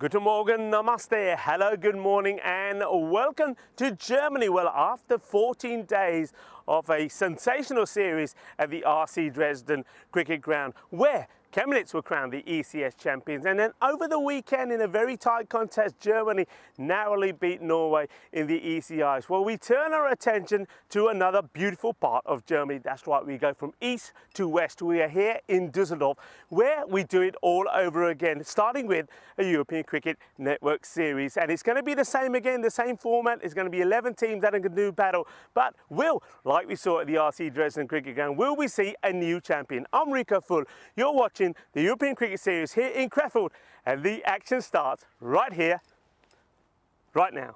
Guten Morgen, namaste, hello, good morning and welcome to Germany. Well, after 14 days of a sensational series at the RC Dresden Cricket Ground, where Chemnitz were crowned the ECS champions, and then over the weekend in a very tight contest, Germany narrowly beat Norway in the ECIs. Well, we turn our attention to another beautiful part of Germany. That's right, we go from east to west. We are here in Düsseldorf, where we do it all over again, starting with a European Cricket Network series. And it's going to be the same again, the same format. It's going to be 11 teams that are going to do battle. But like we saw at the RC Dresden Cricket Ground, will we see a new champion? I'm Rico Full. You're watching the European Cricket Series here in Krefeld, and the action starts right here, right now.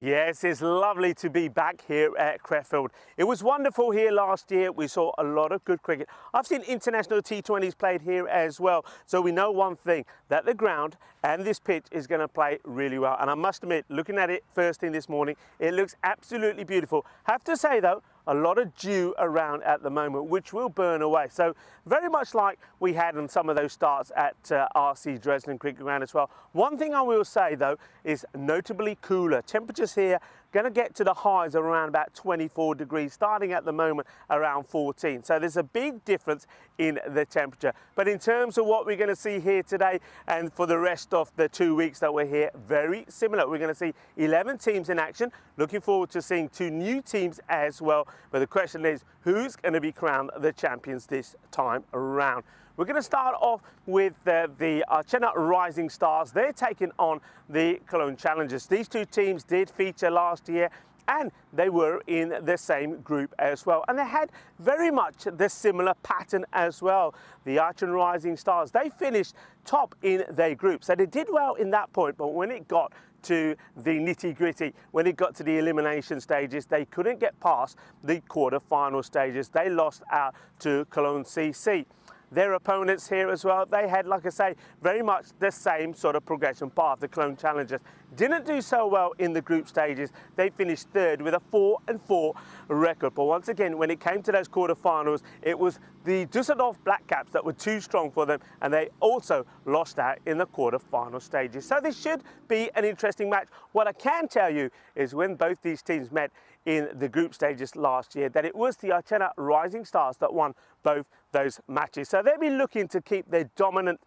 Yes, it's lovely to be back here at Krefeld. It was wonderful here last year. We saw a lot of good cricket. I've seen international T20s played here as well. So we know one thing, that the ground and this pitch is going to play really well. And I must admit, looking at it first thing this morning, it looks absolutely beautiful. Have to say though, a lot of dew around at the moment, which will burn away. So very much like we had on some of those starts at RC Dresden Cricket Ground as well. One thing I will say though is notably cooler. Temperatures here going to get to the highs of around about 24 degrees, starting at the moment around 14. So there's a big difference in the temperature. But in terms of what we're going to see here today and for the rest of the 2 weeks that we're here, very similar. We're going to see 11 teams in action. Looking forward to seeing 2 new teams as well. But the question is, who's going to be crowned the champions this time around? We're going to start off with the Archena Rising Stars. They're taking on the Cologne Challengers. These 2 teams did feature last year and they were in the same group as well. And they had very much the similar pattern as well. The Archena Rising Stars, they finished top in their group. So they did well in that point, but when it got to the nitty-gritty, when it got to the elimination stages, they couldn't get past the quarter-final stages. They lost out to Cologne CC. Their opponents here as well, they had, like I say, very much the same sort of progression path. The Cologne Challengers didn't do so well in the group stages. They finished 3rd with a 4-4 record. But once again, when it came to those quarterfinals, it was the Düsseldorf Black Caps that were too strong for them, and they also lost out in the quarterfinal stages. So this should be an interesting match. What I can tell you is when both these teams met in the group stages last year, that it was the Archena Rising Stars that won both those matches. So they'll be looking to keep their dominant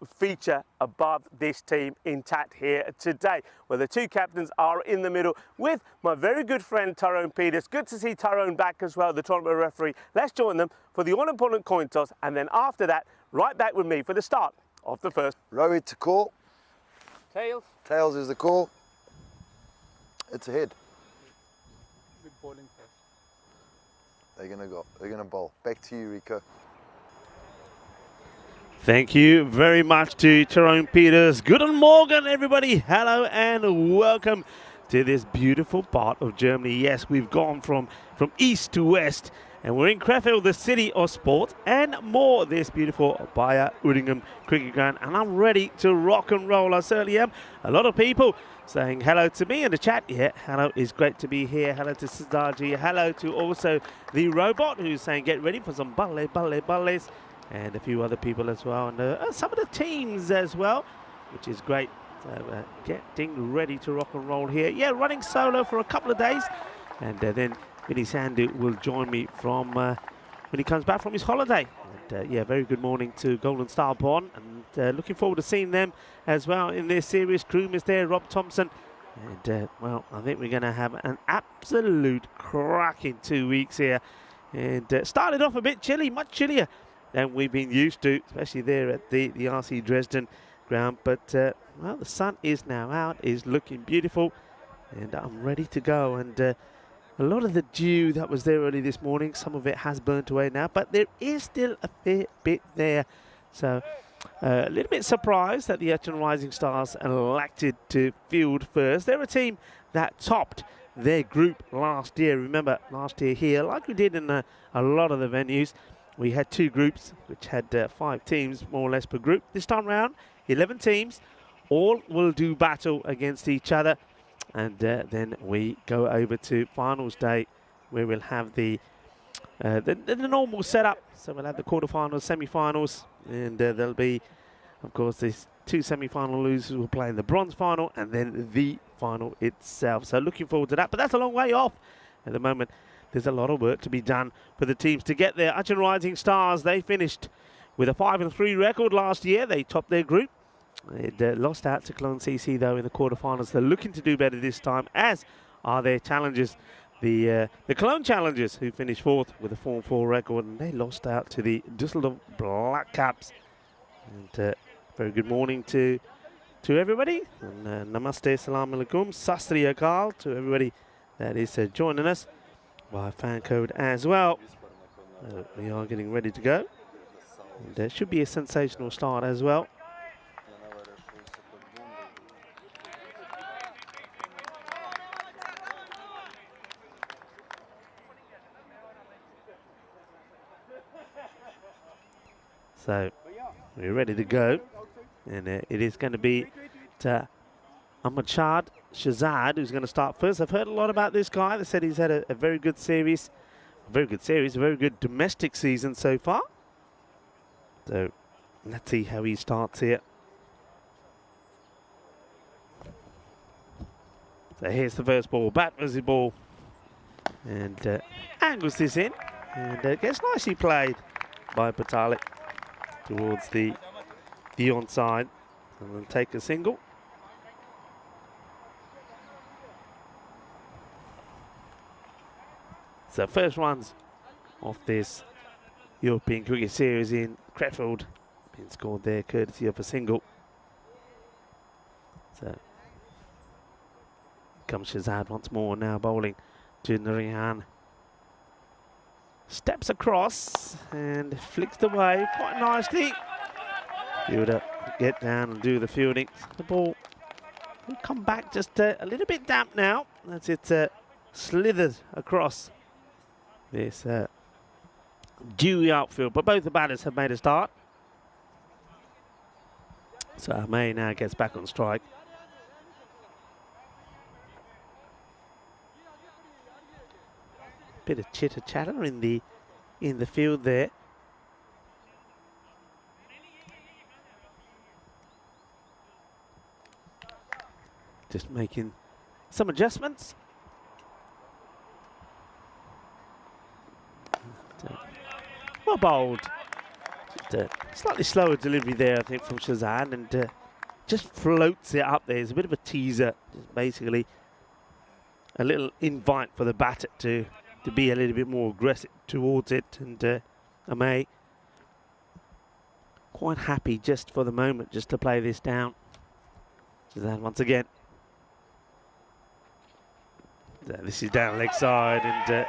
feature above this team intact here today, where the 2 captains are in the middle with my very good friend Tyrone Peters. Good to see Tyrone back as well, the tournament referee. Let's join them for the all-important coin toss, and then after that, right back with me for the start of the first. Rowie to call. Tails. Tails is the call. It's a head. Good bowling first. They're gonna bowl. Back to you, Rico. Thank you very much to Tyrone Peters. Guten Morgen, everybody. Hello and welcome to this beautiful part of Germany. Yes, we've gone from east to west, and we're in Krefeld, the city of sport and more. This beautiful Bayer Uerdingen Cricket Ground, and I'm ready to rock and roll. I certainly am. A lot of people saying hello to me in the chat. Yeah, hello, it's great to be here. Hello to Siddharji. Hello to also the robot who's saying get ready for some balles, and a few other people as well, and some of the teams as well, which is great. So getting ready to rock and roll here. Yeah, running solo for a couple of days, and then Vinny Sandu will join me from when he comes back from his holiday. And yeah, very good morning to Golden Star Bond, and looking forward to seeing them as well in their series. Crew is there, Rob Thompson, and well, I think we're going to have an absolute cracking 2 weeks here. And started off a bit chilly, much chillier than we've been used to, especially there at the RC Dresden ground. But well, the sun is now out, is looking beautiful, and I'm ready to go. And a lot of the dew that was there early this morning, some of it has burnt away now, but there is still a fair bit there. So a little bit surprised that the Urchin Rising Stars elected to field first. They're a team that topped their group last year. Remember, last year here, like we did in a lot of the venues, we had 2 groups which had 5 teams more or less per group. This time round, 11 teams, all will do battle against each other. And then we go over to finals day, where we'll have the normal setup. So we'll have the quarterfinals, semi-finals, and there'll be, of course, these 2 semi-final losers will play in the bronze final, and then the final itself. So looking forward to that. But that's a long way off at the moment. There's a lot of work to be done for the teams to get there. Urchin Rising Stars, they finished with a 5-3 record last year. They topped their group. It lost out to Clone CC though in the quarterfinals. They're looking to do better this time, as are their challengers, the Clone Challengers, who finished 4th with a 4-4 record, and they lost out to the Düsseldorf Black Caps. And very good morning to everybody, and namaste, salam alaikum, sastri akal to everybody that is joining us by fan code as well. We are getting ready to go, and there should be a sensational start as well. So we're ready to go, and it is going to be Ahmadshad Shahzad who's going to start first. I've heard a lot about this guy. They said he's had a very good series, a very good domestic season so far. So let's see how he starts here. So here's the first ball, bat versus ball, and angles this in, and gets nicely played by Patalik towards the onside, and then take a single. So first runs of this European Cricket Series in Crefeld being scored there courtesy of a single. So comes Shahzad once more, now bowling to Narihan. Steps across and flicks away quite nicely. Fielder get down and do the fielding. The ball will come back just a little bit damp now. That's it, slithered across this dewy outfield. But both the batters have made a start. So May now gets back on strike. Bit of chitter chatter in the field there. Just making some adjustments. Well bowled. Just slightly slower delivery there, I think, from Shahzad, and just floats it up there. It's a bit of a teaser, just basically a little invite for the batter to be a little bit more aggressive towards it, and Amay quite happy just for the moment just to play this down. Shahzad once again. This is down leg side, and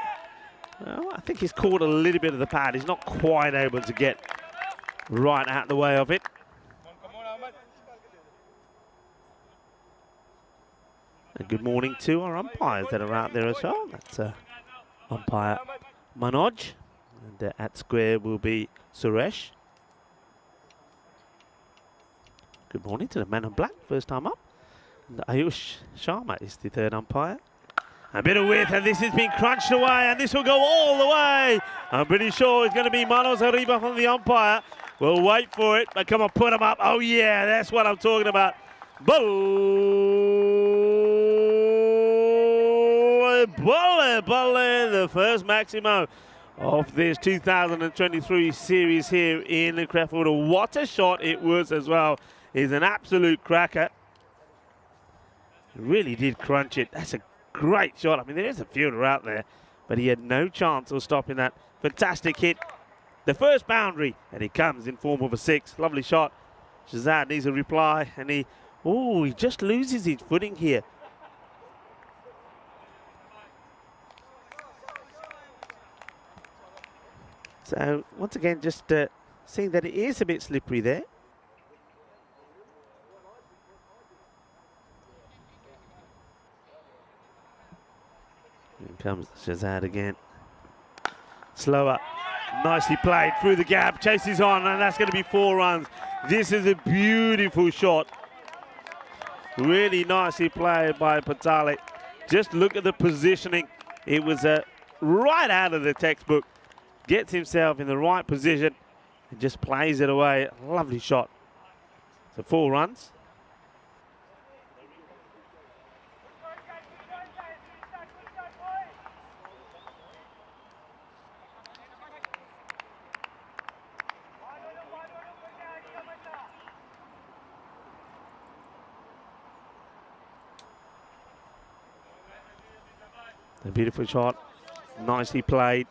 well, I think he's caught a little bit of the pad. He's not quite able to get right out the way of it. And good morning to our umpires that are out there as well. That's umpire Manoj, and at square will be Suresh. Good morning to the man in black, first time up. Ayush Sharma is the third umpire. A bit of width, and this has been crunched away, and this will go all the way. I'm pretty sure it's going to be Manos Arriba from the umpire. We'll wait for it, but come on, put him up. Oh yeah, that's what I'm talking about. Bolle, the first Maximo of this 2023 series here in the Crefeld. What a shot it was as well. It's an absolute cracker. Really did crunch it. That's a great shot. I mean, there is a fielder out there, but he had no chance of stopping that fantastic hit. The first boundary, and it comes in form of a 6. Lovely shot. Shazad needs a reply, and he just loses his footing here. So, once again, just seeing that it is a bit slippery there. Here comes Shazad again. Slower. Nicely played through the gap. Chases on, and that's going to be 4 runs. This is a beautiful shot. Really nicely played by Patale. Just look at the positioning. It was right out of the textbook. Gets himself in the right position and just plays it away. Lovely shot. So 4 runs. A beautiful shot, nicely played.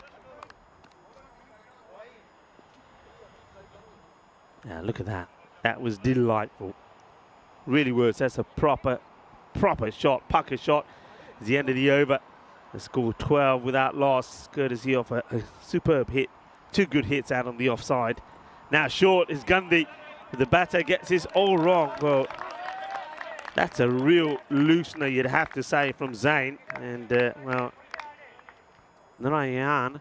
Now look at that. That was delightful. Really was. That's a proper shot, pucker shot. It's the end of the over. The score 12 without loss, courtesy of a superb hit. 2 good hits out on the offside. Now short is Gandhi. The batter gets this all wrong. Well, that's a real loosener, you'd have to say, from Zain. And, well, Narayan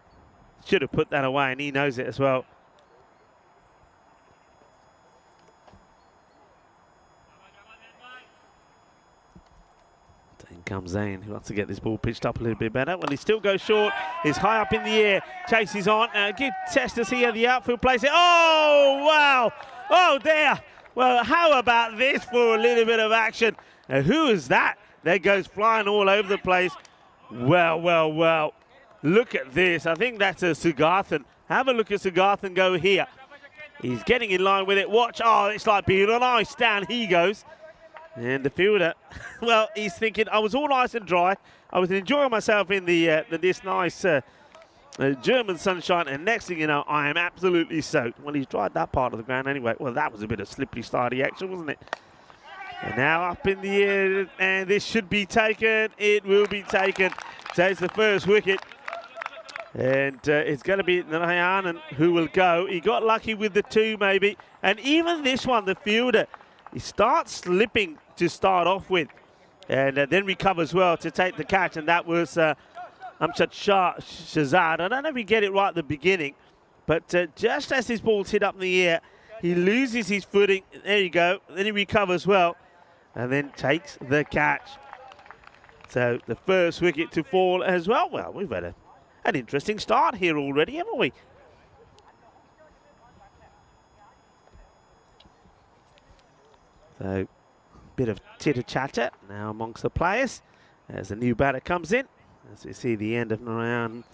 should have put that away, and he knows it as well. Then comes Zain, who wants to get this ball pitched up a little bit better. Well, he still goes short. He's high up in the air. Chases on. Good test to see how the outfield plays it. Oh, wow. Oh, dear. Well, how about this for a little bit of action? Now, who is that? That goes flying all over the place. Well, well, well. Look at this. I think that's a Sugarthan. Have a look at Sugarthan go here. He's getting in line with it. Watch. Oh, it's like being on ice. Down he goes. And the fielder, well, he's thinking, I was all nice and dry. I was enjoying myself in this nice German sunshine, and next thing you know, I am absolutely soaked. Well, he's dried that part of the ground anyway. Well, that was a bit of slippery starty action, wasn't it? And now up in the air, and this should be taken. It will be taken. So it's the first wicket. And it's going to be Narayanan who will go. He got lucky with the 2 maybe. And even this one, the fielder, he starts slipping to start off with. And then recovers well to take the catch. And that was Amshad Shazad. I don't know if we get it right at the beginning, but just as his ball's hit up in the air, he loses his footing. There you go. Then he recovers well and then takes the catch. So the first wicket to fall as well. Well, we've had an interesting start here already, haven't we? So, bit of chitter-chatter now amongst the players as a new batter comes in. As we see the end of Narayan,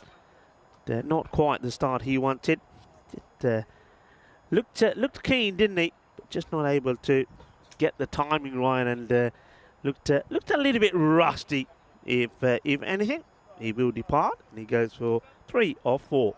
not quite the start he wanted. It, looked keen, didn't he? But just not able to get the timing right, and looked a little bit rusty. If anything, he will depart, and he goes for 3 or 4.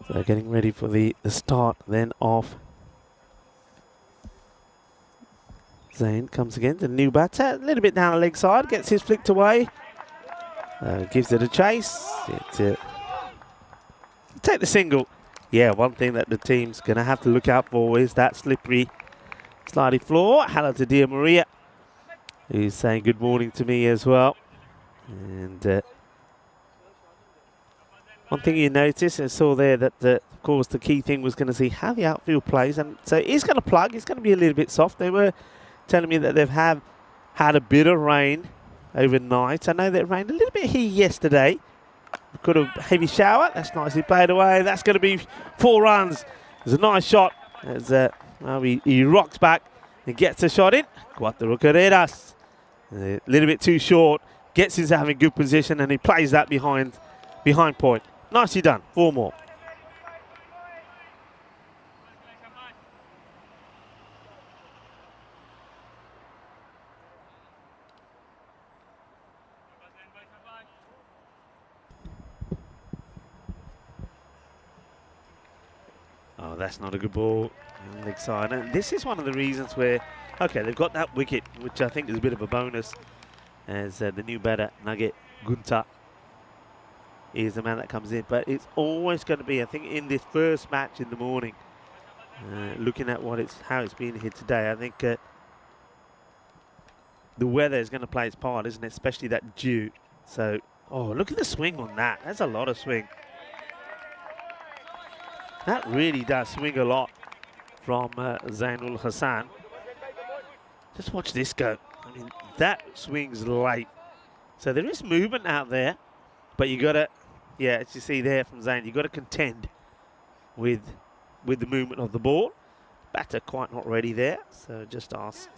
So getting ready for the start then of Zain. Comes again, the new batter, a little bit down the leg side, gets his flicked away, gives it a chase. Take the single. yeah, one thing that the team's going to have to look out for is that slippery, slidey floor. Hello to dear Maria, who's saying good morning to me as well. And one thing you notice, I saw there that, of course, the key thing was going to see how the outfield plays. And so he's going to plug. He's going to be a little bit soft. They were telling me that they've had a bit of rain overnight. I know that it rained a little bit here yesterday. Got a heavy shower. That's nicely played away. That's going to be 4 runs. It's a nice shot. As well, he rocks back and gets a shot in. Cuatro carreras. A little bit too short. Gets into having good position and he plays that behind point. Nicely done. 4 more. Oh, that's not a good ball. Leg side. And this is one of the reasons where, okay, they've got that wicket, which I think is a bit of a bonus, as the new batter, Nugget Gunta, is the man that comes in. But it's always going to be, I think, in this first match in the morning, looking at how it's been here today, I think the weather is going to play its part, isn't it? Especially that dew. So, oh, look at the swing on that. That's a lot of swing. That really does swing a lot from Zainul Hassan. Just watch this go. I mean, that swings late. So there is movement out there, but you got to, yeah, as you see there from Zain, you got to contend with the movement of the ball. Batter quite not ready there, so just ask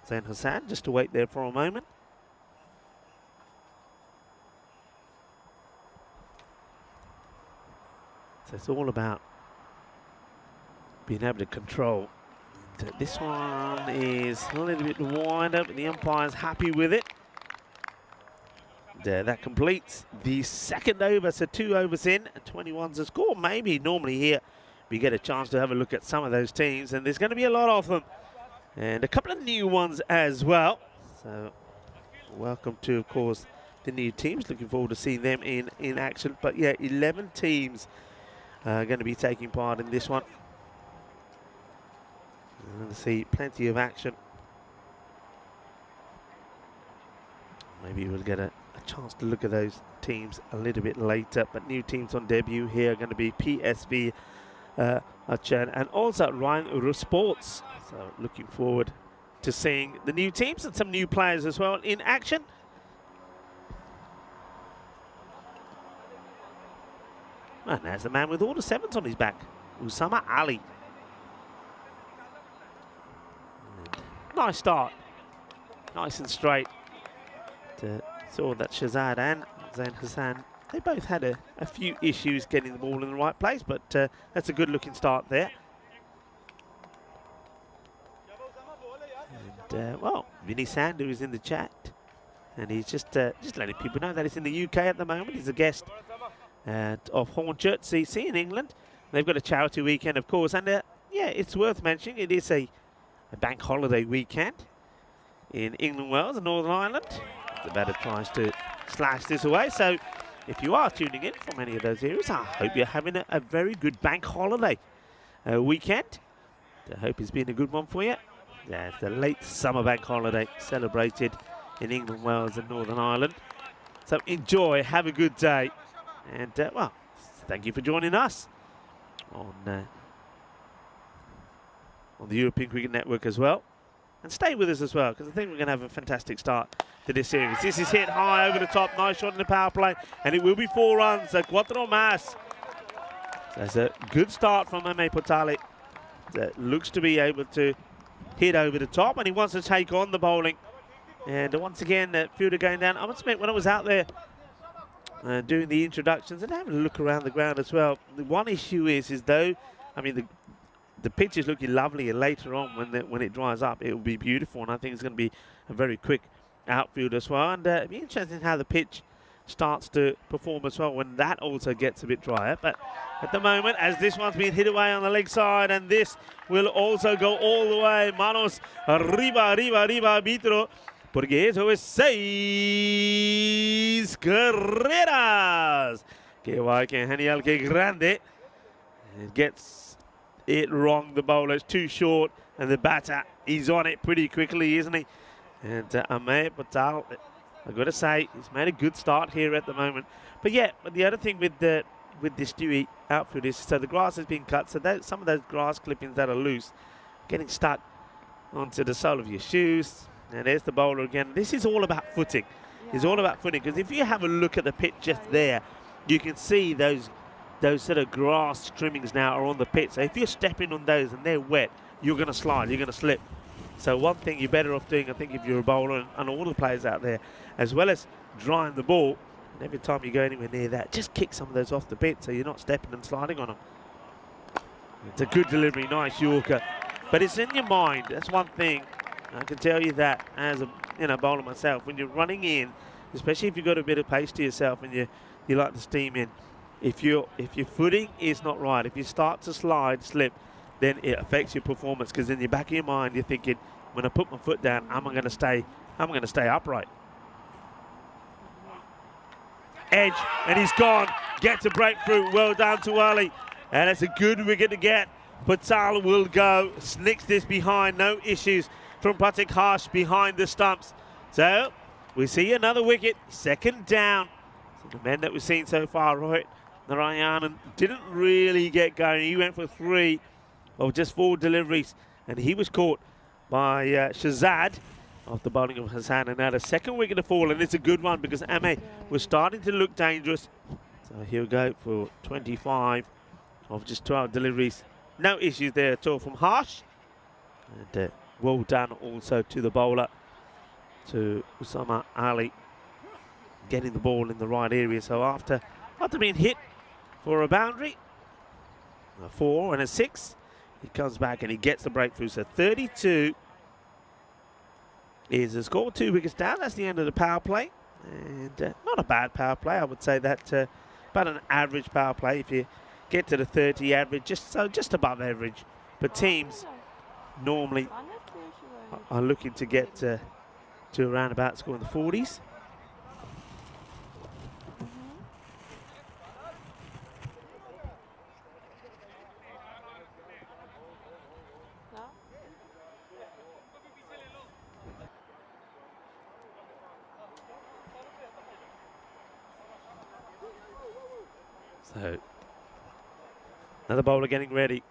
Zain Hassan just to wait there for a moment. So it's all about being able to control. And this one is a little bit wide up, and the umpire's happy with it. There, that completes the second over, so 2 overs in, and 21's the score. Maybe normally here we get a chance to have a look at some of those teams, and there's going to be a lot of them, and a couple of new ones as well. So welcome to, of course, the new teams. Looking forward to seeing them in action. But yeah, 11 teams are going to be taking part in this one. And see plenty of action. Maybe we'll get a chance to look at those teams a little bit later. But new teams on debut here are going to be PSV Achan and also Ryan Uru Sports. So looking forward to seeing the new teams and some new players as well in action. And there's the man with all the 7s on his back, Usama Ali. Nice start, nice and straight. Saw that Shazad and Zain Hassan, they both had a few issues getting the ball in the right place, but that's a good looking start there. And well, Vinny Sandu is in the chat, and he's just letting people know that he's in the UK at the moment. He's a guest of Hornchurch CC in England. They've got a charity weekend, of course, and yeah, it's worth mentioning, it is a bank holiday weekend in England, Wales and Northern Ireland. The batter tries to slash this away. So if you are tuning in from any of those areas, I hope you're having a very good bank holiday weekend. I hope it's been a good one for you. Yeah, it's the late summer bank holiday celebrated in England, Wales and Northern Ireland. So enjoy, have a good day. And well, thank you for joining us on the European Cricket Network as well. And stay with us as well, because I think we're going to have a fantastic start to this series. This is hit high over the top, nice shot in the power play, and it will be 4 runs, so 4 más. So that's a good start from Ame Potale. That looks to be able to hit over the top, and he wants to take on the bowling. And once again, the fielder going down. I must admit, when I was out there doing the introductions and having a look around the ground as well, the one issue is though, I mean, the pitch is looking lovely, and later on when it dries up, it will be beautiful, and I think it's going to be a very quick outfield as well. And it'll be interesting how the pitch starts to perform as well when that also gets a bit drier. But at the moment, as this one's being hit away on the leg side, and this will also go all the way, manos arriba, arriba, arriba, arbitro, porque eso es 6 carreras. Qué guay, qué genial, qué grande. And gets it wrong, the bowler. It's too short, and the batter, he's on it pretty quickly, isn't he? And Amir Patel, I've got to say, he's made a good start here at the moment. But yeah, but the other thing with this Stewie outfield is, so the grass has been cut, so some of those grass clippings that are loose, getting stuck onto the sole of your shoes. And there's the bowler again. This is all about footing. It's all about footing, because if you have a look at the pitch just there, you can see those sort of grass trimmings now are on the pitch. So if you're stepping on those and they're wet, you're going to slide, you're going to slip. So one thing you're better off doing, I think, if you're a bowler, and all the players out there, as well as drying the ball, and every time you go anywhere near that, just kick some of those off the pitch so you're not stepping and sliding on them. It's a good delivery, nice Yorker. But it's in your mind, that's one thing. I can tell you that as a bowler myself, when you're running in, especially if you've got a bit of pace to yourself and you like to steam in, if your footing is not right, if you start to slide, slip, then it affects your performance, because in the back of your mind you're thinking, when I put my foot down, am I going to stay upright? Edge, and he's gone. Gets a breakthrough. Well done to Ali, and it's a good wicket to get. Patel will go. Snicks this behind. No issues from Pratik Harsh behind the stumps. So we see another wicket. Second down. So the men that we've seen so far, Rohit Narayanan, didn't really get going. He went for 3 of just 4 deliveries, and he was caught by Shahzad after bowling of Hassan. And now the second wicket to fall, and it's a good one, because Ame was starting to look dangerous. So he'll go for 25 of just 12 deliveries. No issues there at all from Harsh. And well done also to the bowler, to Usama Ali, getting the ball in the right area. So after being hit for a boundary, a 4 and a 6, he comes back and he gets the breakthrough. So 32 is the score. 2 wickets down. That's the end of the power play. And not a bad power play. I would say that about an average power play. If you get to the 30 average, just above average. But teams normally are looking to get to around about scoring the 40s. So another bowler getting ready,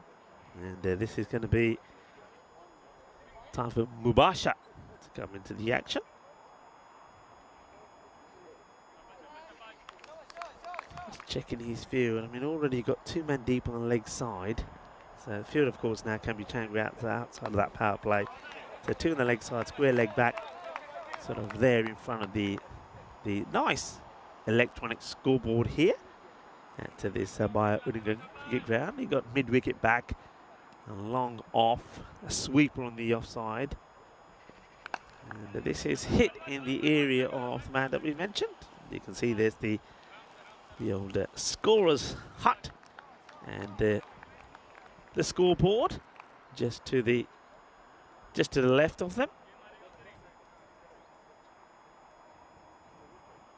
and this is going to be time for Mubasha to come into the action. Just checking his field. I mean, already got 2 men deep on the leg side. So the field, of course, now can be changed out to the outside of that power play. So 2 on the leg side, square leg back, sort of there in front of the nice electronic scoreboard here at this Bayer Udingan cricket ground. He got mid-wicket back, a long off, a sweeper on the offside. And this is hit in the area of the man that we mentioned. You can see there's the old scorer's hut, and the scoreboard just to the left of them.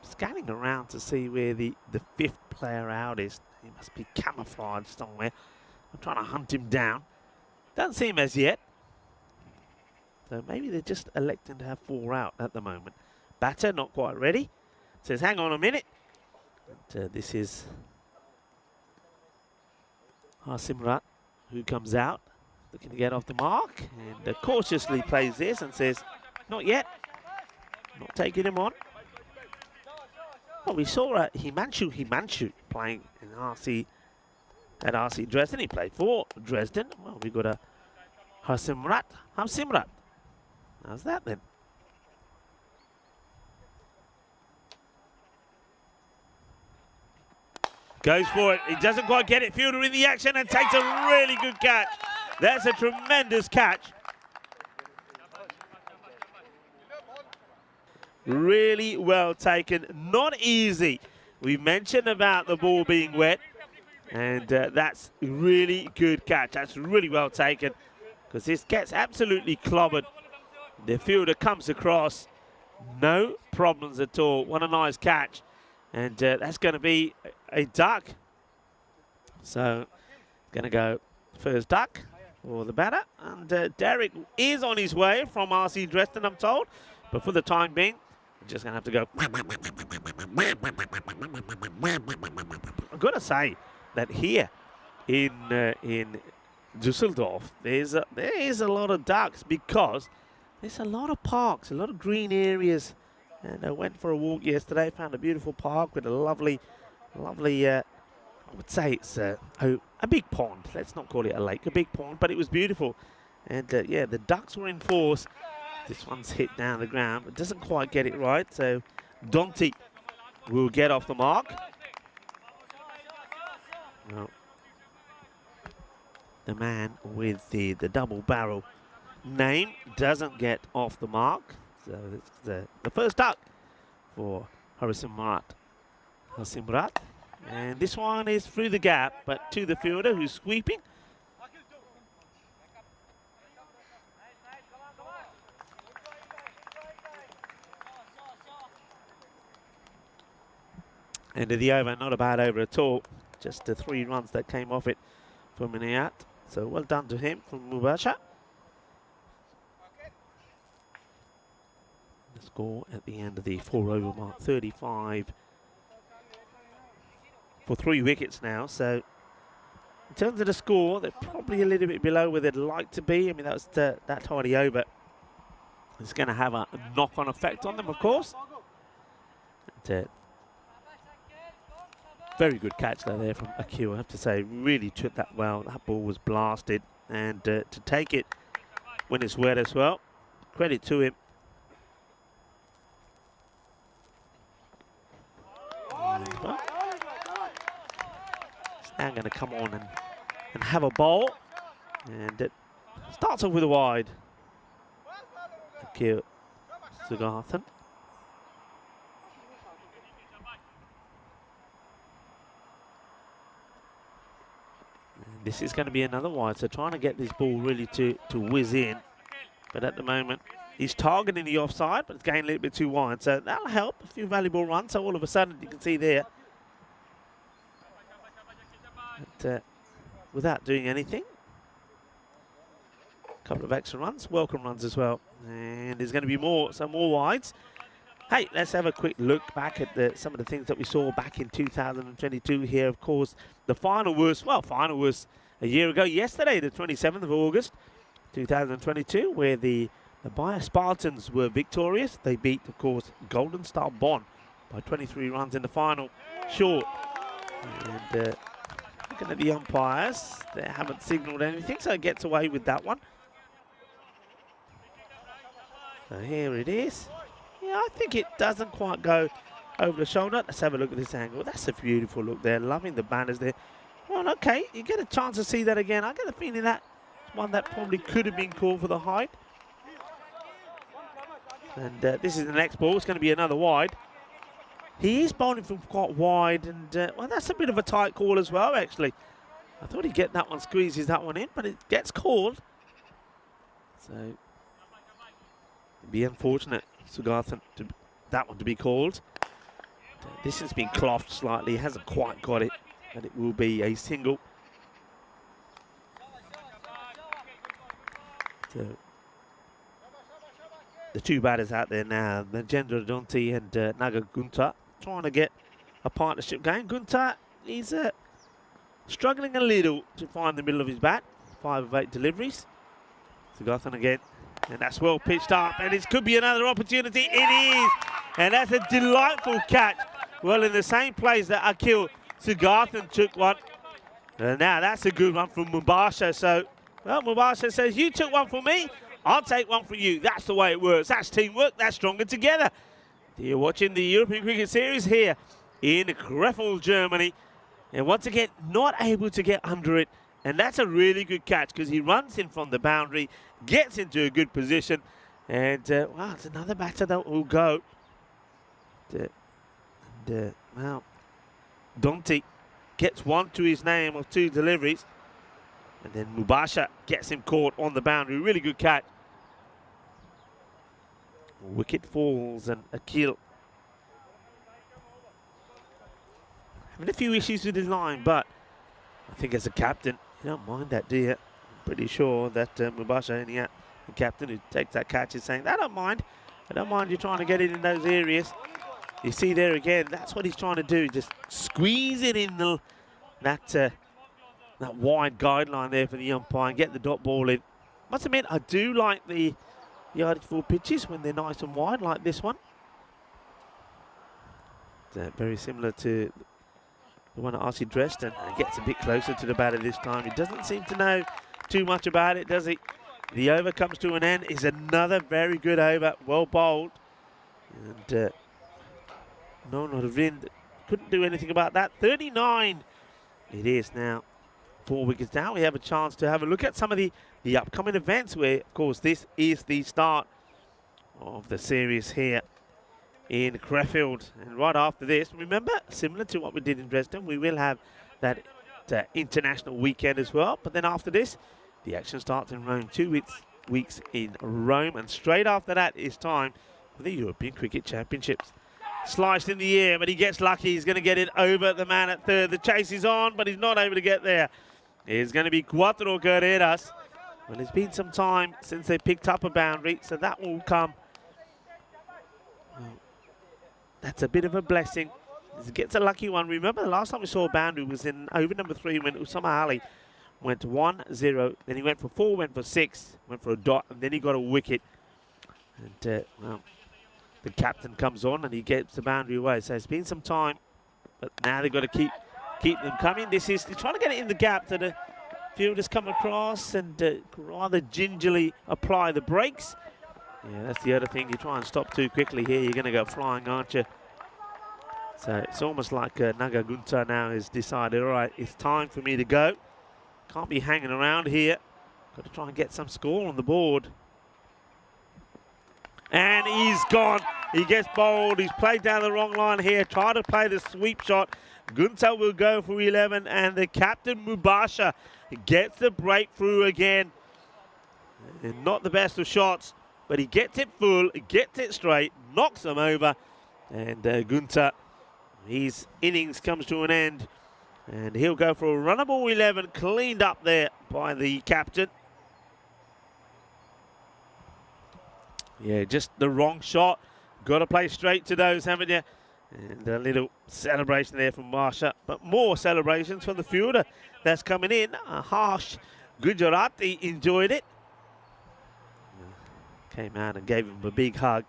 Scanning around to see where the 5th player out is. He must be camouflaged somewhere. I'm trying to hunt him down. Doesn't see him as yet. So maybe they're just electing to have 4 out at the moment. Batter not quite ready. Says, hang on a minute. And, this is Harsimrat who comes out, looking to get off the mark, and cautiously plays this and says, not yet. Not taking him on. Well, we saw Himanshu playing in at RC Dresden. He played for Dresden. Well, we got a Harsimrat. How's that then? Goes for it. He doesn't quite get it. Fielder in the action and takes a really good catch. That's a tremendous catch. Really well taken. Not easy. We mentioned about the ball being wet, and that's really good catch. That's really well taken, because this gets absolutely clobbered. The fielder comes across, no problems at all. What a nice catch. And that's going to be a duck. So Going to go first duck for the batter. And Derek is on his way from RC Dresden, I'm told. But for the time being, we're just going to have to go. I've got to say that here in Düsseldorf, there is a lot of ducks because there's a lot of parks, a lot of green areas. And I went for a walk yesterday, found a beautiful park with a lovely, I would say it's a big pond. Let's not call it a lake, a big pond, but it was beautiful. And yeah, the ducks were in force. This one's hit down the ground. It doesn't quite get it right, so Donti will get off the mark. Well, the man with the double barrel name doesn't get off the mark. So it's the first duck for Harisimrat. And this one is through the gap, but to the fielder who's sweeping. End of the over, not a bad over at all. Just the 3 runs that came off it for Minayat. So well done to him from Mubasha. The score at the end of the 4 over mark, 35 for 3 wickets now. So in terms of the score, they're probably a little bit below where they'd like to be. I mean, that was that tidy over. It's going to have a knock-on effect on them, of course. And, very good catch though there from Akil, I have to say. Really took that well. That ball was blasted. And to take it when it's wet as well, credit to him. He's now going to come on and have a bowl. And it starts off with a wide. Akil Sugarthan. This is going to be another wide, so trying to get this ball really to whiz in. But at the moment, he's targeting the offside, but it's going a little bit too wide. So that'll help, a few valuable runs. So all of a sudden, you can see there, that, without doing anything, a couple of extra runs, welcome runs as well. And there's going to be some more wides. Hey, let's have a quick look back at some of the things that we saw back in 2022 here. Of course, the final was a year ago, yesterday, the 27th of August, 2022, where the Bayer Spartans were victorious. They beat, of course, Golden Star Bonn by 23 runs in the final short. And looking at the umpires, they haven't signalled anything, so it gets away with that one. So here it is. Yeah, I think it doesn't quite go over the shoulder. Let's have a look at this angle. That's a beautiful look there. Loving the banners there. Well, okay, you get a chance to see that again. I get a feeling that one that probably could have been called for the height. And this is the next ball. It's going to be another wide. He is bowling from quite wide, and well, that's a bit of a tight call as well, actually. I thought he'd get that one, squeezes that one in, but it gets called. So, it'd be unfortunate, Sugarthan, that one to be called. This has been clothed slightly, hasn't quite got it, and it will be a single. So, the 2 batters out there now, Najendra Donti and Naga Gunta, trying to get a partnership going. Gunta, he's struggling a little to find the middle of his bat. 5 of 8 deliveries. Sugarthan again. And that's well pitched up, and it could be another opportunity. It is, and that's a delightful catch. Well, in the same place that Akil Sugarthan took one. And now that's a good one from Mubasha. So, well, Mubasha says, you took one for me, I'll take one for you. That's the way it works. That's teamwork. That's stronger together. You're watching the European Cricket Series here in Krefeld, Germany. And once again, not able to get under it. And that's a really good catch because he runs in from the boundary, gets into a good position. And, wow, it's another batter that will go. Well, Donti gets one to his name of 2 deliveries. And then Mubasha gets him caught on the boundary. Really good catch. Wicket falls, and Akil having a few issues with his line, but I think as a captain, You don't mind that, do you? I'm pretty sure that Mubasha, the captain who takes that catch, is saying, I don't mind. I don't mind you trying to get it in those areas. You see there again, that's what he's trying to do. Just squeeze it in that wide guideline there for the umpire and get the dot ball in. Must admit, I do like the yardage for pitches when they're nice and wide like this one. Very similar to the one at RC Dresden. And gets a bit closer to the batter this time. He doesn't seem to know too much about it, does he? The over comes to an end. Is another very good over. Well bowled. And no, not a wind. Couldn't do anything about that. 39 it is now. 4 wickets down. We have a chance to have a look at some of the upcoming events where, of course, this is the start of the series here in Crefeld. And right after this, remember, similar to what we did in Dresden, we will have that international weekend as well. But then after this, the action starts in Rome. 2 weeks in Rome. And straight after that is time for the European Cricket Championships. Sliced in the air, but he gets lucky. He's going to get it over the man at third. The chase is on, but he's not able to get there. It's going to be Cuatro Guerreras. Well, it's been some time since they picked up a boundary, so that will come. Well, that's a bit of a blessing. He gets a lucky one. Remember, the last time we saw a boundary was in over number 3 when Usama Ali went 1-0. Then he went for 4, went for 6, went for a dot, and then he got a wicket. And, well, the captain comes on and he gets the boundary away. So it's been some time, but now they've got to keep them coming. They're trying to get it in the gap that the fielders come across and rather gingerly apply the brakes. Yeah, that's the other thing. You try and stop too quickly here, you're going to go flying, aren't you? So it's almost like Naga Gunta now has decided, all right, it's time for me to go. Can't be hanging around here. Got to try and get some score on the board. And he's gone. He gets bowled. He's played down the wrong line here. Try to play the sweep shot. Gunta will go for 11. And the captain, Mubasha, gets the breakthrough again. And not the best of shots, but he gets it full, gets it straight, knocks him over. And Gunta, his innings comes to an end. And he'll go for a runnable 11, cleaned up there by the captain. Yeah, just the wrong shot. Got to play straight to those, haven't you? And a little celebration there from Marsha. But more celebrations from the fielder that's coming in. Harsh Gujarati enjoyed it. Came out and gave him a big hug.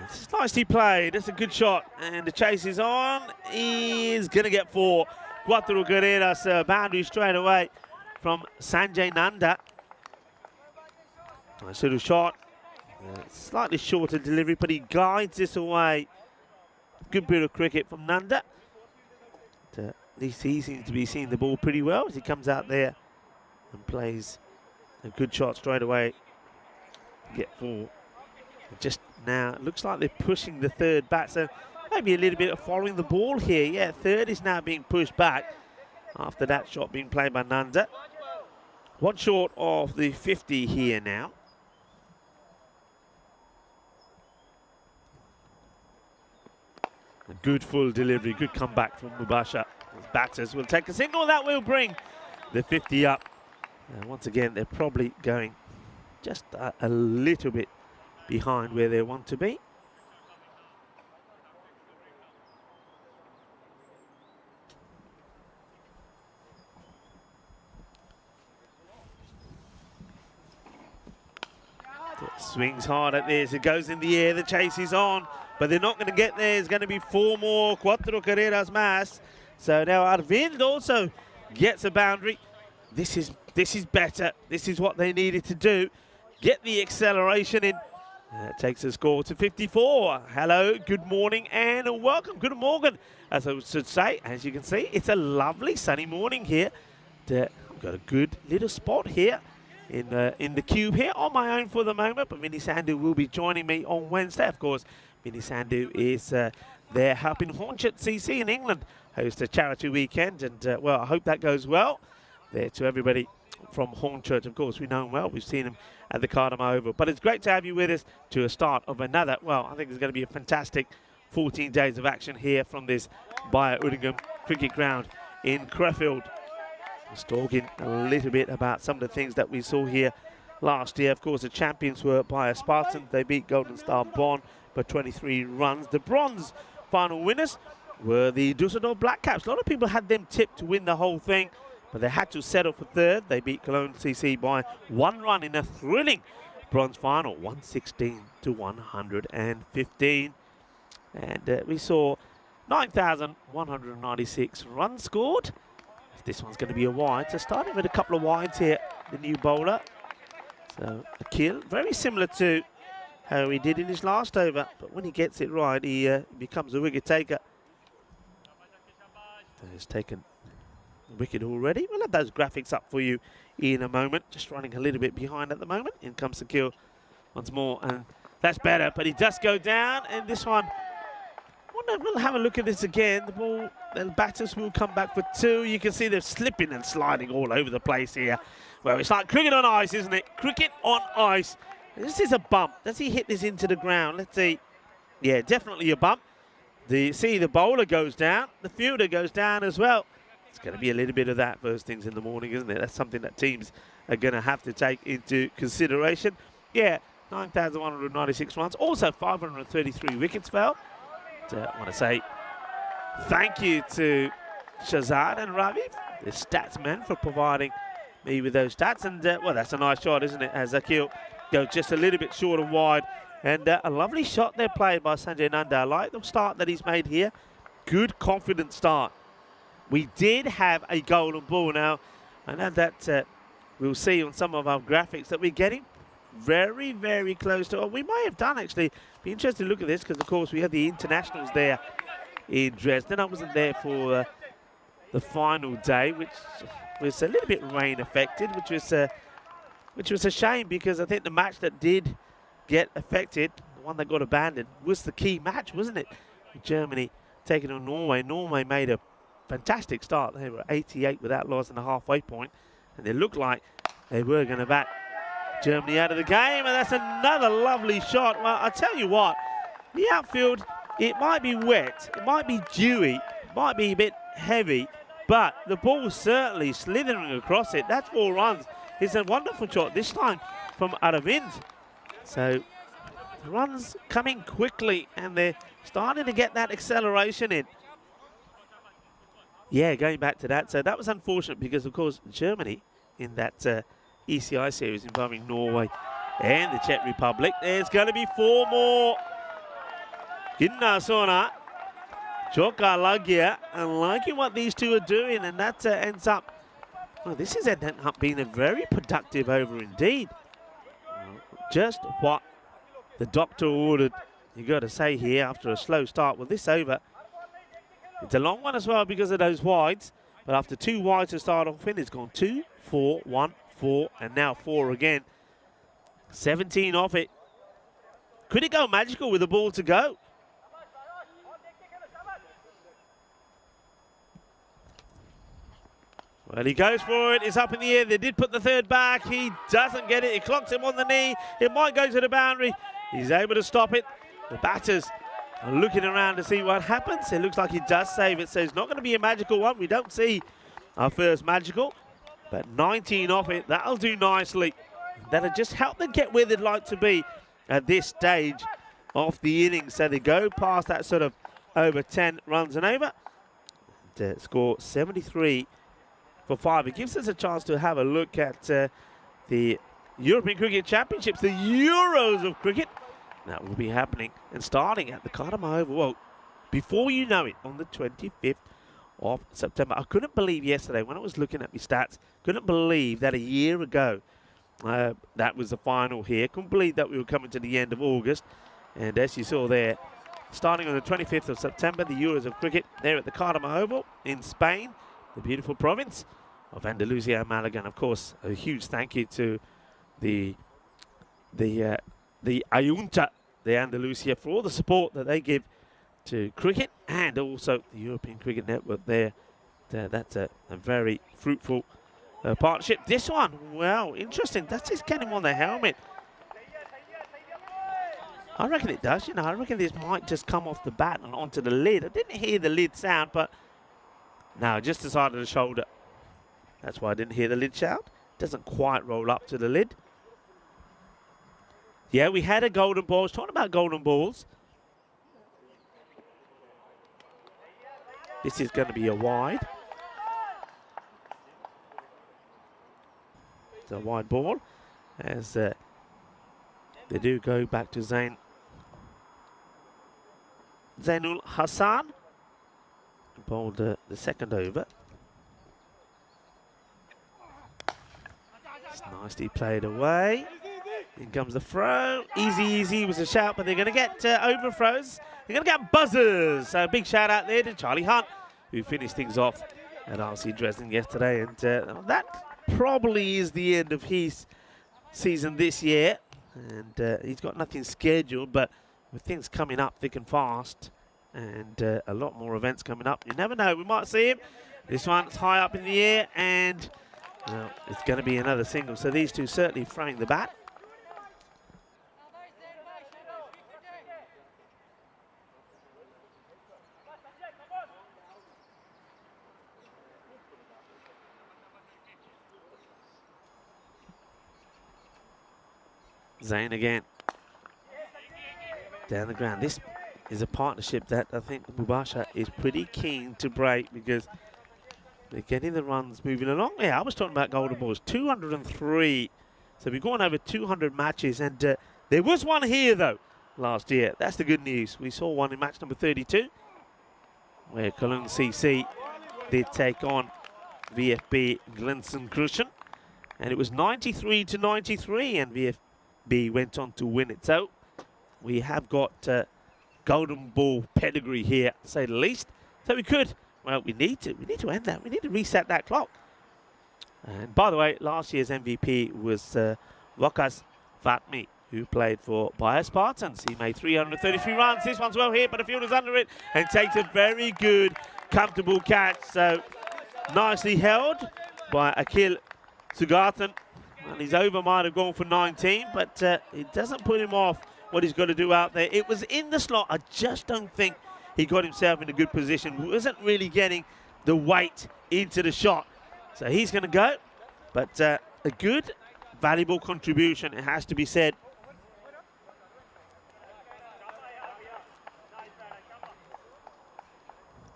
It's nicely played. It's a good shot. And the chase is on. He's going to get 4. Cuatro Guerreras boundary straight away from Sanjay Nanda. Nice little shot. Slightly shorter delivery, but he guides this away. Good bit of cricket from Nanda. At least he seems to be seeing the ball pretty well as he comes out there and plays a good shot straight away. Get 4. Just now, it looks like they're pushing the third back, so maybe a little bit of following the ball here. Yeah, third is now being pushed back after that shot being played by Nanda. 1 short of the 50 here now. A good full delivery, good comeback from Mubasha. His batters will take a single. That will bring the 50 up. Once again, they're probably going just a little bit behind where they want to be. Swings hard at this. It goes in the air. The chase is on, but they're not going to get there. It's going to be 4 more. Cuatro Guerreras más. So now Arvind also gets a boundary. This is better. This is what they needed to do. Get the acceleration in. That takes the score to 54. Hello, good morning, and welcome. Good morning, as I should say. As you can see, it's a lovely sunny morning here. I've got a good little spot here in the cube here on my own for the moment, but Vinny Sandhu will be joining me on Wednesday. Of course, Vinny Sandhu is there helping Hornchurch CC in England host a charity weekend, and well, I hope that goes well there to everybody from Hornchurch. Of course, we know him well. We've seen him at the Cardamom Oval. But it's great to have you with us to a start of another, well, I think it's going to be a fantastic 14 days of action here from this Bayer-Udingham cricket ground in Crefeld. Just talking a little bit about some of the things that we saw here last year. Of course, the champions were Bayer Spartans. They beat Golden Star Bonn by 23 runs. The bronze final winners were the Dusseldorf Black Caps. A lot of people had them tipped to win the whole thing, but they had to settle for third. They beat Cologne CC by 1 run in a thrilling bronze final, 116 to 115. And we saw 9,196 runs scored. This one's going to be a wide. So starting with a couple of wides here, the new bowler. So a kill, very similar to how he did in his last over, but when he gets it right, he becomes a wicket taker. So he's taken the wicket already. We'll have those graphics up for you in a moment. Just running a little bit behind at the moment. In comes the kill once more, and that's better, but he does go down, and this one, we'll have a look at this again. The ball, the batters will come back for 2. You can see they're slipping and sliding all over the place here. Well, it's like cricket on ice, isn't it? Cricket on ice. This is a bump. Does he hit this into the ground? Let's see. Yeah, definitely a bump. The bowler goes down. The fielder goes down as well. It's going to be a little bit of that first things in the morning, isn't it? That's something that teams are going to have to take into consideration. Yeah, 9,196 runs. Also, 533 wickets fell. I want to say thank you to Shazad and Ravi, the stats men, for providing me with those stats. And, well, that's a nice shot, isn't it? As Akil goes just a little bit short and wide. And a lovely shot there played by Sanjay Nanda. I like the start that he's made here. Good, confident start. We did have a golden ball now. I know that we'll see on some of our graphics that we're getting very, very close to, or we may have done actually. Be interested to look at this because, of course, we had the internationals there in Dresden. I wasn't there for the final day, which was a little bit rain affected, which was a shame because I think the match that did get affected, the one that got abandoned, was the key match, wasn't it? With Germany taking on Norway. Norway made a fantastic start. They were 88 without loss in the halfway point, and it looked like they were going to bat Germany out of the game, and that's another lovely shot. Well, I tell you what, the outfield, it might be wet, it might be dewy, it might be a bit heavy, but the ball's certainly slithering across it. That's 4 runs. It's a wonderful shot, this time from Aravind. So the runs coming quickly, and they're starting to get that acceleration in. Yeah, going back to that. So that was unfortunate because, of course, Germany in that ECI series involving Norway and the Czech Republic. There's going to be 4 more. Kinna Sona, Joka Lagia, and liking what these two are doing, and that ends up, well, this has ended up being a very productive over indeed. Just what the doctor ordered, you got to say here, after a slow start with this over. It's a long one as well because of those wides, but after 2 wides to start off in, it's gone 2, 4, 1, 4, and now 4 again. 17 off it. Could it go magical with the ball to go? Well, he goes for it. It's up in the air. They did put the third back. He doesn't get it. It clocks him on the knee. It might go to the boundary. He's able to stop it. The batters are looking around to see what happens. It looks like he does save it, so it's not going to be a magical one. We don't see our first magical. But 19 off it, that'll do nicely. That'll just help them get where they'd like to be at this stage of the innings. So they go past that sort of over 10 runs and over. And, score 73 for 5. It gives us a chance to have a look at the European Cricket Championships, the Euros of cricket. That will be happening and starting at the Kardama Oval. Well, before you know it, on the 25th of September. I couldn't believe yesterday when I was looking at my stats, couldn't believe that a year ago that was the final here. Couldn't believe that we were coming to the end of August. And as you saw there, starting on the 25th of September, the Euros of cricket there at the Kardama Oval in Spain, the beautiful province of Andalusia and Malaga. And of course, a huge thank you to the Ayunta de Andalusia for all the support that they give to cricket, and also the European Cricket Network there. That's a very fruitful partnership. This one, well, interesting. That's just getting him on the helmet. I reckon it does, you know. I reckon this might just come off the bat and onto the lid. I didn't hear the lid sound, but no, just the side of the shoulder. That's why I didn't hear the lid sound. Doesn't quite roll up to the lid. Yeah, we had a golden ball. I was talking about golden balls. This is going to be a wide. It's a wide ball as they do go back to Zainul Hassan. Bowled the second over. It's nicely played away. In comes the throw. Easy was a shout, but they're going to get overthrows. They're going to get buzzers. So big shout out there to Charlie Hunt, who finished things off at RC Dresden yesterday. And that probably is the end of his season this year. And he's got nothing scheduled, but with things coming up thick and fast and a lot more events coming up, you never know. We might see him. This one's high up in the air, and it's going to be another single. So these two certainly throwing the bat. Zain again. Down the ground. This is a partnership that I think Mubasha is pretty keen to break because they're getting the runs moving along. Yeah, I was talking about golden balls. 203. So we've gone over 200 matches, and there was one here, though, last year. That's the good news. We saw one in match number 32 where Cologne CC did take on VFB Glenson-Crucian, and it was 93 to 93, and VFB went on to win it. So we have got golden ball pedigree here, to say the least. So we could, well, we need to end that. We need to reset that clock. And by the way, last year's MVP was Wakas Fatmi, who played for Bayer Spartans. He made 333 runs. This one's well hit, but the fielder's under it and takes a very good, comfortable catch. So nicely held by Akil Sugathan. Well, his over might have gone for 19, but it doesn't put him off what he's got to do out there. It was in the slot. I just don't think he got himself in a good position. He wasn't really getting the weight into the shot. So he's going to go, but a good, valuable contribution, it has to be said.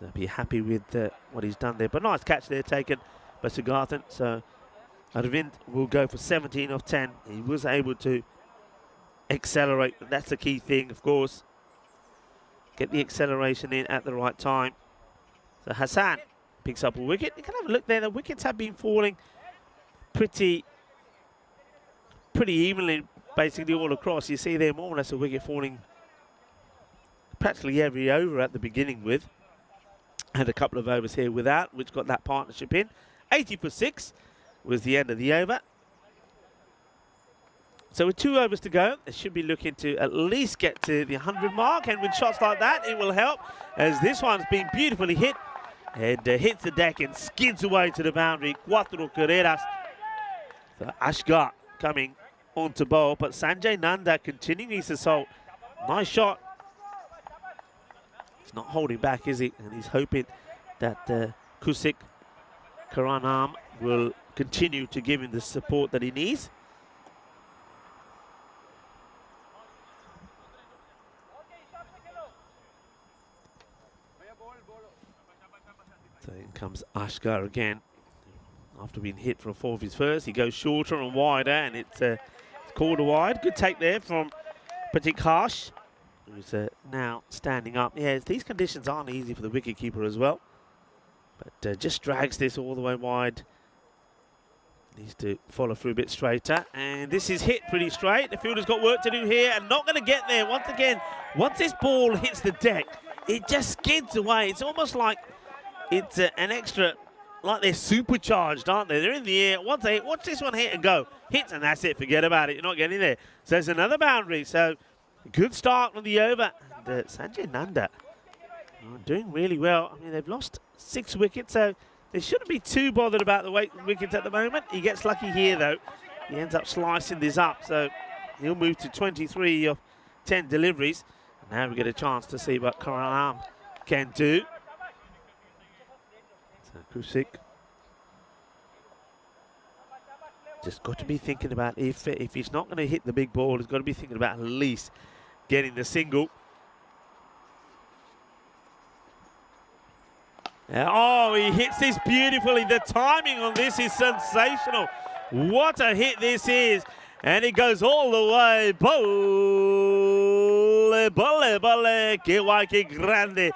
They'll be happy with what he's done there. But nice catch there taken by Sugathan. So Arvind will go for 17 of 10. He was able to accelerate. That's the key thing, of course. Get the acceleration in at the right time. So Hassan picks up a wicket. You can have a look there. The wickets have been falling pretty evenly, basically all across. You see there more or less a wicket falling practically every over at the beginning with. Had a couple of overs here without, which got that partnership in. 80 for 6 was the end of the over. So with 2 overs to go, they should be looking to at least get to the 100 mark. And with shots like that, it will help, as this one's been beautifully hit. And hits the deck and skids away to the boundary. Cuatro carreras. So Ashgar coming onto bowl, but Sanjay Nanda continuing his assault. Nice shot. He's not holding back, is he? And he's hoping that Kusik Karanam will continue to give him the support that he needs. So in comes Ashgar again. After being hit for a 4 of his first, he goes shorter and wider, and it's called a wide. Good take there from Pratik Harsh, who's now standing up. Yeah, these conditions aren't easy for the wicketkeeper as well. But just drags this all the way wide. Needs to follow through a bit straighter. And this is hit pretty straight. The fielder's got work to do here and not going to get there. Once again, once this ball hits the deck, it just skids away. It's almost like it's an extra, like they're supercharged, aren't they? They're in the air. Once they watch this one hit and go, hits, and that's it. Forget about it. You're not getting there. So there's another boundary. So good start on the over. And Sanjay Nanda doing really well. I mean, they've lost 6 wickets, so they shouldn't be too bothered about the wickets at the moment. He gets lucky here, though. He ends up slicing this up, so he'll move to 23 of 10 deliveries. And now we get a chance to see what Karanam can do. So Kusik just got to be thinking about if he's not going to hit the big ball, he's got to be thinking about at least getting the single. Oh, he hits this beautifully. The timing on this is sensational. What a hit this is. And it goes all the way. Bole, bole, bole. Que guay, que grande.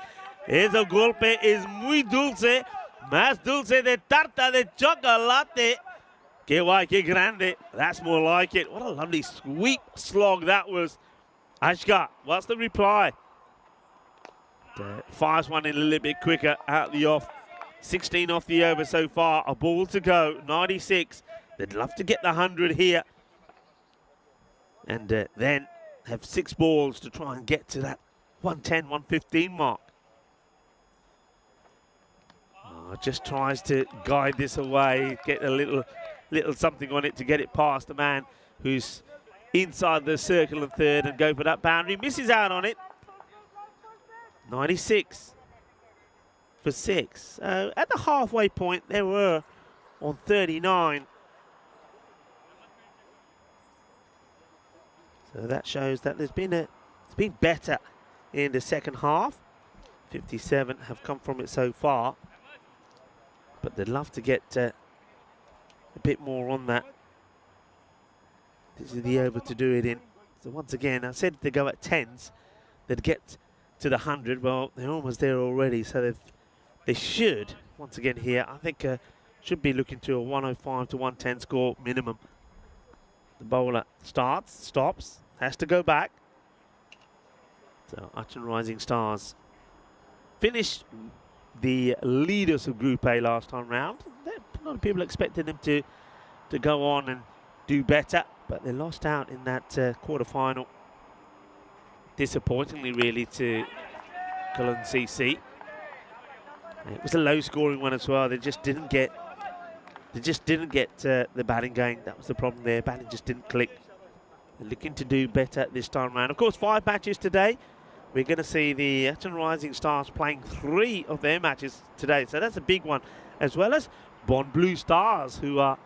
Ese golpe es muy dulce. Más dulce de tarta de chocolate. Que guay, que grande. That's more like it. What a lovely sweep slog that was. Ashka, what's the reply? Fires one in a little bit quicker out the off. 16 off the over so far. A ball to go. 96. They'd love to get the 100 here. And then have 6 balls to try and get to that 110, 115 mark. Oh, just tries to guide this away. Get a little something on it to get it past the man who's inside the circle of third and go for that boundary. Misses out on it. 96 for 6. At the halfway point, they were on 39. So that shows that it's been better in the second half. 57 have come from it so far, but they'd love to get a bit more on that. This is the over to do it in. So once again, I said if they go at 10s, they'd get to the 100. Well, they're almost there already, so they should, once again here, I think should be looking to a 105 to 110 score minimum. The bowler starts, stops, has to go back. So Achin Rising Stars finished the leaders of Group A last time round. A lot of people expected them to go on and do better, but they lost out in that quarter-final. Disappointingly, really, to Cologne CC. It was a low-scoring one as well. They just didn't get the batting going. That was the problem there. Batting just didn't click. They're looking to do better this time around. Of course, 5 matches today. We're going to see the Achin Rising Stars playing 3 of their matches today. So that's a big one, as well as Bond Blue Stars, who are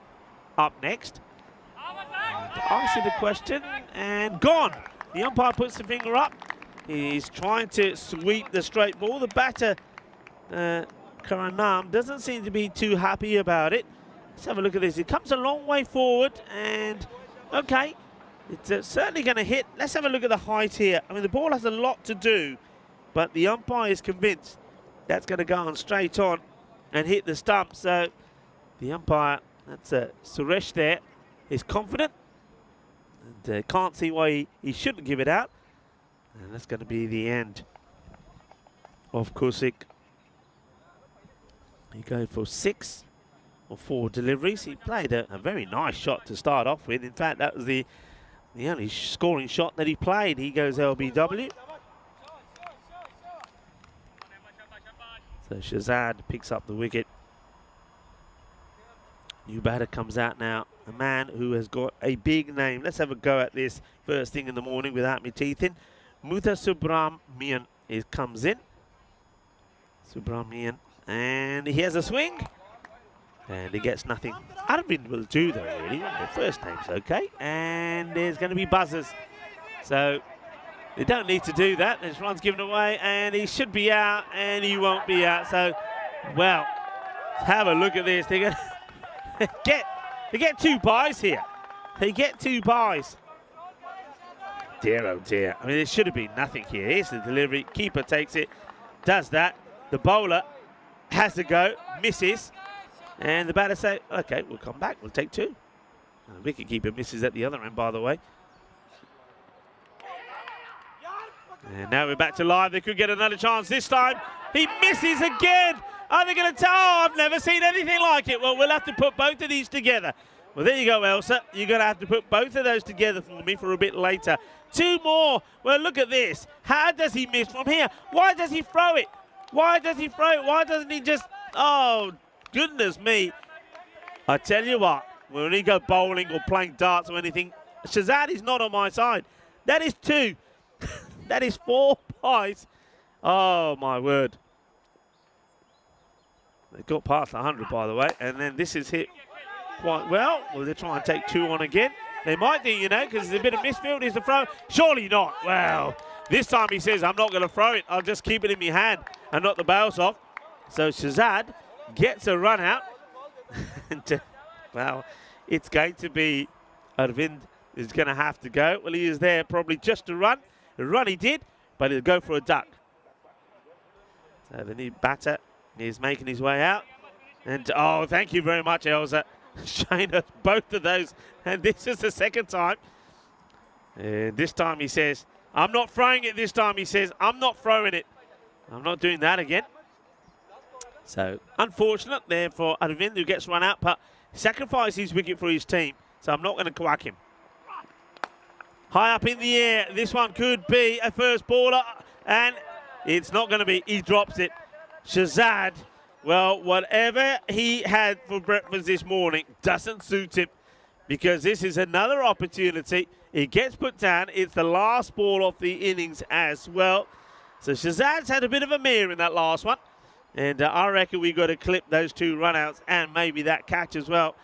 up next. Asking the question, and gone. The umpire puts the finger up. He's trying to sweep the straight ball. The batter, Karanam, doesn't seem to be too happy about it. Let's have a look at this. It comes a long way forward, and okay, it's certainly going to hit. Let's have a look at the height here. I mean, the ball has a lot to do, but the umpire is convinced that's going to go on straight on and hit the stump. So the umpire, that's Suresh there, is confident and can't see why he shouldn't give it out. And that's going to be the end of Kusik. He goes for 6 or 4 deliveries. He played a very nice shot to start off with. In fact, that was the only scoring shot that he played. He goes LBW. So Shazad picks up the wicket. New batter comes out now. A man who has got a big name. Let's have a go at this first thing in the morning without me teeth in. Mutha Subramanian comes in. Subramanian. And he has a swing. And he gets nothing. Arvind will do though, really. The first name's okay. And there's going to be buzzers. So they don't need to do that. This run's given away. And he should be out. And he won't be out. So, well, let's have a look at this. They're going to get 2 byes here. They get 2 byes. Dear, oh dear. I mean, there should have been nothing here. Here's the delivery. Keeper takes it. Does that. The bowler has to go. Misses. And the batter say, okay, we'll come back. We'll take 2. And the wicketkeeper misses at the other end, by the way. And now we're back to live. They could get another chance this time. He misses again. Are they going to tell? Oh, I've never seen anything like it. Well, we'll have to put both of these together. Well, there you go, Elsa. You're going to have to put both of those together for me for a bit later. 2 more. Well, look at this. How does he miss from here? Why does he throw it? Why does he throw it? Why doesn't he just... Oh, goodness me. I tell you what, when he go bowling or playing darts or anything, Shazad is not on my side. That is 2. That is 4 pies. Oh, my word. They got past 100, by the way, and then this is hit quite well. Will they try and take 2 on again? They might do, you know, because there's a bit of misfield. Is the throw? Surely not. Well, this time he says, I'm not going to throw it. I'll just keep it in my hand and knock the bails off. So Shazad gets a run out. And, well, it's going to be Arvind is going to have to go. Well, he is there probably just to run. The run he did, but he'll go for a duck. So the new batter is making his way out. And, oh, thank you very much, Elsa. Showing us both of those. And this is the second time. And this time he says, I'm not throwing it this time. He says, I'm not throwing it. I'm not doing that again. So, unfortunate there for Arvind, who gets run out, but sacrifices his wicket for his team. So I'm not going to quack him. High up in the air. This one could be a first baller. And it's not going to be. He drops it. Shazad, well, whatever he had for breakfast this morning doesn't suit him, because this is another opportunity. It gets put down. It's the last ball of the innings as well. So Shazad's had a bit of a mare in that last one. And I reckon we got to clip those 2 runouts and maybe that catch as well.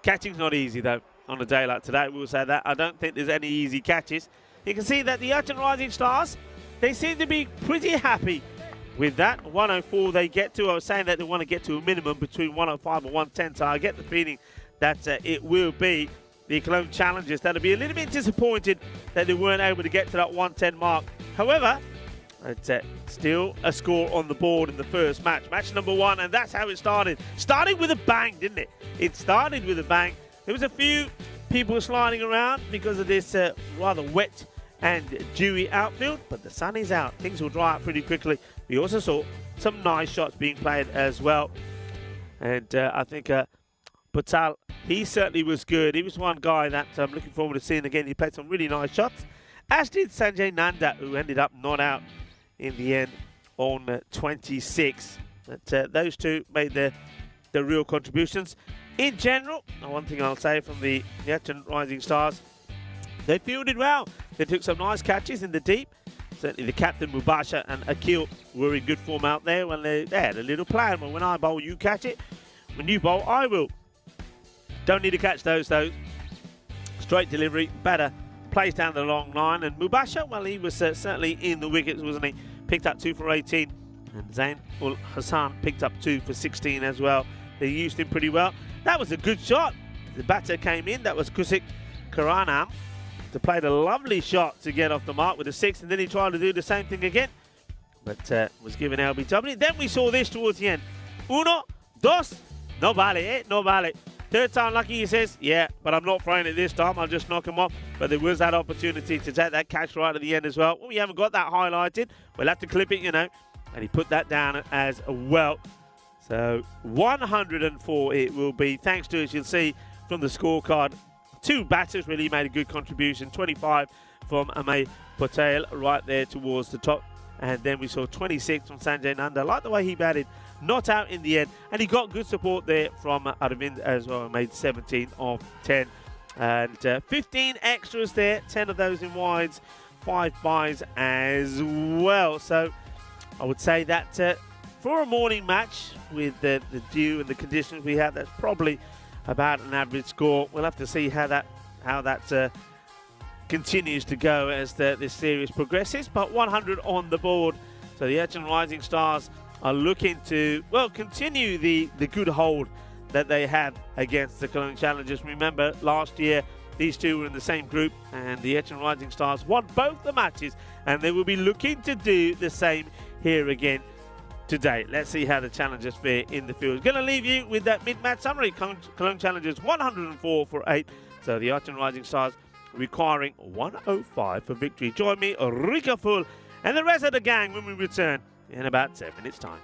Catching's not easy, though, on a day like today. We'll say that. I don't think there's any easy catches. You can see that the Urchin Rising Stars, they seem to be pretty happy with that. 104 they get to. I was saying that they want to get to a minimum between 105 and 110. So I get the feeling that it will be the Cologne Challengers that'll be a little bit disappointed that they weren't able to get to that 110 mark. However, it's still a score on the board in the first match. Match number 1, and that's how it started. Started with a bang, didn't it? It started with a bang. There was a few people sliding around because of this rather wet and dewy outfield, but the sun is out. Things will dry out pretty quickly. We also saw some nice shots being played as well. And I think Patel, he certainly was good. He was one guy that I'm looking forward to seeing again. He played some really nice shots, as did Sanjay Nanda, who ended up not out in the end on 26. But those two made the real contributions. In general, one thing I'll say from the Urchin Rising Stars, they fielded well. They took some nice catches in the deep. Certainly the captain, Mubasha, and Akil were in good form out there when they had a little plan. Well, when I bowl, you catch it. When you bowl, I will. Don't need to catch those, though. Straight delivery, better. Plays down the long line. And Mubasha, well, he was certainly in the wickets, wasn't he? Picked up 2 for 18. And Zain ul Hassan picked up 2 for 16 as well. They used him pretty well. That was a good shot. The batter came in. That was Kusik Karanam. They played a lovely shot to get off the mark with a 6, and then he tried to do the same thing again, but was given LBW. Then we saw this towards the end. 1, 2, no vale, eh? No vale. Third time lucky, he says, yeah, but I'm not throwing it this time. I'll just knock him off. But there was that opportunity to take that catch right at the end as well. Well, we haven't got that highlighted. We'll have to clip it, you know. And he put that down as well. So 104 it will be, thanks to, as you'll see from the scorecard, 2 batters really made a good contribution. 25 from Amay Patel right there towards the top. And then we saw 26 from Sanjay Nanda. I like the way he batted. Not out in the end. And he got good support there from Arvind as well. Made 17 of 10. And 15 extras there. 10 of those in wides. 5 byes as well. So I would say that for a morning match with the dew and the conditions we have, that's probably about an average score. We'll have to see how that continues to go as this series progresses. But 100 on the board. So the Urchin Rising Stars are looking to, well, continue the good hold that they had against the Cologne Challengers. Remember, last year, these two were in the same group, and the Urchin Rising Stars won both the matches, and they will be looking to do the same here again today. Let's see how the Challengers fare in the field. Going to leave you with that mid-match summary. Cologne Challengers 104 for 8. So the Urchin Rising Stars requiring 105 for victory. Join me, Rika Full, and the rest of the gang when we return in about 7 minutes' time.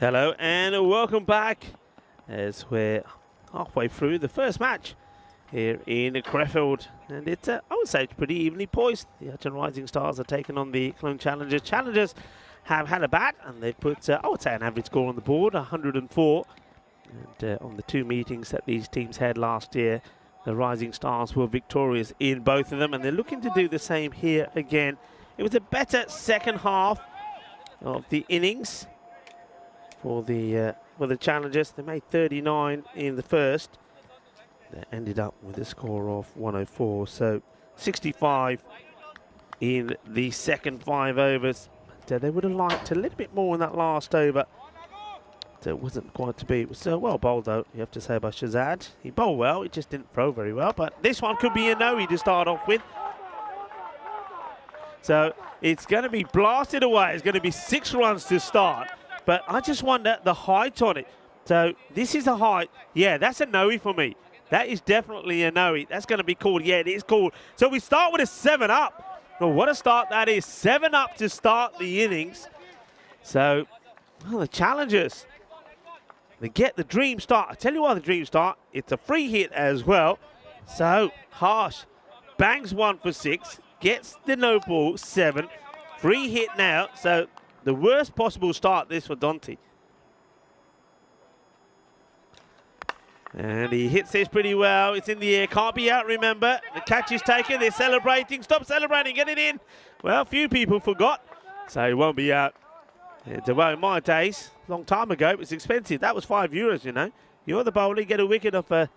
Hello and welcome back as we're halfway through the first match here in Crefeld, and it's I would say it's pretty evenly poised. The Hutton Rising Stars are taking on the Cologne Challengers. Challengers have had a bat and they've put I would say an average score on the board, 104. And on the two meetings that these teams had last year, the Rising Stars were victorious in both of them, and they're looking to do the same here again. It was a better second half of the innings for the Challengers. They made 39 in the first. They ended up with a score of 104, so 65 in the second 5 overs. But, they would have liked a little bit more in that last over. So it wasn't quite to be. It was well bowled, though, you have to say, by Shazad. He bowled well, he just didn't throw very well. But this one could be a no-he to start off with. So it's going to be blasted away. It's going to be 6 runs to start. But I just wonder the height on it. So this is a height. Yeah, that's a no-he for me. That is definitely a no-he. That's going to be called. Yeah, it is called. So we start with a 7-up. Well, what a start that is. 7-up to start the innings. So, well, the Challengers, they get the dream start. I tell you why the dream start. It's a free hit as well. So, Harsh bangs 1 for 6. Gets the no ball, 7. Free hit now. So, the worst possible start this for Dante. And he hits this pretty well. It's in the air. Can't be out, remember. The catch is taken. They're celebrating. Stop celebrating. Get it in. Well, a few people forgot. So, he won't be out. It's well, in my days, a long time ago, it was expensive. That was €5, you know. You're the bowler, you get a wicket off a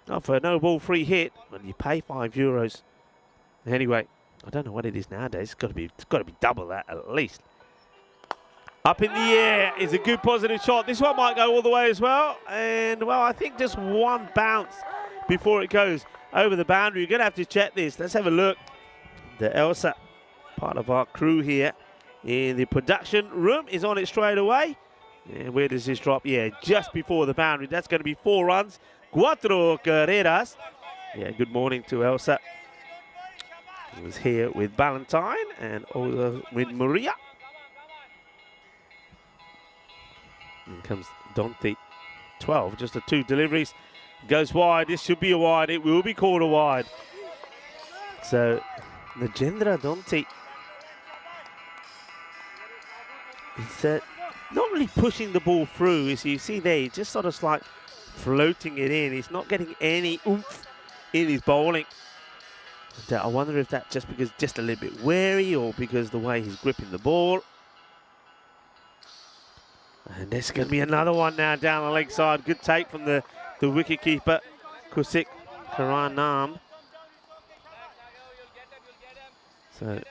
no ball free hit, and you pay €5. Anyway, I don't know what it is nowadays. It's got to be double that at least. Up in the air is a good positive shot. This one might go all the way as well. And, well, I think just one bounce before it goes over the boundary. You're going to have to check this. Let's have a look. The Elsa, part of our crew here in the production room, is on it straight away. And where does this drop? Yeah, just before the boundary. That's going to be 4 runs. 4 carreras. Yeah, good morning to Elsa. He was here with Valentine and also with Maria. In comes Dante. 12, just the 2 deliveries. Goes wide. This should be a wide. It will be called a wide. So, Nagendra Dante. He's not really pushing the ball through, as you see there. He's just sort of like floating it in. He's not getting any oomph in his bowling. And, I wonder if that's just a little bit wary, or because the way he's gripping the ball. And there's going to be another one now down the leg side. Good take from the wicket keeper, Kusik Karanam. So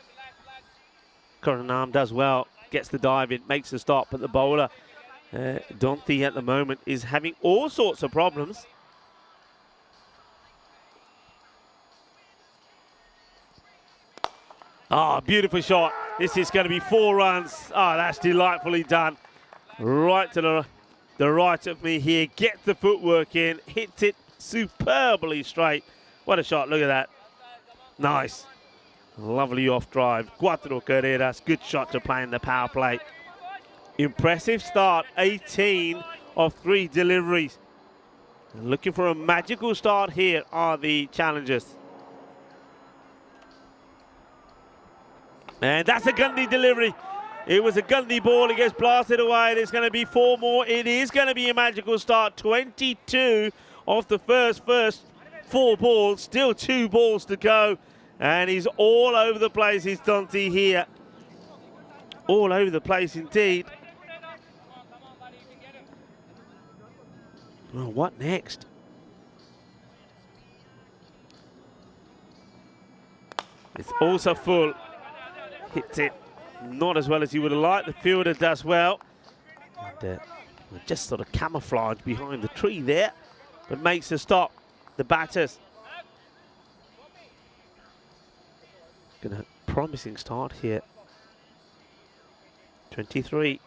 Karanam does well. Gets the dive in, makes the stop, but the bowler, Dante, at the moment is having all sorts of problems. Oh, beautiful shot. This is going to be 4 runs. Oh, that's delightfully done. Right to the right of me here. Gets the footwork in, hits it superbly straight. What a shot, look at that. Nice. Lovely off drive. 4 carreras. Good shot to play in the power play. Impressive start. 18 of 3 deliveries. And looking for a magical start here are the Challengers. And that's a Gundy delivery. It was a Gundy ball. It gets blasted away. There's going to be 4 more. It is going to be a magical start. 22 off the first 4 balls. Still 2 balls to go. And he's all over the place, is Dante here. All over the place indeed. Well, what next? It's also full. Hits it not as well as he would have liked. The fielder does well. And just sort of camouflage behind the tree there, but makes the stop. The batters. Gonna promising start here. 23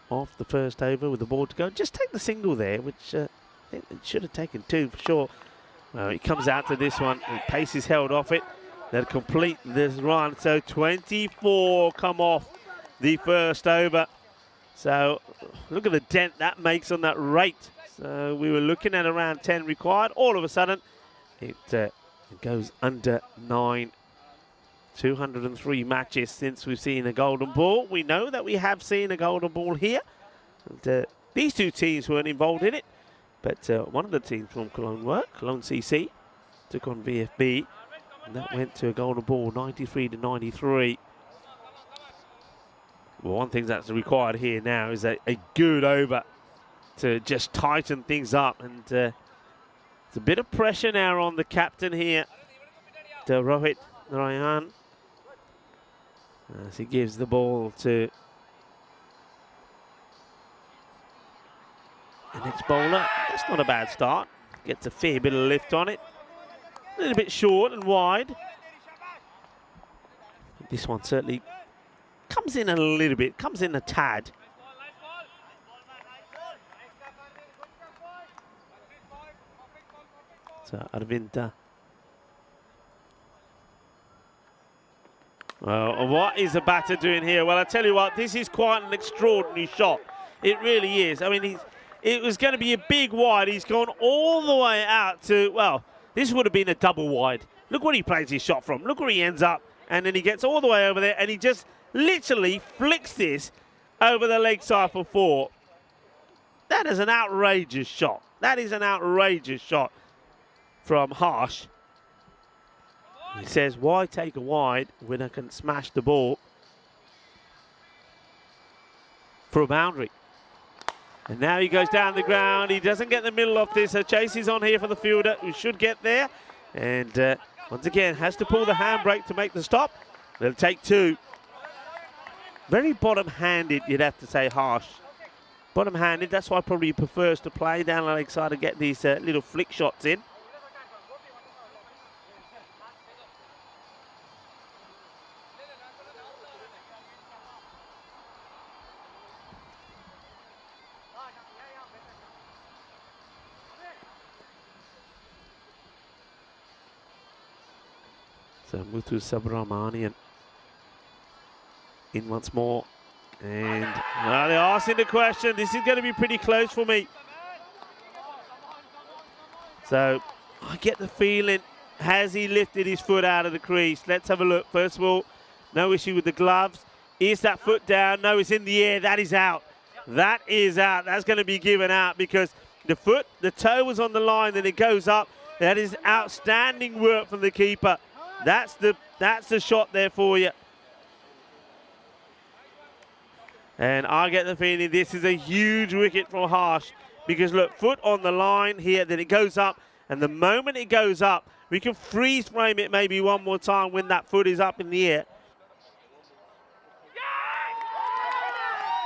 off the first over with the ball to go. Just take the single there, which I think it should have taken 2 for sure. Well, he comes out to this one. The pace is held off it. They'll complete this run. So 24 come off the first over. So look at the dent that makes on that rate. So we were looking at around 10 required. All of a sudden, it goes under 9. 203 matches since we've seen a golden ball. We know that we have seen a golden ball here. And, these two teams weren't involved in it, but one of the teams from Cologne CC, took on VFB, and that went to a golden ball, 93 to 93. Well, one thing that's required here now is a good over to just tighten things up, and it's a bit of pressure now on the captain here, to Rohit Narayan, as he gives the ball to the next bowler. That's not a bad start. Gets a fair bit of lift on it. A little bit short and wide. This one certainly comes in a little bit, comes in a tad. So Arvind. Well, what is the batter doing here? Well, I tell you what, this is quite an extraordinary shot. It really is. I mean, it was going to be a big wide. He's gone all the way out to, well, this would have been a double wide. Look where he plays his shot from. Look where he ends up. And then he gets all the way over there, and he just literally flicks this over the leg side for 4. That is an outrageous shot. That is an outrageous shot from Harsh. He says, why take a wide when I can smash the ball for a boundary? And now he goes down the ground. He doesn't get the middle of this. So chase is on here for the fielder, who should get there. And once again, has to pull the handbrake to make the stop. They'll take 2. Very bottom-handed, you'd have to say, Harsh. Bottom-handed, that's why probably he prefers to play down the leg side and get these little flick shots in. So Muthu Subramanian in once more. And well, they're asking the question. This is going to be pretty close for me. So I get the feeling, has he lifted his foot out of the crease? Let's have a look. First of all, no issue with the gloves. Is that foot down? No, it's in the air. That is out. That is out. That's going to be given out because the toe was on the line, then it goes up. That is outstanding work from the keeper. That's the shot there for you. And I get the feeling this is a huge wicket for Harsh because look, foot on the line here, then it goes up, and the moment it goes up, we can freeze frame it maybe one more time when that foot is up in the air.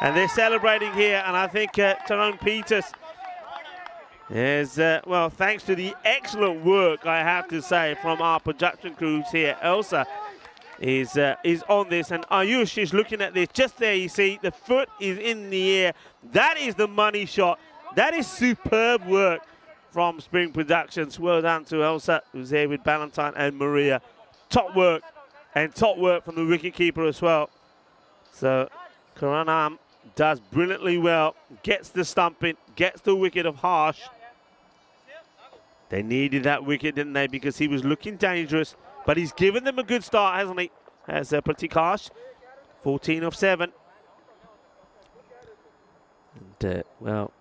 And they're celebrating here, and I think Tyrone Peters is, well, thanks to the excellent work, I have to say, from our production crews here. Elsa is on this, and Ayush is looking at this. Just there, you see, the foot is in the air. That is the money shot. That is superb work from Spring Productions. Well done to Elsa, who's here with Ballantyne and Maria. Top work, and top work from the wicketkeeper as well. So Karanam does brilliantly well, gets the stumping, gets the wicket of Harsh. They needed that wicket, didn't they? Because he was looking dangerous. But he's given them a good start, hasn't he? As Pratik Harsh, 14 of 7. And, well,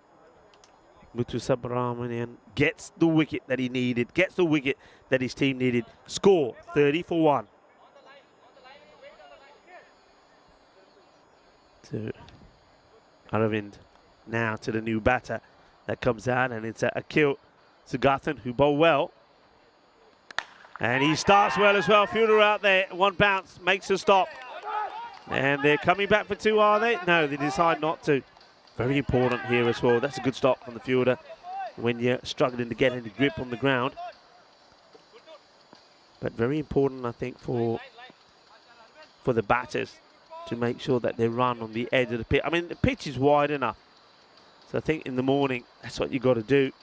Muthu Subramanian gets the wicket that he needed, gets the wicket that his team needed. Score, 30 for 1. To Aravind, now to the new batter that comes out, and it's Akhil Sugathan, who bowled well. And he starts well as well. Fielder out there, one bounce, makes a stop. And they're coming back for 2, are they? No, they decide not to. Very important here as well. That's a good stop from the fielder when you're struggling to get any grip on the ground. But very important, I think, for the batters to make sure that they run on the edge of the pitch. I mean, the pitch is wide enough. So I think in the morning, that's what you got to do.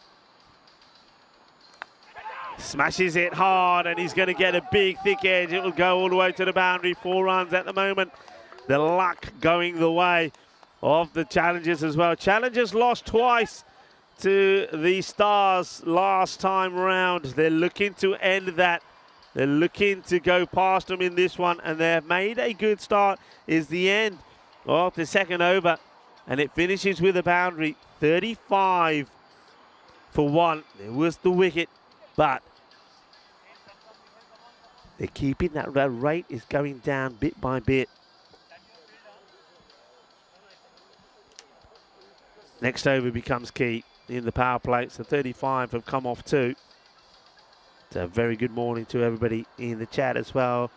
Smashes it hard, and he's going to get a big, thick edge. It will go all the way to the boundary. 4 runs at the moment. the luck going the way of the Challengers as well. Challengers lost twice to the Stars last time round. They're looking to end that. They're looking to go past them in this one, and they've made a good start. Is the end of the second over, and it finishes with a boundary, 35 for 1. There was the wicket, but they're keeping that rate is going down bit by bit. Next over becomes key in the power play. So 35 have come off 2. So very good morning to everybody in the chat as well.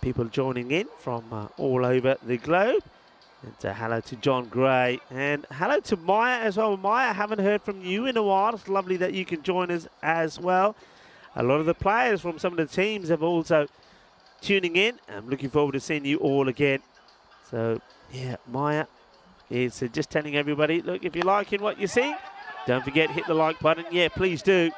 People joining in from all over the globe. And hello to John Gray. And hello to Maya as well. Maya, I haven't heard from you in a while. It's lovely that you can join us as well. A lot of the players from some of the teams have also tuning in. I'm looking forward to seeing you all again. So, yeah, Maya is just telling everybody, look, if you're liking what you see, don't forget, hit the like button. Yeah, please do.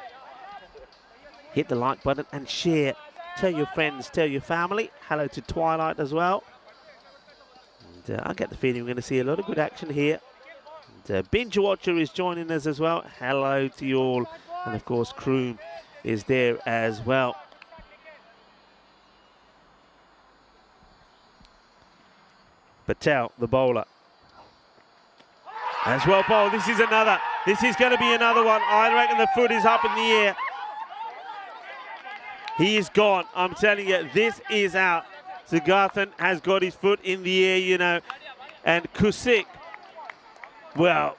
Hit the like button and share. Tell your friends, tell your family. Hello to Twilight as well. And I get the feeling we're going to see a lot of good action here. And, Binge Watcher is joining us as well. Hello to you all. And, of course, Kroom is there as well. Patel, the bowler. As well bowled. This is another. This is going to be another one. I reckon the foot is up in the air. He is gone. I'm telling you, this is out. Sigarthan has got his foot in the air, you know. And Kusik, well,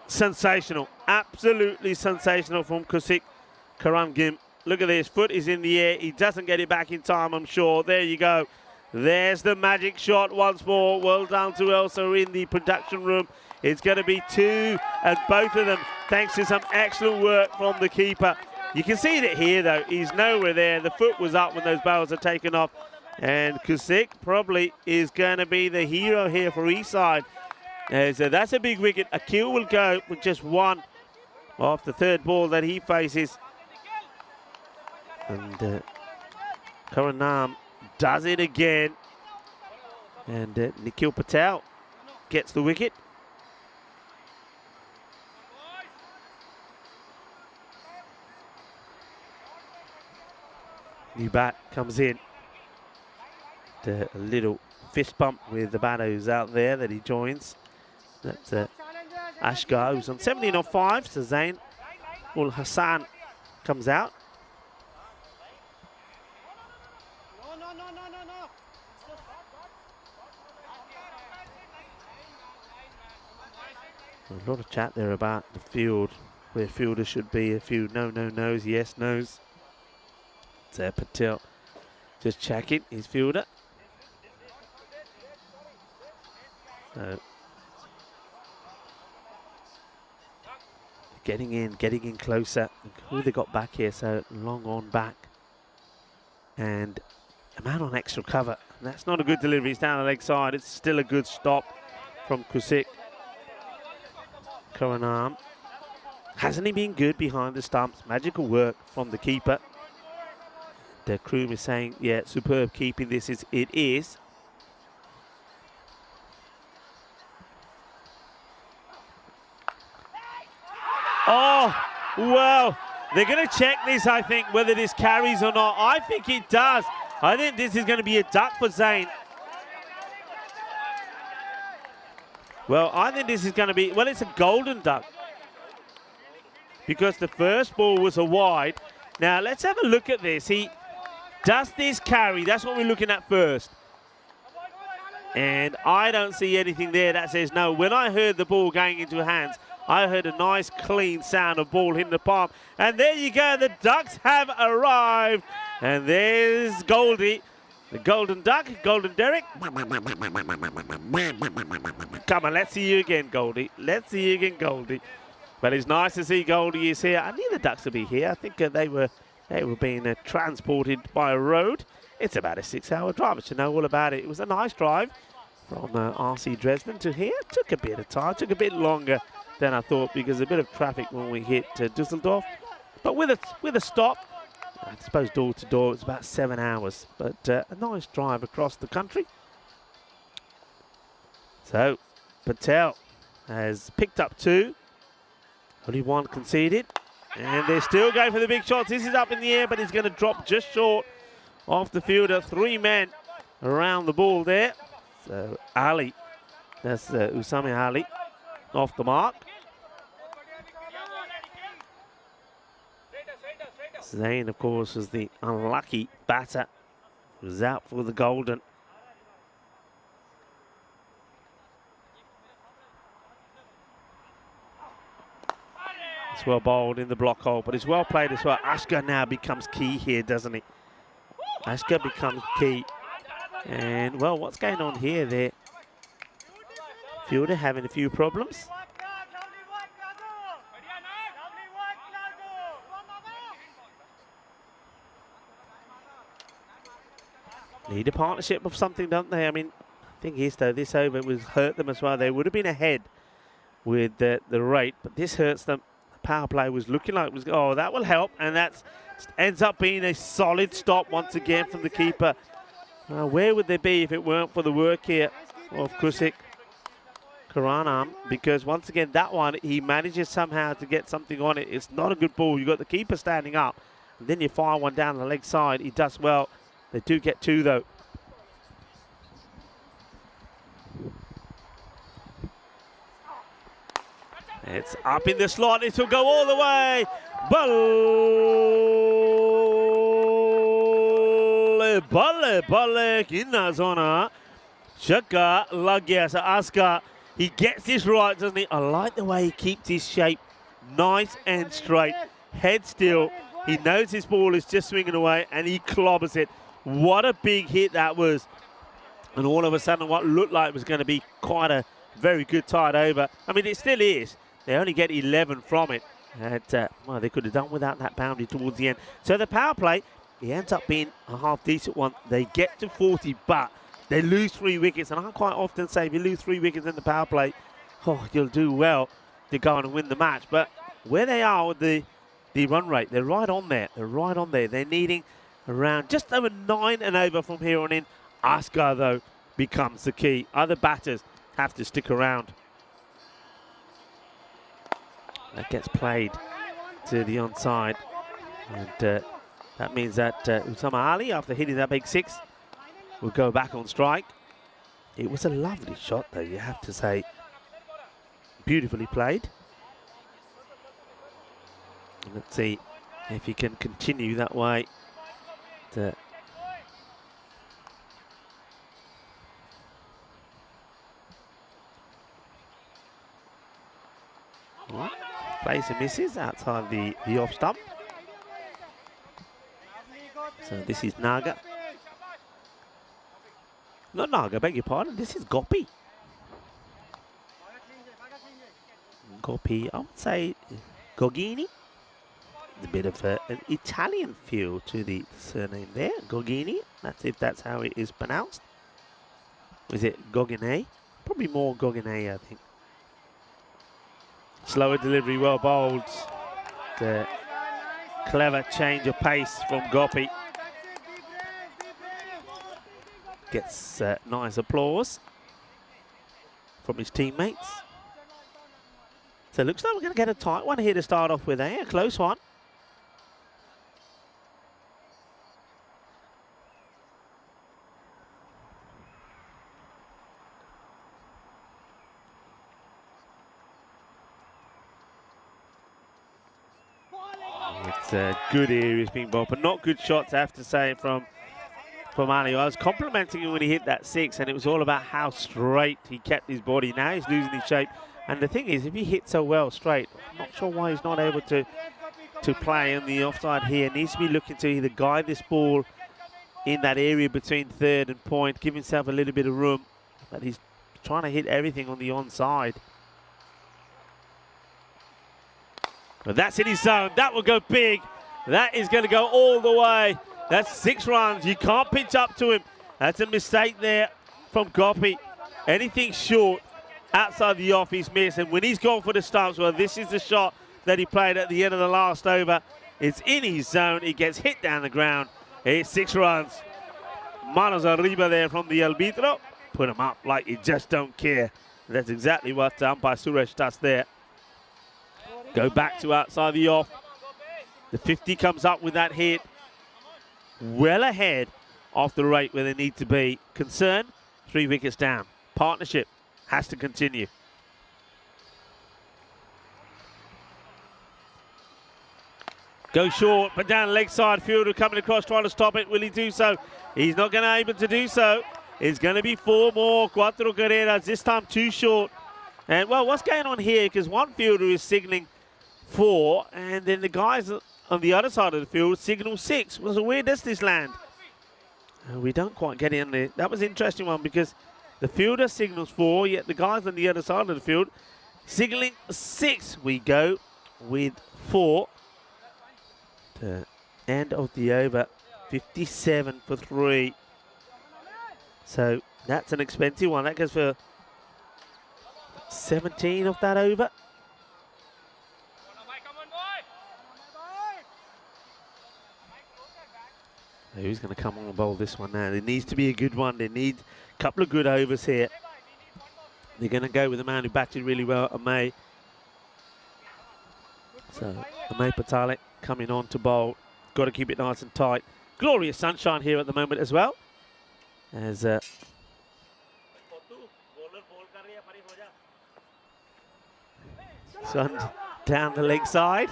sensational. Absolutely sensational from Kusik Karamgim. Look at this. Foot is in the air. He doesn't get it back in time, I'm sure. There you go. There's the magic shot once more. Well done to Elsa in the production room. It's going to be 2, and both of them, thanks to some excellent work from the keeper. You can see it here, though. He's nowhere there. The foot was up when those bowls are taken off. And Kusik probably is going to be the hero here for Eastside. So that's a big wicket. Akil will go with just 1 off the third ball that he faces. And Karanam does it again. And Nikhil Patel gets the wicket. New bat comes in. A little fist bump with the batter who's out there that he joins. That's Ashgar, who's on 17 off 5. So Zain Ul Hassan comes out. A lot of chat there about the field, where fielders should be. A few no-no-nos, yes-nos. Patel just checking his fielder. So getting in closer. Who they got back here? So long on back. And a man on extra cover. And that's not a good delivery. It's down the leg side. It's still a good stop from Kusik. Karanam. Hasn't he been good behind the stumps? Magical work from the keeper. The crew is saying, yeah, superb keeping this is. It is. Oh, well, they're going to check this, I think, whether this carries or not. I think it does. I think this is going to be a duck for Zain. Well, I think this is going to be, well, it's a golden duck. Because the first ball was a wide. Now, let's have a look at this. Does this carry? That's what we're looking at first. And I don't see anything there that says no. When I heard the ball going into hands, I heard a nice clean sound of ball hitting the palm. And there you go, the Ducks have arrived. And there's Goldie, the golden duck, Golden Derek. Come on, let's see you again, Goldie. Let's see you again, Goldie. But it's nice to see Goldie is here. I knew the Ducks would be here. I think they were being transported by a road. It's about a 6-hour drive. I should know all about it. It was a nice drive from RC Dresden to here. It took a bit of time, took a bit longer than I thought because a bit of traffic when we hit Dusseldorf. But with a stop, I suppose door to door, it's about 7 hours. But a nice drive across the country. So Patel has picked up 2. Only 1 conceded. And they're still going for the big shots. This is up in the air, but he's going to drop just short off the fielder. 3 men around the ball there. So Ali, that's Usame Ali, off the mark. Zain, of course, was the unlucky batter. Was out for the golden. It's well bowled in the block hole, but it's well played as well. Ashka now becomes key here, doesn't he? Ashka becomes key. And, well, what's going on here? There, fielder having a few problems. Need a partnership of something, don't they? I mean, the thing is, though, this over would hurt them as well. They would have been ahead with the rate, but this hurts them. The power play was looking like it was, oh, that will help, and that ends up being a solid stop once again from the keeper. Where would they be if it weren't for the work here of Kusik Karanam? Because once again, that one, he manages somehow to get something on it. It's not a good ball. You've got the keeper standing up, and then you fire one down the leg side. He does well. They do get 2, though. It's up in the slot. It will go all the way. Balle in zona. Shaka Lagia. So Aska, he gets this right, doesn't he? I like the way he keeps his shape nice and straight. Head still. He knows his ball is just swinging away, and he clobbers it. What a big hit that was. And all of a sudden, what looked like was going to be quite a very good tied over. I mean, it still is. They only get 11 from it. And, well, they could have done without that boundary towards the end. So the power play, it ends up being a half-decent one. They get to 40, but they lose 3 wickets. And I quite often say, if you lose 3 wickets in the power play, oh, you'll do well to go on and win the match. But where they are with the run rate, they're right on there. They're right on there. They're needing around just over 9 and over from here on in. Askar, though, becomes the key. Other batters have to stick around. That gets played to the onside. And that means that Usama Ali, after hitting that big 6, will go back on strike. It was a lovely shot, though, you have to say. Beautifully played. And let's see if he can continue that way. Plays and misses outside the off stump. So this is Naga. Not Naga, beg your pardon. This is Gopi. Gopi, I would say Gogini. A bit of an Italian feel to the surname there, Gogini. That's if that's how it is pronounced. Is it Gogine? Probably more Gogine, I think. Slower delivery, well bowled. The clever change of pace from Gopi. Gets nice applause from his teammates. So it looks like we're going to get a tight one here to start off with, eh? A close one. It's good areas being bowled, but not good shots, I have to say, from Ali. I was complimenting him when he hit that 6, and it was all about how straight he kept his body. Now he's losing his shape. And the thing is, if he hits so well straight, I'm not sure why he's not able to play on the offside here. Needs to be looking to either guide this ball in that area between third and point, give himself a little bit of room. But he's trying to hit everything on the onside. But that's in his zone. That will go big. That is going to go all the way. That's 6 runs. You can't pitch up to him. That's a mistake there from Gopi. Anything short outside the off, he's missed. And when he's gone for the stumps, well, this is the shot that he played at the end of the last over. It's in his zone. He gets hit down the ground. It's 6 runs. Manos arriba there from the arbitro. put them up like you just don't care. That's exactly what umpire Suresh does there. Go back to outside the off. The 50 comes up with that hit. Well ahead of the rate where they need to be. Concern, 3 wickets down. Partnership has to continue. Go short, but down leg side. Fielder coming across, trying to stop it. Will he do so? He's not going to be able to do so. It's going to be 4 more. Cuatro carreras, this time 2 short. And, well, what's going on here? Because one fielder is signaling 4, and then the guys on the other side of the field signal 6. Well, so where does this land? We don't quite get in there. That was an interesting one because the fielder signals 4, yet the guys on the other side of the field signaling 6. We go with 4. To end of the over, 57 for 3. So that's an expensive one. That goes for 17 of that over. Who's going to come on and bowl this one now? It needs to be a good one. They need a couple of good overs here. They're going to go with the man who batted really well, Amay. So Amay Patale coming on to bowl. Got to keep it nice and tight. Glorious sunshine here at the moment as well. As sun down the leg side.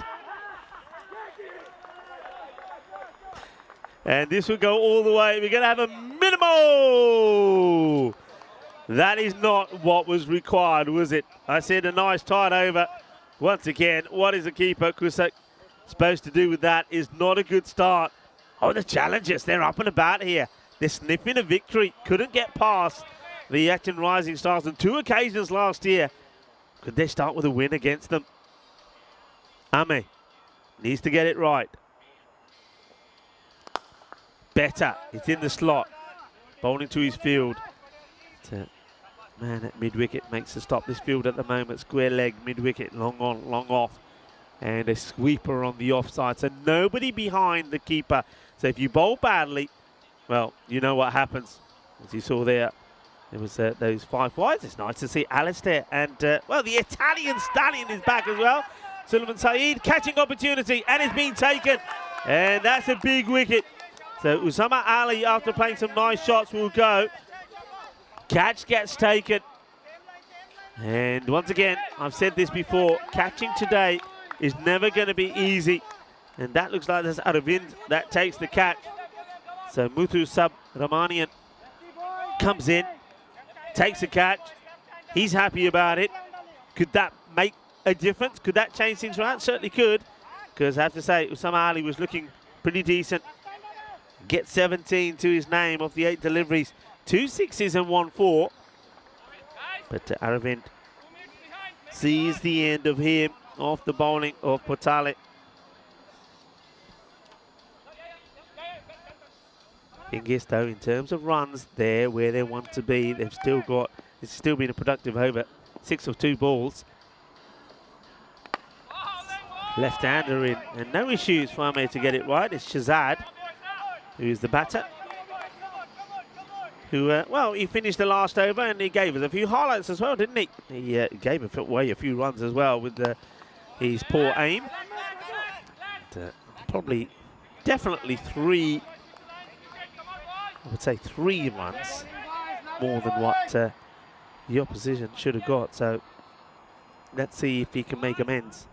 And this will go all the way. We're going to have a minimal. That is not what was required, was it? I said a nice tight over. Once again, what is the keeper Kusak supposed to do with that is not a good start. Oh, the challengers, they're up and about here. They're sniffing a victory. Couldn't get past the Acton Rising Stars on 2 occasions last year. Could they start with a win against them? Ame needs to get it right. Better, it's in the slot. Bowling to his field. Man at mid-wicket makes a stop. This field at the moment, square leg, mid-wicket, long on, long off. And a sweeper on the offside. So nobody behind the keeper. So if you bowl badly, well, you know what happens. As you saw there, there was those 5 wides. It's nice to see Alistair. And, well, the Italian stallion is back as well. Sulaiman Saeed catching opportunity, and it's been taken. And that's a big wicket. So Usama Ali, after playing some nice shots, will go. Catch gets taken. And once again, I've said this before, catching today is never going to be easy. And that looks like there's Aravind that takes the catch. So Muthu Subramanian comes in, takes a catch. He's happy about it. Could that make a difference? Could that change things around? Certainly could. Because I have to say, Usama Ali was looking pretty decent. Gets 17 to his name off the 8 deliveries. 2 6s and 1 4. But Aravind sees the end of him off the bowling of Patale. Thing is though, in terms of runs, they're where they want to be. They've still got, it's still been a productive over. 6 of 2 balls. Left-hander in, and no issues for Ame to get it right. It's Shazad, who's the batter. Who, well, he finished the last over and he gave us a few highlights as well, didn't he? He gave away a few runs as well with his poor aim. And, probably, definitely 3, I would say 3 runs more than what the opposition should have got. So let's see if he can make amends.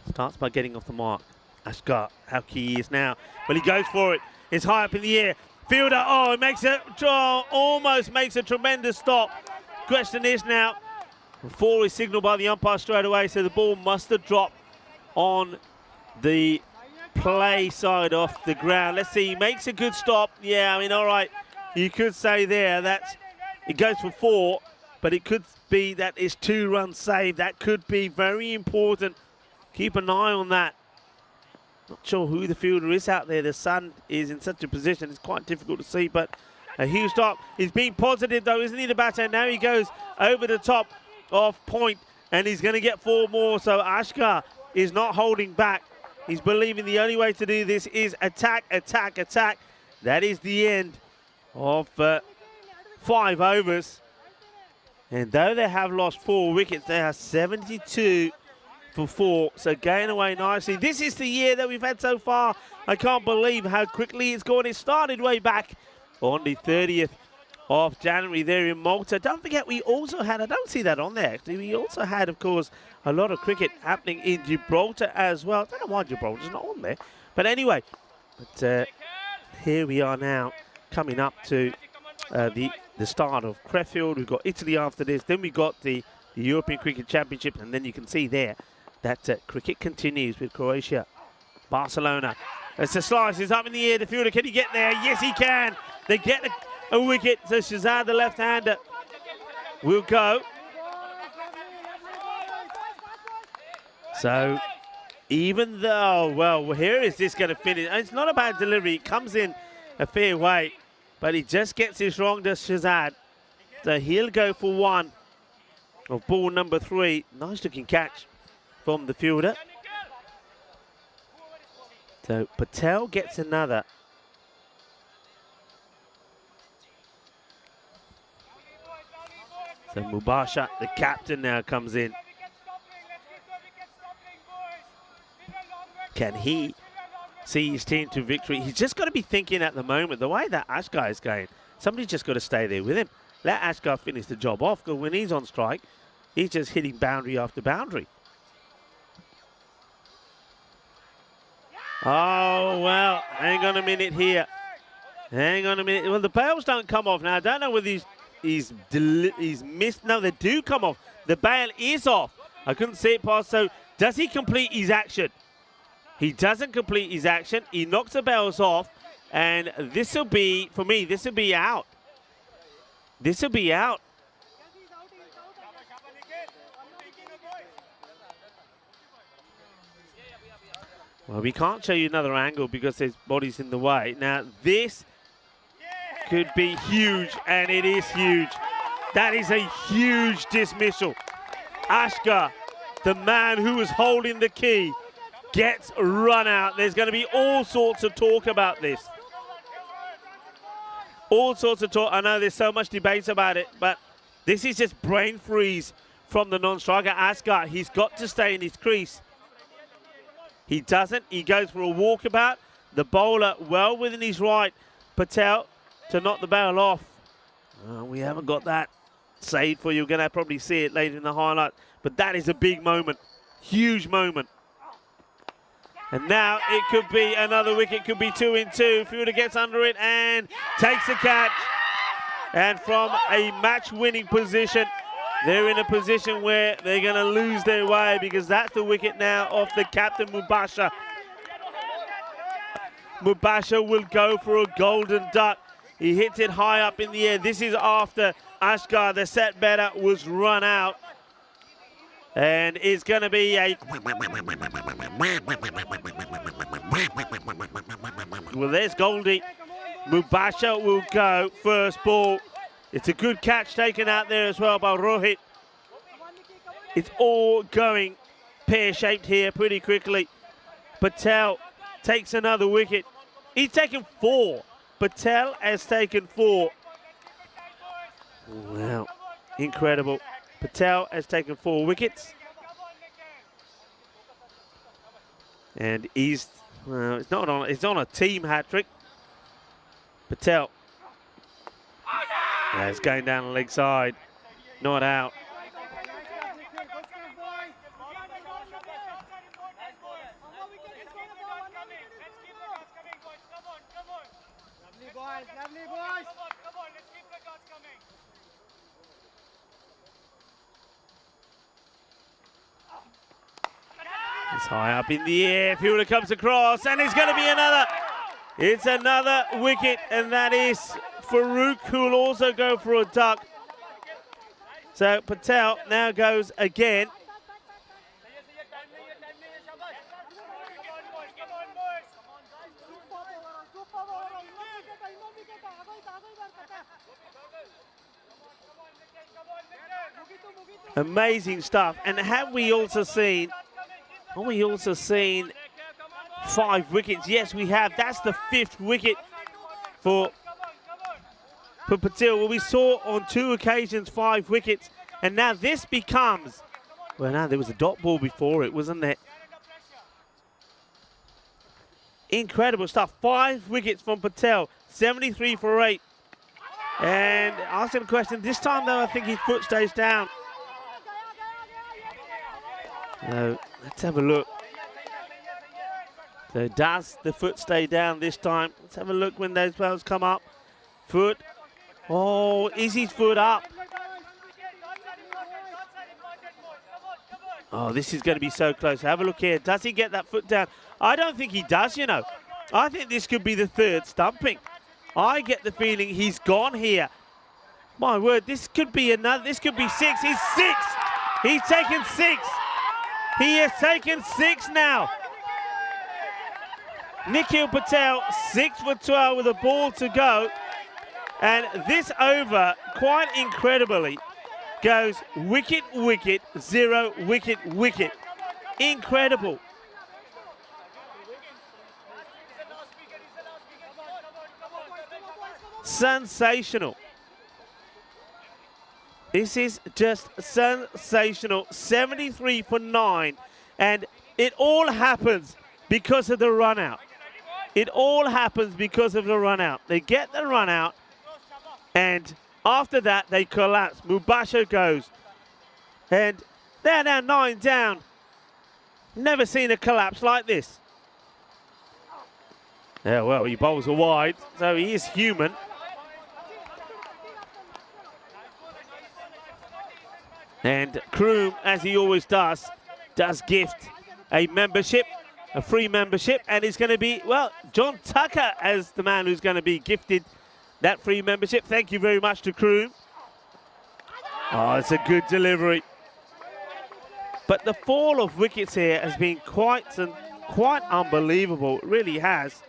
Starts by getting off the mark. Ashgar, how key he is now. Well, he goes for it. It's high up in the air. Fielder, oh, it makes it, almost makes a tremendous stop. Question is now, 4 is signalled by the umpire straight away, so the ball must have dropped on the play side off the ground. Let's see, he makes a good stop. Yeah, I mean, all right, you could say there that it goes for 4, but it could be that it's 2 runs saved. That could be very important. Keep an eye on that. Not sure who the fielder is out there. The sun is in such a position, it's quite difficult to see, but a huge stop. He's being positive though, isn't he, the batter? Now he goes over the top of point, and he's going to get 4 more. So Ashgar is not holding back. He's believing the only way to do this is attack, attack, attack. that is the end of 5 overs. And though they have lost 4 wickets, they are 72 for 4, so going away nicely. This is the year that we've had so far. I can't believe how quickly it's gone. It started way back on the 30th of January there in Malta. Don't forget, we also had, I don't see that on there actually, we also had, of course, a lot of cricket happening in Gibraltar as well. I don't know why Gibraltar's not on there. But anyway, here we are now coming up to the start of Crefeld. We've got Italy after this. Then we got the European Cricket Championship. And then you can see there that cricket continues with Croatia. Barcelona. As the slice is up in the air, the fielder, can he get there? Yes, he can. They get a wicket. So Shazad, the left-hander, will go. So even though, well, here is this going to finish. And it's not a bad delivery. It comes in a fair way, but he just gets this wrong to Shazad. So he'll go for 1 of ball number 3. Nice looking catch from the fielder. So Patel gets another. So Mubasha, the captain, now comes in. Can he see his team to victory? He's just got to be thinking at the moment, the way that Ashgar is going, somebody's just got to stay there with him. Let Ashgar finish the job off, because when he's on strike, he's just hitting boundary after boundary. Oh, well, hang on a minute here. Hang on a minute. Well, the bails don't come off. Now, I don't know whether he's missed. No, they do come off. The bail is off. I couldn't see it past. So, does he complete his action? He doesn't complete his action. He knocks the bails off. And this will be, for me, this will be out. This will be out. Well, we can't show you another angle because his body's in the way. Now, this could be huge, and it is huge. That is a huge dismissal. Ashgar, the man who was holding the key, gets run out. There's going to be all sorts of talk about this. All sorts of talk. I know there's so much debate about it, but this is just brain freeze from the non-striker. Ashgar, he's got to stay in his crease. He doesn't. He goes for a walkabout. The bowler well within his right. Patel to knock the bail off. We haven't got that saved for you. You're going to probably see it later in the highlight. But that is a big moment. Huge moment. And now it could be another wicket. Could be 2 in 2. Fielder gets under it and takes the catch. And from a match-winning position, they're in a position where they're going to lose their way, because that's the wicket now of the captain, Mubasha. Mubasha will go for a golden duck. He hits it high up in the air. This is after Ashgar, the set batter, was run out. And it's going to be a... Well, there's Goldie. Mubasha will go first ball. It's a good catch taken out there as well by Rohit. It's all going pear-shaped here pretty quickly. Patel takes another wicket. He's taken 4. Patel has taken 4. Wow, incredible. Patel has taken 4 wickets. And he's, well, it's on a team hat-trick. Patel. Yeah, it's going down the leg side. Not out. It's high up in the air. Fielder comes across, and it's going to be another. It's another wicket, and that is Farouk, who will also go for a duck. So Patel now goes again. Amazing stuff. And have we also seen 5 wickets? Yes, we have. That's the 5th wicket for Patil. Well, we saw on 2 occasions 5 wickets, and now this becomes, well, now there was a dot ball before it, wasn't there? Incredible stuff. 5 wickets from Patel, 73 for 8. And asking a question, this time though I think his foot stays down. Let's have a look. So does the foot stay down this time? Let's have a look when those balls come up. Foot. Oh, is his foot up? Oh, this is going to be so close. Have a look here. Does he get that foot down? I don't think he does, you know. I think this could be the 3rd stumping. I get the feeling he's gone here. My word, this could be another. This could be 6. He's 6. He's taken 6. He has taken 6 now. Nikhil Patel, 6 for 12 with a ball to go. And this over, quite incredibly, goes wicket, wicket, 0, wicket, wicket. Incredible. Sensational. This is just sensational. 73 for 9. And it all happens because of the run out. It all happens because of the run out. They get the run out, and after that they collapse. Mubashir goes, and they're now 9 down. Never seen a collapse like this. Yeah, well, he bowls a wide, so he is human. And Kroom, as he always does gift a membership. A free membership, and it's going to be, well, John Tucker as the man who's going to be gifted that free membership. Thank you very much to Kroom. Oh, it's a good delivery. But the fall of wickets here has been quite unbelievable. It really has.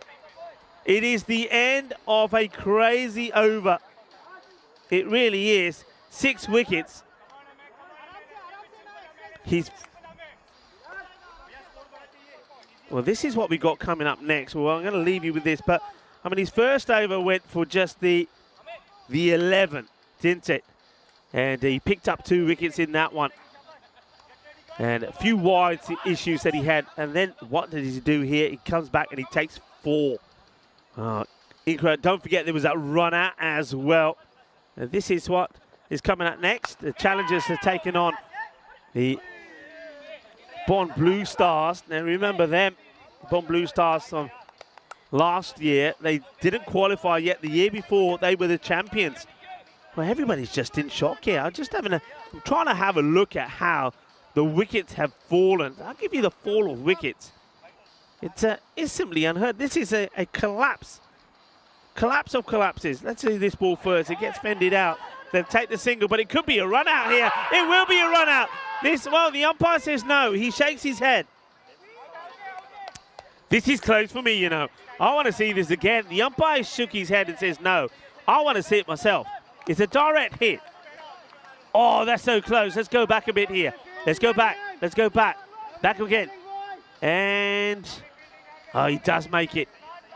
It is the end of a crazy over. It really is. 6 wickets. Well, this is what we got coming up next. Well, I'm going to leave you with this, but I mean, his first over went for just the 11, didn't it? And he picked up 2 wickets in that one. And a few wide issues that he had. And then what did he do here? He comes back and he takes 4. Oh, incredible. Don't forget there was that run out as well. And this is what is coming up next. The challengers are taking on the Bond Blue Stars. Now remember them, Bond Blue Stars from last year. They didn't qualify yet. The year before, they were the champions. Well, everybody's just in shock here. I'm trying to have a look at how the wickets have fallen. I'll give you the fall of wickets. It's simply unheard. This is a collapse. Collapse of collapses. Let's see this ball first. It gets fended out. They'll take the single, but it could be a run out here. It will be a run out. Well, the umpire says no. He shakes his head. This is close for me, you know. I want to see this again. The umpire shook his head and says no. I want to see it myself. It's a direct hit. Oh, that's so close. Let's go back a bit here. Let's go back. Let's go back. Back again. And oh, he does make it.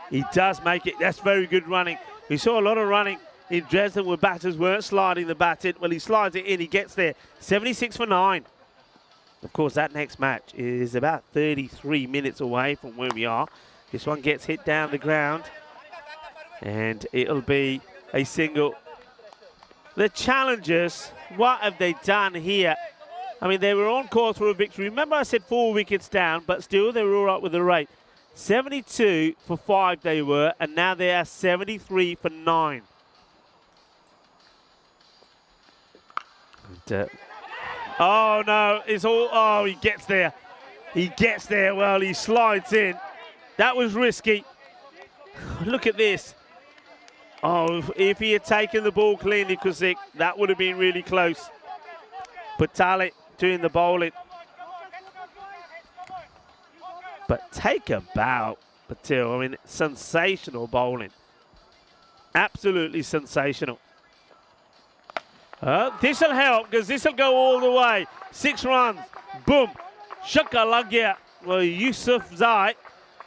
He does make it. That's very good running. We saw a lot of running in Dresden where batters weren't sliding the bat in. Well, he slides it in. He gets there. 76 for 9. Of course, that next match is about 33 minutes away from where we are. This one gets hit down the ground, and it'll be a single. The challengers, what have they done here? I mean, they were on course for a victory. Remember I said 4 wickets down, but still they were all right with the rate. 72 for 5 they were, and now they are 73 for 9. And, oh no, it's all, oh, he gets there. He gets there, well, he slides in. That was risky. Look at this. Oh, if he had taken the ball cleanly, Kusik, that would have been really close. Patale doing the bowling. But take a bow, Patil. I mean, sensational bowling. Absolutely sensational. This will help, because this will go all the way. 6 runs. Boom. Shaka Lagya. Well, Yusuf Zai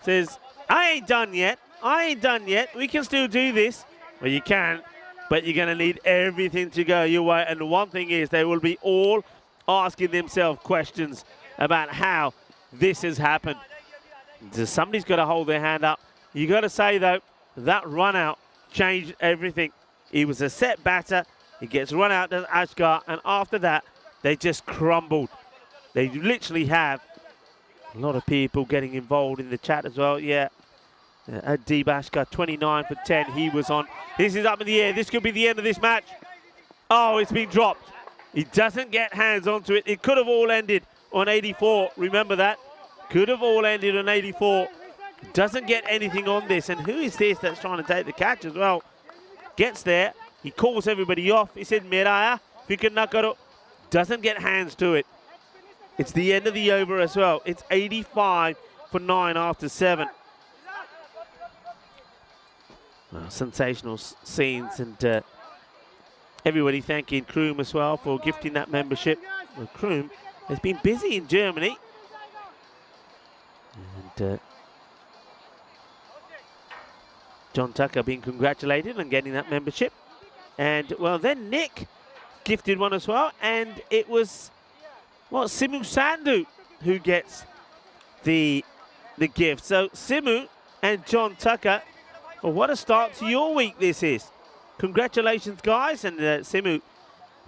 says, I ain't done yet. I ain't done yet. We can still do this. Well, you can, but you're going to need everything to go your way. And the one thing is, they will be all asking themselves questions about how this has happened. Somebody's got to hold their hand up. You got to say, though, that run out changed everything. He was a set batter. He gets run out to Ashgar, and after that, they just crumbled. They literally have a lot of people getting involved in the chat as well. Yeah, Adib Ashgar, 29 for 10. He was on. This is up in the air. This could be the end of this match. Oh, it's been dropped. He doesn't get hands onto it. It could have all ended on 84. Remember that. Could have all ended on 84. Doesn't get anything on this. And who is this that's trying to take the catch as well? Gets there. He calls everybody off. He said, Miraya, Fikir doesn't get hands to it. It's the end of the over as well. It's 85 for 9 after 7. Well, sensational scenes, and everybody thanking Kroom as well for gifting that membership. Well, Kroom has been busy in Germany. And John Tucker being congratulated on getting that membership. And, well, then Nick gifted one as well. And it was, well, Simu Sandu who gets the gift. So, Simu and John Tucker, well, what a start to your week this is. Congratulations, guys. And Simu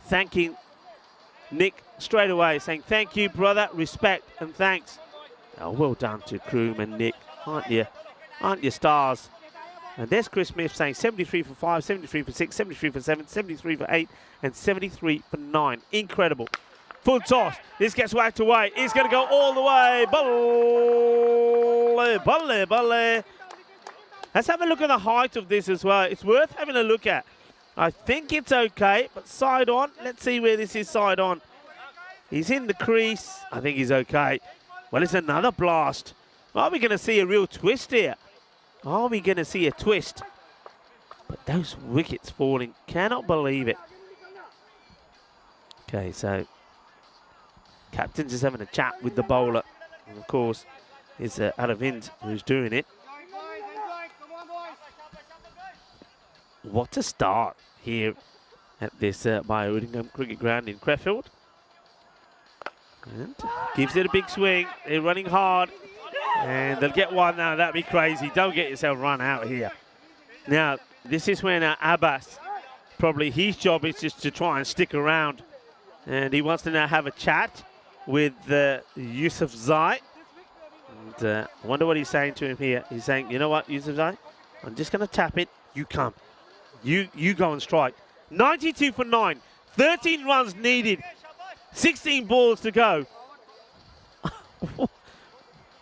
thanking Nick straight away, saying, thank you, brother, respect and thanks. Oh, well done to Kroom and Nick, aren't you? Aren't you stars? And there's Chris Smith saying 73 for 5, 73 for 6, 73 for 7, 73 for 8, and 73 for 9. Incredible. Full toss. This gets whacked away. It's going to go all the way. Balle, balle, balle. Let's have a look at the height of this as well. It's worth having a look at. I think it's okay, but side on. Let's see where this is side on. He's in the crease. I think he's okay. Well, it's another blast. Are we going to see a real twist here? Are we going to see a twist? But those wickets falling, cannot believe it. Okay, so captain's just having a chat with the bowler. And of course, it's Aravind who's doing it. What a start here at this Bio-Whittingham Cricket Ground in Crefeld. And gives it a big swing. They're running hard. And they'll get one now. That'd be crazy. Don't get yourself run out here. Now, this is when Abbas, probably his job is just to try and stick around. And he wants to now have a chat with Yusuf Zai. And I wonder what he's saying to him here. He's saying, you know what, Yusuf Zai? I'm just going to tap it. You come. You go and strike. 92 for 9. 13 runs needed. 16 balls to go.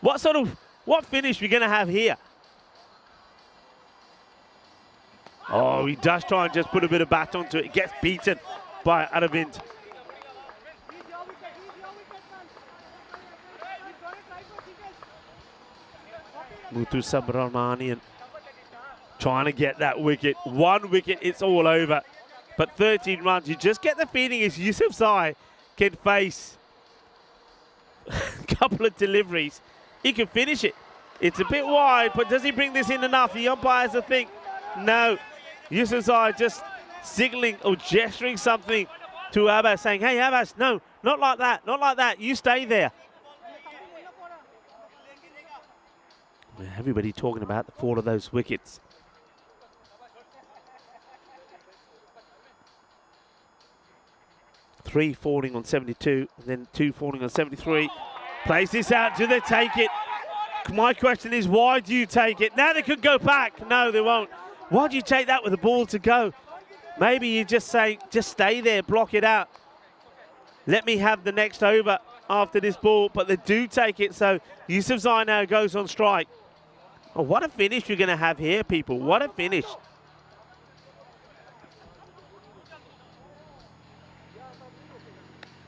What finish we going to have here? Oh, he does try and just put a bit of bat onto it. It gets beaten by Aravind. Muthu Subramanian trying to get that wicket. One wicket, it's all over. But 13 runs, you just get the feeling is Yusuf Zai can face a couple of deliveries. He can finish it. It's a bit wide, but does he bring this in enough? The umpires I think, no. Yusuf Zai just signaling or gesturing something to Abbas, saying, hey, Abbas, no, not like that, not like that. You stay there. Everybody talking about the fall of those wickets. Three falling on 72, and then 2 falling on 73. Plays this out. Do they take it? My question is, why do you take it? Now they could go back. No, they won't. Why do you take that with the ball to go? Maybe you just say, just stay there, block it out. Let me have the next over after this ball, but they do take it. So Yusuf Zai now goes on strike. Oh, what a finish you're going to have here, people. What a finish.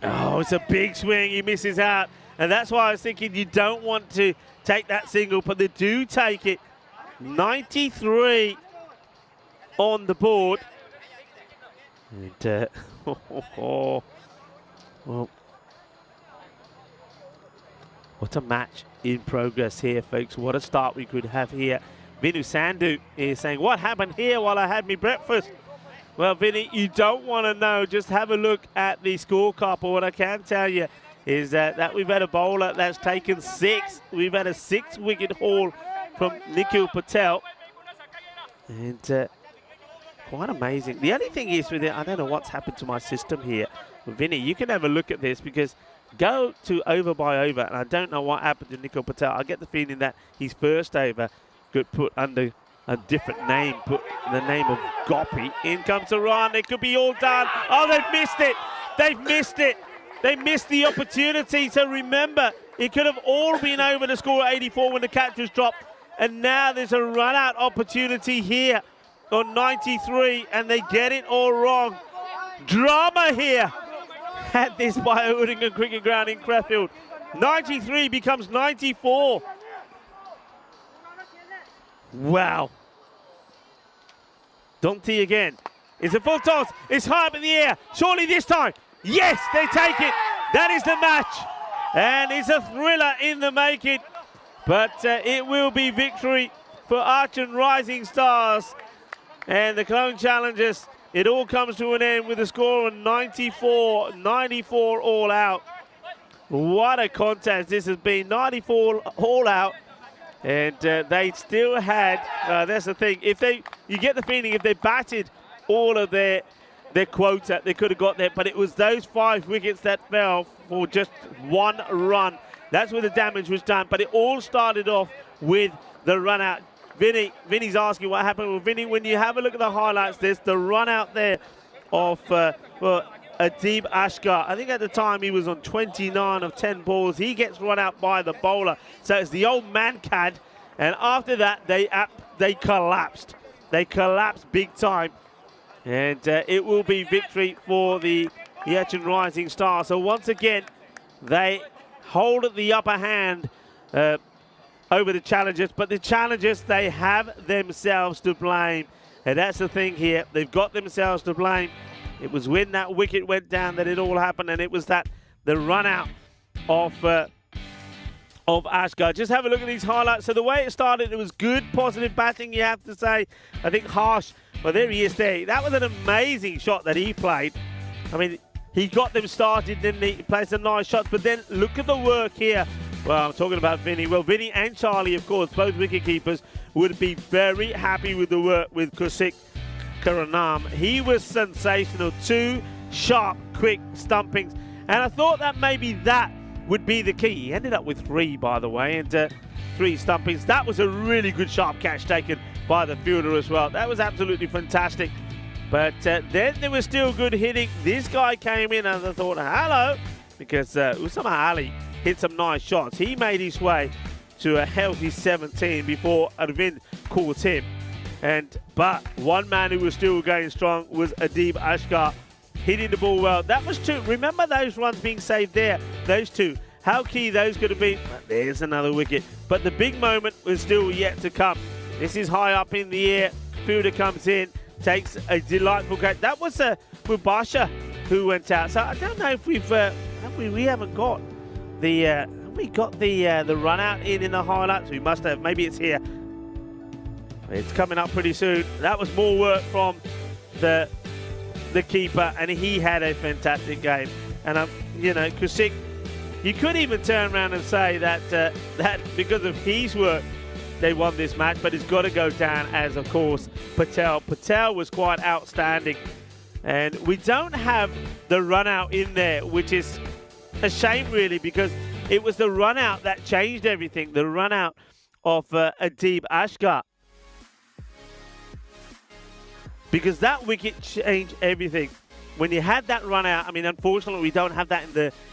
Oh, it's a big swing. He misses out. And that's why I was thinking you don't want to take that single, but they do take it. 93 on the board. And, well, what a match in progress here, folks. What a start we could have here Vinu Sandhu is saying, what happened here while I had me breakfast? Well, Vinny, you don't want to know. Just have a look at the scorecard. But what I can tell you is that we've had a bowler that's taken 6. We've had a 6-wicket haul from Nikhil Patel. And quite amazing. The only thing is with it, I don't know what's happened to my system here. Vinny, you can have a look at this because go to over by over, and I don't know what happened to Nikhil Patel. I get the feeling that his first over got put under a different name, put the name of Gopi. In comes the run. It could be all done. Oh, they've missed it. They've missed it. They missed the opportunity. So remember, it could have all been over the score at 84 when the catch was dropped. And now there's a run-out opportunity here on 93, and they get it all wrong. Drama here at this Bio-Udingan Cricket Ground in Crefeld. 93 becomes 94. Wow. Donti again. It's a full toss. It's high up in the air. Surely this time. Yes, they take it. That is the match. And it's a thriller in the making. But it will be victory for Archon Rising Stars. And the Clone Challengers, it all comes to an end with a score of 94 all out. What a contest this has been. 94 all out. And they still had, that's the thing, you get the feeling if they batted all of their quota, they could have got there, but it was those 5 wickets that fell for just 1 run. That's where the damage was done, but it all started off with the run out. Vinny's asking what happened. Well, Vinny, when you have a look at the highlights, there's the run out there of, Adib Ashgar. I think at the time he was on 29 of 10 balls. He gets run out by the bowler. So it's the old man cad. And after that, they collapsed. They collapsed big time. And it will be victory for the Archon Rising Stars. So once again, they hold the upper hand over the Challengers. But the Challengers, they have themselves to blame. And that's the thing here. They've got themselves to blame. It was when that wicket went down that it all happened, and it was the run out of Ashgar. Just have a look at these highlights. So the way it started, it was good, positive batting, you have to say. I think Harsh, well, there he is there. That was an amazing shot that he played. I mean, he got them started, didn't he? He played some nice shots, but then look at the work here. Well, I'm talking about Vinny. Well, Vinny and Charlie, of course, both wicket keepers, would be very happy with the work with Kusik Karanam. He was sensational. 2 sharp, quick stumpings. And I thought that maybe that would be the key. He ended up with 3, by the way, and 3 stumpings. That was a really good sharp catch taken by the fielder as well. That was absolutely fantastic. But then there was still good hitting. This guy came in and I thought, hello, because Usama Ali hit some nice shots. He made his way to a healthy 17 before Arvind caught him. But one man who was still going strong was Adib Ashgar, hitting the ball well. That was 2. Remember those runs being saved there, those 2. How key those could have been. But there's another wicket. But the big moment was still yet to come. This is high up in the air. Fielder comes in, takes a delightful catch. That was Mubasha who went out. So I don't know if we haven't got the run out in the highlights. We must have. Maybe it's here. It's coming up pretty soon. That was more work from the keeper, and he had a fantastic game. And Kusik, you could even turn around and say that because of his work, they won this match. But it's got to go down as, of course, Patel. Patel was quite outstanding, and we don't have the run out in there, which is a shame really, because it was the run out that changed everything. The run out of Adib Ashgar. Because that wicket changed everything. When you had that run out, I mean, unfortunately, we don't have that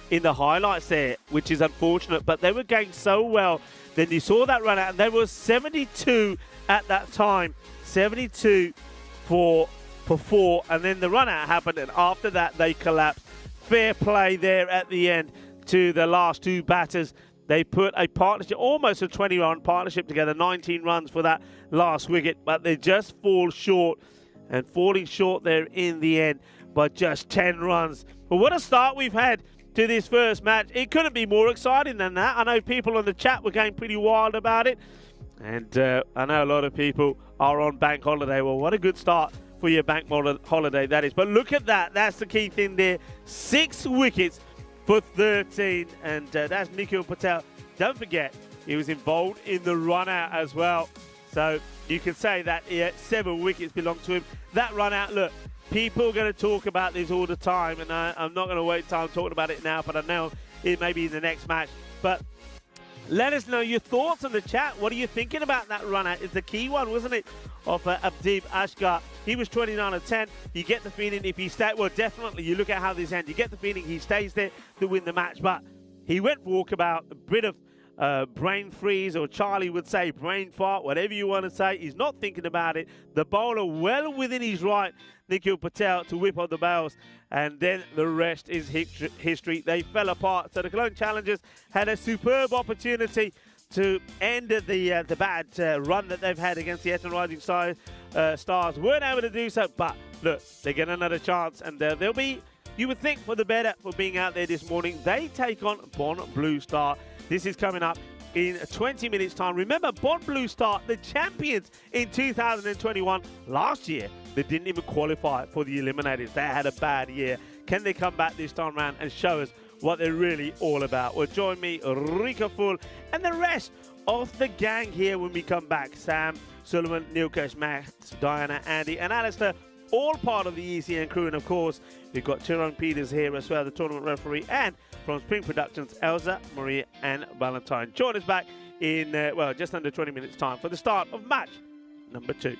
in the highlights there, which is unfortunate. But they were going so well. Then you saw that run out, and there was 72 at that time. 72 for 4, and then the run out happened, and after that, they collapsed. Fair play there at the end to the last 2 batters. They put a partnership, almost a 20-run partnership together, 19 runs for that last wicket, but they just fall short. And falling short there in the end by just 10 runs. But what a start we've had to this first match. It couldn't be more exciting than that. I know people on the chat were going pretty wild about it. And I know a lot of people are on bank holiday. Well, what a good start for your bank holiday that is. But look at that. That's the key thing there. 6 wickets for 13. And that's Nikhil Patel. Don't forget, he was involved in the run out as well. So you can say that 7 wickets belong to him. That run out, look, people are going to talk about this all the time. And I'm not going to waste time talking about it now. But I know it may be in the next match. But let us know your thoughts on the chat. What are you thinking about that run out? It's the key one, wasn't it? Of Abdeep Ashgar. He was 29 of 10. You get the feeling if he stayed, well, definitely, you look at how this ends, you get the feeling he stays there to win the match. But he went for walkabout, a bit of brain freeze, or Charlie would say brain fart, whatever you want to say. He's not thinking about it. The bowler well within his right, Nikhil Patel, to whip on the bails. And then the rest is history. They fell apart. So the Cologne Challengers had a superb opportunity to end the bad run that they've had against the Eton Rising Stars. Weren't able to do so, but look, they get another chance, and they'll be, you would think, for the better for being out there this morning. They take on Bond Blue Star. This is coming up in 20 minutes' time. Remember, Bond Blue Star, the champions in 2021. Last year, they didn't even qualify for the eliminators. They had a bad year. Can they come back this time around and show us what they're really all about? Well, join me, Rika Full, and the rest of the gang here when we come back. Sam, Suleiman, Nilkesh, Max, Diana, Andy, and Alistair, all part of the ECN crew. And of course, we've got Chirong Peters here as well, the tournament referee, and from Spring Productions, Elsa, Maria, and Valentine. Join us back in, well, just under 20 minutes' time for the start of match number 2.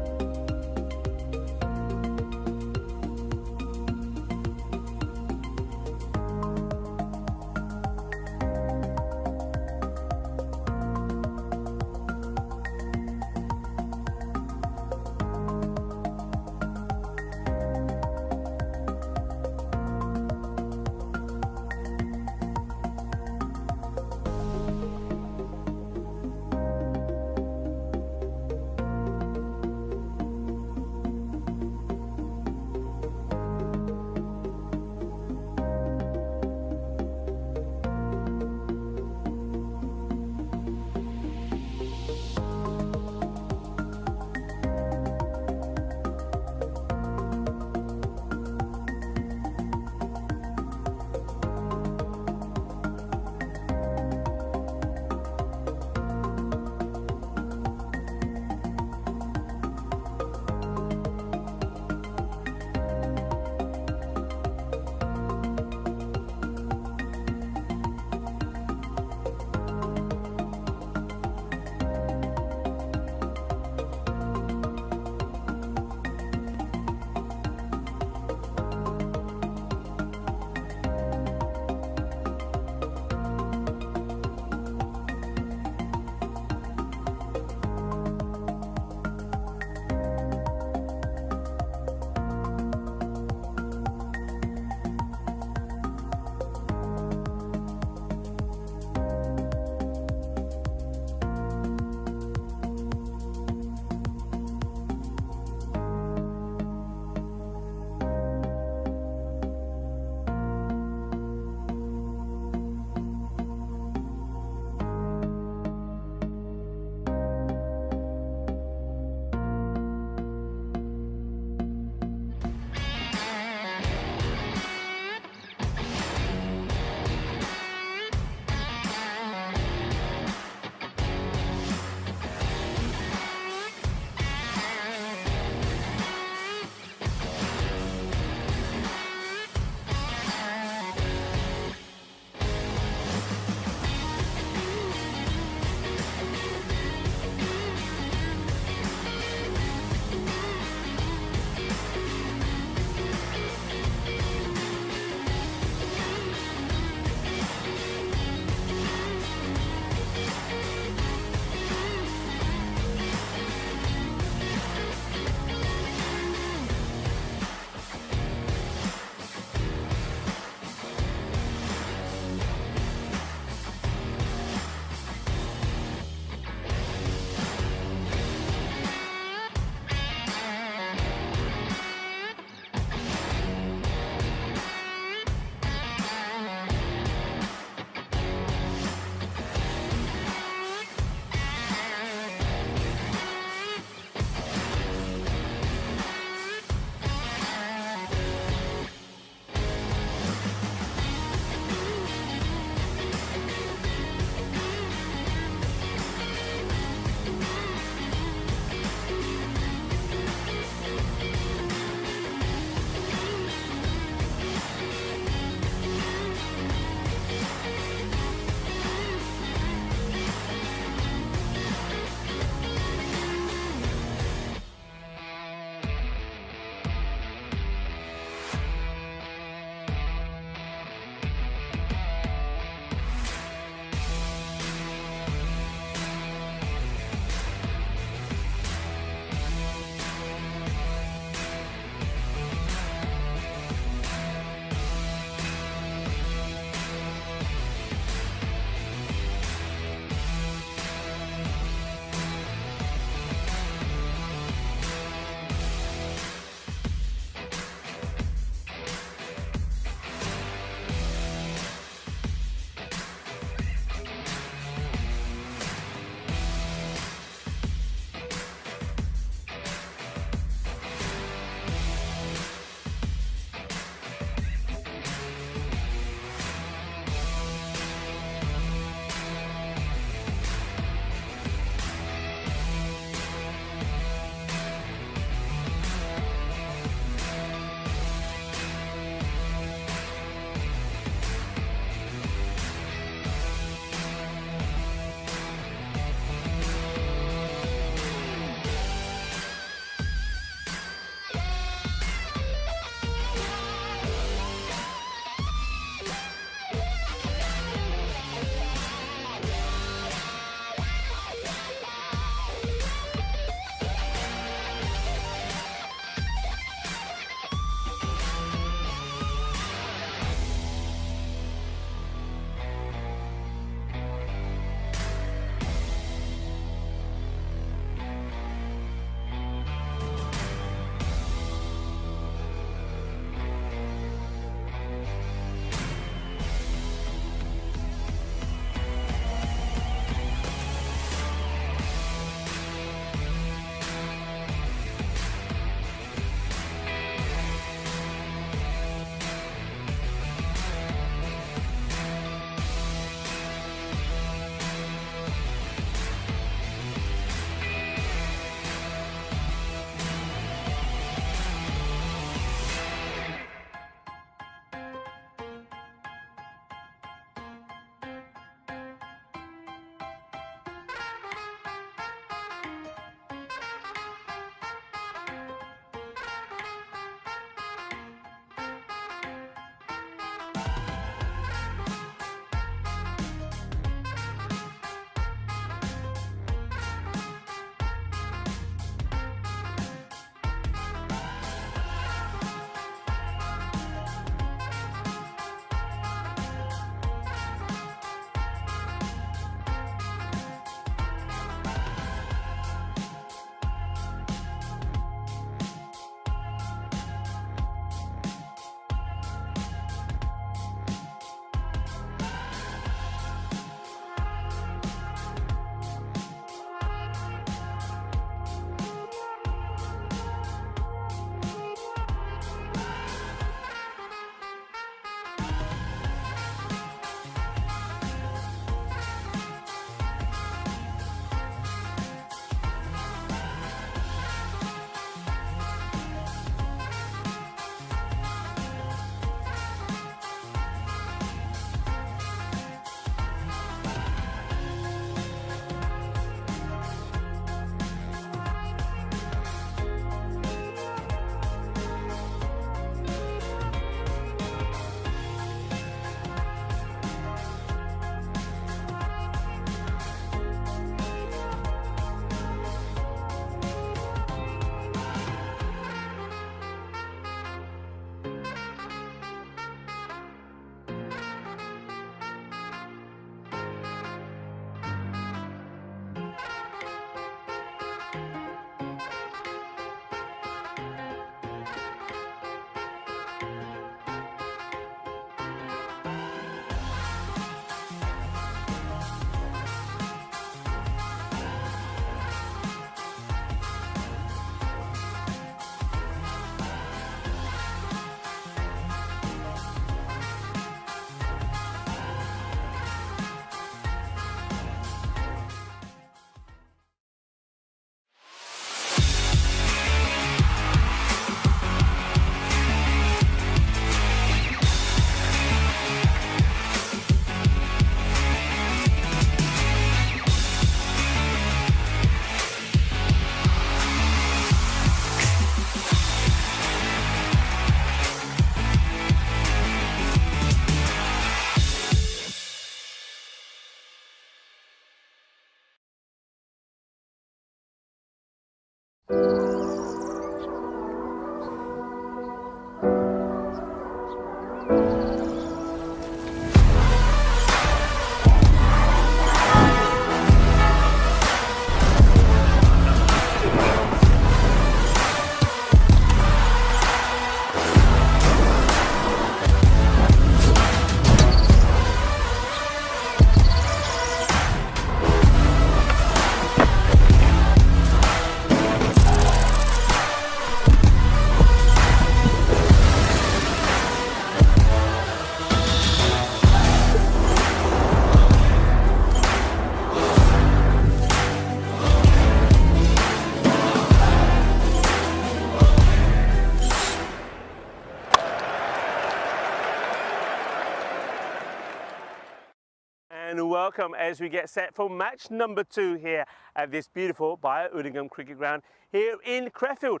and welcome as we get set for match number 2 here at this beautiful Bio-Udingham cricket ground here in Crefeld.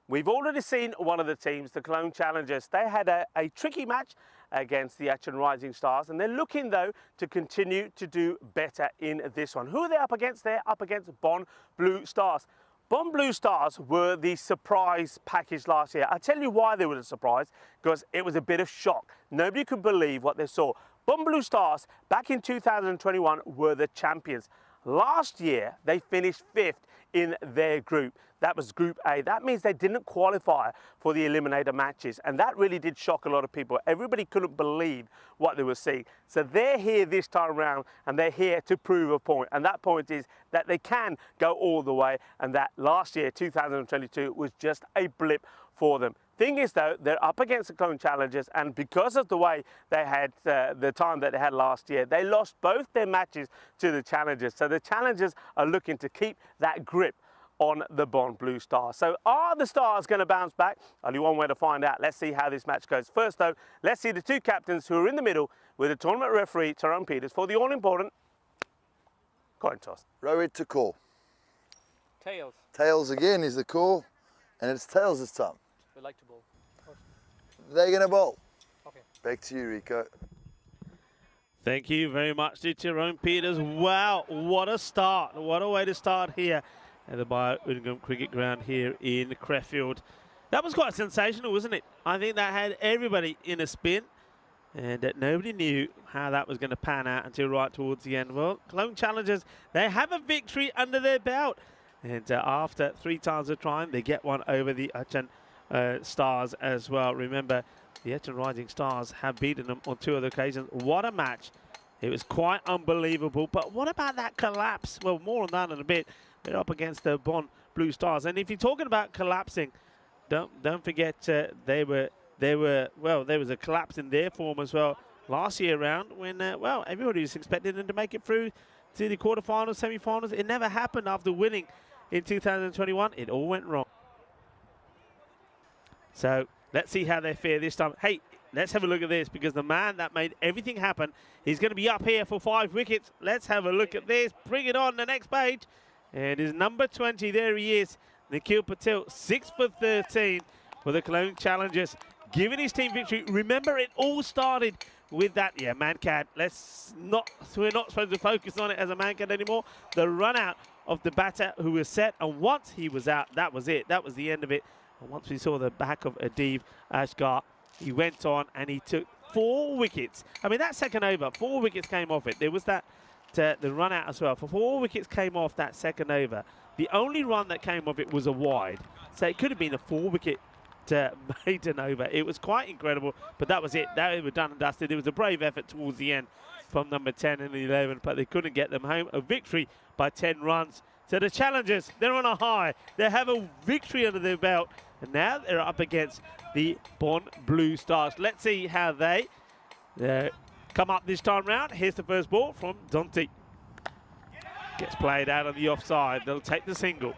We've already seen one of the teams, the Cologne Challengers. They had a tricky match against the Acton Rising Stars, and they're looking though to continue to do better in this one. Who are they up against? They're up against Bonn Blue Stars. Bonn Blue Stars were the surprise package last year. I'll tell you why they were a surprise, because it was a bit of shock. Nobody could believe what they saw. Bonn Blue Stars, back in 2021, were the champions. Last year, they finished 5th in their group. That was Group A. That means they didn't qualify for the eliminator matches, and that really did shock a lot of people. Everybody couldn't believe what they were seeing. So they're here this time around, and they're here to prove a point. And that point is that they can go all the way, and that last year, 2022, was just a blip for them. Thing is though, they're up against the Cologne Challengers, and because of the way they had the time that they had last year, they lost both their matches to the Challengers. So the Challengers are looking to keep that grip on the Bonn Blue Stars. So are the Stars going to bounce back? Only one way to find out. Let's see how this match goes. First though, let's see the two captains who are in the middle with the tournament referee, Tyrone Peters, for the all-important coin toss. Rohit to call. Tails. Tails again is the call, and it's tails this time. We like to bowl. They're going to bowl. Okay. Back to you, Rico. Thank you very much to Tyrone Peters. Wow, what a start. What a way to start here at the Bio-Udingham cricket ground here in Crefeld. That was quite sensational, wasn't it? I think that had everybody in a spin, and that nobody knew how that was going to pan out until right towards the end. Well, Cologne Challengers, they have a victory under their belt. And after 3 times of trying, they get one over the Acton Stars as well. Remember, the Acton Rising Stars have beaten them on 2 other occasions. What a match. It was quite unbelievable. But what about that collapse? Well, more on that in a bit. They're up against the Bonn Blue Stars. And if you're talking about collapsing, don't forget there was a collapse in their form as well last year round when, well, everybody was expecting them to make it through to the quarterfinals, semi-finals. It never happened after winning in 2021. It all went wrong. So let's see how they fare this time. Hey, let's have a look at this, because the man that made everything happen, he's going to be up here for 5 wickets. Let's have a look at this. Bring it on the next page. And his number 20, there he is, Nikhil Patel, 6 for 13 for the Cologne Challengers, giving his team victory. Remember, it all started with that, man-cat. We're not supposed to focus on it as a man-cat anymore. The run-out of the batter who was set, and once he was out, that was it. That was the end of it. And once we saw the back of Adiv Ashgar, he went on and he took 4 wickets. I mean, that second over, 4 wickets came off it. There was that, the run-out as well. For 4 wickets came off that second over. The only run that came off it was a wide. So it could have been a 4-wicket maiden over. It was quite incredible, but that was it. They were done and dusted. It was a brave effort towards the end from number 10 and 11, but they couldn't get them home. A victory by 10 runs. So the Challengers, they're on a high. They have a victory under their belt, and now they're up against the Bonn Blue Stars. Let's see how they come up this time round. Here's the first ball from Dante. Gets played out on the offside. They'll take the single.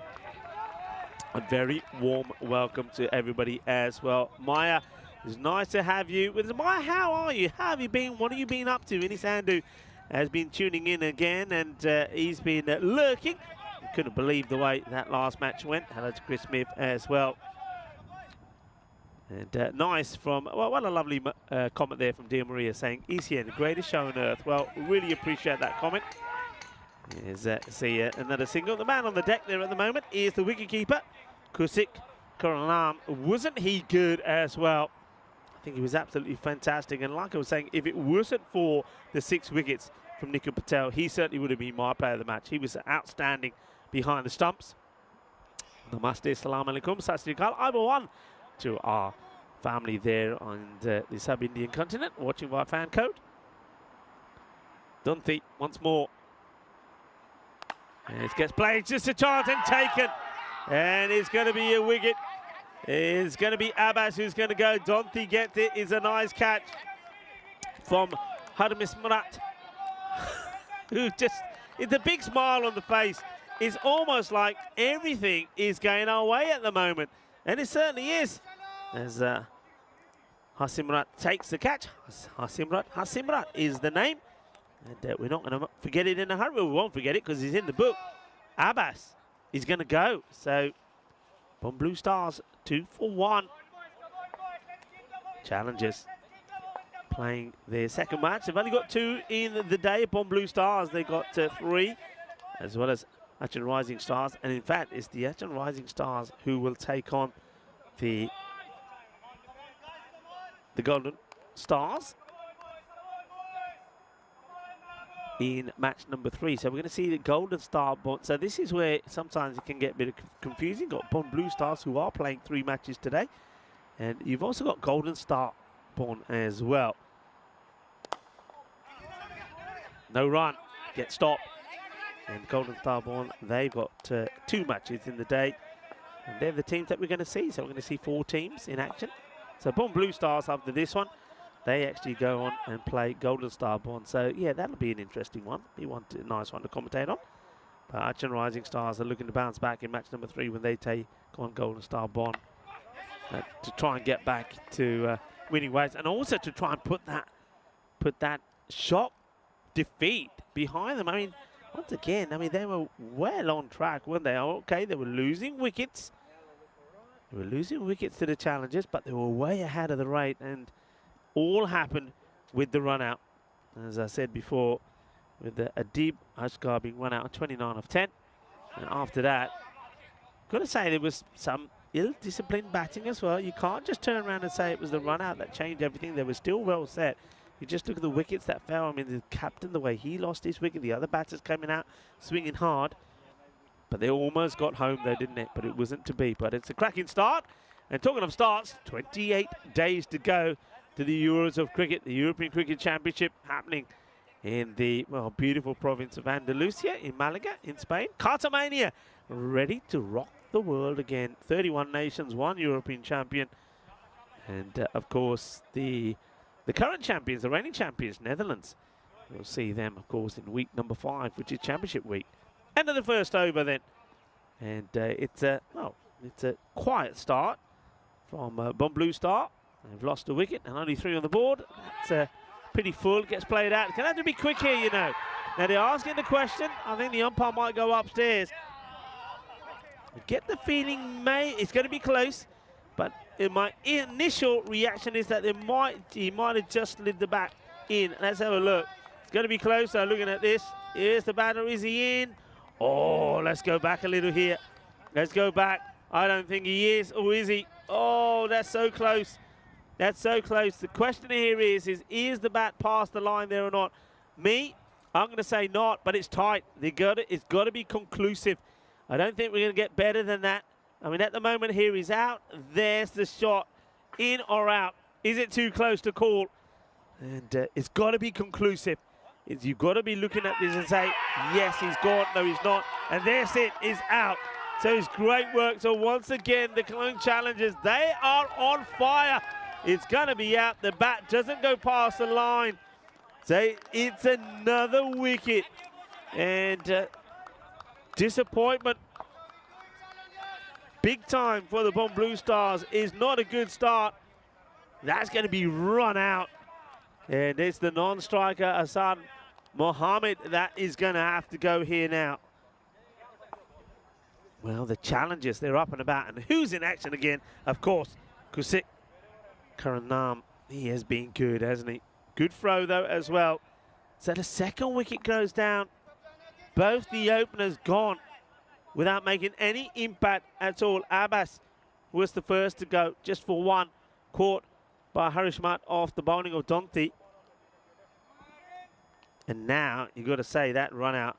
A very warm welcome to everybody as well. Maya, it's nice to have you. Maya, how are you? How have you been? What have you been up to? Ini Sandhu has been tuning in again, and he's been lurking. Couldn't believe the way that last match went. Hello to Chris Smith as well. And nice from, well, what a lovely comment there from Dear Maria saying, ECN, the greatest show on earth. Well, really appreciate that comment. Here's see another single. The man on the deck there at the moment is the wicketkeeper, Kusik Korolam. Wasn't he good as well? I think he was absolutely fantastic. And like I was saying, if it wasn't for the 6 wickets from Nikhil Patel, he certainly would have been my player of the match. He was outstanding behind the stumps. Namaste, salam alaikum, sat sri akal. I'm one to our family there on the sub-Indian continent, watching via fan code. Dunthi once more. And it gets played, just a chance and taken. And it's going to be a wicket. It's going to be Abbas who's going to go. Dunthi gets it. It's a nice catch from Harmis Murat, who just, it's a big smile on the face. It's almost like everything is going our way at the moment. And it certainly is. As Hasimrat takes the catch. Hasimrat is the name. And we're not going to forget it in a hurry. We won't forget it because he's in the book. Abbas is going to go. So, Bon Blue Stars, 2 for 1. Challengers playing their second match. They've only got 2 in the day. Bon Blue Stars, they got 3, as well as Achin Rising Stars. And in fact, it's the Achin Rising Stars who will take on the Golden Stars in match number 3. So we're going to see the Golden Star Bon. So this is where sometimes it can get a bit confusing. Got Bon Blue Stars who are playing 3 matches today. And you've also got Golden Star Bon as well. No run, get stopped. And Golden Star Bon, they've got 2 matches in the day. And they're the teams that we're going to see. So we're going to see 4 teams in action. So Bon Blue Stars after this one, they actually go on and play Golden Star Bon. So yeah, that'll be an interesting one. Be a nice one to commentate on. But Achin Rising Stars are looking to bounce back in match number 3 when they take on Golden Star Bon. To try and get back to winning ways, and also to try and put that shock defeat behind them. I mean, once again, I mean, they were well on track, weren't they? Okay, they were losing wickets. They were losing wickets to the challengers, but they were way ahead of the rate, and all happened with the run out. As I said before, with the Adib Ashgar being run out on 29 of 10, and after that, got to say there was some ill-disciplined batting as well. You can't just turn around and say it was the run-out that changed everything. They were still well set. You just look at the wickets that fell. I mean, the captain, the way he lost his wicket, the other batters coming out, swinging hard. But they almost got home there, didn't it? But it wasn't to be. But it's a cracking start. And talking of starts, 28 days to go to the Euros of Cricket, the European Cricket Championship happening in the, well, beautiful province of Andalusia in Malaga in Spain. Cartamania ready to rock the world again. 31 nations, 1 European champion, and of course the current champions, the reigning champions, Netherlands. We'll see them, of course, in week number 5, which is championship week. End of the first over then, and it's a quiet start from Bon Blue Star. They've lost a wicket and only 3 on the board. That's pretty full. Gets played out. It's going to have to be quick here, you know. Now they're asking the question. I think the umpire might go upstairs. I get the feeling it's going to be close, but my initial reaction is that he might have just slid the bat in. Let's have a look. It's going to be close. So looking at this, here's the batter. Is he in? Oh, let's go back a little here. Let's go back. I don't think he is. Or is he? Oh, that's so close. That's so close. The question here is the bat past the line there or not? I'm going to say not, but it's tight. It's got to be conclusive. I don't think we're going to get better than that. I mean, at the moment here, he's out. There's the shot. In or out? Is it too close to call? And it's got to be conclusive. You've got to be looking at this and say, yes, he's gone. No, he's not. And there's it. Is out. So it's great work. So once again, the Cologne Challengers, they are on fire. It's going to be out. The bat doesn't go past the line. So it's another wicket. And disappointment big time for the Bon Blue Stars. Is not a good start. That's going to be run out. And it's the non-striker, Hassan Mohammed, that is going to have to go here now. Well, the challengers, they're up and about. And who's in action again? Of course, Kusik Karanam. He has been good, hasn't he? Good throw, though, as well. So the second wicket goes down. Both the openers gone without making any impact at all. Abbas was the first to go, just for 1. Caught by Harishmat off the bowling of Dante. And now, you've got to say, that run out.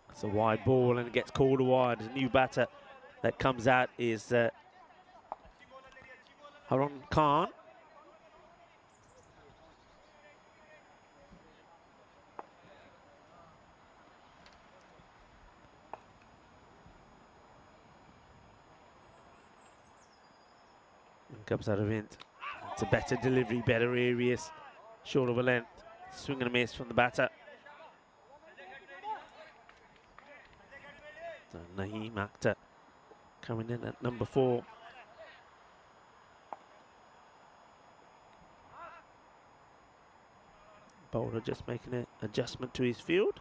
It's a wide ball and it gets called wide. The new batter that comes out is Harun Khan. And comes out of it. It's a better delivery, better areas, short of a length. Swing and a miss from the batter. So Naeem Akhtar coming in at number 4. Bowler just making an adjustment to his field.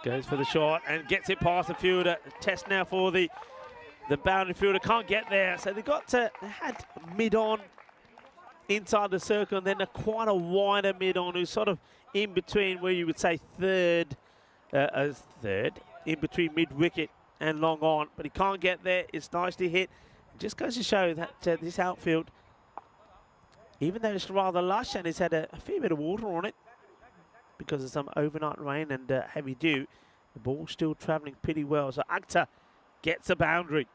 Goes for the shot and gets it past the fielder. Test now for the boundary fielder. Can't get there. So they had mid-on inside the circle, and then quite a wider mid-on who's sort of in between where you would say third, in between mid-wicket and long on. But he can't get there. It's nicely hit. It just goes to show that this outfield, even though it's rather lush and it's had a fair bit of water on it because of some overnight rain and heavy dew, the ball's still travelling pretty well. So Akhtar gets a boundary.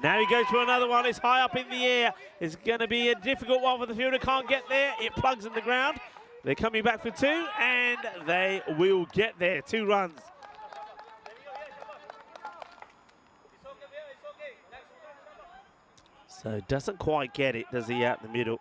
Now he goes for another one. It's high up in the air. It's going to be a difficult one for the fielder. Can't get there. It plugs in the ground. They're coming back for two, and they will get there. 2 runs. So doesn't quite get it, does he, out the middle?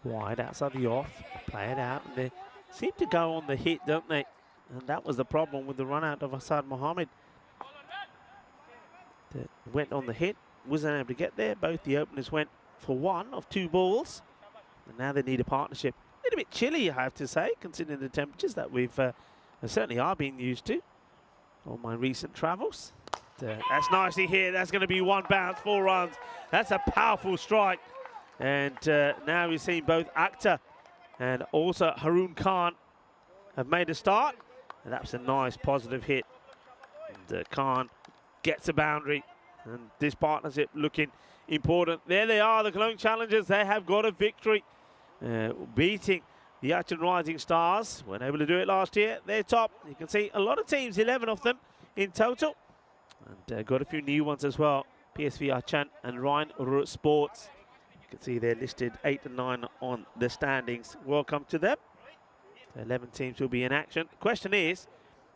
Wide outside the off, play it out, and they seem to go on the hit, don't they? And that was the problem with the run out of Asad Mohammed. They went on the hit, wasn't able to get there. Both the openers went for 1 of 2 balls, and now they need a partnership. A little bit chilly, I have to say, considering the temperatures that we've certainly are being used to on my recent travels. That's nicely hit. That's going to be 1 bounce, 4 runs. That's a powerful strike. And now we've seen both Akhtar and also Haroon Khan have made a start. And that's a nice positive hit. And Khan gets a boundary. And this partnership looking important. There they are, the Cologne Challengers. They have got a victory, beating the Acton Rising Stars. Weren't able to do it last year. They're top. You can see a lot of teams, 11 of them in total. And got a few new ones as well. PSV Achan and Rhine Sports. You can see they're listed 8 and 9 on the standings. Welcome to them. 11 teams will be in action. The question is,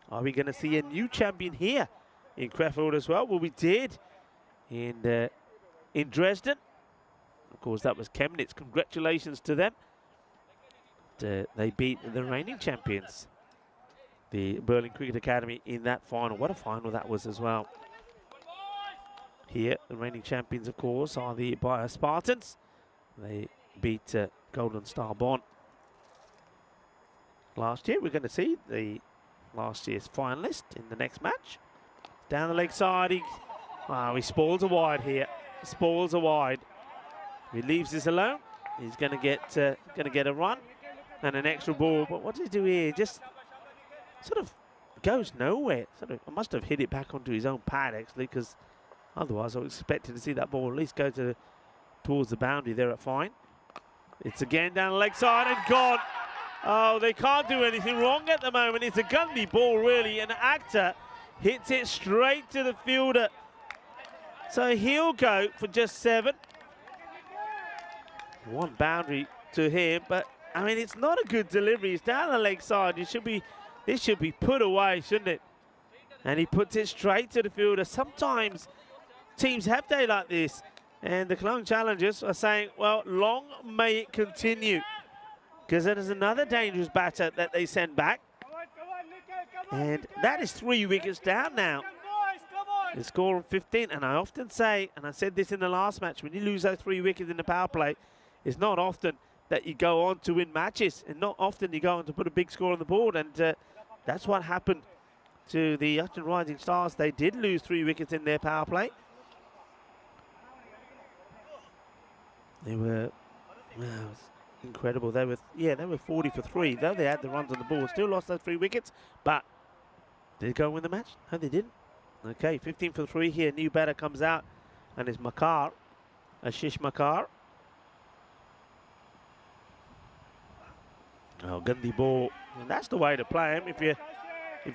are we going to see a new champion here in Krefeld as well? Well, we did in Dresden. Of course, that was Chemnitz. Congratulations to them. They beat the reigning champions, the Berlin Cricket Academy, in that final. What a final that was as well. Here, the reigning champions, of course, are the Bayer Spartans. They beat Golden Star Bonn last year. We're going to see the last year's finalist in the next match. Down the leg side, he spalls a wide here. Spalls a wide. If he leaves this alone, he's going to get a run and an extra ball. But what does he do here? Just sort of goes nowhere. I must have hit it back onto his own pad actually, because otherwise I was expecting to see that ball at least go towards the boundary there at fine. It's again down the leg side and gone. Oh, they can't do anything wrong at the moment. It's a gundy ball really, and Akhtar hits it straight to the fielder. So he'll go for just 7. 1 boundary to him, but I mean, it's not a good delivery. It's down the leg side. This should be put away, shouldn't it? And he puts it straight to the fielder. Sometimes teams have day like this, and the Cologne Challengers are saying, well, long may it continue, because there's another dangerous batter that they send back. And that is 3 wickets down now. The score on 15, and I often say, and I said this in the last match, when you lose those 3 wickets in the power play, it's not often that you go on to win matches, and not often you go on to put a big score on the board, and that's what happened to the Acton Rising Stars. They did lose 3 wickets in their power play. They were, wow, it was incredible. They were 40 for 3, though they had the runs on the board. Still lost those 3 wickets, but did they go win the match? No, they didn't. Okay, 15 for 3 here. New batter comes out, and it's Makar, Ashish Makar. Oh, gundy ball. And that's the way to play him. If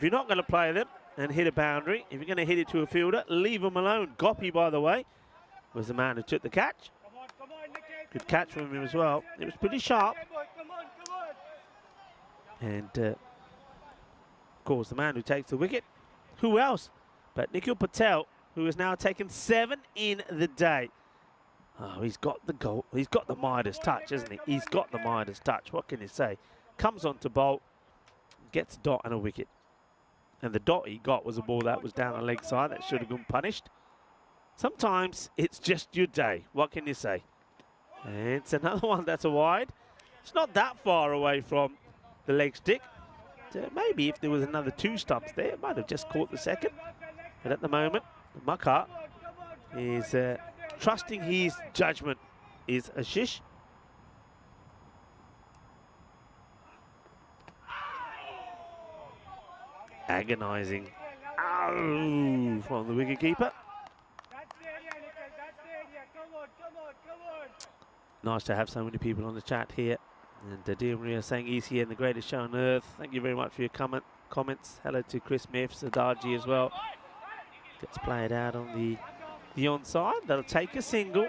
you're not going to play them and hit a boundary, if you're going to hit it to a fielder, leave them alone. Gopi, by the way, was the man who took the catch. Good catch from him as well. It was pretty sharp. And, of course, the man who takes the wicket, who else but Nikhil Patel, who has now taken 7 in the day. Oh, he's got the goal. He's got the Midas touch, isn't he? He's got the Midas touch. What can you say? Comes on to bowl, gets a dot and a wicket. And the dot he got was a ball that was down the leg side that should have been punished. Sometimes it's just your day. What can you say? And it's another one that's a wide. It's not that far away from the leg stick. Maybe if there was another 2 stumps there, it might have just caught the second. But at the moment, Makar is trusting his judgment. Is Ashish. Agonizing. Ow, from the wicketkeeper. Nice to have so many people on the chat here. And Dear Maria saying ECN, the greatest show on earth. Thank you very much for your comments. Hello to Chris Smith, Sadarji as well. Gets played out on the onside. That'll take a single.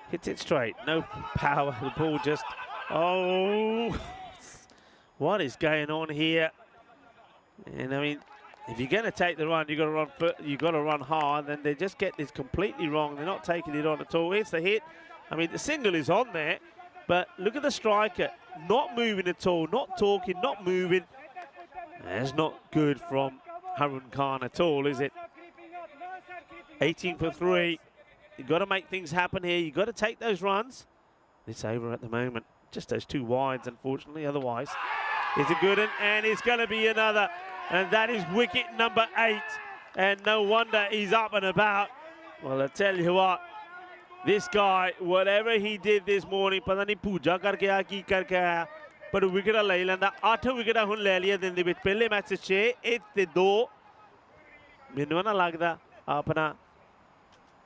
Hits it straight, no power, the ball just, oh, what is going on here? And I mean, if you're going to take the run, you've got to run hard, and they just get this completely wrong. They're not taking it on at all. It's the hit. I mean, the single is on there, but look at the striker, not moving at all, not talking, not moving. That's not good from Harun Khan at all, is it? 18 for 3. You've got to make things happen here. You've got to take those runs. It's over at the moment. Just those 2 wides, unfortunately. Otherwise, it's a good one, and it's going to be another. And that is wicket number 8. And no wonder he's up and about. Well, I tell you what, this guy, whatever he did this morning, pata nahi pooja karke aaya, ki karke aaya, par wicket le lenda. 8 wicket hun le liya din de vich. Pehle match 6, 8 te 2. Mainu na lagda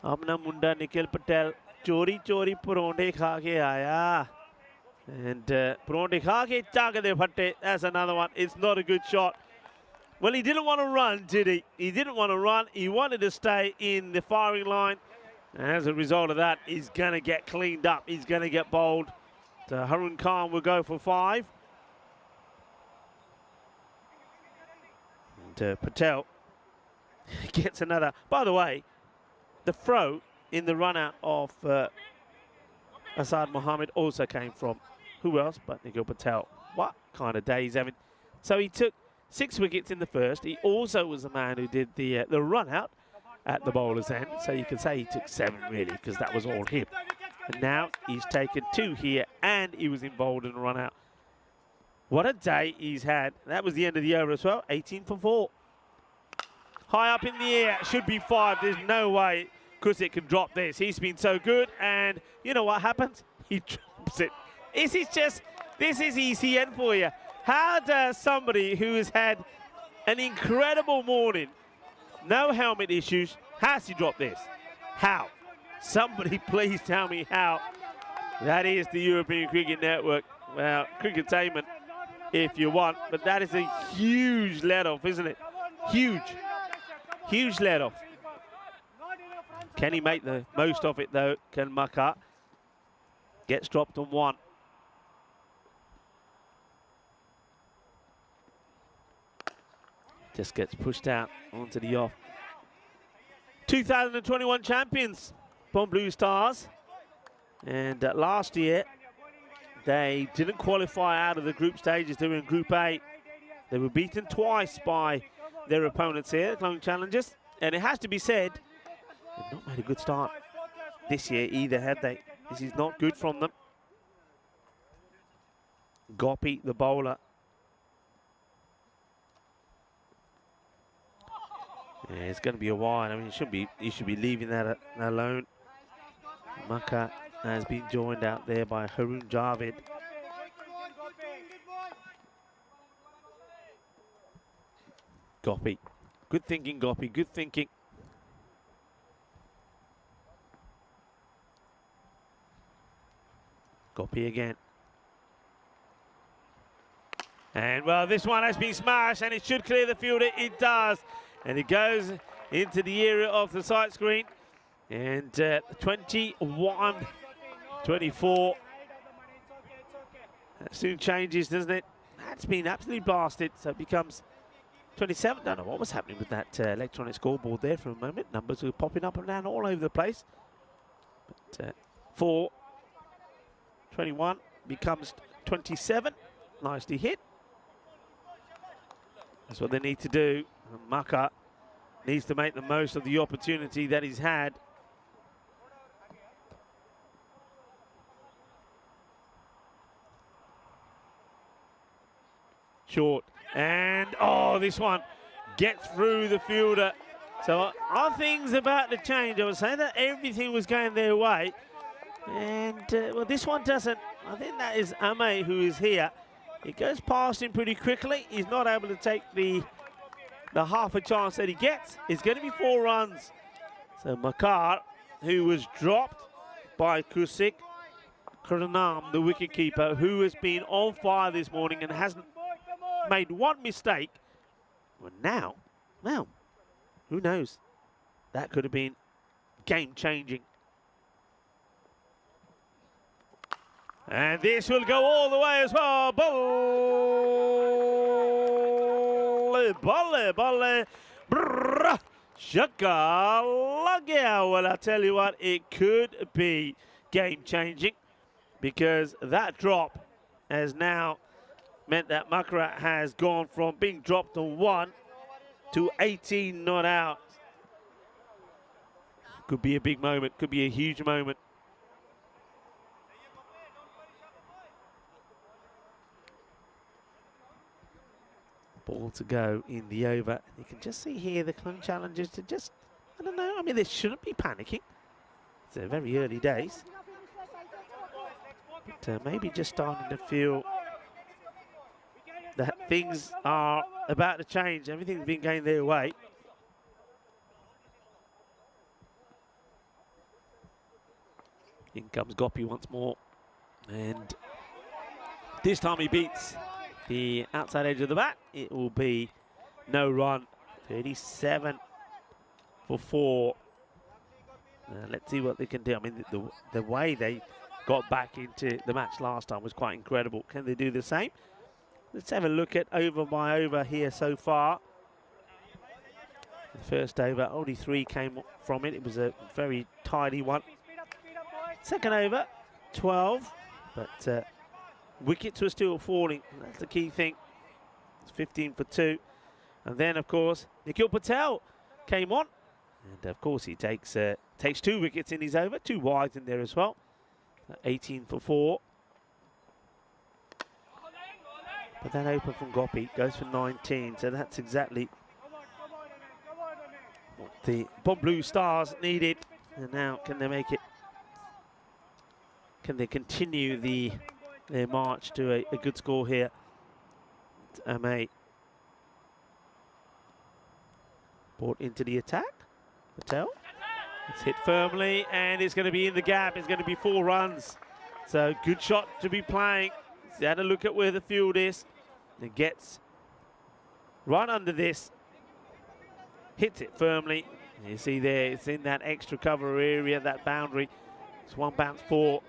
अपना मुंडा निखिल पटेल चोरी चोरी परोंठे खा के आया, and परोंठे खा के चाक दे फट्टे. That's another one. It's not a good shot. Well, he didn't want to run, did he? He didn't want to run. He wanted to stay in the firing line. And as a result of that, he's going to get cleaned up. He's going to get bowled. So Harun Khan will go for 5. And Patel gets another. By the way, the throw in the run-out of Asad Mohammed also came from who else but Nikhil Patel. What kind of day he's having. So he took 6 wickets in the first. He also was the man who did the run-out at the bowler's end. So you can say he took 7 really, because that was all him. And now he's taken 2 here, and he was involved in the run-out. What a day he's had. That was the end of the over as well. 18 for 4. High up in the air, should be 5. There's no way Kusit can drop this. He's been so good, and you know what happens? He drops it. This is ECN for you. How does somebody who has had an incredible morning, no helmet issues, has he dropped this? How? Somebody please tell me how. That is the European Cricket Network. Well, Cricketainment, if you want, but that is a huge let-off, isn't it? Huge. Huge let-off. Can he make the most of it, though? Can Makar? Gets dropped on 1. Just gets pushed out onto the off. 2021 champions, Pond Blue Stars. And last year, they didn't qualify out of the group stages. They were in Group A. They were beaten twice by their opponents here, the Clone Challengers. And it has to be said, they've not made a good start this year either, have they? This is not good from them. Gopi, the bowler. Yeah, it's going to be a wide. I mean, he should be leaving that alone. Makar has been joined out there by Harun Javed. Gopi. Good thinking, Gopi. Good thinking. Gopi again. And well, this one has been smashed and it should clear the fielder. It does. And it goes into the area of the side screen. And 21-24. That soon changes, doesn't it? That's been absolutely blasted. So it becomes 27. Don't know what was happening with that electronic scoreboard there for a moment. Numbers were popping up and down all over the place. But 4-21 becomes 27. Nicely hit. That's what they need to do. And Maka needs to make the most of the opportunity that he's had. Short. And, oh, this one gets through the fielder. So are things about to change? I was saying that everything was going their way. And, well, this one doesn't. I think that is Ame who is here. It goes past him pretty quickly. He's not able to take the half a chance that he gets. It's going to be 4 runs. So Makar, who was dropped by Kusik Kranam, the wicketkeeper, who has been on fire this morning and hasn't made one mistake. Well, now, who knows? That could have been game-changing. And this will go all the way as well. Balle. Brrrr. Shaka Lagia. Well, I tell you what, it could be game-changing because that drop has now meant that Makara has gone from being dropped on 1 to 18 not out. Could be a big moment, could be a huge moment. Ball to go in the over. You can just see here the club challengers to just, I don't know, I mean, they shouldn't be panicking. It's very early days. But maybe just starting to feel that things are about to change. Everything's been going their way. In comes Gopi once more. And this time he beats the outside edge of the bat. It will be no run. 37 for 4. Let's see what they can do. I mean, the way they got back into the match last time was quite incredible. Can they do the same? Let's have a look at over by over here so far. The first over, only 3 came from it. It was a very tidy one. Second over, 12. But wickets were still falling. That's the key thing. It's 15 for 2. And then, of course, Nikhil Patel came on. And, of course, he takes 2 wickets in his over. 2 wides in there as well. 18 for 4. But that open from Gopi goes for 19. So that's exactly what the Bomb Blue Stars needed. And now, can they make it? Can they continue their march to a good score here? Ame brought into the attack. Patel. It's hit firmly and it's going to be in the gap. It's going to be 4 runs. So good shot to be playing. He's had a look at where the field is. And gets right under this. Hits it firmly. You see there, it's in that extra cover area, that boundary. It's 1 bounce 4.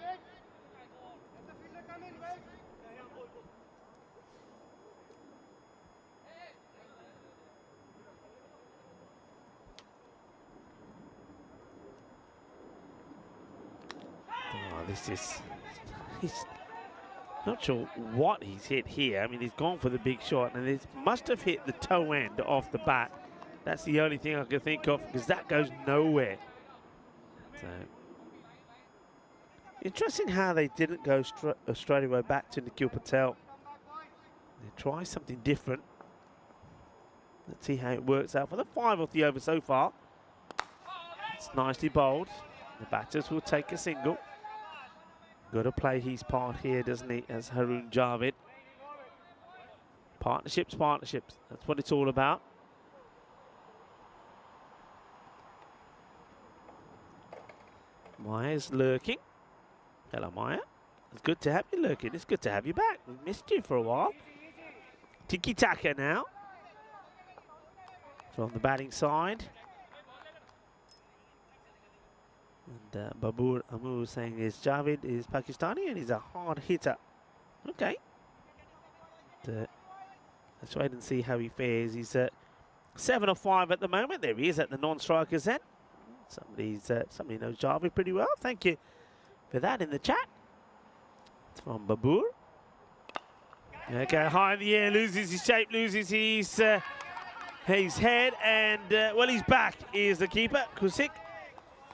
He's not sure what he's hit here. I mean, he's gone for the big shot, and it must have hit the toe end off the bat. That's the only thing I can think of, because that goes nowhere. So, interesting how they didn't go straight away back to Nikhil Patel. They try something different. Let's see how it works out for the 5 of the over so far. It's nicely bowled. The batters will take a single. Got to play his part here, doesn't he, as Haroon Javed. Partnerships. That's what it's all about. Maya's lurking. Hello, Maya. It's good to have you lurking. It's good to have you back. We've missed you for a while. tiki-taka now from the batting side. And Babur Amur saying is Javed is Pakistani and he's a hard hitter. Okay. Let's wait and see how he fares. He's 7 of 5 at the moment. There he is at the non-striker's end. Somebody knows Javed pretty well. Thank you for that in the chat. It's from Babur. Okay, high in the air, loses his shape, loses his head, and well, he's back. Is the keeper, Kusik.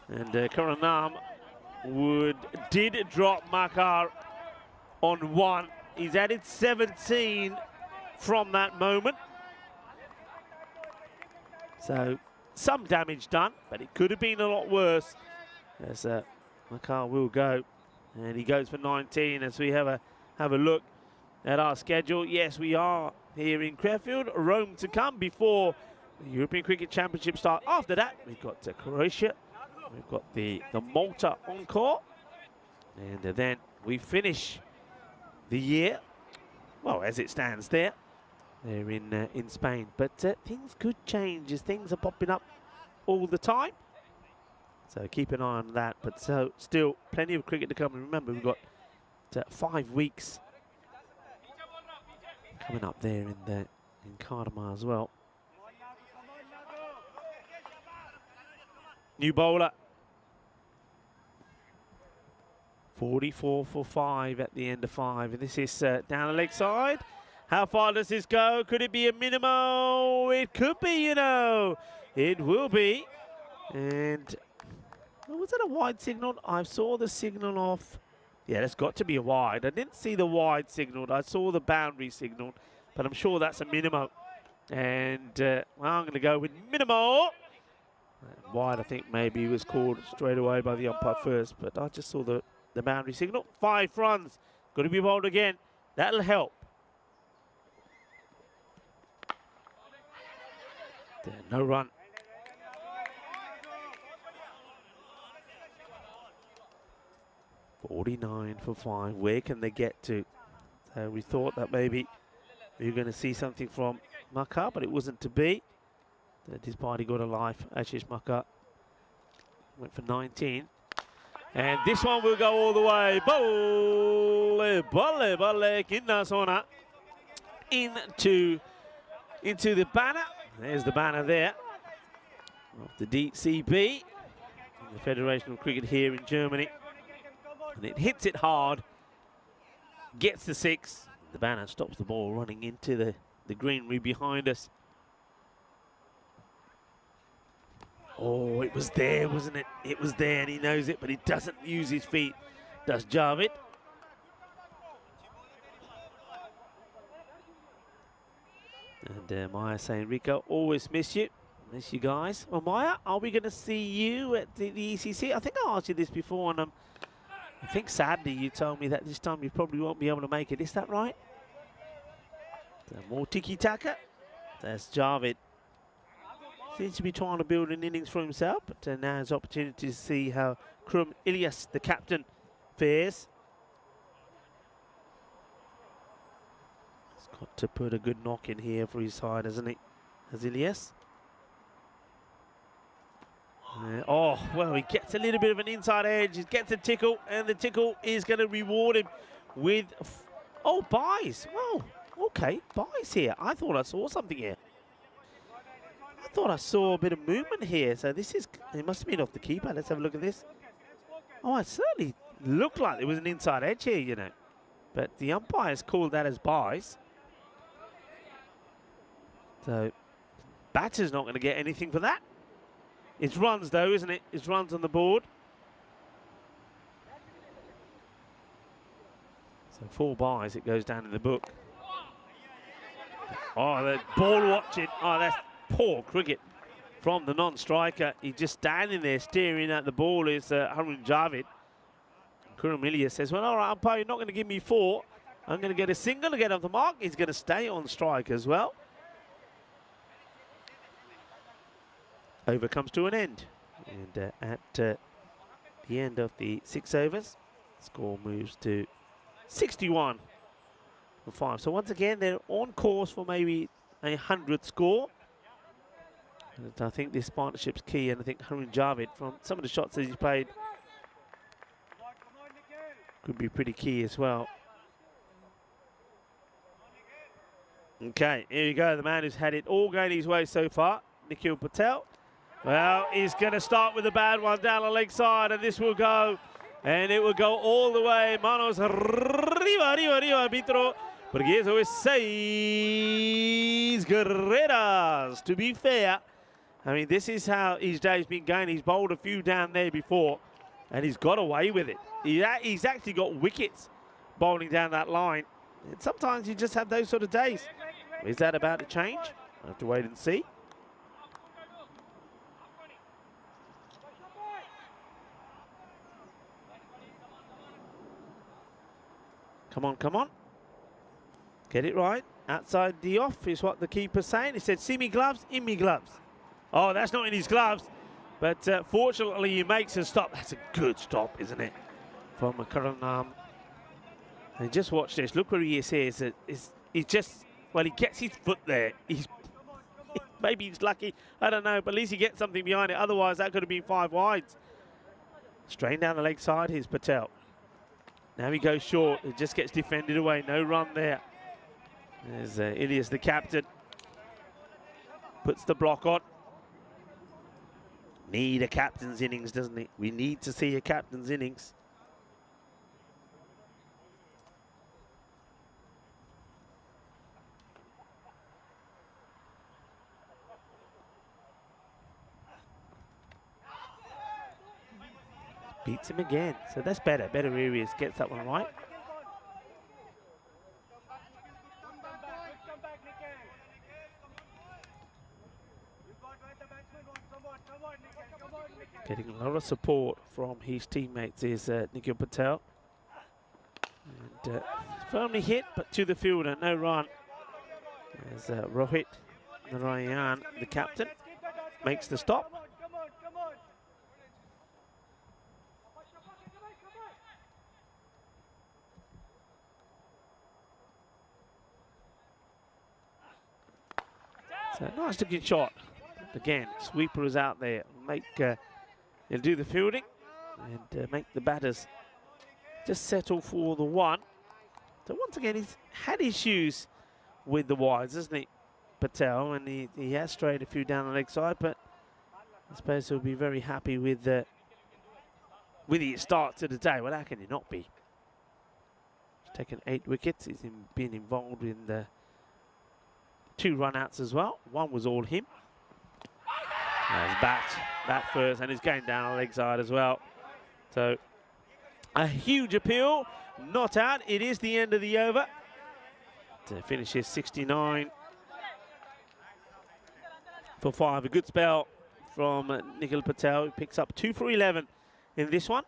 And Karanam did drop Makar on 1. He's added 17 from that moment. So some damage done, but it could have been a lot worse. As Makar will go, and he goes for 19 as we have a look at our schedule. Yes, we are here in Crefeld. Rome to come before the European Cricket Championship start. After that, we've got Croatia. We've got the Malta encore. And then we finish the year, well, as it stands there in Spain. But things could change as things are popping up all the time. So keep an eye on that. But so still plenty of cricket to come. And remember, we've got 5 weeks coming up there in Kardamar as well. New bowler. 44 for 5 at the end of 5. And this is down the leg side. How far does this go? Could it be a minimum? It could be, you know. It will be. And was that a wide signal? I saw the signal off. Yeah, that's got to be a wide. I didn't see the wide signal. I saw the boundary signal, but I'm sure that's a minimum. And well, I'm going to go with minimal. Wide, I think maybe was called straight away by the umpire first, but I just saw the boundary signal. 5 runs. Got to be bowled again. That'll help. There, no run. .49 for 5. Where can they get to? So we thought that maybe we were going to see something from Makar, but it wasn't to be. This party got a life. Ashish Makar went for 19. And this one will go all the way. Balle, balle, balle, kinna sona. Into the banner. There's the banner there of the DCB, the Federation of Cricket here in Germany. And it hits it hard, gets the 6. The banner stops the ball running into the greenery behind us. Oh, it was there, wasn't it? It was there, and he knows it, but he doesn't use his feet, does Javed. And Maya saying, Rico, always miss you. Miss you guys. Well, Maya, are we going to see you at the ECC? I think I asked you this before, and I think sadly you told me that this time you probably won't be able to make it. Is that right? So more tiki-taka. That's Javed. Seems to be trying to build an innings for himself, but now has opportunity to see how Krum Ilyas, the captain, fares. He's got to put a good knock in here for his side, hasn't he? Has Ilyas? Oh, well, he gets a little bit of an inside edge. He gets a tickle, and the tickle is going to reward him with... Oh, buys. Well, okay, buys here. I thought I saw something here. I thought I saw a bit of movement here. So this is... It must have been off the keeper. Let's have a look at this. Oh, it certainly looked like there was an inside edge here, you know. But the umpires called that as buys. So, batter's not going to get anything for that. It's runs, though, isn't it? It's runs on the board. So 4 buys, it goes down in the book. Oh, the ball watching. Oh, that's poor cricket from the non-striker. He's just standing there staring at the ball. Is Harun Javed. Krum Ilyas says, well, all right, umpire, you're not going to give me 4. I'm going to get a single to get off the mark. He's going to stay on strike as well. Over comes to an end. And at the end of the 6 overs, score moves to 61 for 5. So once again, they're on course for maybe a 100 score. And I think this partnership's key, and I think Harun Javid, from some of the shots that he's played, could be pretty key as well. Okay, here you go. The man who's had it all going his way so far, Nikhil Patel. Well, he's going to start with a bad one down the leg side, and this will go, and it will go all the way. Manos arriba, arbitro. Porque eso es 6 carreras. To be fair, I mean, this is how his day's been going. He's bowled a few down there before, and he's got away with it. He's actually got wickets bowling down that line. And sometimes you just have those sort of days. Is that about to change? I'll have to wait and see. Come on, come on. Get it right. Outside the off is what the keeper's saying. He said, see me gloves, in me gloves. Oh, that's not in his gloves. But fortunately, he makes a stop. That's a good stop, isn't it? From Karanam. And just watch this. Look where he is here. He's just, well, he gets his foot there. Maybe he's lucky. I don't know. But at least he gets something behind it. Otherwise, that could have been 5 wides. Straight down the leg side. Here's Patel. Now he goes short. It just gets defended away. No run there. There's Ilias, the captain. Puts the block on. Need a captain's innings, doesn't he? We need to see a captain's innings. Beats him again. So that's better. Better areas. Gets that one right. Getting a lot of support from his teammates is Nikhil Patel. And firmly hit, but to the fielder, no run. As Rohit Narayan, the captain, makes the stop. So nice looking shot. Again, sweeper is out there. He'll do the fielding and make the batters just settle for the 1. So once again, he's had issues with the wides, hasn't he, Patel? And he has strayed a few down the leg side, but I suppose he'll be very happy with his start to the day. Well, how can he not be? He's taken 8 wickets. He's been involved in the 2 run-outs as well. 1 was all him. He's bat first, and he's going down the leg side as well. So a huge appeal, not out. It is the end of the over. To finish his 69 for 5. A good spell from Nikhil Patel. He picks up 2 for 11 in this one.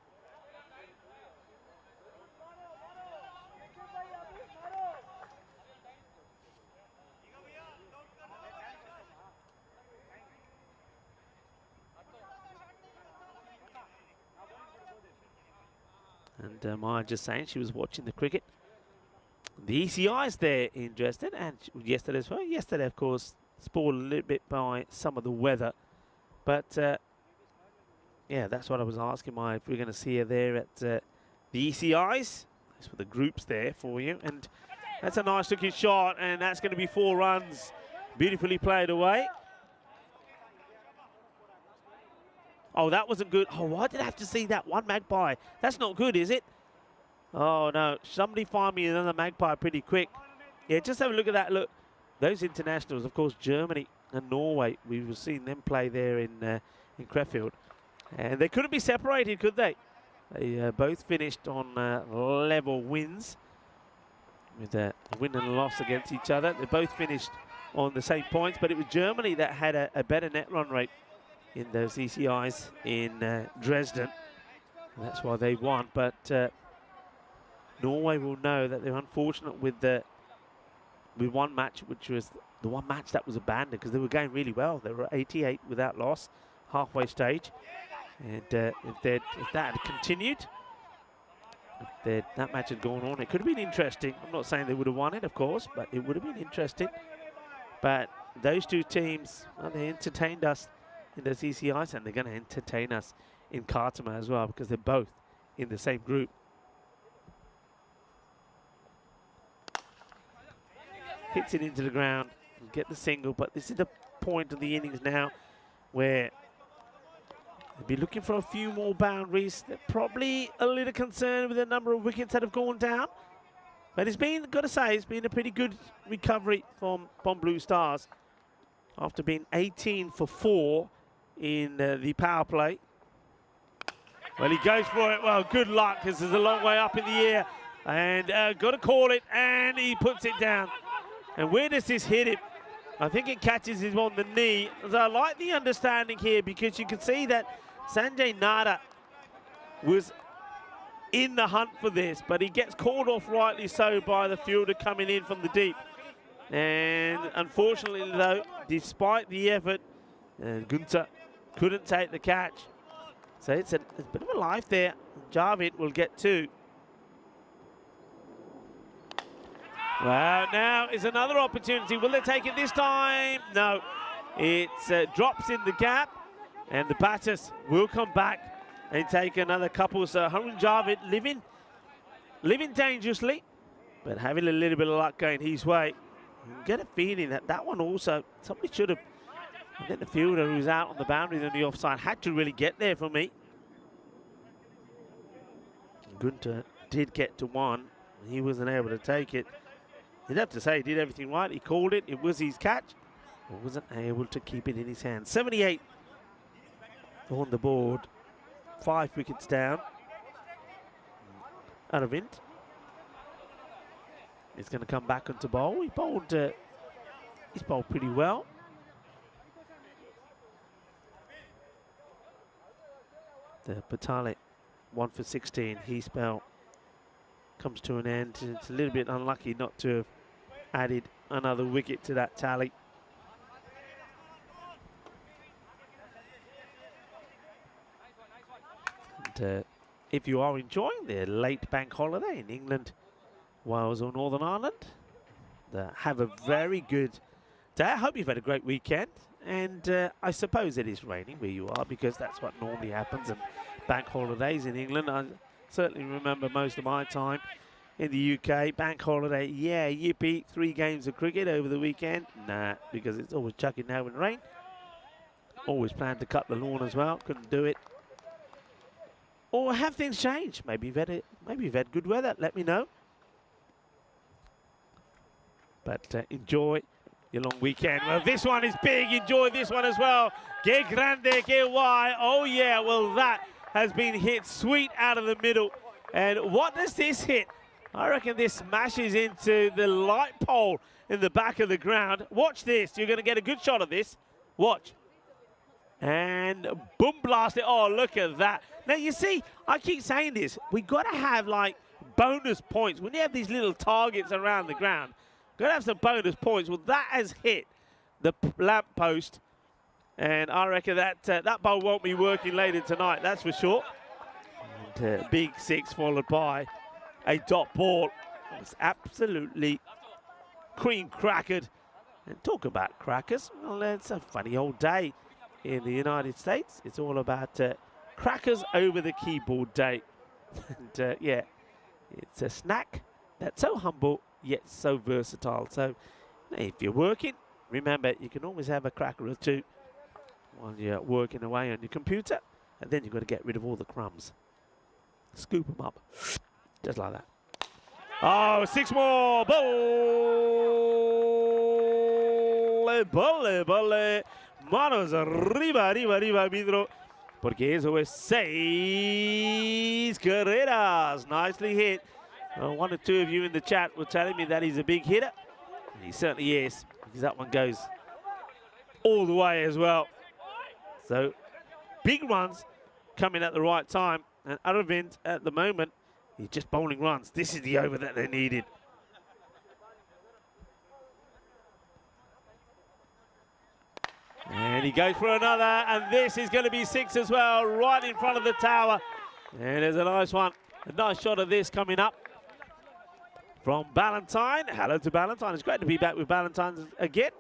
And Maya just saying she was watching the cricket. The ECI's there in Dresden, and yesterday as well. Yesterday, of course, spoiled a little bit by some of the weather. But, yeah, that's what I was asking Maya, if we're going to see her there at the ECI's. That's for the groups there for you. And that's a nice looking shot, and that's going to be 4 runs. Beautifully played away. Oh, that wasn't good. Oh, why did I have to see that one magpie? That's not good, is it? Oh, no. Somebody find me another magpie pretty quick. Yeah, just have a look at that. Look, those internationals, of course, Germany and Norway, we were seeing them play there in Crefeld. And they couldn't be separated, could they? They both finished on level wins with a win and a loss against each other. They both finished on the same points, but it was Germany that had a better net run rate in those ECIs in Dresden. And that's why they won. But Norway will know that they're unfortunate with one match, which was the one match that was abandoned because they were going really well. They were 88 without loss, halfway stage. And if that had continued, that match had gone on, it could have been interesting. I'm not saying they would have won it, of course, but it would have been interesting. But those two teams, well, they entertained us in the CCIs, and they're going to entertain us in Khartoum as well, because they're both in the same group. Hits it into the ground, get the single, but this is the point of the innings now where they'll be looking for a few more boundaries. They're probably a little concerned with the number of wickets that have gone down. But it's been, got to say, it's been a pretty good recovery from Blue Stars after being 18 for 4 in the power play. Well, he goes for it. Well, good luck, because there's a long way up in the air. And got to call it, and he puts it down. And where does this hit him? I think it catches him on the knee. So I like the understanding here, because you can see that Sanjay Nada was in the hunt for this, but he gets called off rightly so by the fielder coming in from the deep. And unfortunately, though, despite the effort, Gunter couldn't take the catch. So it's a bit of a life there. Javed will get 2. Well, now is another opportunity. Will they take it this time? No. It drops in the gap, and the batters will come back and take another couple. So Harun Javed living dangerously, but having a little bit of luck going his way. You get a feeling that that one also, somebody should have, I think the fielder who's out on the boundaries on the offside had to really get there for me. Gunter did get to 1. He wasn't able to take it. You'd have to say he did everything right. He called it. It was his catch. But wasn't able to keep it in his hands. 78 on the board. 5 wickets down. Aravind is going to come back onto bowl. He bowled, he's bowled pretty well. The Patale 1 for 16. His spell comes to an end. It's a little bit unlucky not to have added another wicket to that tally. And if you are enjoying the late bank holiday in England, Wales or Northern Ireland, have a very good day. I hope you've had a great weekend. And I suppose it is raining where you are, because that's what normally happens on bank holidays in England. I certainly remember most of my time in the UK. Bank holiday, yeah, yippee. 3 games of cricket over the weekend. Nah, because it's always chucking down with rain. Always planned to cut the lawn as well. Couldn't do it. Or have things changed? Maybe you've had good weather. Let me know. But enjoy your long weekend. Well, this one is big. Enjoy this one as well. Que grande, que guay. Oh, yeah. Well, that has been hit sweet out of the middle. And what does this hit? I reckon this smashes into the light pole in the back of the ground. Watch this. You're going to get a good shot of this. Watch. And boom, blast it. Oh, look at that. Now, you see, I keep saying this. We've got to have, like, bonus points. When you have these little targets around the ground, got to have some bonus points. Well, that has hit the lamp post. And I reckon that that bowl won't be working later tonight, that's for sure. And big 6 followed by a dot ball. It was absolutely cream crackered. And talk about crackers. Well, it's a funny old day in the United States. It's all about crackers over the keyboard day. And yeah, it's a snack that's so humble yet so versatile. So if you're working, remember you can always have a cracker or 2 while you're working away on your computer, and then you've got to get rid of all the crumbs. Scoop them up, just like that. Oh, 6 more. Bole, bole. Manos arriba, arriba, arriba, Vidro. Porque eso es 6 carreras. Nicely hit. 1 or 2 of you in the chat were telling me that he's a big hitter. And he certainly is, because that one goes all the way as well. So big runs coming at the right time. And Aravind at the moment, he's just bowling runs. This is the over that they needed. And he goes for another, and this is going to be 6 as well, right in front of the tower. And there's a nice one A nice shot of this coming up from Ballantyne. Hello to Ballantyne. It's great to be back with Ballantyne again.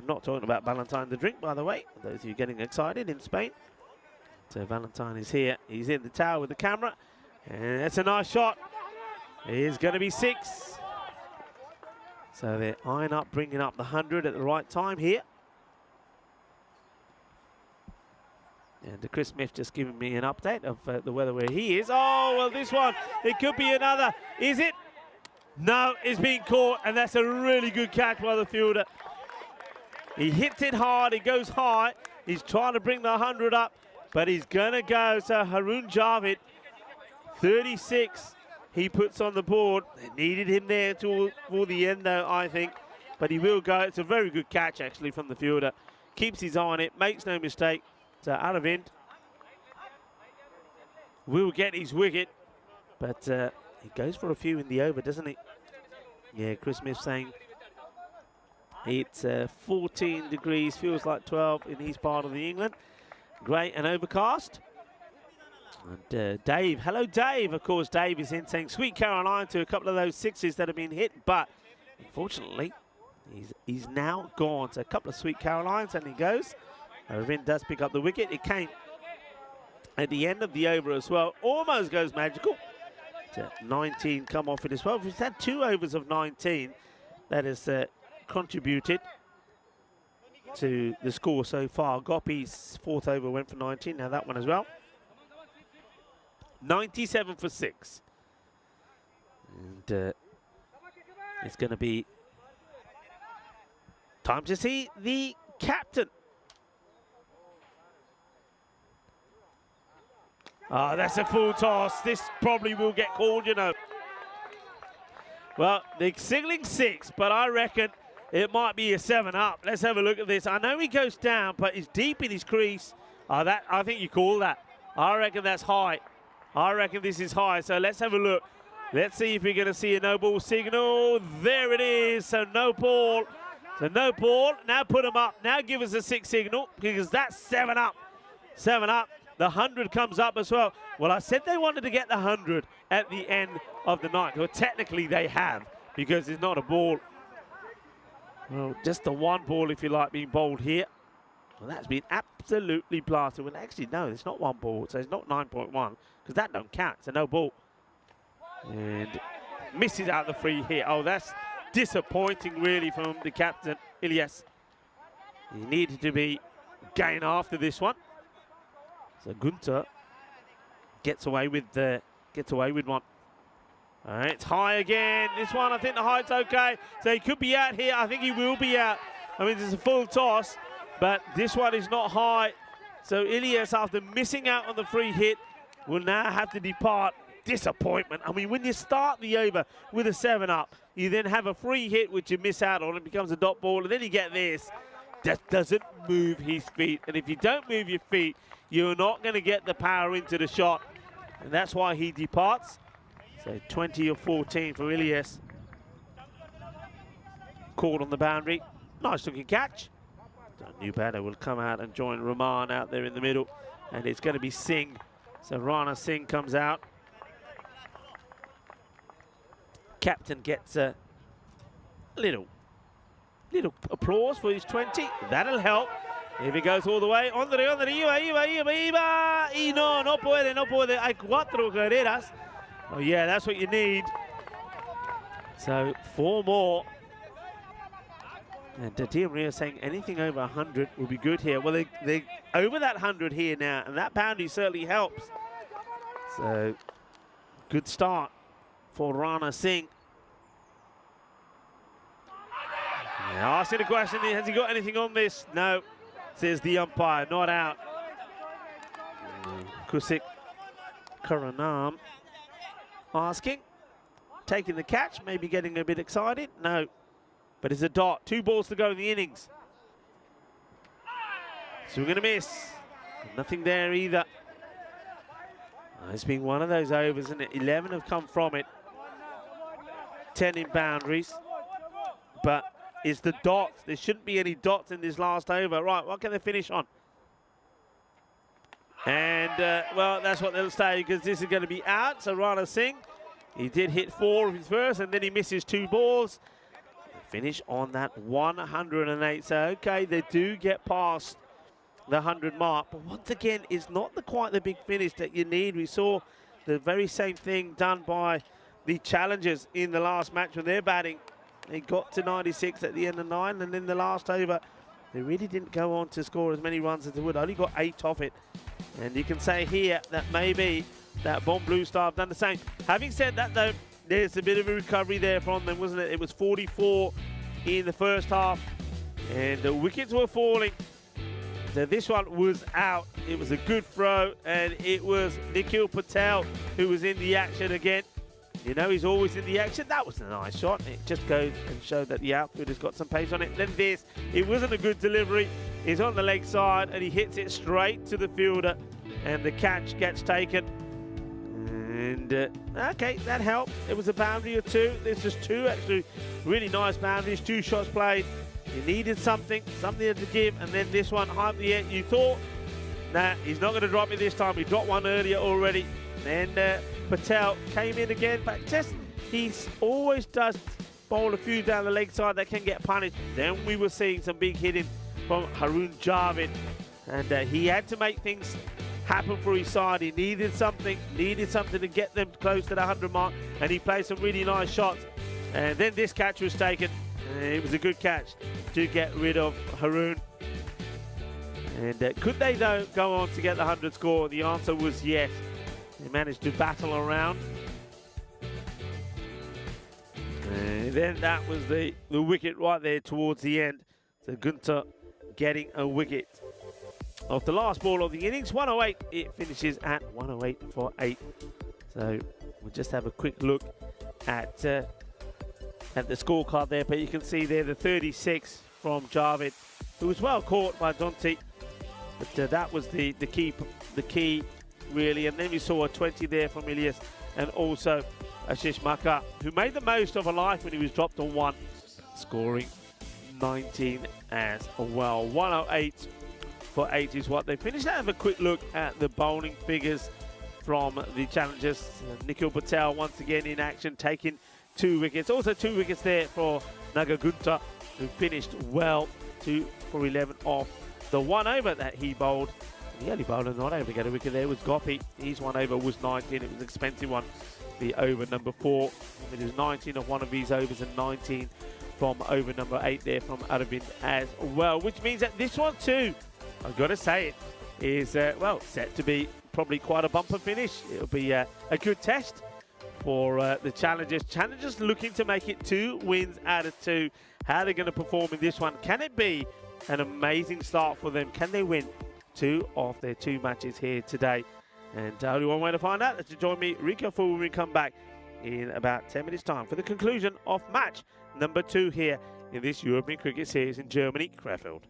Not talking about Ballantyne the drink, by the way, for those of you getting excited in Spain. So Ballantyne is here. He's in the tower with the camera. And that's a nice shot. It is going to be 6. So they're eyeing up, bringing up the 100 at the right time here. And Chris Smith just giving me an update of the weather where he is. Oh, well, this one, it could be another. Is it? No, it's being caught, and that's a really good catch by the fielder. He hits it hard, it goes high. He's trying to bring the 100 up, but he's going to go. So Haroon Javid, 36, he puts on the board. They needed him there for the end, though, I think. But he will go. It's a very good catch, actually, from the fielder. Keeps his eye on it, makes no mistake. So out of end. Will get his wicket, but he goes for a few in the over, doesn't he? Yeah, Chris Smith saying it's 14 degrees, feels like 12 in his part of the England. Grey and overcast. And Dave, hello Dave. Of course, Dave is in saying Sweet Caroline to a couple of those 6s that have been hit, but unfortunately, he's now gone. So a couple of Sweet Carolines, and he goes. Ravin does pick up the wicket. It came at the end of the over as well. Almost goes magical. 19 come off it as well. We've had 2 overs of 19. That has contributed to the score so far. Gopi's 4th over went for 19. Now that one as well. 97 for 6. And it's going to be time to see the captain. Oh, that's a full toss. This probably will get called, you know. Well, they're signaling 6, but I reckon it might be a 7 up. Let's have a look at this. I know he goes down, but he's deep in his crease. I think you call that. I reckon that's high. I reckon this is high. So let's have a look. Let's see if we're going to see a no ball signal. There it is. So no ball. So no ball. Now put him up. Now give us a 6 signal because that's 7 up. 7 up. The 100 comes up as well. Well, I said they wanted to get the 100 at the end of the night. Well, technically they have because it's not a ball. Well, just the 1 ball, if you like, being bowled here. Well, that's been absolutely blasted. Well, actually, no, it's not 1 ball. So it's not 9.1 because that don't count. It's a no ball. And misses out the free hit. Oh, that's disappointing, really, from the captain, Ilyas. He needed to be going after this one. So Gunter gets away with one. All right, it's high again. This one, I think the height's okay. So he could be out here. I think he will be out. I mean, it's a full toss, but this one is not high. So Ilyas, after missing out on the free hit, will now have to depart. Disappointment. I mean, when you start the over with a 7 up, you then have a free hit which you miss out on. It becomes a dot ball, and then you get this. Just doesn't move his feet. And if you don't move your feet, you're not going to get the power into the shot. And that's why he departs. So 20 or 14 for Ilyas. Caught on the boundary. Nice looking catch. So a new batter will come out and join Rahman out there in the middle. And it's going to be Singh. So Rana Singh comes out. Captain gets a little applause for his 20. That'll help. If he goes all the way, iba. Y no puede. Hay 4 carreras. Oh yeah, that's what you need. So 4 more. And Di Maria saying anything over 100 will be good here. Well, they're over that 100 here now, and that boundary certainly helps. So good start for Rana Singh. Now asking the question, has he got anything on this? No, says the umpire, not out. Kusik Karanam asking, taking the catch, maybe getting a bit excited. No, but it's a dot. 2 balls to go in the innings. So we're going to miss. Nothing there either. It's been one of those overs, isn't it? 11 have come from it. 10 in boundaries. But it's the dots. There shouldn't be any dots in this last over. Right, what can they finish on? And And, well, that's what they'll say, because this is going to be out. So Rana Singh, he did hit 4 of his first, and then he misses 2 balls. Finish on that 108. So, okay, they do get past the 100 mark. But once again, it's not quite the big finish that you need. We saw the very same thing done by the challengers in the last match when they're batting. They got to 96 at the end of 9, and in the last over, they really didn't go on to score as many runs as they would. Only got 8 off it. And you can say here that maybe that Bomb Blue Star have done the same. Having said that, though, there's a bit of a recovery there from them, wasn't it? It was 44 in the first half, and the wickets were falling. So this one was out. It was a good throw, and it was Nikhil Patel who was in the action again. You know, he's always in the action. That was a nice shot. It just goes and showed that the outfield has got some pace on it. Then this, it wasn't a good delivery. He's on the leg side, and he hits it straight to the fielder, and the catch gets taken. And, okay, that helped. It was a boundary or 2. This is 2 actually really nice boundaries, 2 shots played. You needed something to give, and then this one, high up the air. You thought, nah, he's not going to drop it this time. He dropped one earlier already. And Patel came in again, but just, he always does bowl a few down the leg side that can get punished. Then we were seeing some big hitting from Haroon Javed, and he had to make things happen for his side. He needed something to get them close to the 100 mark, and he played some really nice shots. And then this catch was taken. It was a good catch to get rid of Haroon. And could they, though, go on to get the 100 score? The answer was yes. They managed to battle around. And then that was the wicket right there towards the end. So Gunter getting a wicket. Of the last ball of the innings, 108, it finishes at 108 for 8. So we'll just have a quick look at the scorecard there, but you can see there the 36 from Javed, who was well caught by Dante, but that was the key really. And then we saw a 20 there from Ilyas, and also Ashish Maka, who made the most of a life when he was dropped on 1, scoring 19 as well. 108 for 8 is what they finished. Let's have a quick look at the bowling figures from the challengers. Nikhil Patel once again in action, taking 2 wickets. Also 2 wickets there for Naga Gunter, who finished well, 2 for 11 off the 1 over that he bowled. The only bowler not able to get a wicket there was Gopi. His 1 over was 19. It was an expensive one, the over number 4. It was 19 of one of these overs and 19 from over number 8 there from Aravind as well, which means that this one too, I've got to say it, is, well, set to be probably quite a bumper finish. It'll be a good test for the challengers. Challengers looking to make it 2 wins out of 2. How are they going to perform in this one? Can it be an amazing start for them? Can they win 2 of their 2 matches here today? And only one way to find out is to join me, Rico, for when we come back in about 10 minutes' time for the conclusion of match number 2 here in this European Cricket Series in Germany, Krefeld.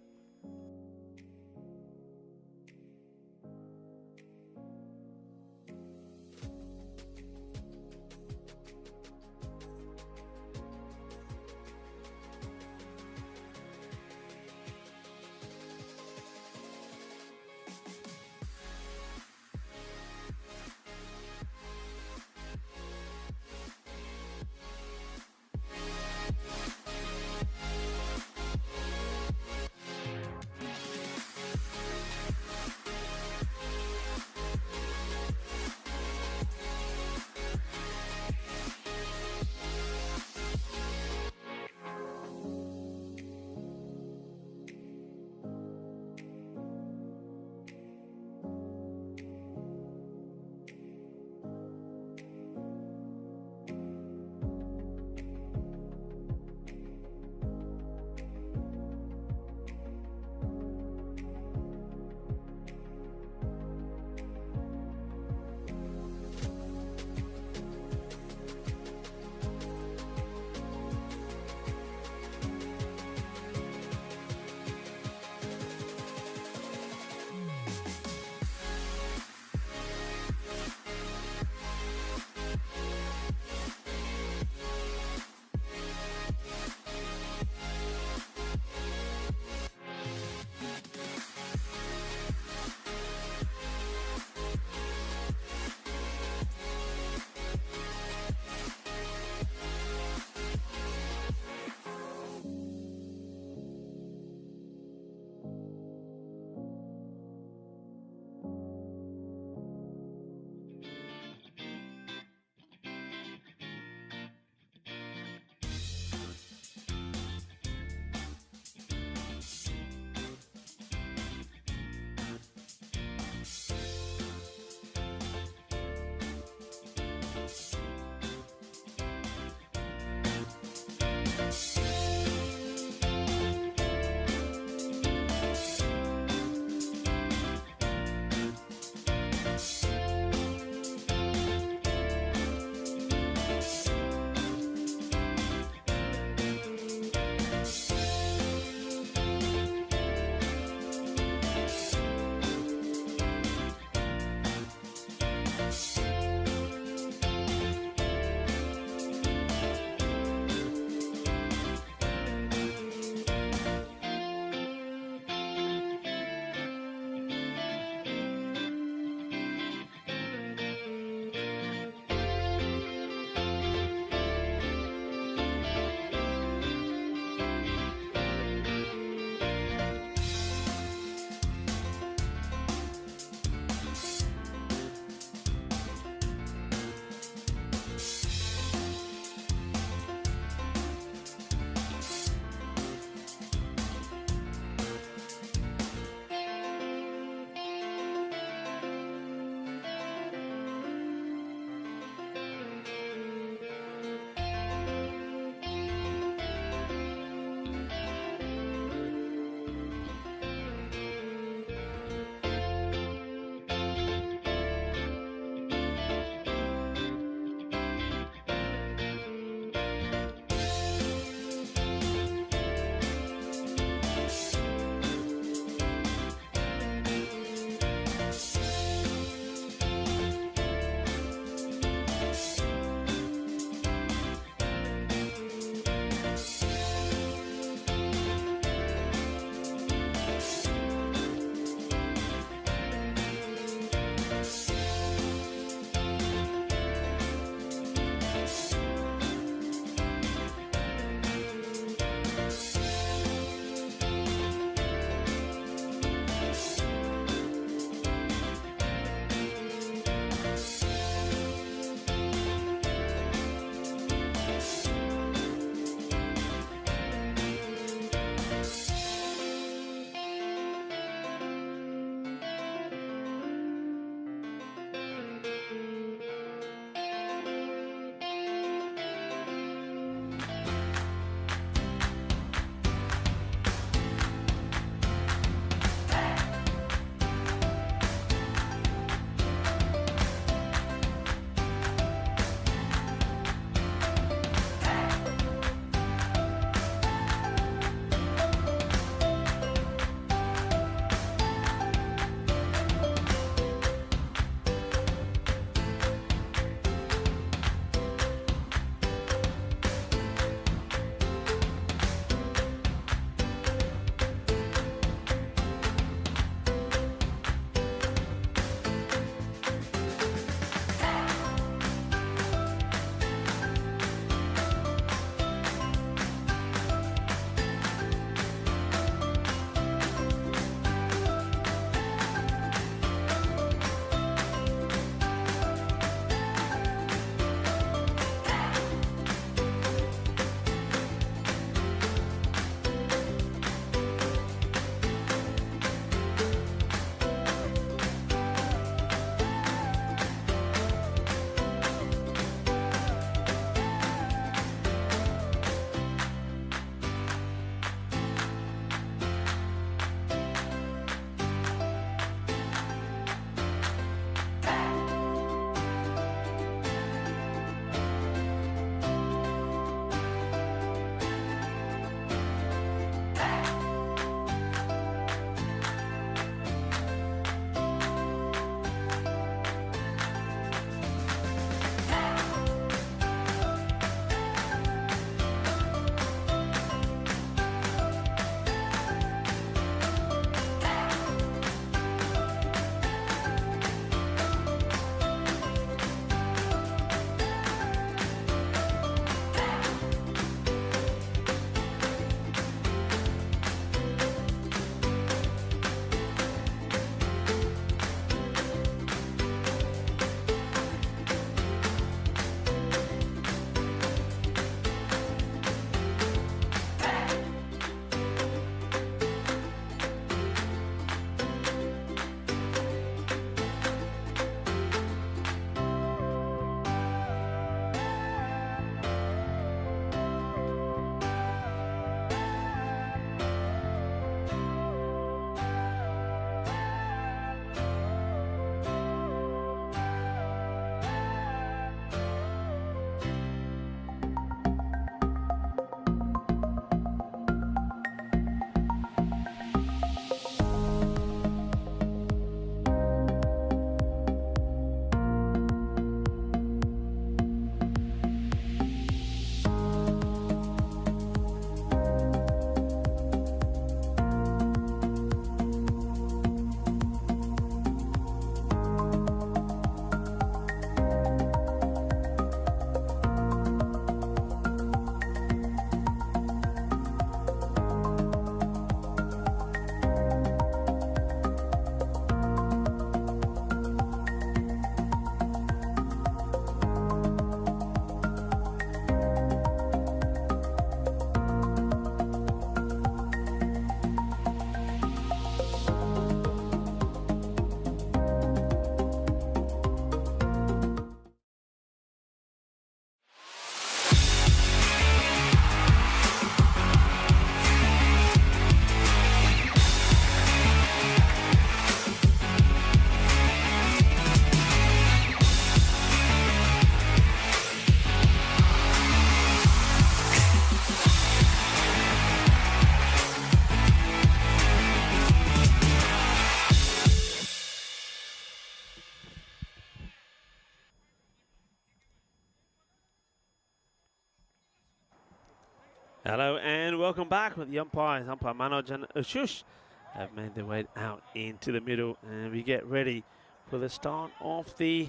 Hello and welcome back with the umpires. Umpire Manoj and Ashush have made their way out into the middle, and we get ready for the start of the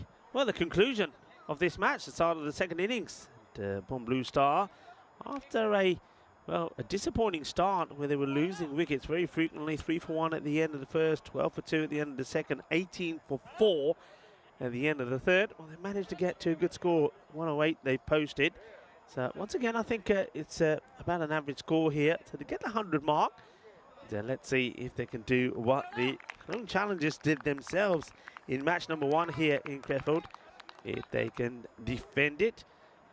conclusion of this match, the start of the second innings. And, Bon Blue Star, after a disappointing start where they were losing wickets very frequently, 3 for 1 at the end of the first, 12 for 2 at the end of the second, 18 for 4 at the end of the third. Well, they managed to get to a good score, 108 they posted. So once again, I think it's about an average score here. So to get the 100 mark, let's see if they can do what the home challengers did themselves in match number 1 here in Crefeld. If they can defend it.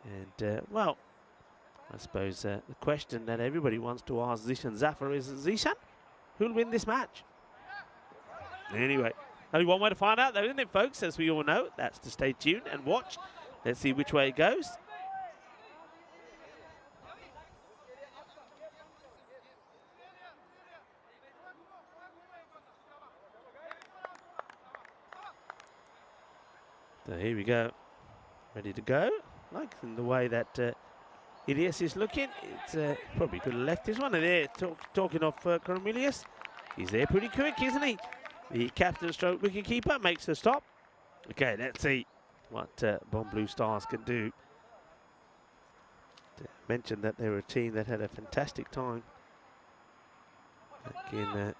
And, well, I suppose the question that everybody wants to ask Zishan Zafar is, Zishan, who'll win this match? Anyway, only one way to find out though, isn't it, folks? As we all know, that's to stay tuned and watch. Let's see which way it goes. So here we go, ready to go. Like in the way that Ilias is looking, it's probably could have left this one. And there, talking of Cornelius, he's there pretty quick, isn't he? The captain stroke wicketkeeper makes the stop. Okay, let's see what Bon Blue Stars can do. To mention that they were a team that had a fantastic time back in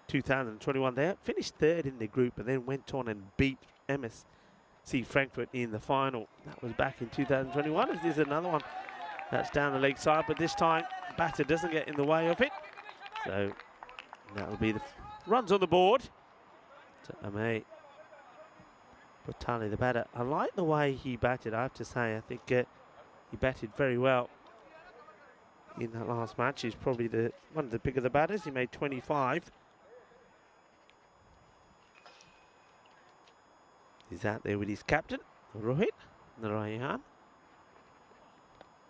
2021. They finished third in the group and then went on and beat MSC Frankfurt in the final. That was back in 2021. This is another one that's down the leg side, but this time batter doesn't get in the way of it. So that will be the runs on the board. So Ame Botali, the batter. I like the way he batted, I have to say. I think he batted very well in that last match. He's probably one of the bigger the batters. He made 25. He's out there with his captain, Rohit Narayan.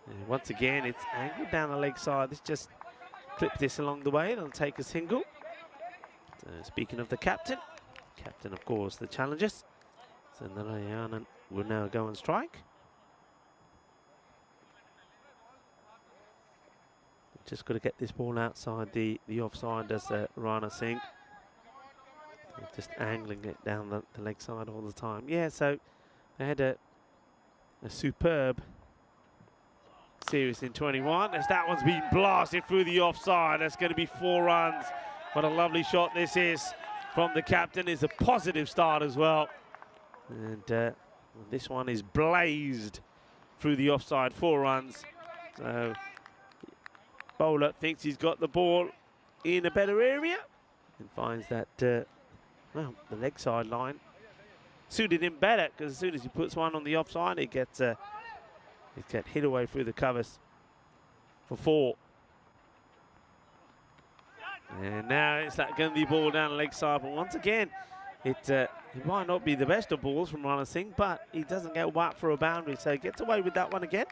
And once again, it's angled down the leg side. This just clip this along the way. They'll take a single. So speaking of the captain, of course, the challengers. So Narayan will now go on strike. Just got to get this ball outside the offside, does Rana Singh. Just angling it down the leg side all the time. Yeah, so they had a superb series in 21 as that one's been blasted through the offside. That's going to be 4 runs. What a lovely shot this is from the captain. Is a positive start as well. And this one is blazed through the offside, 4 runs. So bowler thinks he's got the ball in a better area and finds that well, the leg side line suited him better, because as soon as he puts one on the offside, it gets hit away through the covers for 4. And now it's that Gandhi ball down the leg side, but once again, it might not be the best of balls from Rana Singh, but he doesn't get whacked for a boundary, so he gets away with that one again.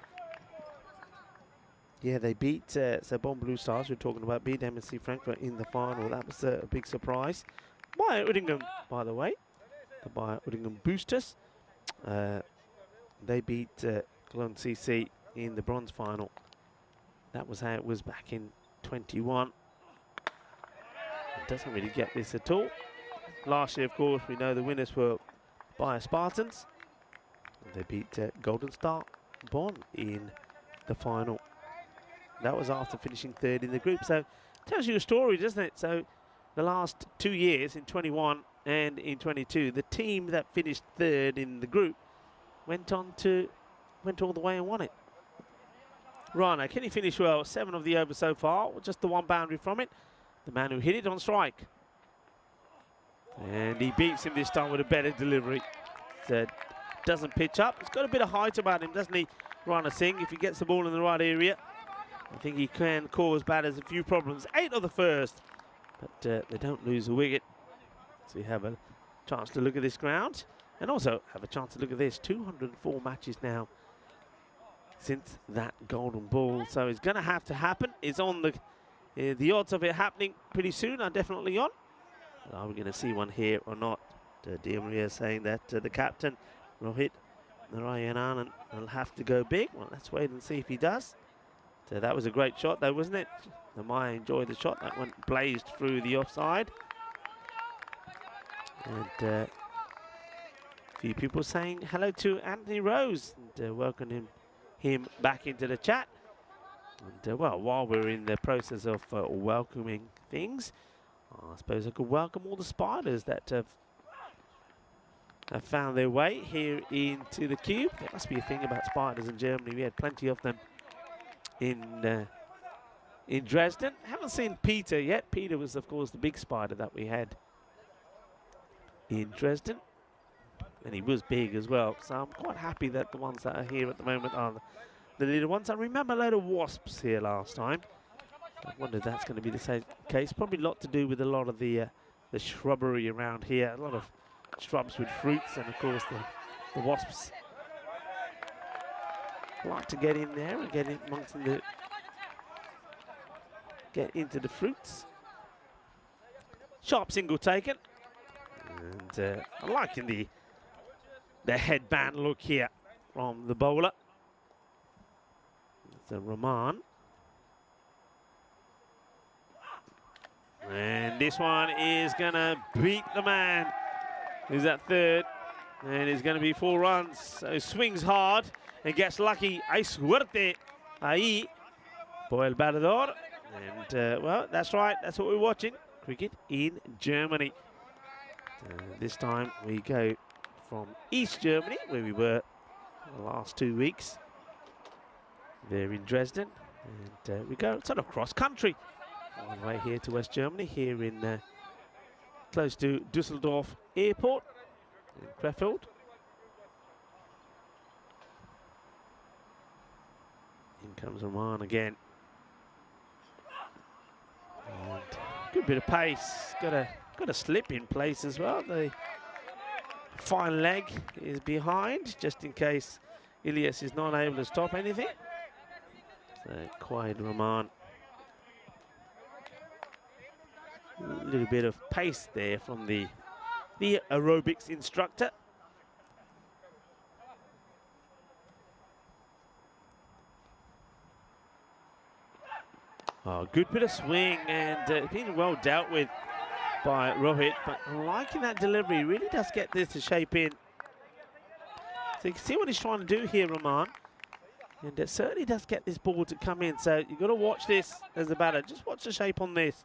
Yeah, they beat so Bon Blue Stars, we're talking about, beat MSC Frankfurt in the final. That was a big surprise. By Uddingham, by the way, by Uddingham Boosters. They beat Cologne CC in the bronze final. That was how it was back in 21. It doesn't really get this at all. Last year, of course, we know the winners were Bayer Spartans. They beat Golden Star Bonn in the final. That was after finishing 3rd in the group. So, tells you a story, doesn't it? So, the last 2 years, in 21 and in 22, the team that finished 3rd in the group went all the way and won it. Rana, can he finish well? 7 of the over so far, just the 1 boundary from it. The man who hit it on strike. And he beats him this time with a better delivery. So doesn't pitch up. He's got a bit of height about him, doesn't he, Rana Singh? If he gets the ball in the right area, I think he can cause batters a few problems. 8 of the first. But they don't lose a wicket. So you have a chance to look at this ground and also have a chance to look at this. 204 matches now since that golden ball. So it's going to have to happen. It's on the odds of it happening pretty soon are definitely on. But are we going to see one here or not? Dia Maria saying that the captain, Rohit Narayanan, will have to go big. Well, let's wait and see if he does. So that was a great shot though, wasn't it? Maya enjoyed the shot. That went blazed through the offside. And a few people saying hello to Anthony Rose and welcoming him back into the chat. And well, while we're in the process of welcoming things, I suppose I could welcome all the spiders that have found their way here into the cube. There must be a thing about spiders in Germany. We had plenty of them in Dresden. Haven't seen Peter yet. Peter was, of course, the big spider that we had in Dresden, and he was big as well. So I'm quite happy that the ones that are here at the moment are the little ones. I remember a load of wasps here last time. I wonder if that's going to be the same case. Probably a lot to do with a lot of the shrubbery around here. A lot of shrubs with fruits, and of course the wasps like to get in there and get in amongst get into the fruits. Sharp single taken, and I'm liking the headband look here from the bowler. It's a Rahman. And this one is gonna beat the man who's at third, and it's gonna be 4 runs. So swings hard and gets lucky. Hay suerte ahí por el batedor. And well, that's right, that's what we're watching. Cricket in Germany. This time we go from East Germany, where we were the last 2 weeks. There in Dresden, and we go sort of cross country all the way here to West Germany, here in close to Düsseldorf Airport in Krefeld. In comes Rahman again. And good bit of pace. Got a slip in place as well. The fine leg is behind, just in case Ilyas is not able to stop anything. So Quaid Rahman. A little bit of pace there from the aerobics instructor. Oh, good bit of swing, and being well dealt with by Rohit, but I'm liking that delivery. Really does get this to shape in. So you can see what he's trying to do here, Rahman. And it certainly does get this ball to come in. So you've got to watch this as a batter. Just watch the shape on this.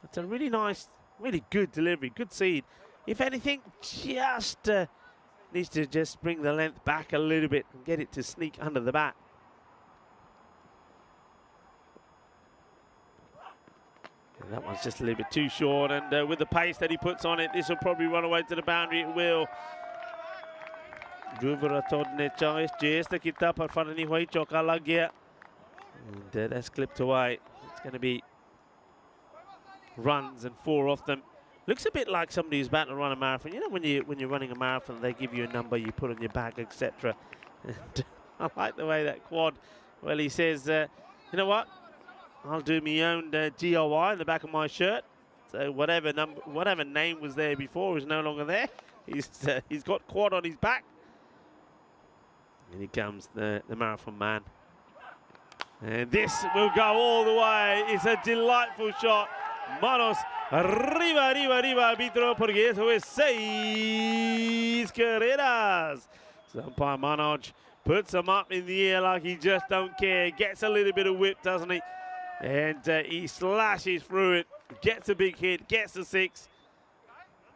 It's a really nice, really good delivery, good seed. If anything, just needs to just bring the length back a little bit and get it to sneak under the bat. And that one's just a little bit too short, and with the pace that he puts on it, this will probably run away to the boundary. It will. And that's clipped away. It's going to be runs and 4 off them. Looks a bit like somebody who's about to run a marathon. You know, when you're running a marathon, they give you a number you put on your back, etc. And I like the way that Quad, well, he says, you know what? I'll do my own DIY in the back of my shirt. So whatever name was there before is no longer there. He's got Quad on his back. And here comes the marathon man. And this will go all the way. It's a delightful shot. Manos arriba, arriba, arriba, arbitro, porque eso es 6 carreras. So umpire Manoj puts him up in the air like he just don't care. Gets a little bit of whip, doesn't he? And he slashes through it. Gets a big hit, gets a 6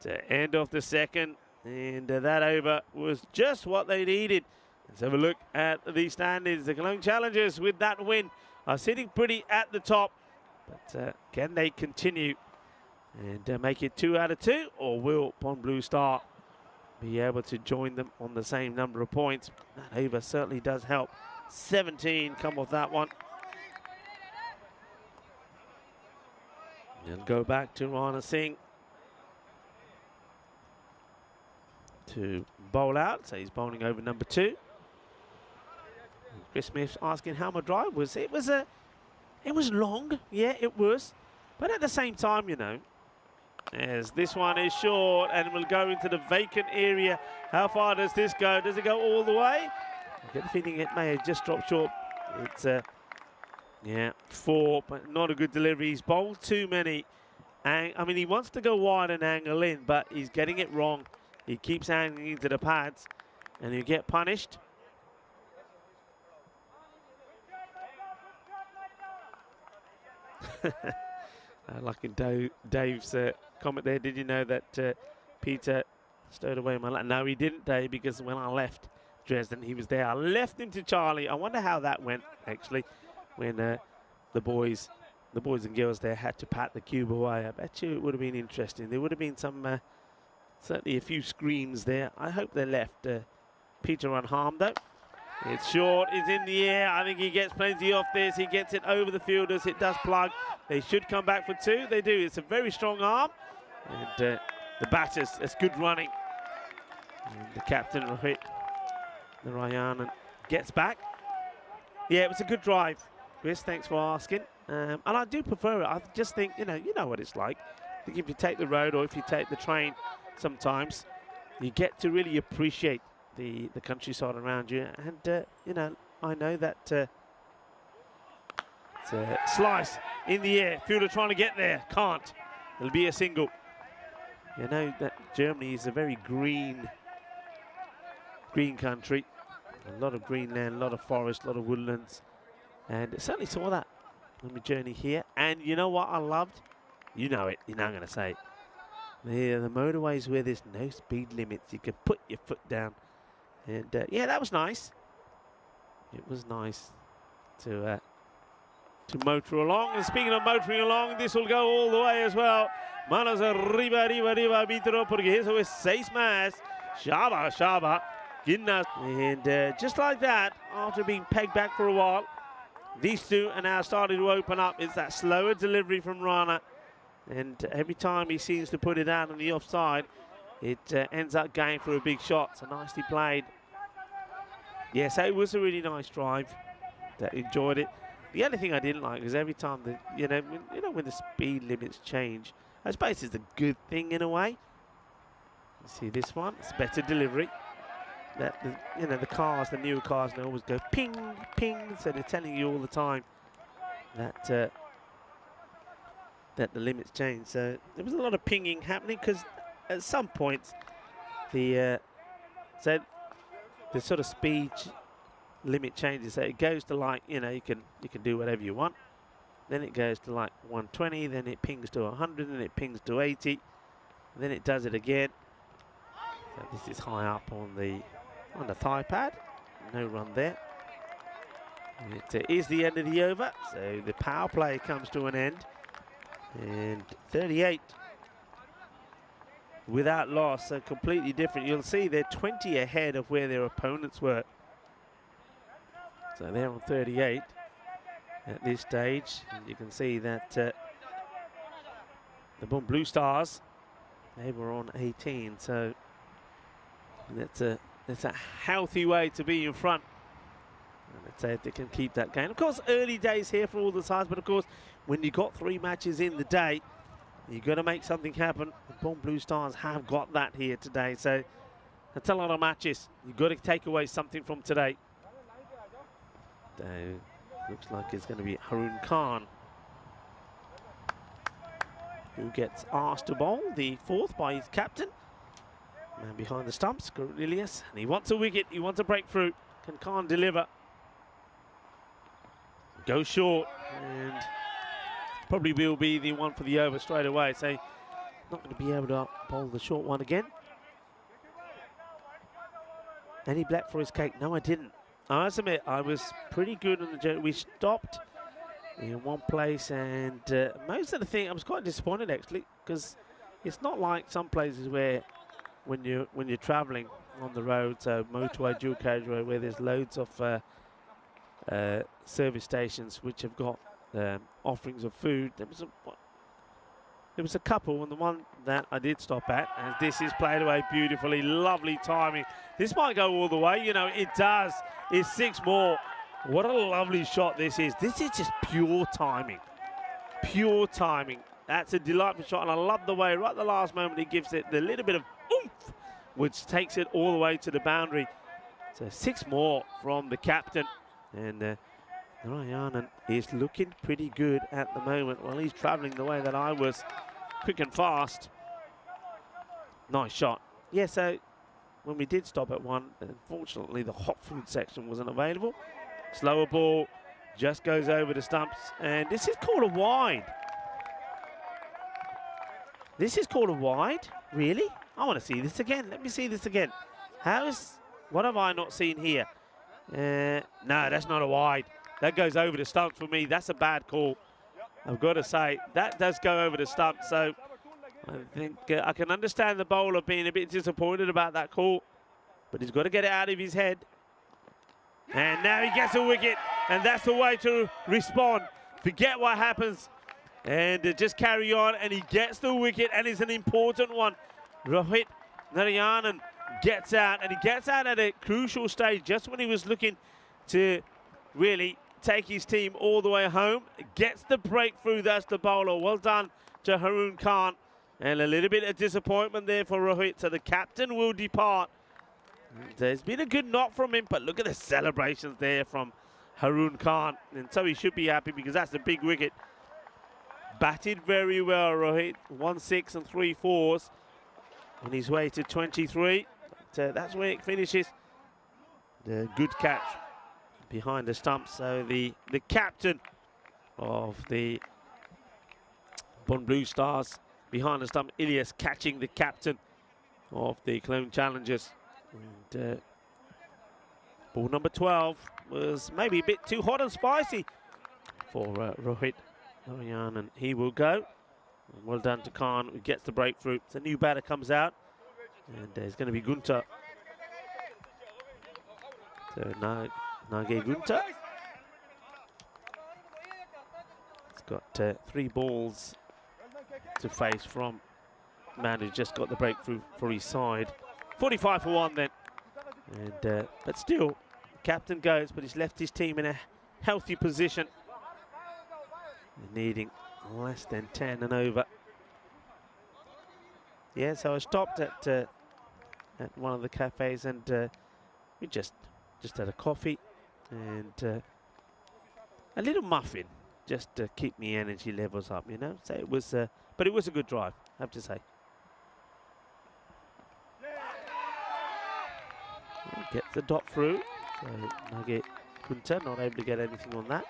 to end off the second. And that over was just what they needed. Let's have a look at the standings. The Cologne Challengers with that win are sitting pretty at the top. But can they continue and make it 2 out of 2? Or will Pond Blue Star be able to join them on the same number of points? That over certainly does help. 17 come off that one. And go back to Rana Singh to bowl out. So he's bowling over number 2. And Chris Smith's asking how my drive was. It was long, yeah, it was. But at the same time, you know, as this one is short and will go into the vacant area. How far does this go? Does it go all the way? I get the feeling it may have just dropped short. It's Yeah, 4, but not a good delivery. He's bowled too many. And I mean, he wants to go wide and angle in, but he's getting it wrong. He keeps angling into the pads, and he'll get punished. Like in Dave's comment there, did you know that Peter stowed away my lap? No, he didn't, Dave, because when I left Dresden, he was there. I left him to Charlie. I wonder how that went, actually, when the boys and girls there had to pat the cube away. I bet you it would have been interesting. There would have been some, certainly a few screams there. I hope they left Peter unharmed, though. It's short, it's in the air. I think he gets plenty off this. He gets it over the fielders. It does plug. They should come back for 2. They do. It's a very strong arm. And the batters, that's good running. And the captain will hit the Ryan and gets back. Yeah, it was a good drive. Chris, thanks for asking. And I do prefer it. I just think, you know what it's like. I think if you take the road or if you take the train sometimes, you get to really appreciate the countryside around you. And, I know that it's a slice in the air. Fielder trying to get there. Can't. It'll be a single. You know that Germany is a very green country. A lot of green land, a lot of forest, a lot of woodlands. And it certainly saw that on my journey here. And you know what I loved? You know it. You're not going to say it. The motorways where there's no speed limits. You can put your foot down. And yeah, that was nice. It was nice to motor along. And speaking of motoring along, this will go all the way as well. Manos arriba, arriba, arriba, arbitro, porque eso es 6 más. Shaba, Guinness. And just like that, after being pegged back for a while, these two are now starting to open up. It's that slower delivery from Rana. And every time he seems to put it out on the offside, it ends up going for a big shot. So nicely played. Yes, it was a really nice drive. Enjoyed it. The only thing I didn't like was every time when the speed limits change. I suppose it's a good thing in a way. You see this one, it's better delivery. That the cars, the newer cars, they always go ping, ping. So they're telling you all the time that the limits change. So there was a lot of pinging happening because at some points the sort of speed limit changes. So it goes to like you can do whatever you want. Then it goes to like 120. Then it pings to 100. Then it pings to 80. And then it does it again. So this is high up on the thigh pad. No run there. It is the end of the over. So the power play comes to an end. And 38 without loss, so completely different. You'll see they're 20 ahead of where their opponents were. So they're on 38 at this stage. And you can see that the Blue Stars, they were on 18. So that's a healthy way to be in front. And let's say if they can keep that game. Of course, early days here for all the sides, but of course, when you got 3 matches in the day, you've got to make something happen. The Blue Stars have got that here today, so that's a lot of matches. You've got to take away something from today. So, looks like it's going to be Harun Khan who gets asked to bowl, the 4th by his captain. Man behind the stumps, Cornelius, and he wants a wicket, he wants a breakthrough. Can Khan deliver? Go short, and probably will be the one for the over straight away. So not going to be able to bowl the short one again. Any black for his cake? No, I didn't. I must admit, I was pretty good on the journey. We stopped in one place, and most of the thing, I was quite disappointed actually, because it's not like some places where when you're traveling on the road, so motorway, dual carriageway, where there's loads of service stations which have got offerings of food. There was a couple, and the one that I did stop at, and this is played away beautifully. Lovely timing. This might go all the way. It does. It's 6 more. What a lovely shot this is. This is just pure timing. Pure timing. That's a delightful shot, and I love the way right at the last moment he gives it the little bit of oomph, which takes it all the way to the boundary. So 6 more from the captain, and Narayanan is looking pretty good at the moment. Well, he's travelling the way that I was, quick and fast. Nice shot. Yeah, so when we did stop at one, unfortunately the hot food section wasn't available. Slower ball, just goes over the stumps, and this is called a wide. This is called a wide? Really? I want to see this again. Let me see this again. What have I not seen here? No, that's not a wide. That goes over the stumps for me. That's a bad call. I've got to say, that does go over the stumps. So I think I can understand the bowler being a bit disappointed about that call, but he's got to get it out of his head. And now he gets a wicket, and that's the way to respond. Forget what happens, and just carry on, and he gets the wicket, and it's an important one. Rohit Narayanan gets out, and he gets out at a crucial stage, just when he was looking to really take his team all the way home. Gets the breakthrough, that's the bowler. Well done to Haroon Khan. And a little bit of disappointment there for Rohit, so the captain will depart. There's been a good knock from him, but look at the celebrations there from Haroon Khan. And so he should be happy because that's a big wicket. Batted very well, Rohit. 1-6 and 3 4s on his way to 23. But, that's where it finishes. The good catch behind the stumps. So the captain of the Bon Blue Stars behind the stump, Ilyas, catching the captain of the Cologne Challengers. And ball number 12 was maybe a bit too hot and spicy for Rohit Narayan, and he will go. And well done to Khan, who gets the breakthrough. So a new batter comes out, and it's going to be Gunter. So Nage Gunter. He's got 3 balls to face from man who's just got the breakthrough for his side. 45 for 1 then. And but still, captain goes, but he's left his team in a healthy position. Needing less than 10 and over. Yeah, so I stopped at one of the cafes, and we just had a coffee and a little muffin, just to keep me energy levels up, you know. So it was, but it was a good drive, I have to say. Gets the dot through, so Nage Gunter not able to get anything on that.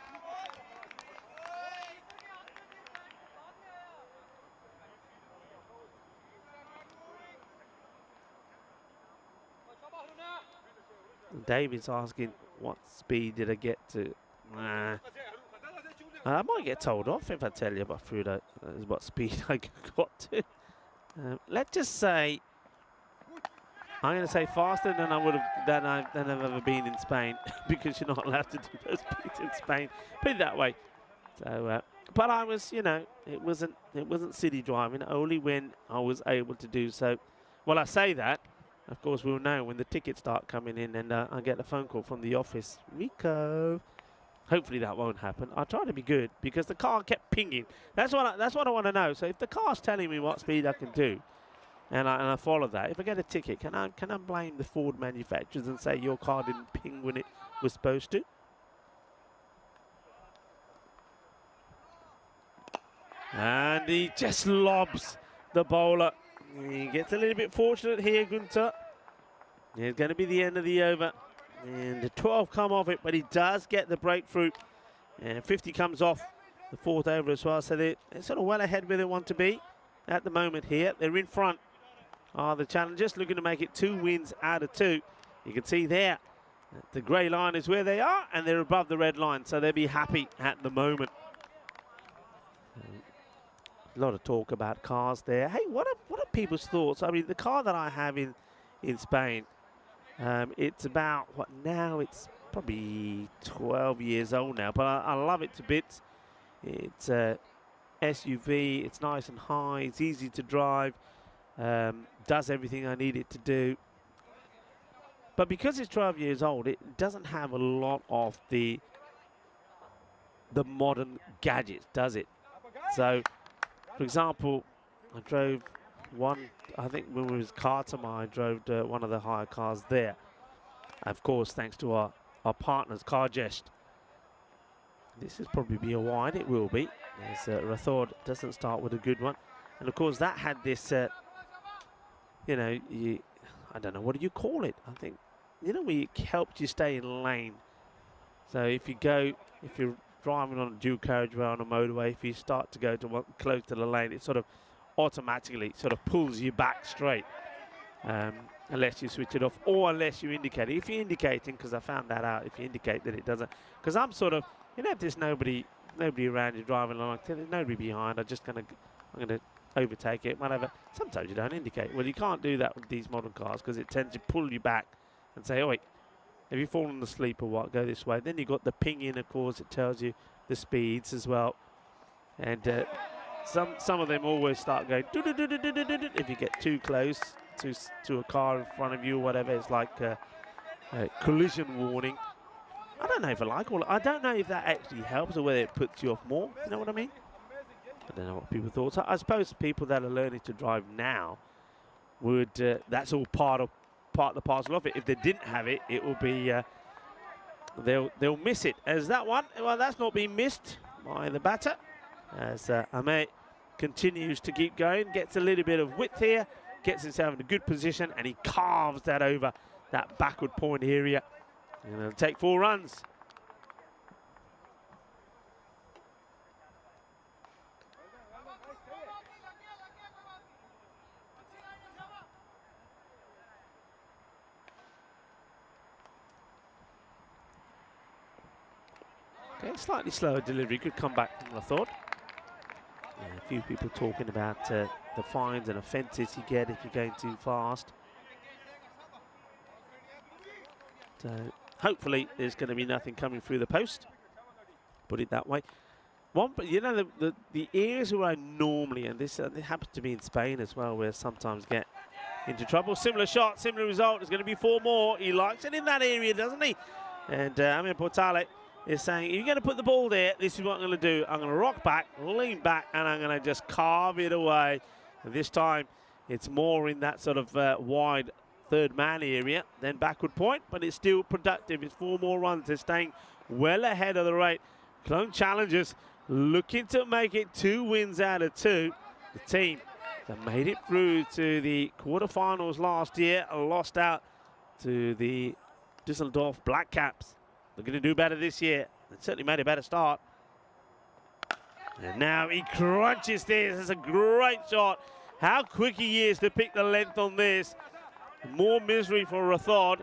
David's asking, what speed did I get to? I might get told off if I tell you about what speed I got to. Let's just say, I'm going to say faster than I've ever been in Spain, because you're not allowed to do those speeds in Spain. Put it that way. So, but I was, you know, it wasn't city driving. Only when I was able to do so. Well, I say that. Of course, we'll know when the tickets start coming in, and I get a phone call from the office. Rico. Hopefully that won't happen. I try to be good because the car kept pinging. That's what I want to know. So if the car's telling me what speed I can do, and I follow that, if I get a ticket, can I blame the Ford manufacturers and say your car didn't ping when it was supposed to? And he just lobs the bowler. He gets a little bit fortunate here, Gunter. It's going to be the end of the over. And the 12 come off it, but he does get the breakthrough. And 50 comes off the 4th over as well. So they're sort of well ahead where they want to be at the moment here. They're in front are the challengers, looking to make it 2 wins out of 2. You can see there, the grey line is where they are, and they're above the red line. So they'll be happy at the moment. A lot of talk about cars there. Hey, what are people's thoughts? I mean, the car that I have in Spain, it's about, what now? It's probably 12 years old now, but I love it to bits. It's a SUV. It's nice and high. It's easy to drive. Does everything I need it to do. But because it's 12 years old, it doesn't have a lot of the modern gadgets, does it? So, for example, I drove one, I think when we was Khartoum, I drove one of the hire cars there. Of course, thanks to our partners, Cargest. This is probably be a wide, it will be, as Rathod doesn't start with a good one. And of course that had this, you know, I don't know, what do you call it? I think, you know, it helped you stay in lane. So if you're driving on a dual carriageway on a motorway, if you start to go to close to the lane, it sort of automatically sort of pulls you back straight. Unless you switch it off or unless you indicate it. If you're indicating, because I found that out, if you indicate that it doesn't, because I'm sort of, you know, if there's nobody around you driving along, there's nobody behind, I'm gonna overtake it, whatever. Sometimes you don't indicate. Well, you can't do that with these modern cars because it tends to pull you back and say, oh wait, have you fallen asleep or what? Go this way. Then you've got the ping in, of course, it tells you the speeds as well. And some of them always start going if you get too close to a car in front of you or whatever. It's like a collision warning. I don't know if I like all. I don't know if that actually helps or whether it puts you off more. You know what I mean? I don't know what people thought. So I suppose the people that are learning to drive now would. That's all part of the parcel of it. If they didn't have it, it will be. They'll miss it. As that one, well, that's not being missed by the batter. As Ame continues to keep going, gets a little bit of width here, gets himself in a good position, and he carves that over that backward point area. And it'll take 4 runs. Okay, slightly slower delivery, good comeback than I thought. Yeah, a few people talking about the fines and offences you get if you're going too fast. So hopefully there's going to be nothing coming through the post. Put it that way. But you know, the areas where I normally, and this it happens to be in Spain as well, where sometimes get into trouble. Similar shot, similar result. There's going to be 4 more. He likes it in that area, doesn't he? And Amir Portale is saying, if you're going to put the ball there, this is what I'm going to do. I'm going to rock back, lean back, and I'm going to just carve it away. And this time, it's more in that sort of wide third man area than backward point, but it's still productive. It's 4 more runs. They're staying well ahead of the rate. Clone Challengers looking to make it 2 wins out of 2. The team that made it through to the quarterfinals last year lost out to the Düsseldorf Black Caps. They're going to do better this year. They certainly made a better start. And now he crunches this. It's a great shot. How quick he is to pick the length on this. More misery for Rathod.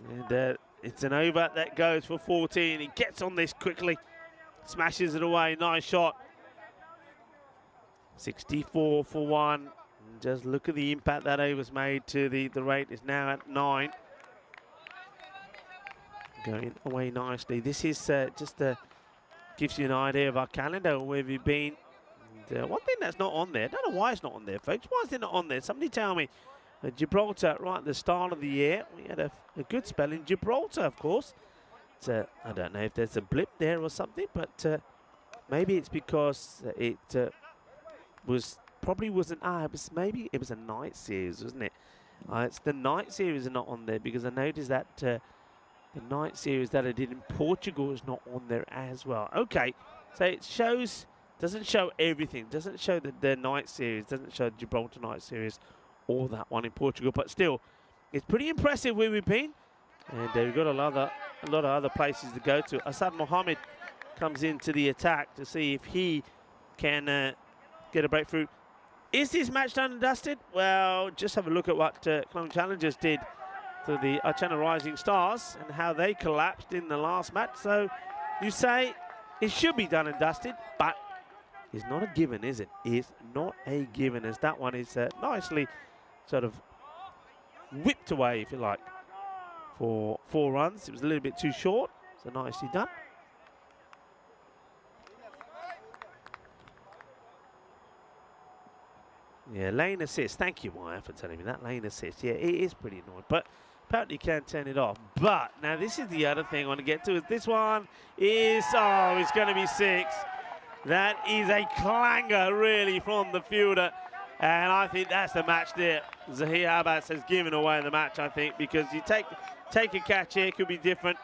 And it's an over that goes for 14. He gets on this quickly. Smashes it away. Nice shot. 64 for 1. And just look at the impact that over's made to the rate is now at 9. Going away nicely. This is just gives you an idea of our calendar, where we've been. And, one thing that's not on there, I don't know why it's not on there, folks. Why is it not on there? Somebody tell me. Gibraltar, right at the start of the year, we had a good spell in Gibraltar, of course. So, I don't know if there's a blip there or something, but maybe it's because it probably wasn't. Maybe it was a night series, wasn't it? It's the night series are not on there because I noticed that. The night series that I did in Portugal is not on there as well. Okay, so it doesn't show everything. Doesn't show the night series, doesn't show the Gibraltar night series or that one in Portugal. But still, it's pretty impressive where we've been. And we've got a lot of other places to go to. Asad Mohammed comes into the attack to see if he can get a breakthrough. Is this match done and dusted? Well, just have a look at what Clone Challengers did to the Channel Rising Stars and how they collapsed in the last match. So you say it should be done and dusted, but it's not a given, is it? It's not a given, as that one is nicely sort of whipped away, if you like, for 4 runs. It was a little bit too short, so nicely done. Yeah, lane assist. Thank you, Maya, for telling me that. Lane assist. Yeah, it is pretty annoying, but apparently you can turn it off. But now this is the other thing I want to get to. Is this one is, oh, it's going to be 6. That is a clanger, really, from the fielder. And I think that's the match there. Zahir Abbas has given away the match, I think, because you take a catch here, it could be different.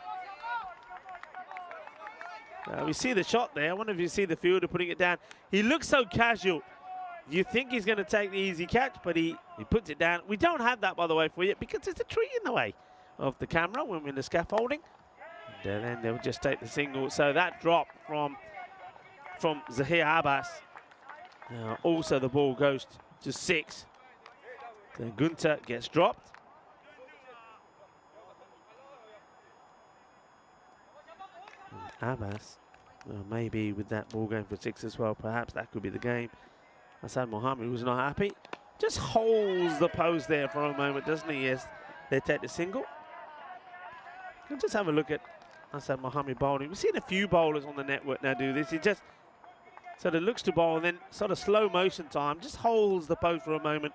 We see the shot there. I wonder if you see the fielder putting it down. He looks so casual. You think he's going to take the easy catch, but he puts it down. We don't have that, by the way, for you because there's a tree in the way of the camera when we're in the scaffolding. And then they'll just take the single. So that drop from Zahir Abbas. Also, the ball goes to 6. Then Gunter gets dropped. And Abbas, maybe with that ball going for 6 as well, perhaps that could be the game. Hassan Mohammed was not happy. Just holds the post there for a moment, doesn't he? Yes, they take the single. And just have a look at Hassan Mohammed bowling. We've seen a few bowlers on the network now do this. He just sort of looks to bowl and then sort of slow motion time, just holds the post for a moment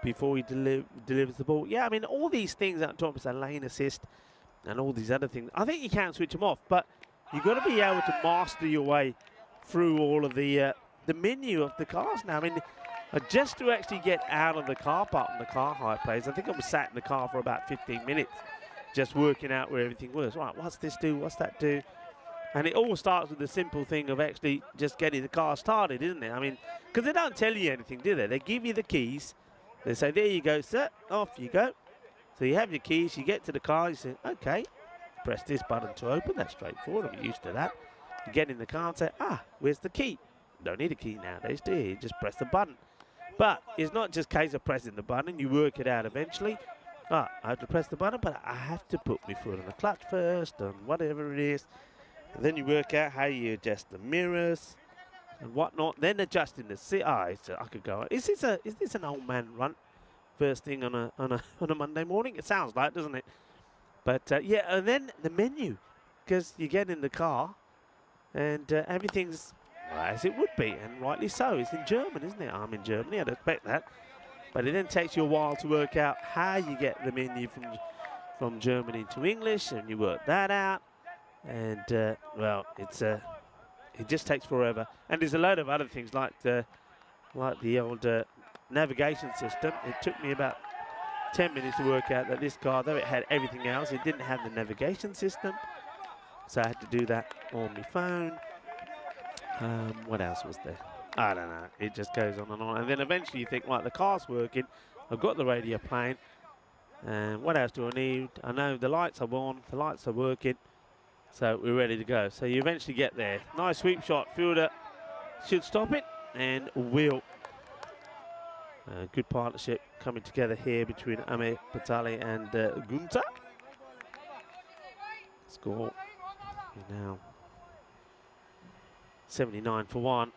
before he delivers the ball. Yeah, I mean, all these things that I'm talking about, lane assist and all these other things, I think you can switch them off, but you've got to be able to master your way through all of the menu of the cars now. I mean, just to actually get out of the car park and the car hire place, I think I was sat in the car for about 15 minutes just working out where everything was. Right, what's this do? What's that do? And it all starts with the simple thing of actually just getting the car started, isn't it? I mean, because they don't tell you anything, do they? They give you the keys. They say, there you go, sir. Off you go. So you have your keys. You get to the car. You say, OK, press this button to open. That's straightforward. I'm used to that. You get in the car and say, where's the key? Don't need a key nowadays, do you? Just press the button. But it's not just a case of pressing the button. You work it out eventually. I have to press the button, but I have to put my foot on the clutch first and whatever it is. And then you work out how you adjust the mirrors and whatnot. Then adjusting the seat. I could go. Is this an old man run? First thing on a Monday morning? It sounds like, doesn't it? But yeah, and then the menu, because you get in the car and everything's as it would be, and rightly so. It's in German, isn't it? I'm in Germany. I'd expect that. But it then takes you a while to work out how you get the menu from German into English, and you work that out. And well, it just takes forever. And there's a load of other things like the old navigation system. It took me about 10 minutes to work out that this car, though it had everything else, it didn't have the navigation system. So I had to do that on my phone. What else was there? I don't know. It just goes on and on. And then eventually you think, right, the car's working. I've got the radio playing. And what else do I need? I know the lights are on. The lights are working. So we're ready to go. So you eventually get there. Nice sweep shot. Fielder should stop it and will. Good partnership coming together here between Amir Patali and Gunter. Score now 79 for 1.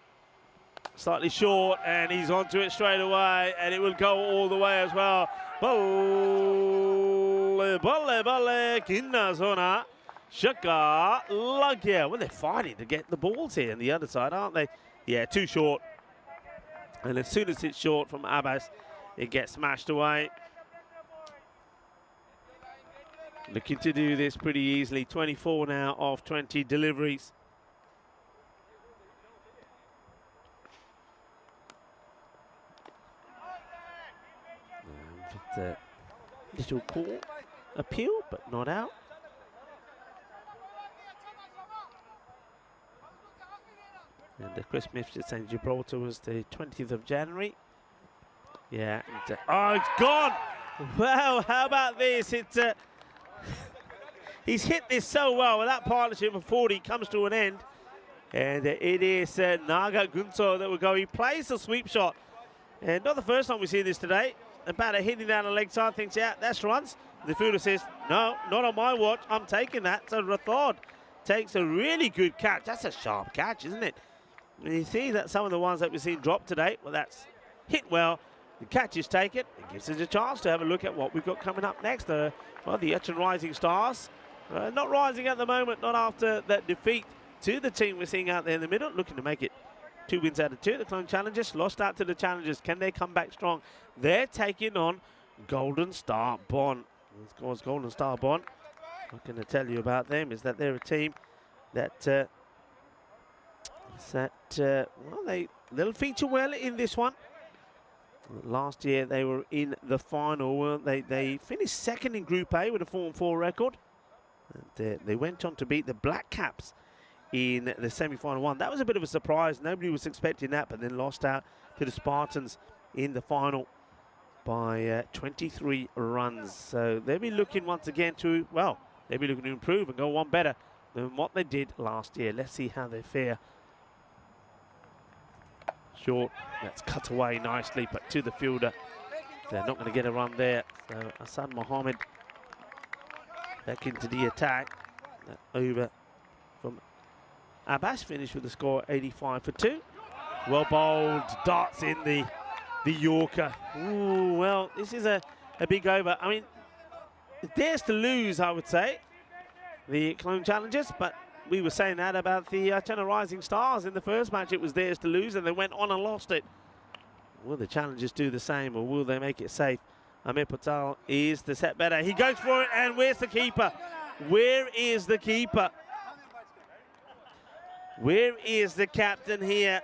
Slightly short, and he's onto it straight away, and it will go all the way as well. Balle, balle, balle, kinna zona, shaka, lagya. Well, they're fighting to get the balls here on the other side, aren't they? Yeah, too short. And as soon as it's short from Abbas, it gets smashed away. Looking to do this pretty easily. 24 now of 20 deliveries. The little call appeal, but not out. And Chris Smith just saying Gibraltar was the 20th of January. Yeah. And, oh, it's gone! Wow, how about this? It's he's hit this so well with that partnership of 40 comes to an end. And it is Naga Gunso that will go. He plays the sweep shot. And not the first time we've seen this today. The batter hitting down the leg side, thinks, yeah, that's runs. The fielder says, no, not on my watch. I'm taking that. So Rathod takes a really good catch. That's a sharp catch, isn't it? And you see that some of the ones that we've seen drop today, well, that's hit well. The catch is taken. It gives us a chance to have a look at what we've got coming up next. Well, the Etchin Rising Stars. Not rising at the moment, not after that defeat to the team we're seeing out there in the middle. Looking to make it 2 wins out of 2. The Clone Challengers lost out to the Challengers. Can they come back strong? They're taking on Golden Star Bond. Of course, Golden Star Bond. What can I tell you about them is that they're a team that they'll feature well in this one. Last year they were in the final. They finished second in Group A with a 4-4 record. And they went on to beat the Black Caps in the semi-final one. That was a bit of a surprise. Nobody was expecting that, but then lost out to the Spartans in the final by 23 runs. So they'll be looking once again to, well, they'll be looking to improve and go one better than what they did last year. Let's see how they fare. Short, that's cut away nicely, but to the fielder. They're not going to get a run there. So Hassan Mohammed back into the attack. Over from Abbas, finished with the score 85 for 2. Well bowled, darts in the Yorker. Ooh, well, this is a big over. I mean, it dares to lose, I would say, the Clone Challengers, but we were saying that about the China Rising Stars in the first match. It was theirs to lose, and they went on and lost it. Will the Challengers do the same, or will they make it safe? Amir Patel is the set better. He goes for it, and where's the keeper? Where is the keeper? Where is the captain here?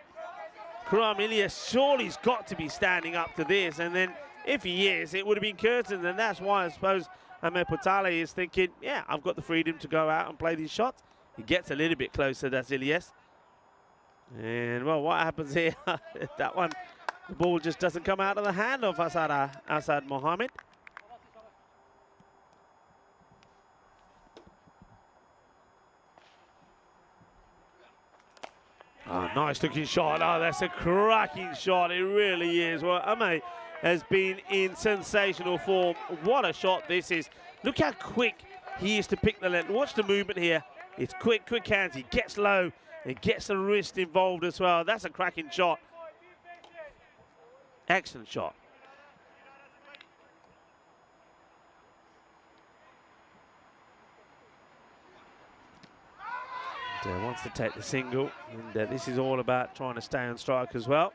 Khurram Ilyas surely he's got to be standing up to this, and then if he is, it would have been Curtin, and that's why I suppose Amir Patel is thinking, yeah, I've got the freedom to go out and play these shots. He gets a little bit closer, that's Ilyas. And, well, what happens here? That one, the ball just doesn't come out of the hand of Asad Mohammed. Oh, nice looking shot. Oh, that's a cracking shot. It really is. Well, Ame has been in sensational form. What a shot this is. Look how quick he is to pick the length. Watch the movement here. It's quick hands. He gets low and gets the wrist involved as well. That's a cracking shot. Excellent shot. Wants to take the single, and this is all about trying to stay on strike as well,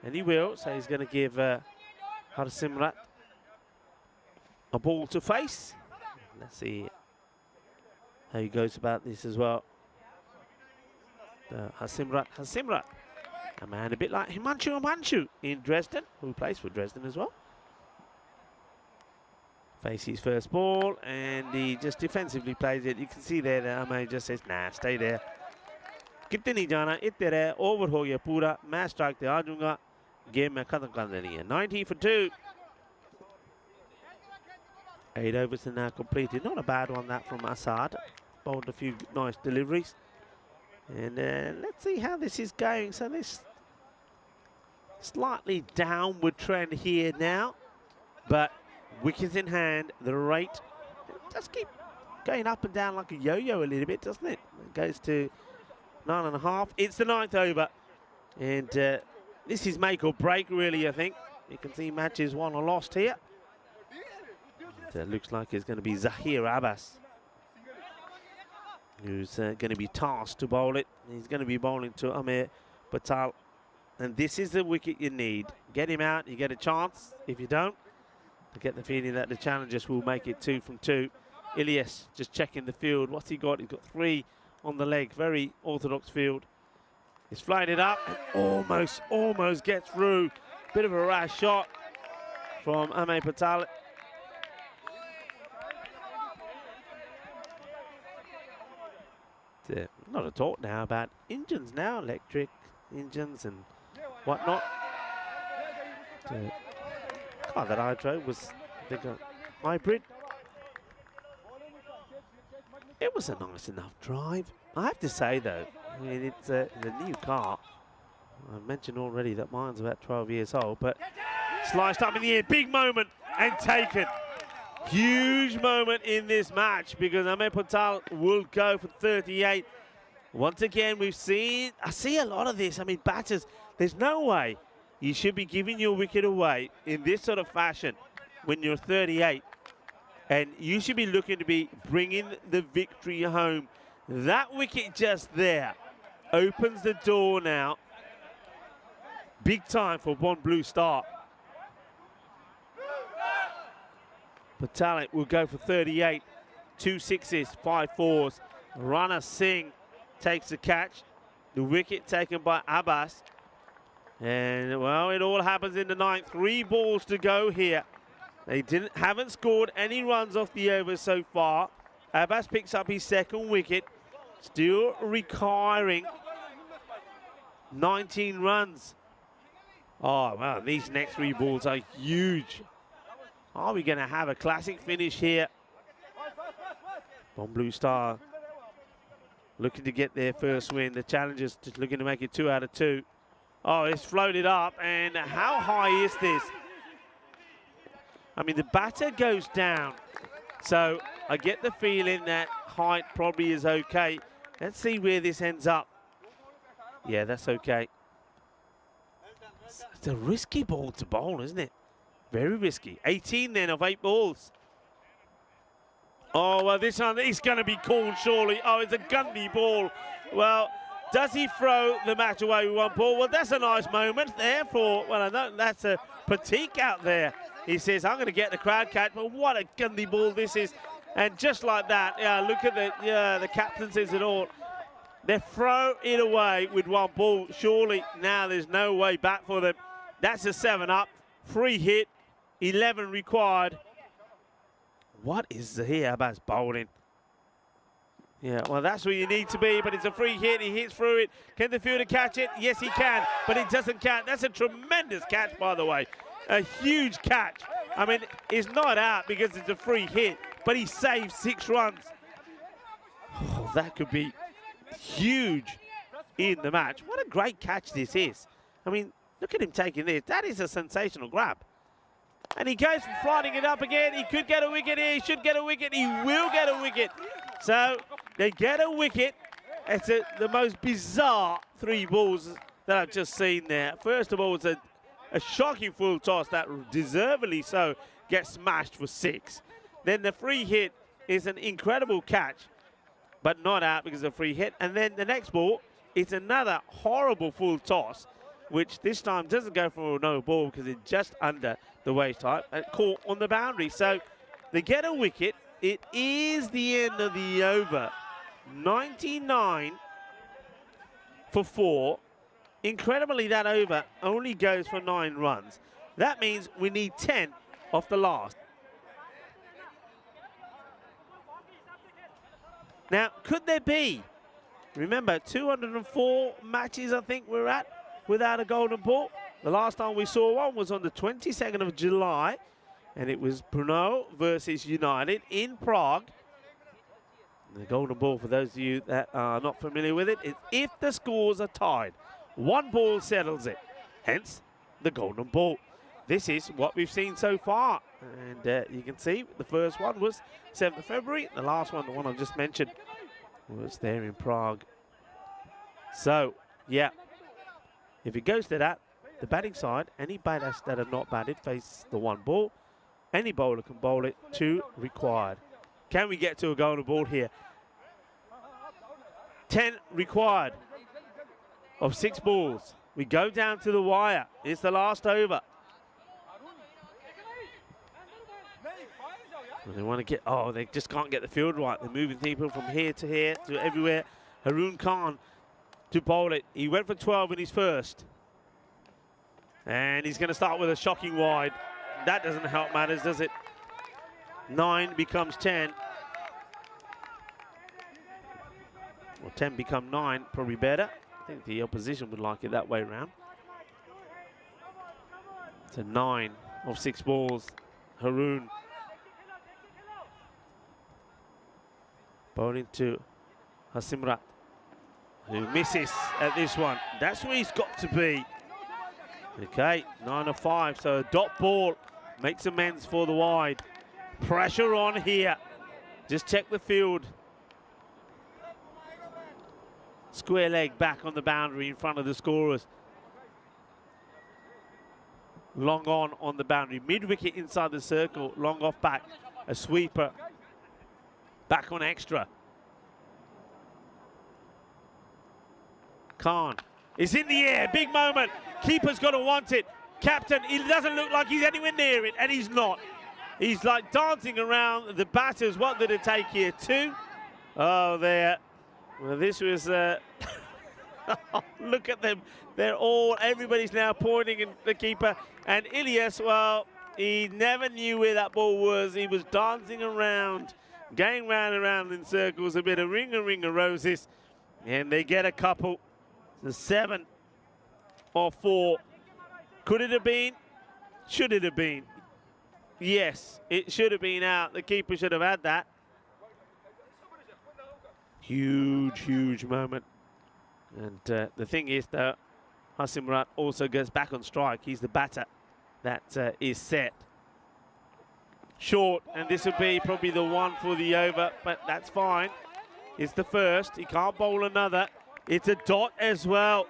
and he will. So he's going to give Harsimrat a ball to face. Let's see how he goes about this as well. Harsimrat, a man a bit like Himanshu in Dresden, who plays for Dresden as well. Face his first ball, and he just defensively plays it. You can see there that Ame just says, nah, stay there. कितने नहीं जाना, इतने रहे, over हो गया पूरा, मैं strike पे आ जाऊँगा, game में खत्म कर देनी है. 90 for 2. 8 overs are now completed. Not a bad one that from Assad. Bowled a few nice deliveries. And let's see how this is going. So this slightly downward trend here now, but wickets in hand, the rate does keep going up and down like a yo-yo a little bit, doesn't it? It goes to 9.5. It's the 9th over, and this is make or break, really, I think. You can see matches won or lost here. It looks like it's going to be Zahir Abbas who's going to be tasked to bowl it. He's going to be bowling to Amir Patel, and this is the wicket you need. Get him out, you get a chance. If you don't, I get the feeling that the challengers will make it 2 from 2. Ilyas just checking the field. What's he got? He's got 3 on the leg. Very orthodox field. He's flying it up and almost gets through. Bit of a rash shot from Amir Patel. Not a talk now about engines now, electric engines and whatnot. Car that I drove was, I think, a hybrid. It was a nice enough drive. I have to say, though, I mean, it's a new car. I mentioned already that mine's about 12 years old, but sliced up in the air, big moment and taken. Huge moment in this match because Amir Patel will go for 38. Once again, I see a lot of this. I mean, batters, there's no way you should be giving your wicket away in this sort of fashion when you're 38. And you should be looking to be bringing the victory home. That wicket just there opens the door now. Big time for one Blue Star. Patel will go for 38. 2 sixes, 5 fours. Rana Singh takes the catch. The wicket taken by Abbas. And, well, it all happens in the 9th. 3 balls to go here. They haven't scored any runs off the over so far. Abbas picks up his 2nd wicket. Still requiring 19 runs. Oh, wow, these next 3 balls are huge. Are we going to have a classic finish here? Bon Blue Star looking to get their first win. The challengers just looking to make it 2 out of 2. Oh, it's floated up, and how high is this? I mean, the batter goes down, so I get the feeling that height probably is okay. Let's see where this ends up. Yeah, that's okay. It's a risky ball to bowl, isn't it? Very risky. 18 then of 8 balls. Oh, well, this one is going to be called, surely. Oh, it's a gundy ball. Well, does he throw the match away with 1 ball? Well, that's a nice moment there for, well, I know that's a Pratik out there. He says, I'm going to get the crowd catch, but what a gundy ball this is. And just like that, yeah, look at the captain says it all. They throw it away with 1 ball. Surely now there's no way back for them. That's a 7 up, 3 hit, 11 required. What is here about bowling? Yeah, well, that's where you need to be, but it's a free hit. He hits through it. Can the fielder catch it? Yes, he can, but it doesn't count. That's a tremendous catch, by the way. A huge catch. I mean, it's not out because it's a free hit, but he saved 6 runs. Oh, that could be huge in the match. What a great catch this is. I mean, look at him taking this. That is a sensational grab. And he goes for flying it up again. He could get a wicket here. He should get a wicket. He will get a wicket. So they get a wicket. It's the most bizarre 3 balls that I've just seen there. First of all, it's a shocking full toss that deservedly so gets smashed for 6. Then the free hit is an incredible catch, but not out because of a free hit. And then the next ball is another horrible full toss, which this time doesn't go for no ball because it's just under the waist height and caught on the boundary. So they get a wicket. It is the end of the over. 99 for 4. Incredibly, that over only goes for 9 runs. That means we need 10 off the last. Now, could there be, remember, 204 matches I think we're at without a golden ball. The last time we saw one was on the 22nd of July, and it was Brno versus United in Prague. The golden ball, for those of you that are not familiar with it, is if the scores are tied. 1 ball settles it, hence the golden ball. This is what we've seen so far, and you can see the first one was 7th of February. The last one, the one I've just mentioned, was there in Prague. So, yeah, if it goes to that, the batting side, any batters that are not batted face the 1 ball. Any bowler can bowl it, 2 required. Can we get to a golden ball here? 10 required of 6 balls. We go down to the wire. It's the last over. And they want to get, oh, they just can't get the field right. They're moving people from here to everywhere. Haroon Khan to bowl it. He went for 12 in his first. And he's going to start with a shocking wide. That doesn't help matters, does it? 9 becomes 10. Well, 10 become 9, probably better. I think the opposition would like it that way around. It's a 9 of 6 balls. Haroon bowling to Hasimrat, who misses at this one. That's where he's got to be. Okay, 9 of 5, so a dot ball makes amends for the wide. Pressure on here. Just check the field. Square leg back on the boundary in front of the scorers. Long on the boundary. Mid-wicket inside the circle. Long off back. A sweeper. Back on extra. Khan is in the air. Big moment. Keeper's got to want it. Captain, he doesn't look like he's anywhere near it, and he's not. He's like dancing around the batters. What did it take here? 2? Oh, there. Well, this was, look at them. They're all, everybody's now pointing at the keeper. And Ilyas, well, he never knew where that ball was. He was dancing around going round and round in circles, a bit of ring of roses, and they get a couple. The 7 or 4. Could it have been? Should it have been? Yes, it should have been out. The keeper should have had that. Huge moment. And the thing is that Hasim Murat also goes back on strike. He's the batter that is set. Short, and this would be probably the one for the over, but that's fine. It's the first. He can't bowl another. It's a dot as well.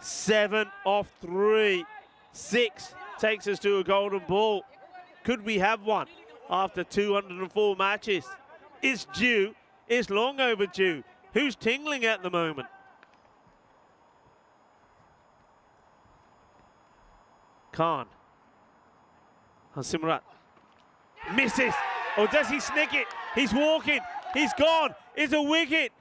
7 off 3. 6 takes us to a golden ball. Could we have one after 204 matches? It's due. It's long overdue. Who's tingling at the moment? Khan. Hasim Murat. Misses. Or does he snick it? He's walking. He's gone. It's a wicket.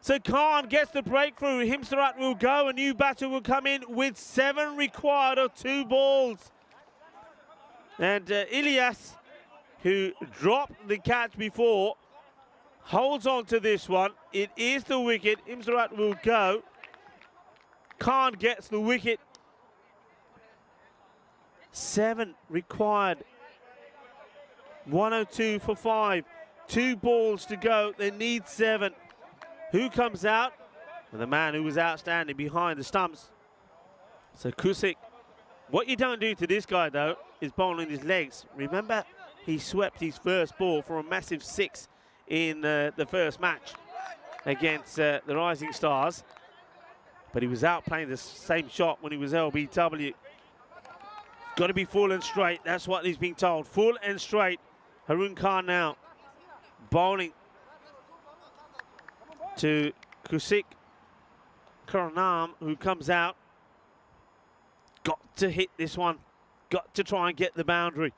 So Khan gets the breakthrough. Himsarat will go. A new batter will come in with 7 required of 2 balls. And Ilyas, who dropped the catch before, holds on to this one. It is the wicket. Himsarat will go. Khan gets the wicket. 7 required. 102 for 5. 2 balls to go. They need 7. Who comes out? And the man who was outstanding behind the stumps. So Kusik. What you don't do to this guy, though, is bowling his legs. Remember, he swept his first ball for a massive 6 in the first match against the Rising Stars. But he was out playing the same shot when he was LBW. Got to be full and straight. That's what he's being told. Full and straight. Harun Khan now bowling to Kusik Karanam, who comes out. Got to hit this one. Got to try and get the boundary.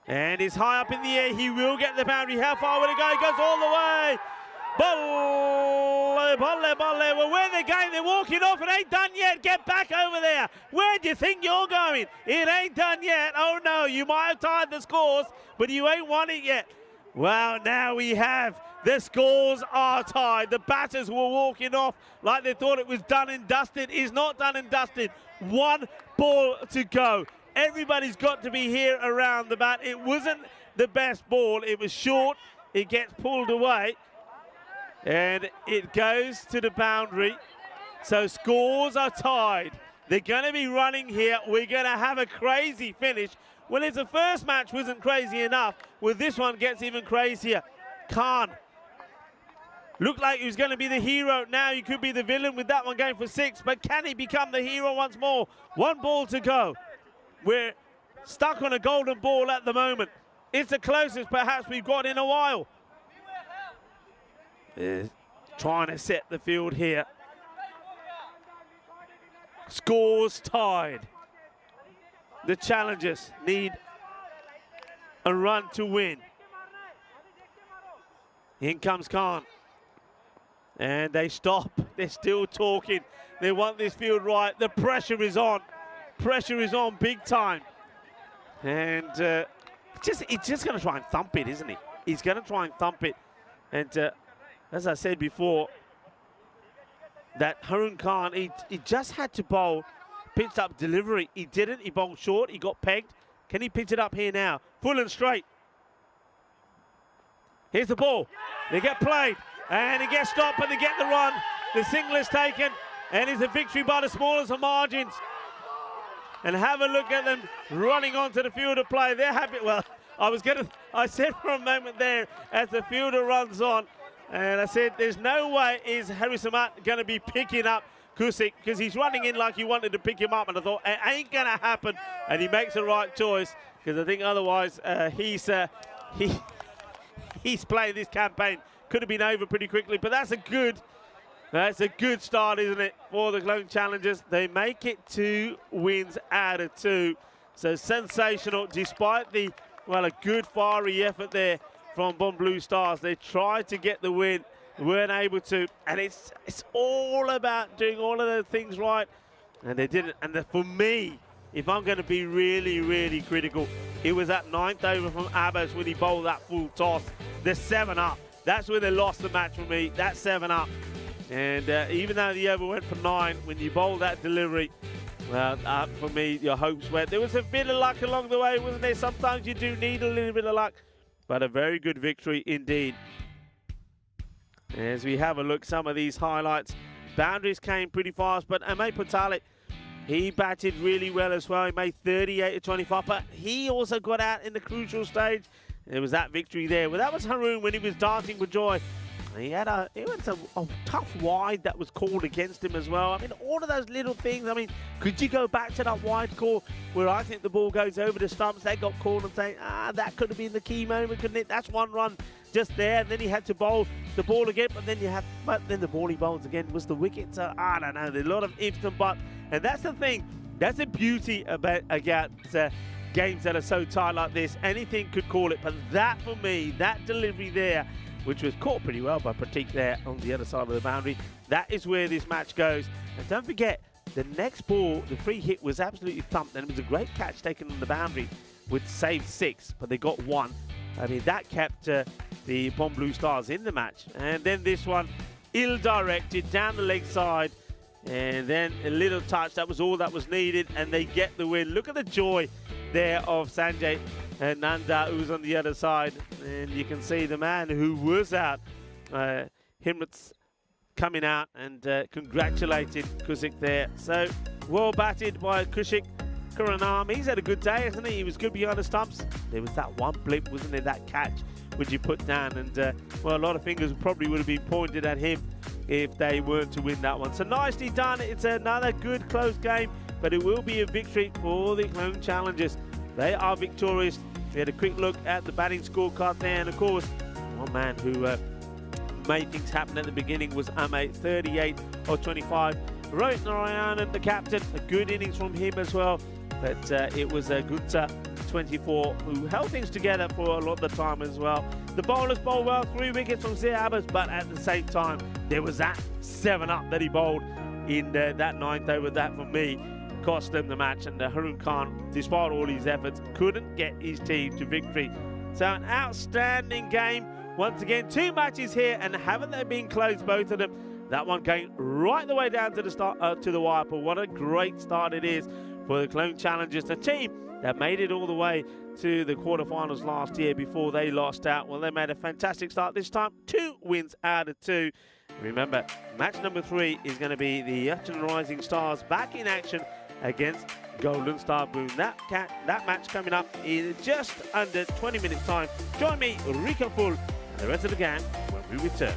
And he's high up in the air. He will get the boundary. How far will it go? It goes all the way. Bolle, bolle, bolle. Well, where they're going, they're walking off. It ain't done yet. Get back over there. Where do you think you're going? It ain't done yet. Oh, no. You might have tied the scores, but you ain't won it yet. Well, now we have. The scores are tied. The batters were walking off like they thought it was done and dusted. It's not done and dusted. 1 ball to go. Everybody's got to be here around the bat. It wasn't the best ball. It was short. It gets pulled away. And it goes to the boundary. So scores are tied. They're going to be running here. We're going to have a crazy finish. Well, if the first match wasn't crazy enough, well, this one gets even crazier. Khan looked like he was going to be the hero. Now he could be the villain with that one going for 6. But can he become the hero once more? 1 ball to go. We're stuck on a golden ball at the moment. It's the closest perhaps we've got in a while. Trying to set the field here. Scores tied. The challengers need a run to win. In comes Khan. And they stop. They're still talking. They want this field right. The pressure is on. Pressure is on big time. And he's just going to try and thump it, isn't he? He's going to try and thump it. And as I said before, that Harun Khan, he just had to bowl pitched up delivery. He didn't. He bowled short. He got pegged. Can he pitch it up here now? Full and straight. Here's the ball. They get played. And he gets stopped, but they get the run. The single is taken. And it's a victory by the smallest of margins. And have a look at them running onto the field of play. They're happy. Well, I said for a moment there as the fielder runs on, and I said there's no way is Haris Ahmad going to be picking up Kusik, because he's running in like he wanted to pick him up, and I thought it ain't going to happen, and he makes the right choice, because I think otherwise he's playing this campaign. Could have been over pretty quickly, but that's a good start, isn't it, for the Clone Challengers. They make it 2 wins out of 2. So sensational, despite the, well, a good fiery effort there from Bon Blue Stars. They tried to get the win, weren't able to. And it's all about doing all of those things right. And they didn't. And for me, if I'm going to be really, really critical, it was that 9th over from Abbas when he bowled that full toss. The 7-up. That's where they lost the match for me. That 7-up. And even though the over went for 9, when you bowl that delivery, well, for me, your hopes went. There was a bit of luck along the way, wasn't there? Sometimes you do need a little bit of luck, but a very good victory indeed. As we have a look, some of these highlights. Boundaries came pretty fast, but Amay Patale, he batted really well as well. He made 38 to 25, but he also got out in the crucial stage. There was that victory there. Well, that was Haroon when he was dancing for joy. He had a tough wide that was called against him as well. I mean, all of those little things. I mean, could you go back to that wide call where I think the ball goes over the stumps? They got called and saying, that could have been the key moment, couldn't it? That's one run just there, and then he had to bowl the ball again. But then the ball he bowls again was the wicket. So I don't know. There's a lot of ifs and buts, and that's the thing. That's the beauty about games that are so tight like this. Anything could call it, but that for me, that delivery there, which was caught pretty well by Pratik there on the other side of the boundary. That is where this match goes. And don't forget, the next ball, the free hit was absolutely thumped, and it was a great catch taken on the boundary with save 6, but they got 1. I mean, that kept the Bomb Blue Stars in the match. And then this one, ill-directed down the leg side, and then a little touch. That was all that was needed, and they get the win. Look at the joy there of Sanjay and Nanda, who was on the other side, and you can see the man who was out, Himrat's coming out and congratulated Kushik there. So well batted by Kushik Kuranam. He's had a good day, hasn't he? He was good behind the stumps. There was that one blip, wasn't there, that catch which he put down, and well, a lot of fingers probably would have been pointed at him if they weren't to win that one. So nicely done. It's another good close game, but it will be a victory for the Clone Challengers. They are victorious. We had a quick look at the batting scorecard there, and of course, one man who made things happen at the beginning was Amay, 38 or 25. Rohit Narayanan, the captain, a good innings from him as well, but it was a Gupta, 24, who held things together for a lot of the time as well. The bowlers bowled well, 3 wickets from Zia Abbas, but at the same time, there was that 7-up that he bowled in that 9th over. That, for me, cost them the match, and Haroon Khan, despite all his efforts, couldn't get his team to victory. So an outstanding game. Once again, 2 matches here, and haven't they been close, both of them? That one going right the way down to the start to the wire. But what a great start it is for the Clone Challengers, the team that made it all the way to the quarterfinals last year before they lost out. Well, they made a fantastic start this time, 2 wins out of 2. Remember, match number 3 is going to be the Yachtin Rising Stars back in action against Golden Star Boom. That match coming up in just under 20 minutes time. Join me, Rico Full, and the rest of the gang when we return.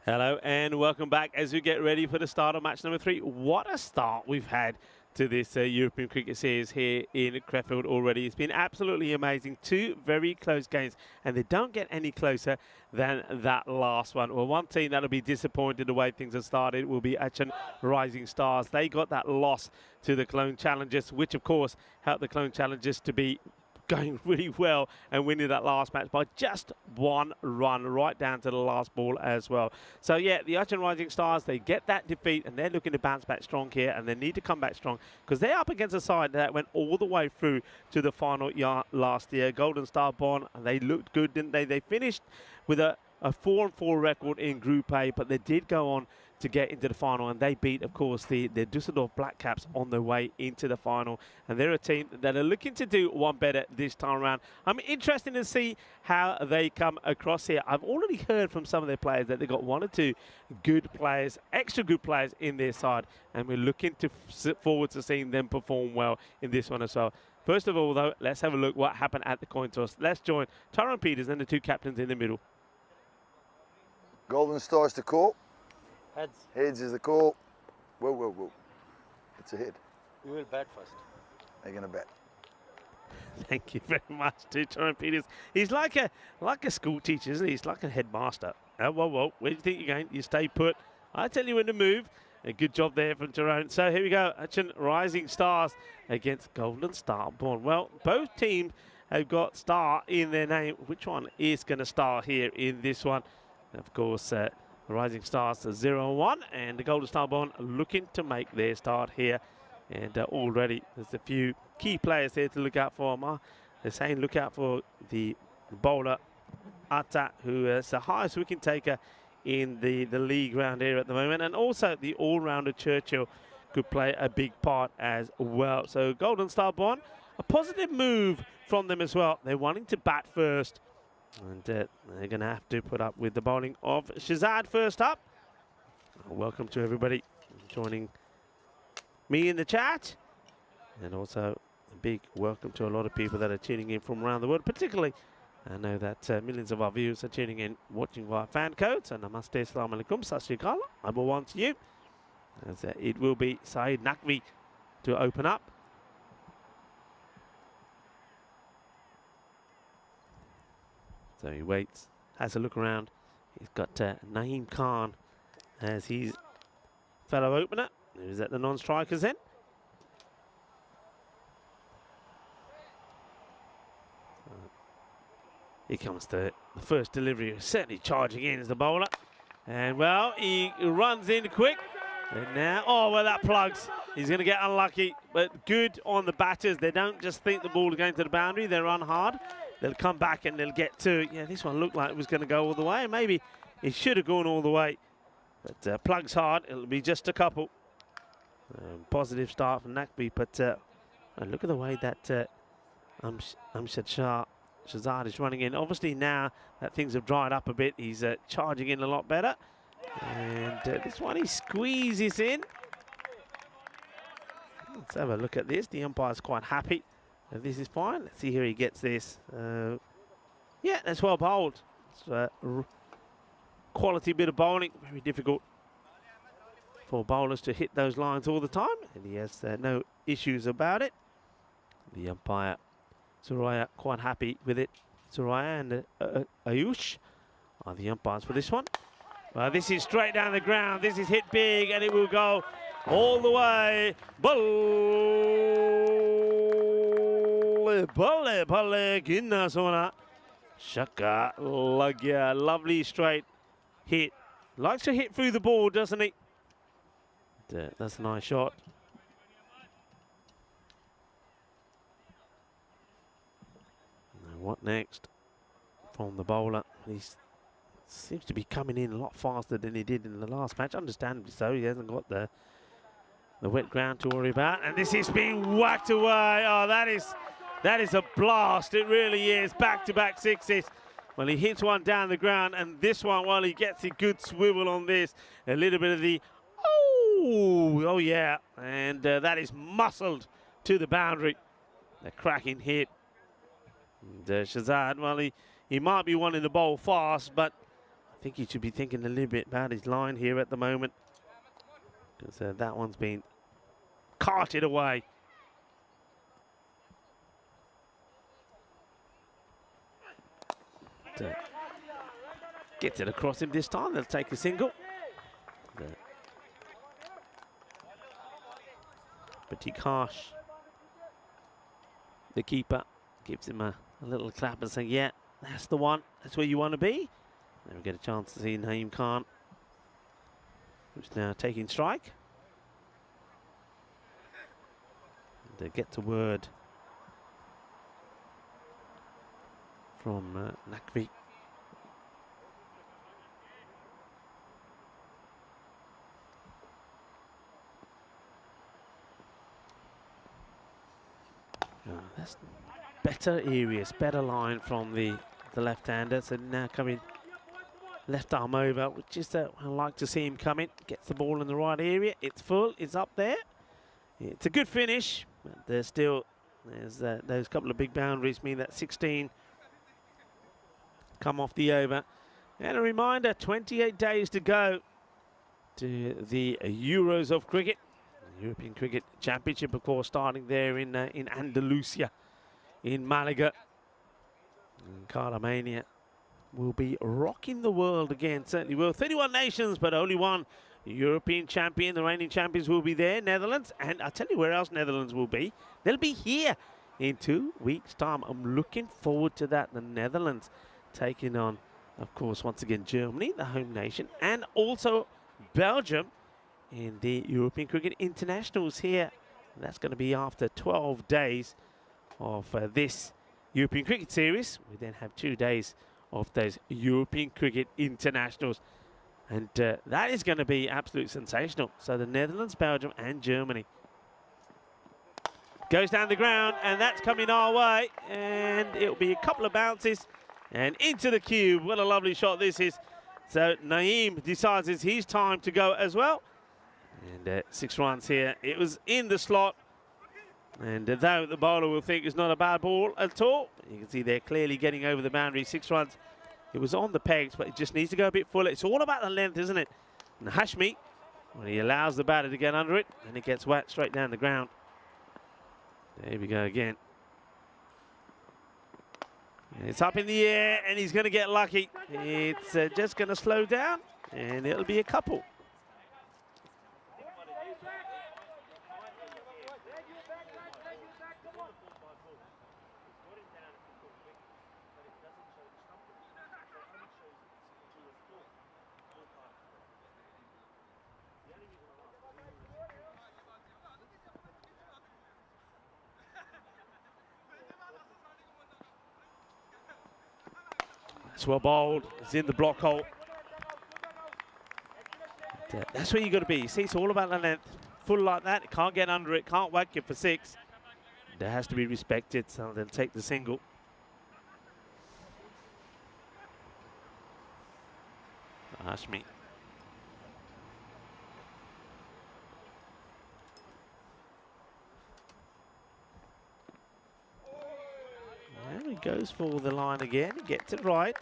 Hello and welcome back as we get ready for the start of match number 3. What a start we've had to this European Cricket Series here in Crefeld already. It's been absolutely amazing. 2 very close games, and they don't get any closer than that last one. Well, one team that'll be disappointed the way things have started will be Achin Rising Stars. They got that loss to the Clone Challengers, which of course helped the Clone Challengers to be going really well and winning that last match by just 1 run right down to the last ball as well. So yeah, the Achin Rising Stars, they get that defeat and they're looking to bounce back strong here, and they need to come back strong because they're up against a side that went all the way through to the final last year. Golden Star Bond, and they looked good, didn't they? They finished with a 4-4 record in Group A, but they did go on to get into the final, and they beat, of course, the Dusseldorf Black Caps on their way into the final. And they're a team that are looking to do one better this time around. I'm interested to see how they come across here. I've already heard from some of their players that they've got 1 or 2 good players, extra good players in their side, and we're looking to forward to seeing them perform well in this one as well. First of all, though, let's have a look what happened at the coin toss. Let's join Tyrone Peters and the 2 captains in the middle. Golden Stars to call. Heads. Heads is the call. Whoa, whoa, whoa. It's a head. You will bat first. They're going to bet. Thank you very much to Tyrone Peters. He's like a school teacher, isn't he? He's like a headmaster. Whoa, whoa, where do you think you're going? You stay put. I tell you when to move. A good job there from Tyrone. So here we go. Achin Rising Stars against Golden Star Born. Well, both teams have got star in their name. Which one is going to star here in this one? Of course, Rising Stars 0-1, and the Golden Star Bond looking to make their start here. And already there's a few key players here to look out for. They're saying look out for the bowler Atta, who is the highest wicket taker in the league round here at the moment, and also the all-rounder Churchill could play a big part as well. So Golden Star Bond, a positive move from them as well. They're wanting to bat first, and they're going to have to put up with the bowling of Shazad first up. Welcome to everybody joining me in the chat. And also a big welcome to a lot of people that are tuning in from around the world. Particularly, I know that millions of our viewers are tuning in, watching via fan codes. And namaste, assalamu alaikum, sat sri akal, number 1 to you. As it will be Saeed Naqvi to open up. So he waits, has a look around. He's got Naeem Khan as his fellow opener. Who's at the non-strikers end. Here comes the first delivery. Certainly charging in as the bowler. And well, he runs in quick. And now, oh, well, that plugs. He's going to get unlucky, but good on the batters. They don't just think the ball is going to the boundary. They run hard. They'll come back and they'll get 2. Yeah, this one looked like it was going to go all the way. Maybe it should have gone all the way. But plugs hard. It'll be just a couple. Positive start from Naqvi. But look at the way that Amshad Shazad is running in. Obviously now that things have dried up a bit, he's charging in a lot better. And this one he squeezes in. Let's have a look at this. The umpire's quite happy. This is fine. Let's see here he gets this. Yeah, that's well bowled. It's a quality bit of bowling. Very difficult for bowlers to hit those lines all the time. And he has no issues about it. The umpire, Suraya, quite happy with it. Suraya and Ayush are the umpires for this one. Well, this is straight down the ground. This is hit big, and it will go all the way. Ginna sona. Shaka lagya. Lovely straight hit. Likes to hit through the ball, doesn't he? That's a nice shot. Now what next from the bowler? He seems to be coming in a lot faster than he did in the last match. Understandably so. He hasn't got the wet ground to worry about. And this is being whacked away. Oh, that is a blast. It really is. Back-to-back sixes. Well, he hits one down the ground, and this one, well, he gets a good swivel on this. A little bit of the, oh yeah. And that is muscled to the boundary. A cracking hit. And Shazad, well, he might be wanting the bowl fast, but I think he should be thinking a little bit about his line here at the moment, because that one's been carted away. Gets it across him this time. They'll take a single. Breathtaking, the keeper, gives him a little clap and saying, yeah, that's the one. That's where you want to be. Then we get a chance to see Naeem Khan, who's now taking strike. And they get the word from Nakvi. That's better areas, better line from the left-hander. So now coming left arm over, which is I like to see him coming. Gets the ball in the right area. It's full. It's up there. It's a good finish, but there's those couple of big boundaries mean that 16 come off the over. And a reminder: 28 days to go to the Euros of cricket. European Cricket Championship, of course, starting there in Andalusia, in Malaga. And Cardamania will be rocking the world again, certainly will. 31 nations, but only one European champion. The reigning champions will be there, Netherlands. And I'll tell you where else Netherlands will be. They'll be here in 2 weeks' time. I'm looking forward to that. The Netherlands taking on, of course, once again, Germany, the home nation, and also Belgium in the European Cricket Internationals here. And that's going to be after 12 days of this European Cricket Series. We then have 2 days of those European Cricket Internationals. And that is going to be absolutely sensational. So the Netherlands, Belgium and Germany. Goes down the ground, and that's coming our way. And it'll be a couple of bounces and into the cube. What a lovely shot this is. So Naeem decides it's his time to go as well. And 6 runs here. It was in the slot. And though the bowler will think it's not a bad ball at all, you can see they're clearly getting over the boundary. 6 runs. It was on the pegs, but it just needs to go a bit fuller. It's all about the length, isn't it? And Hashmi, when he allows the batter to get under it, and it gets whacked straight down the ground. There we go again. And it's up in the air, and he's going to get lucky. It's just going to slow down, and it'll be a couple. It's well bowled. It's in the block hole. That's where you got to be. You see, it's all about the length. Full like that, it can't get under it, can't whack it for 6. That has to be respected, so they'll take the single. Hashmi. And he goes for the line again, he gets it right.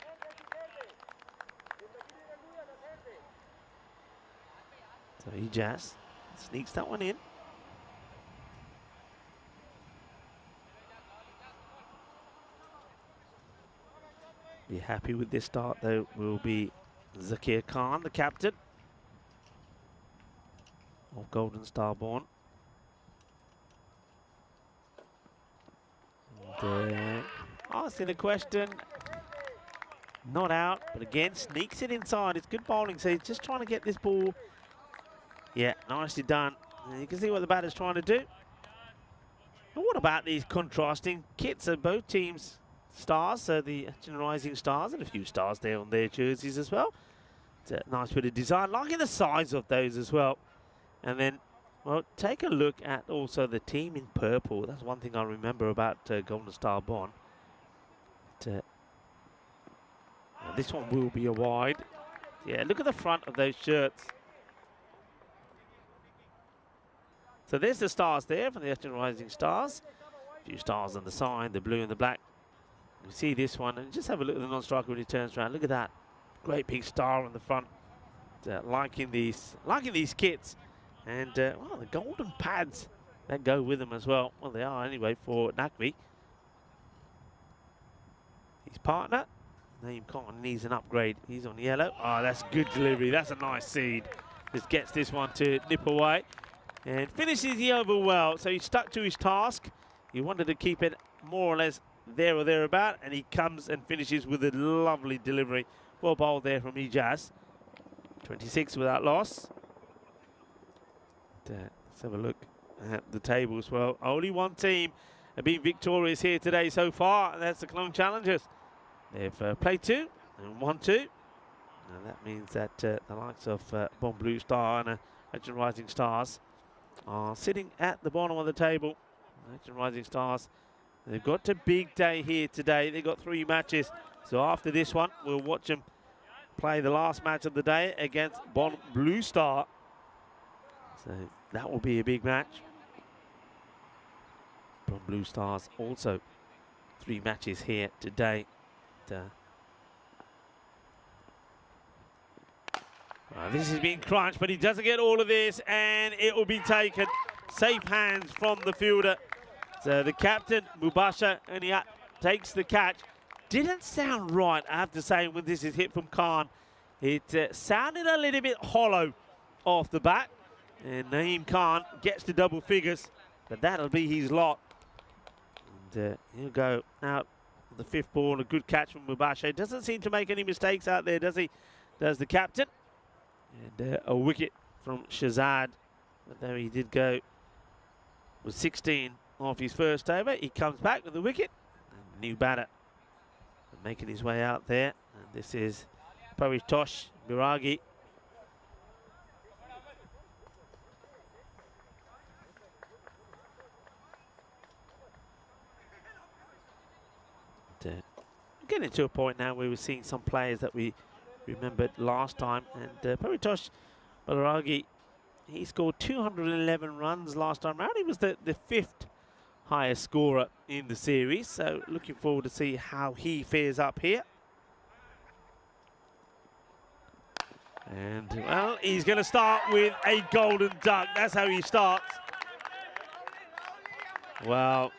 So he just sneaks that one in. Be happy with this start, though, will be Zakir Khan, the captain of Golden Star Born. And, asking a question. Not out, but again, sneaks it inside. It's good bowling, so he's just trying to get this ball. Yeah, nicely done. And you can see what the batter's trying to do. But what about these contrasting kits of both teams? Stars, so the Rising Stars, and a few stars there on their jerseys as well. It's a nice bit of design, liking the size of those as well. And then, well, take a look at also the team in purple. That's one thing I remember about Golden Star Bond. This one will be a wide. Yeah, look at the front of those shirts. So there's the stars there from the Rising Stars. A few stars on the side, the blue and the black. You see this one, and just have a look at the non-striker when he turns around. Look at that. Great big star on the front. Liking these kits. And, well, the golden pads that go with them as well. Well, they are anyway for Naqvi. His partner, Naeem Khan, needs an upgrade. He's on yellow. Oh, that's good delivery. That's a nice seed. Just gets this one to nip away. And finishes the over well. So he stuck to his task. He wanted to keep it more or less there or thereabout. And he comes and finishes with a lovely delivery. Well bowled there from Ijaz. 26 without loss. Let's have a look at the table as well. Only one team have been victorious here today so far, and that's the Clone Challengers. They've played 2 and won 2. And that means that the likes of Bon Blue Star and Action Rising Stars are sitting at the bottom of the table. Action Rising Stars, they've got a big day here today. They've got 3 matches. So after this one, we'll watch them play the last match of the day against Bon Blue Star. So that will be a big match. Bon Blue Stars also 3 matches here today. This has been crunched, but he doesn't get all of this, and it will be taken. Safe hands from the fielder. So the captain, Mubasha, and he takes the catch. Didn't sound right, I have to say, when this is hit from Khan. It sounded a little bit hollow off the bat. And Naeem Khan gets to double figures, but that'll be his lot. And he'll go out the 5th ball. A good catch from Mubasha. Doesn't seem to make any mistakes out there, does he? Does the captain. And a wicket from Shazad. But there he did go with 16 off his first over. He comes back with the wicket. And new batter making his way out there. And this is Paritosh Biragi. Getting to a point now where we're seeing some players that we remembered last time, and Paritosh Balaragi, he scored 211 runs last time round. He was the 5th highest scorer in the series, so looking forward to see how he fares up here. And, well, he's going to start with a golden duck. That's how he starts. Well,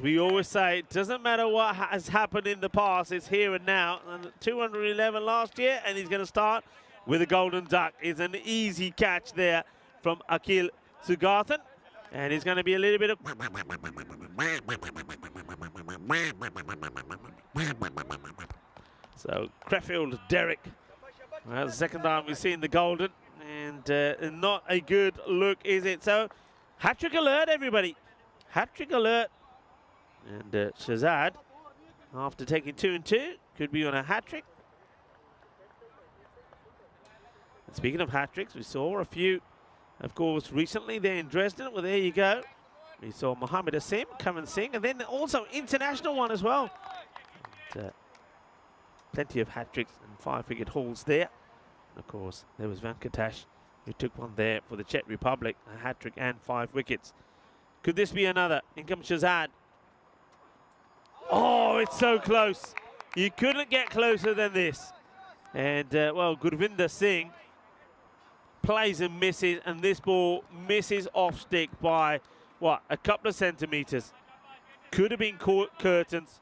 we always say it doesn't matter what has happened in the past, it's here and now. And 211 last year, and he's going to start with a golden duck. It's an easy catch there from Akil Sugathan, and it's going to be a little bit of so Crefeld Derek. Well, the second time we've seen the golden, and not a good look, is it? So hat-trick alert, everybody. Hat-trick alert. And Shazad, after taking 2 and 2, could be on a hat-trick. Speaking of hat-tricks, we saw a few, of course, recently there in Dresden. Well, there you go. We saw Mohammed Asim come and sing, and then also international one as well. And, plenty of hat-tricks and 5-wicket hauls there. And of course, there was Venkatesh, who took one there for the Czech Republic, a hat-trick and 5 wickets. Could this be another? In comes Shazad. Oh, it's so close. You couldn't get closer than this. And, well, Gurvinder Singh plays and misses, and this ball misses off stick by, what, a couple of centimetres. Could have been curtains.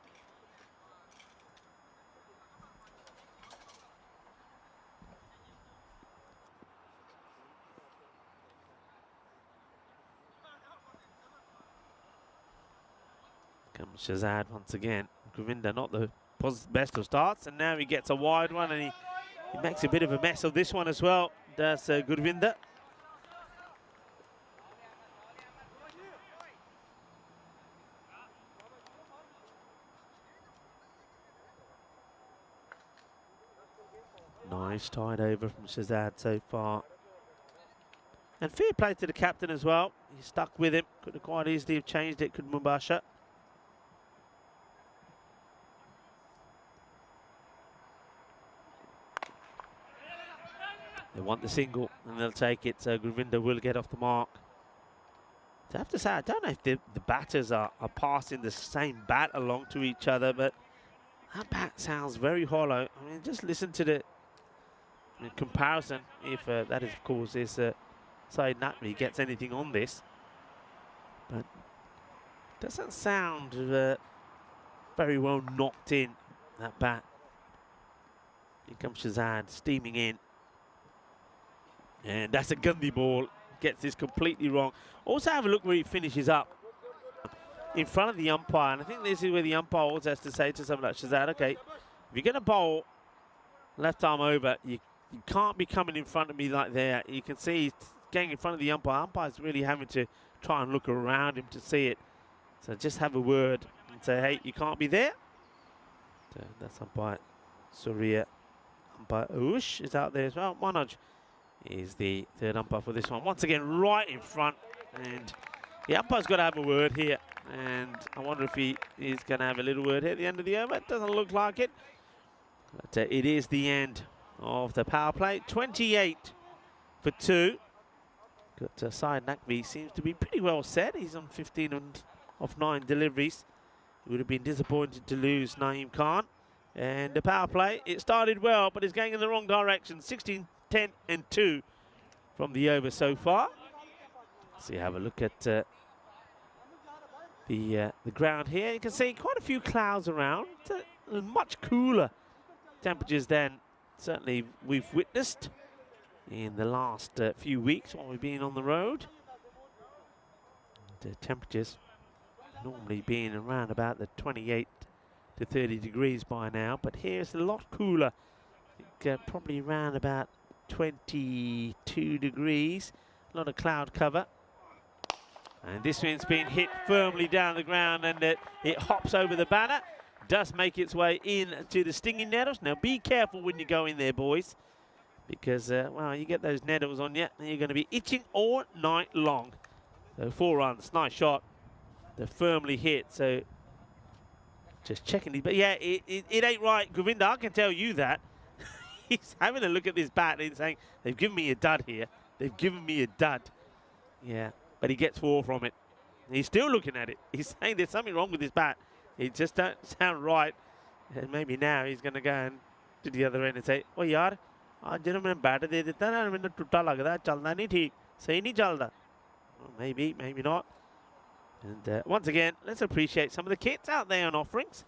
Comes Shazad once again. Govinda not the best of starts, and now he gets a wide one, and he makes a bit of a mess of this one as well. Does Gurvinder. Nice tied over from Shazad so far. And fair play to the captain as well. He stuck with him. Could have quite easily have changed it, could Mubasha. They want the single, and they'll take it, so Gurvinder will get off the mark. I have to say, I don't know if the batters are passing the same bat along to each other, but That bat sounds very hollow. I mean, just listen to the comparison, if that is, of course, is Saeed Naqvi gets anything on this. But doesn't sound very well knocked in, that bat. Here comes Shazad steaming in. And that's a Gandhi ball. Gets this completely wrong. Also have a look where he finishes up. In front of the umpire. And I think this is where the umpire also has to say to someone like Shazad, okay, if you're going to bowl left arm over, you can't be coming in front of me like that. You can see he's getting in front of the umpire. Umpire's really having to try and look around him to see it. So just have a word and say, hey, you can't be there. So that's umpire Surya. Umpire Ush is out there as well. Manoj is the third umpire for this one. Once again, right in front. And the umpire's got to have a word here. And I wonder if he is going to have a little word here at the end of the over. It doesn't look like it. But it is the end of the power play. 28 for 2. Got Saeed Naqvi seems to be pretty well set. He's on 15 of 9 deliveries. He would have been disappointed to lose Naeem Khan. And the power play, it started well, but it's going in the wrong direction. 16, 10 and 2 from the over so far. So you have a look at the ground here. You can see quite a few clouds around. Much cooler temperatures than certainly we've witnessed in the last few weeks while we've been on the road. The temperatures normally being around about the 28 to 30 degrees by now, but here it's a lot cooler. I think, probably around about 22 degrees. A lot of cloud cover. And this one's been hit firmly down the ground, and it hops over the banner. Does make its way into the stinging nettles. Now be careful when you go in there, boys, because well, you get those nettles on you and you're going to be itching all night long. So 4 runs, nice shot. They're firmly hit, so just checking these. But yeah, it ain't right, Govinda, I can tell you that. He's having a look at this bat and saying, they've given me a dud here. They've given me a dud. Yeah, but he gets 4 from it. He's still looking at it. He's saying there's something wrong with this bat. It just don't sound right. And maybe now he's going to go and to the other end and say, oh yaar, aaj jab maine bat de deta na, maine tutta lag raha hai, chalna nahi theek, sahi nahi chalda. Well, maybe not. And once again, let's appreciate some of the kits out there on offerings.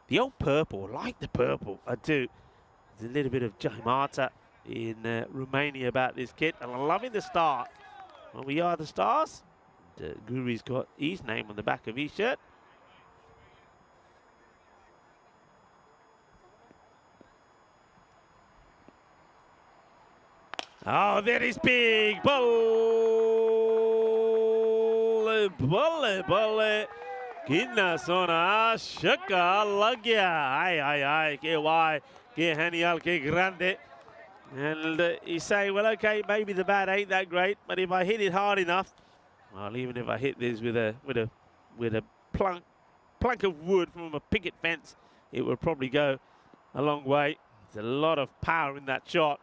The old purple, like the purple, I do. There's a little bit of Jai Mata in Romania about this kit, and I'm loving the star. Well, we are the stars. Guru's got his name on the back of his shirt. Oh, that is big. Balle. Kinna sona shaka lag gaya. Ay, ke why, ke genial, ke grande. And you say, well, okay, maybe the bat ain't that great, but if I hit it hard enough, well, even if I hit this with a plank of wood from a picket fence, it would probably go a long way. There's a lot of power in that shot.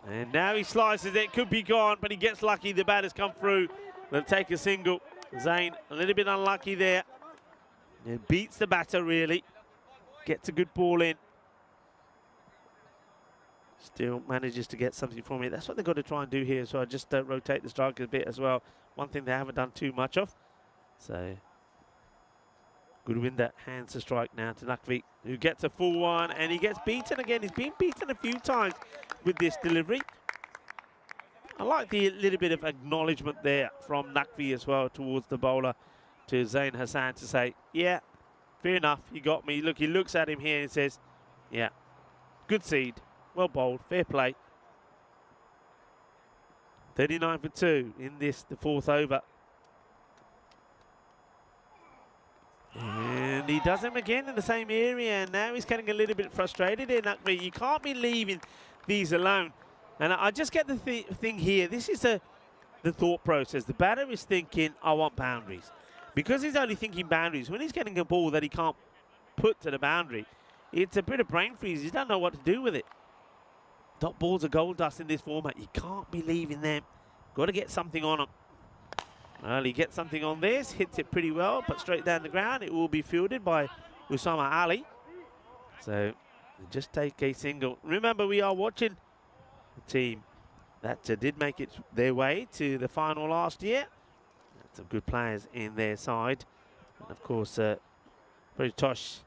And now he slices it, could be gone, but he gets lucky. The bat has come through. They'll take a single. Zain a little bit unlucky there. It beats the batter, really. Gets a good ball in. Still manages to get something from it. That's what they've got to try and do here. So I just rotate the striker a bit as well. One thing they haven't done too much of. So Gurwinder hands the strike now to Naqvi, who gets a full one, and he gets beaten again. He's been beaten a few times with this delivery. I like the little bit of acknowledgement there from Naqvi as well towards the bowler, to Zain Hassan, to say, yeah, fair enough, you got me. Look, he looks at him here and says, yeah, good seed, well bowled, fair play. 39 for 2 in this, the 4th over. And he does him again in the same area, and now he's getting a little bit frustrated here, Naqvi. You can't be leaving these alone. And I just get the thing here. This is the thought process. The batter is thinking, I want boundaries. Because he's only thinking boundaries, when he's getting a ball that he can't put to the boundary, it's a bit of brain freeze. He doesn't know what to do with it. Dot balls are gold dust in this format. You can't be leaving them. Got to get something on them. Well, he gets something on this, hits it pretty well, but straight down the ground. It will be fielded by Usama Ali. So just take a single. Remember, we are watching a team that did make it their way to the final last year. Some good players in their side. And of course, Tosh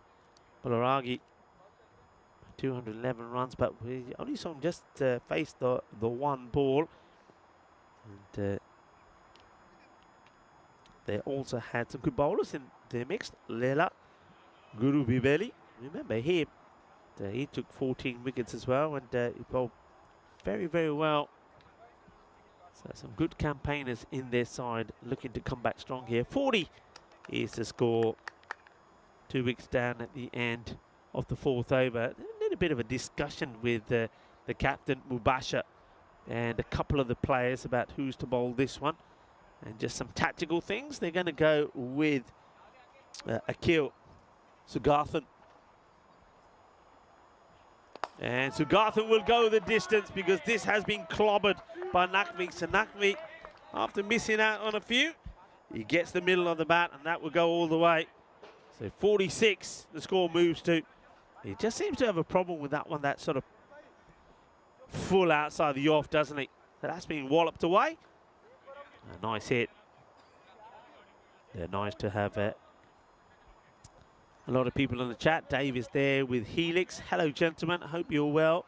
Balaragi, 211 runs, but we only saw him just face the one ball. And they also had some good bowlers in their mix. Lela, Guru Bibeli, remember him. He took 14 wickets as well, and he bowled very, very well. So some good campaigners in their side, looking to come back strong here. 40 is the score. 2 wickets down at the end of the 4th over. A little bit of a discussion with the captain, Mubasha, and a couple of the players about who's to bowl this one. And just some tactical things. They're going to go with Akil Sugathan. And Sugathan will go the distance because this has been clobbered by Naqvi. So Naqvi, after missing out on a few, he gets the middle of the bat, and that will go all the way. So 46, the score moves to. He just seems to have a problem with that one, that sort of full outside the off, doesn't he? So that's been walloped away. A nice hit. They're nice to have a lot of people in the chat. Dave is there with Helix. Hello, gentlemen. I hope you're well.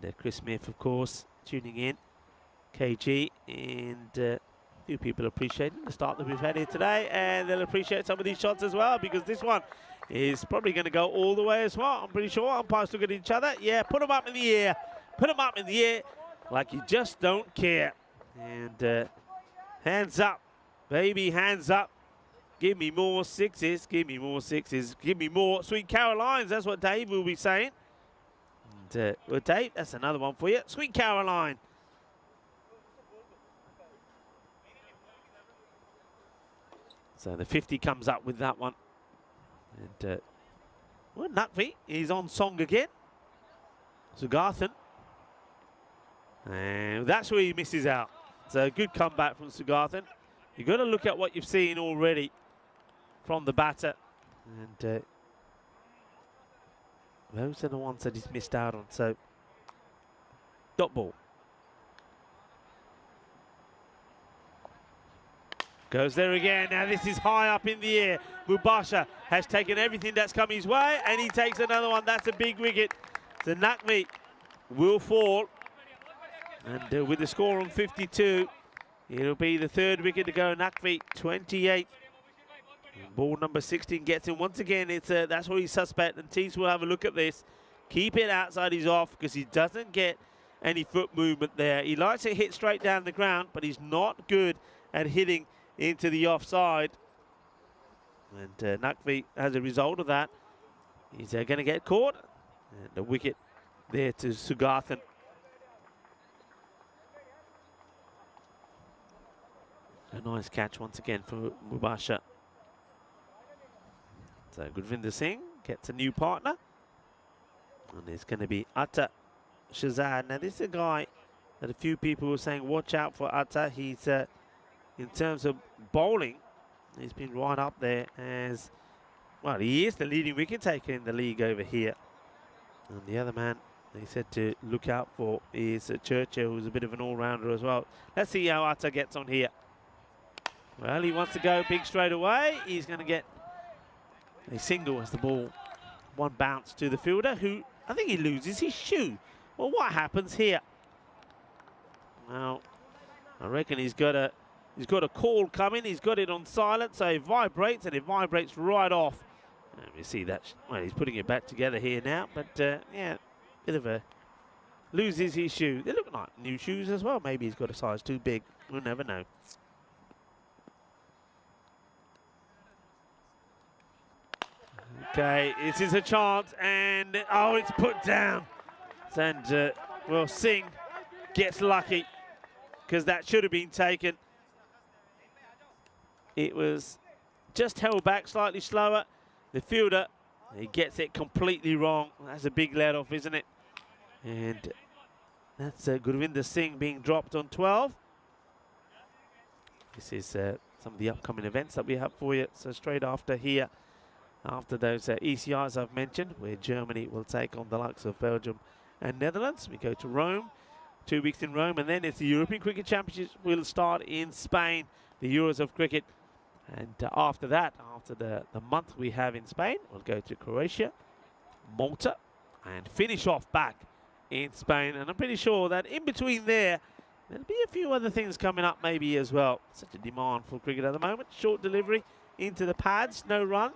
And Chris Smith, of course, tuning in. KG and a few people appreciating the start that we've had here today, and they'll appreciate some of these shots as well, because this one is probably going to go all the way as well. I'm pretty sure umpires look at each other. Yeah, put them up in the air. Put them up in the air like you just don't care. And hands up, baby, hands up. Give me more sixes, give me more sixes, give me more Sweet Carolines. That's what Dave will be saying. And, well, Dave, that's another one for you. Sweet Caroline. So the 50 comes up with that one. And, well, Naqvi is on song again. Sugathan. And that's where he misses out. So a good comeback from Sugathan. You've got to look at what you've seen already from the batter. And those are the ones that he's missed out on. So, dot ball. Goes there again. Now this is high up in the air. Mubasha has taken everything that's come his way, and he takes another one. That's a big wicket. So Naqvi will fall. And with the score on 52, it'll be the 3rd wicket to go. Naqvi, 28. And ball number 16 gets him once again. It's that's where he's suspect, and Tees will have a look at this. Keep it outside his off, because he doesn't get any foot movement there. He likes to hit straight down the ground, but he's not good at hitting into the offside. And Naqvi, as a result of that, he's going to get caught. And the wicket there to Sugathan. A nice catch once again for Mubasha. So Gurvinder Singh gets a new partner. And it's going to be Atta Shahzad. Now this is a guy that a few people were saying, watch out for Atta. He's, in terms of bowling, he's been right up there as, well, he is the leading wicket taker in the league over here. And the other man they said to look out for is Churchill, who's a bit of an all-rounder as well. Let's see how Atta gets on here. Well, he wants to go big straight away. He's going to get a single as the ball one bounce to the fielder, who I think he loses his shoe. Well, what happens here? Well, I reckon he's got a call coming. He's got it on silent, so it vibrates, and it vibrates right off. And we see that. Well, he's putting it back together here now, but yeah, bit of a loses his shoe. They look like new shoes as well. Maybe he's got a size too big. We'll never know. Okay, this is a chance, and oh, it's put down. And well, Singh gets lucky, because that should have been taken. It was just held back slightly slower. The fielder, he gets it completely wrong. That's a big let off, isn't it? And that's Gurvinder Singh being dropped on 12. This is some of the upcoming events that we have for you. So straight after here, after those ECIs I've mentioned, where Germany will take on the likes of Belgium and Netherlands. We go to Rome, 2 weeks in Rome, and then it's the European Cricket Championships will start in Spain, the Euros of cricket. And after that, after the month we have in Spain, we'll go to Croatia, Malta, and finish off back in Spain. And I'm pretty sure that in between there'll be a few other things coming up maybe as well. Such a demand for cricket at the moment. Short delivery into the pads, no run.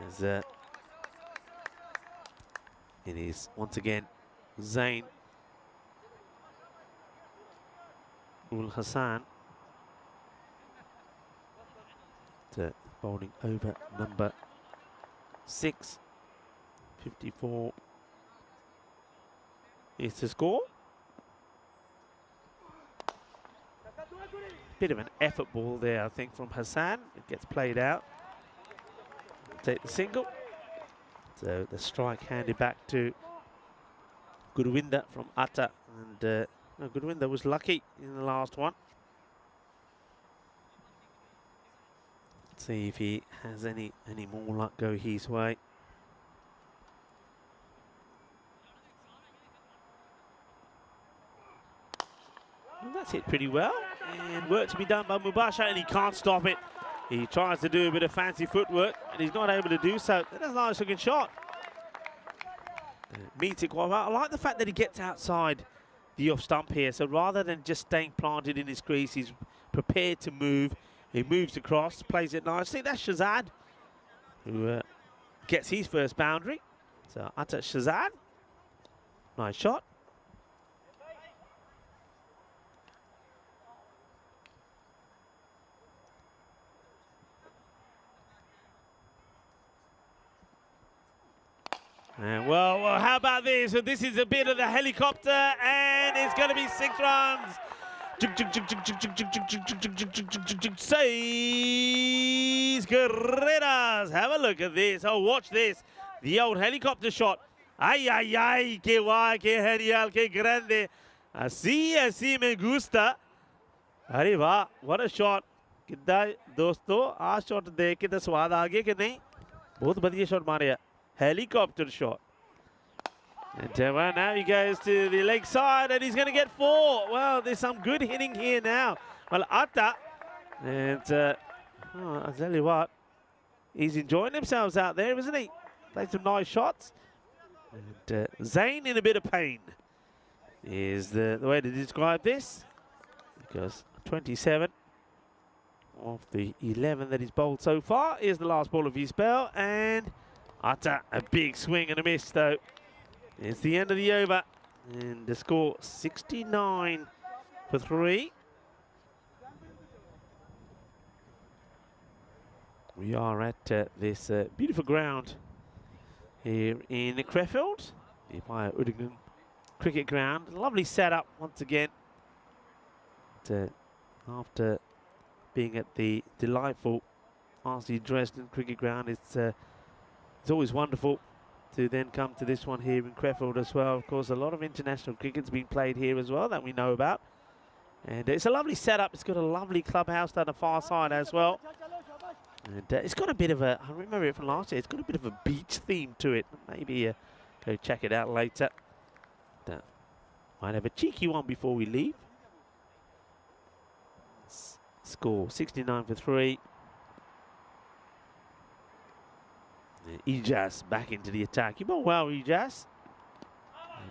As it is once again Zain Ul Hassan bowling over number 6. 54 is the score. Bit of an effort ball there, I think, from Hassan. It gets played out. Take the single. So the strike handed back to Gurwinder from Atta. And no, Gurwinder was lucky in the last one. Let's see if he has any more luck go his way. Well, that's hit pretty well. And work to be done by Mubasha, and he can't stop it. He tries to do a bit of fancy footwork, and he's not able to do so. That's a nice looking shot. Meets it quite well. I like the fact that he gets outside the off stump here. So rather than just staying planted in his crease, he's prepared to move. He moves across, plays it nicely. That's Shazad, who gets his first boundary. So Atta Shazad. Nice shot. And well, how about this? So this is a bit of the helicopter, and it's going to be 6 runs. Seis carreras. Have a look at this. Oh, watch this. The old helicopter shot. Ay, ay, ay. Que guay, que genial, que grande. Así me gusta. अरे वाह, what a shot. कितना दोस्तों, आ shot देख के तो स्वाद आ गया कि नहीं? बहुत बढ़िया शॉट मारे. Helicopter shot. And well, now he goes to the leg side, and he's going to get 4. Well, there's some good hitting here now. Well, Atta, and I'll tell you what, he's enjoying themselves out there, isn't he? Played some nice shots. And Zain in a bit of pain is the way to describe this, because 27 of the 11 that he's bowled so far is the last ball of his spell, and Atta, a big swing and a miss though. It's the end of the over, and the score 69 for 3. We are at this beautiful ground here in Crefeld, nearby Udingen Cricket Ground. Lovely setup once again. After being at the delightful RC Dresden Cricket Ground, it's always wonderful to then come to this one here in Crefeld as well. Of course, a lot of international cricket's been played here as well that we know about. And it's a lovely setup. It's got a lovely clubhouse down the far side as well. And it's got a bit of a, I remember it from last year, it's got a bit of a beach theme to it. Maybe go check it out later. Might have a cheeky one before we leave. Score 69 for 3. Ijaz back into the attack. You bowled well, Ijaz.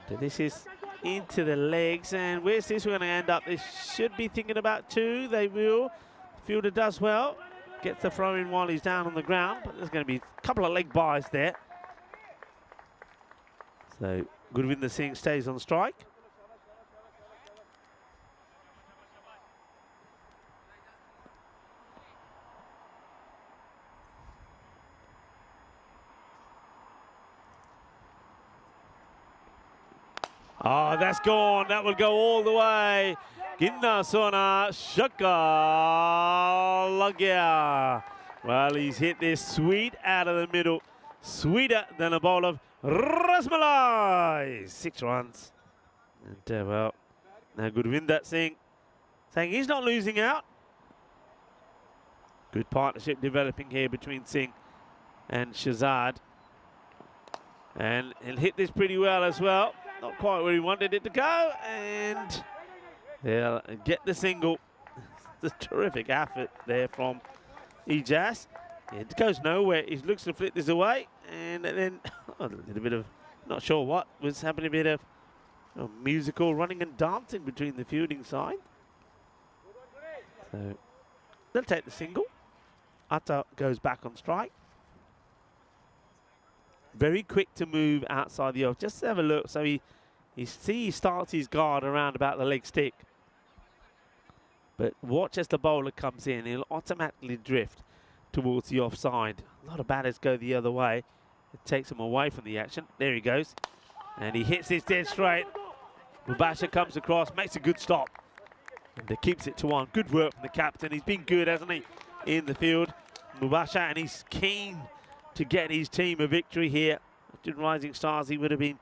And this is into the legs. And where's this? We're going to end up. They should be thinking about 2. They will. The fielder does well. Gets the throw in while he's down on the ground. But there's going to be a couple of leg byes there. So Gurwinder Singh stays on strike. Oh, that's gone. That will go all the way. Ginna Sona Shaka Lagya. Well, he's hit this sweet out of the middle. Sweeter than a bowl of Rasmalai. 6 runs. And well, now Gurwinder Singh saying he's not losing out. Good partnership developing here between Singh and Shazad. And he'll hit this pretty well as well. Not quite where he wanted it to go, and they'll get the single. It's a terrific effort there from Ijaz. It goes nowhere. He looks to flip this away, and then a little bit of, not sure what was happening, a bit of musical running and dancing between the fielding side. So they'll take the single. Atta goes back on strike. Very quick to move outside the off. Just have a look. So he starts his guard around about the leg stick. But watch as the bowler comes in. He'll automatically drift towards the offside. A lot of batters go the other way. It takes him away from the action. There he goes. And he hits this dead straight. Mubasha comes across, makes a good stop. And it keeps it to 1. Good work from the captain. He's been good, hasn't he, in the field. Mubasha, and he's keen to get his team a victory here. After Rising Stars, he would have been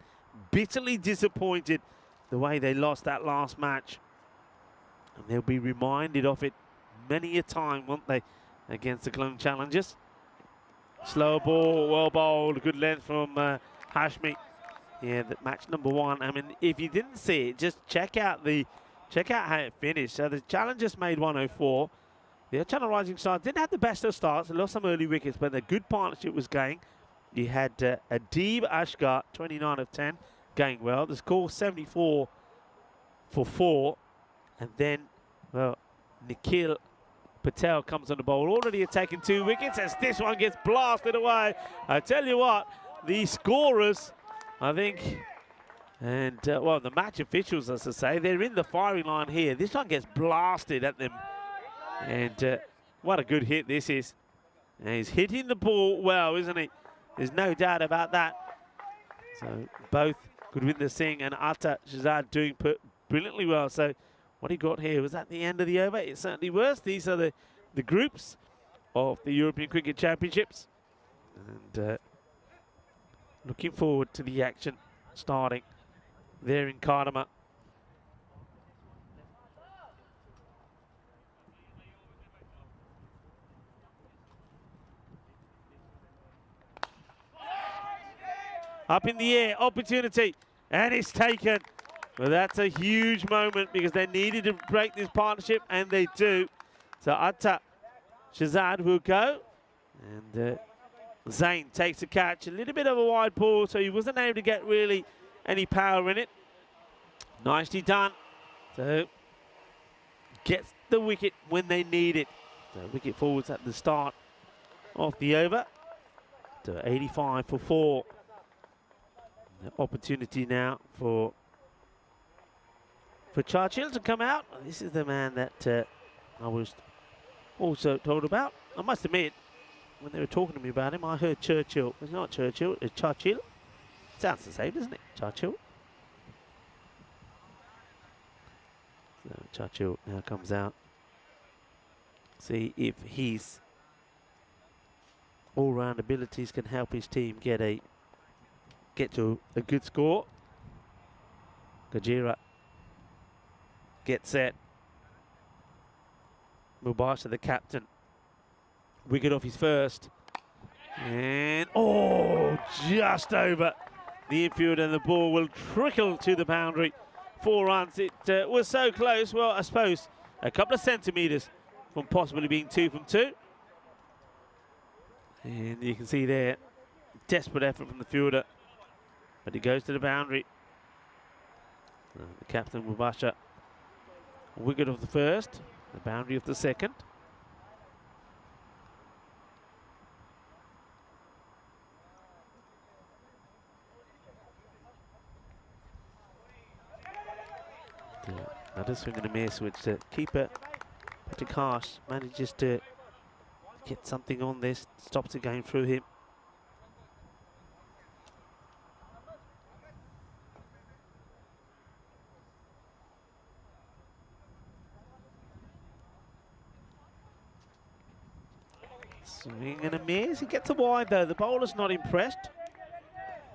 bitterly disappointed the way they lost that last match. And they'll be reminded of it many a time, won't they, against the Cologne Challengers. Slow ball, well bowled, good length from Hashmi. Yeah, that match number 1. I mean, if you didn't see it, just check out how it finished. So the Challengers made 104. The Channel Rising Stars didn't have the best of starts. They lost some early wickets, but the good partnership was going. You had Adib Ashgar, 29 of 10, going well. The score 74 for 4. And then, well, Nikhil Patel comes on the bowl, already taken 2 wickets as this one gets blasted away. I tell you what, the scorers, I think, and, well, the match officials, as I say, they're in the firing line here. This one gets blasted at them. And what a good hit this is. And he's hitting the ball well, isn't he? There's no doubt about that. So both Gurvinder Singh and Atta Shazad doing brilliantly well. So what he got here, was that the end of the over? It certainly was. These are the groups of the European Cricket Championships. And looking forward to the action starting there in Kardama. Up in the air, opportunity, and it's taken. Well, that's a huge moment because they needed to break this partnership, and they do. So Atta Shazad will go, and Zain takes the catch. A little bit of a wide ball, so he wasn't able to get really any power in it. Nicely done. So gets the wicket when they need it. So wicket forwards at the start of the over. To 85 for 4. The opportunity now for Churchill to come out. This is the man that I was also told about. I must admit, when they were talking to me about him, I heard Churchill. It's not Churchill, it's Churchill. Sounds the same, doesn't it? Churchill. So Churchill now comes out. See if his all-round abilities can help his team get to a good score. Gajira gets set. Mubasha, the captain, wicket off his first. And, oh, just over the infield, and the ball will trickle to the boundary. 4 runs. It was so close. Well, I suppose a couple of centimetres from possibly being 2 from 2. And you can see there, desperate effort from the fielder. But it goes to the boundary. The captain, Mubasha, wicket of the first, the boundary of the second. Another swing and a miss, which the keeper, Patrick Harsh, manages to get something on this, stops it going through him. Swing and a miss. He gets a wide though. The bowler's not impressed.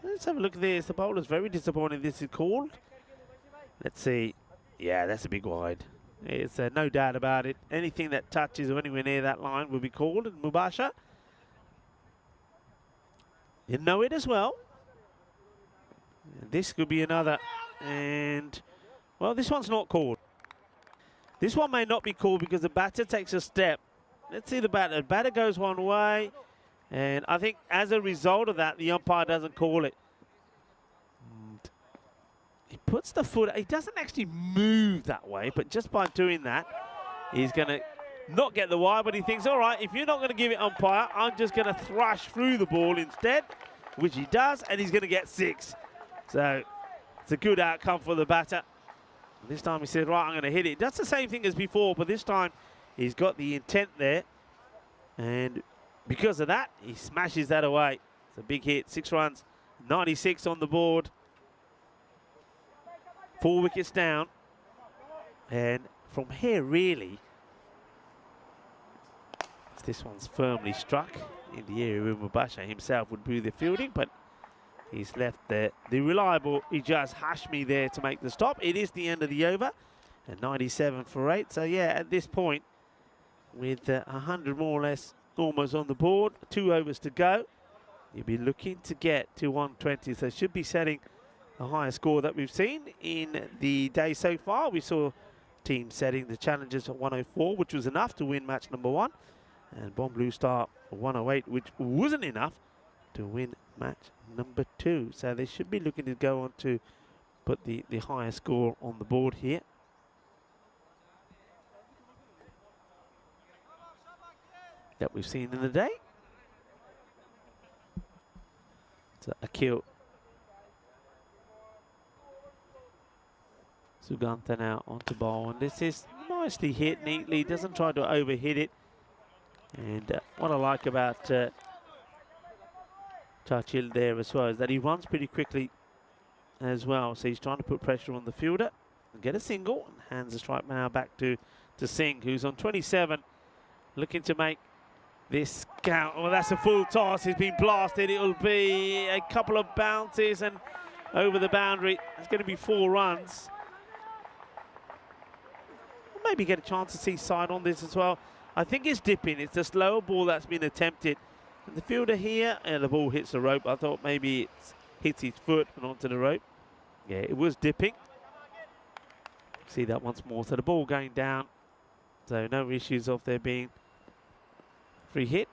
Let's have a look at this. The bowler's very disappointed this is called. Let's see. Yeah, that's a big wide. It's no doubt about it. Anything that touches or anywhere near that line will be called. And Mubasha Didn't know it as well. And this could be another. And, well, this one's not called. This one may not be called because the batter takes a step. Let's see the batter. The batter goes one way. And I think as a result of that, the umpire doesn't call it. And he puts the foot, he doesn't actually move that way, but just by doing that, he's going to not get the wide, but he thinks, all right, if you're not going to give it umpire, I'm just going to thrash through the ball instead, which he does, and he's going to get 6. So it's a good outcome for the batter. This time he said, right, I'm going to hit it. That's the same thing as before, but this time he's got the intent there. And because of that, he smashes that away. It's a big hit, 6 runs, 96 on the board. 4 wickets down. And from here, really, this one's firmly struck in the area where Mubasha himself would do the fielding, but he's left the reliable Ijaz Hashmi there to make the stop. It is the end of the over, and 97 for 8. So yeah, at this point, with 100 more or less almost on the board, 2 overs to go, you'll be looking to get to 120. So should be setting the highest score that we've seen in the day so far. We saw teams setting the challenges at 104, which was enough to win match number 1. And Bomb Blue Star 108, which wasn't enough to win match number 2. So they should be looking to go on to put the highest score on the board here. That we've seen in the day. So Akil Sugantha now onto ball, and this is nicely hit neatly, doesn't try to overhit it. And what I like about Churchill there as well is that he runs pretty quickly as well. So he's trying to put pressure on the fielder and get a single, and hands the strike now back to Singh, who's on 27, looking to make this count. Oh, that's a full toss. He's been blasted. It'll be a couple of bounces and over the boundary. It's going to be 4 runs. We'll maybe get a chance to see side on this as well. I think it's dipping. It's a slower ball that's been attempted. And the fielder here, and the ball hits the rope. I thought maybe it hits his foot and onto the rope. Yeah, it was dipping. See that once more. So the ball going down. So no issues of there being free hit.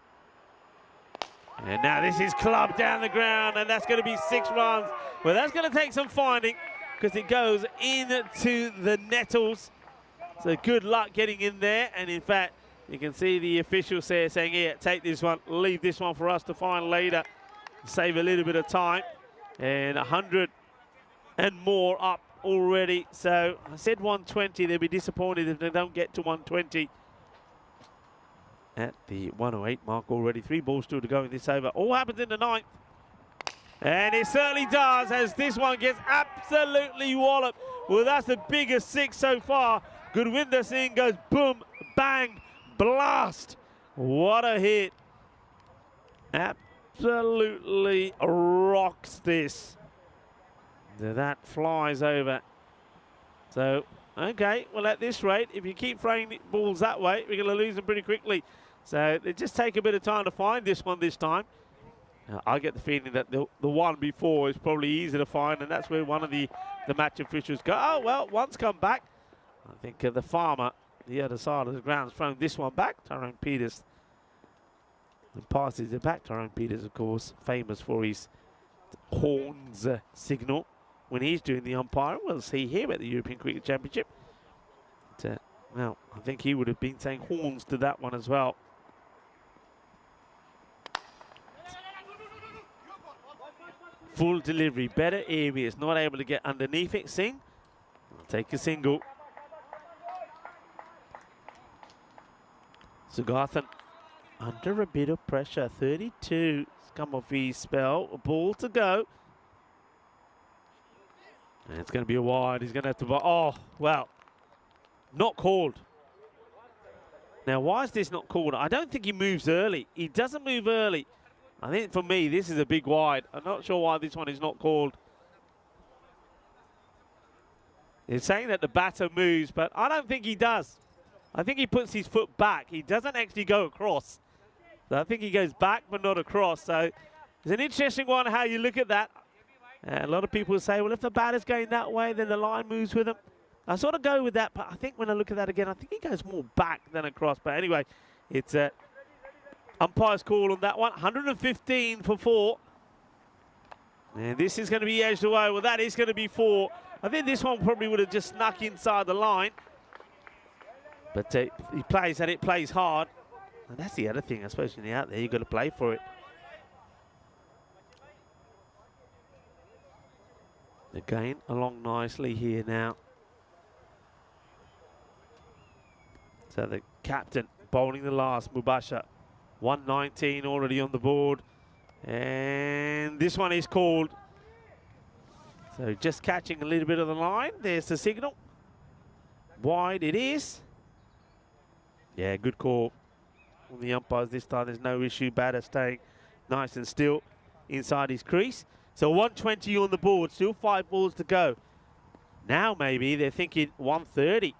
And now this is clubbed down the ground, and that's going to be 6 runs. Well, that's going to take some finding because it goes into the nettles. So good luck getting in there. And in fact, you can see the officials there saying, here, take this one, leave this one for us to find later. Save a little bit of time. And 100 and more up already. So I said 120. They'll be disappointed if they don't get to 120. At the 108 mark already. 3 balls still to go in this over. All happens in the 9th. And it certainly does, as this one gets absolutely walloped. Well, that's the biggest 6 so far. Gurwinder Singh goes boom, bang, blast. What a hit. Absolutely rocks this. That flies over. So, okay, well, at this rate, if you keep throwing balls that way, we're going to lose them pretty quickly. So they just take a bit of time to find this one this time. I get the feeling that the one before is probably easy to find, and that's where one of the match officials go, oh, well, one's come back. I think the farmer, the other side of the ground, has thrown this one back. Tyrone Peters and passes it back. Tyrone Peters, of course, famous for his horns signal when he's doing the umpiring. We'll see here at the European Cricket Championship. But, well, I think he would have been saying horns to that one as well. Full delivery, better areas, not able to get underneath it. Singh, take a single. Sugarthan under a bit of pressure. 32 has come off his spell. A ball to go. And it's going to be a wide. He's going to have to... Oh, well. Not called. Now, why is this not called? I don't think he moves early. He doesn't move early. I think for me, this is a big wide. I'm not sure why this one is not called. It's saying that the batter moves, but I don't think he does. I think he puts his foot back. He doesn't actually go across. So I think he goes back, but not across. So It's an interesting one how you look at that. A lot of people say, well, if the batter's going that way, then the line moves with him. I sort of go with that, but I think when I look at that again, I think he goes more back than across. But anyway, it's umpire's call on that one. 115 for 4. And this is going to be edged away. Well, that is going to be 4. I think this one probably would have just snuck inside the line. But he plays and it plays hard. And that's the other thing, I suppose, when you're out there, you've got to play for it. Again, along nicely here now. So the captain bowling the last, Mubasha. 119 already on the board. And this one is called. So just catching a little bit of the line. There's the signal. Wide it is. Yeah, good call on the umpires this time. There's no issue. Batter staying nice and still inside his crease. So 120 on the board. Still 5 balls to go. Now maybe they're thinking 130.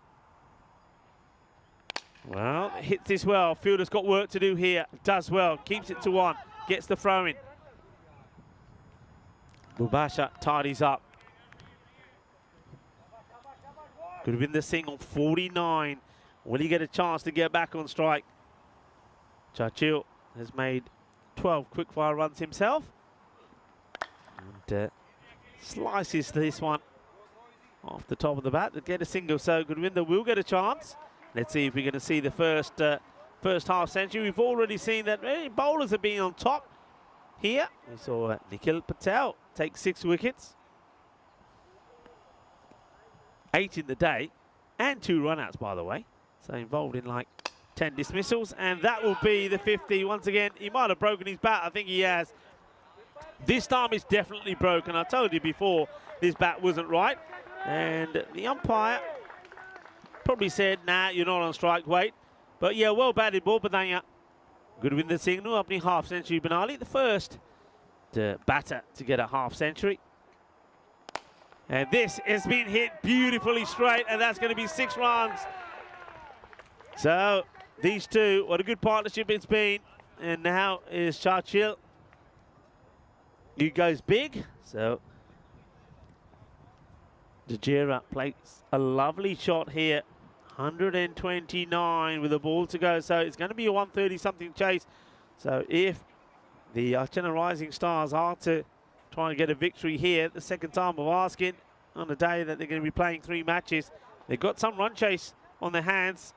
Well, hits this well. Fielder's got work to do here. Does well. Keeps it to 1. Gets the throw in. Mubasha tidies up. Could have been the single. 49. Will he get a chance to get back on strike? Churchill has made 12 quickfire runs himself. And slices this one off the top of the bat to get a single. So Goodwinder will get a chance. Let's see if we're going to see the first half century. We've already seen that bowlers have been on top here. We saw Nikhil Patel take 6 wickets. 8 in the day and 2 run-outs, by the way. So involved in like 10 dismissals. And that will be the 50. Once again, he might have broken his bat. I think he has. This time it's definitely broken. I told you before, this bat wasn't right. And the umpire probably said, nah, you're not on strike, wait. But yeah, well batted ball, Badania. Goodwinder signal, opening half century. Benali, the first batter to get a half century. And this has been hit beautifully straight, and that's going to be 6 runs. So these two, what a good partnership it's been. And now is Churchill. He goes big. So Dejira plays a lovely shot here. 129 with a ball to go. So it's going to be a 130-something chase. So if the Archana Rising Stars are to try and get a victory here, the second time of asking on the day that they're going to be playing 3 matches, they've got some run chase on their hands.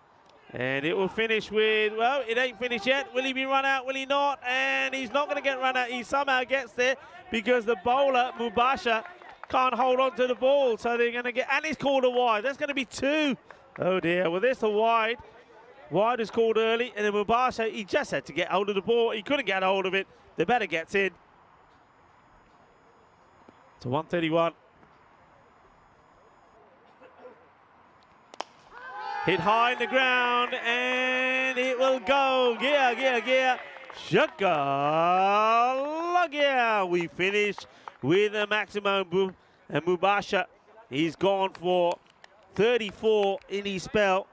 And it will finish with, well, it ain't finished yet. Will he be run out? Will he not? And he's not going to get run out. He somehow gets there because the bowler, Mubasha, can't hold on to the ball. So they're going to get, and he's called a wide. That's going to be 2. Oh dear, well there's the wide. Wide is called early, and then Mubasha, he just had to get hold of the ball. He couldn't get hold of it. The batter gets in. So 131. Hit high in the ground, and it will go. Gear. Shaka. We finish with a maximum boom. And Mubasha, he's gone for 34 in his spell.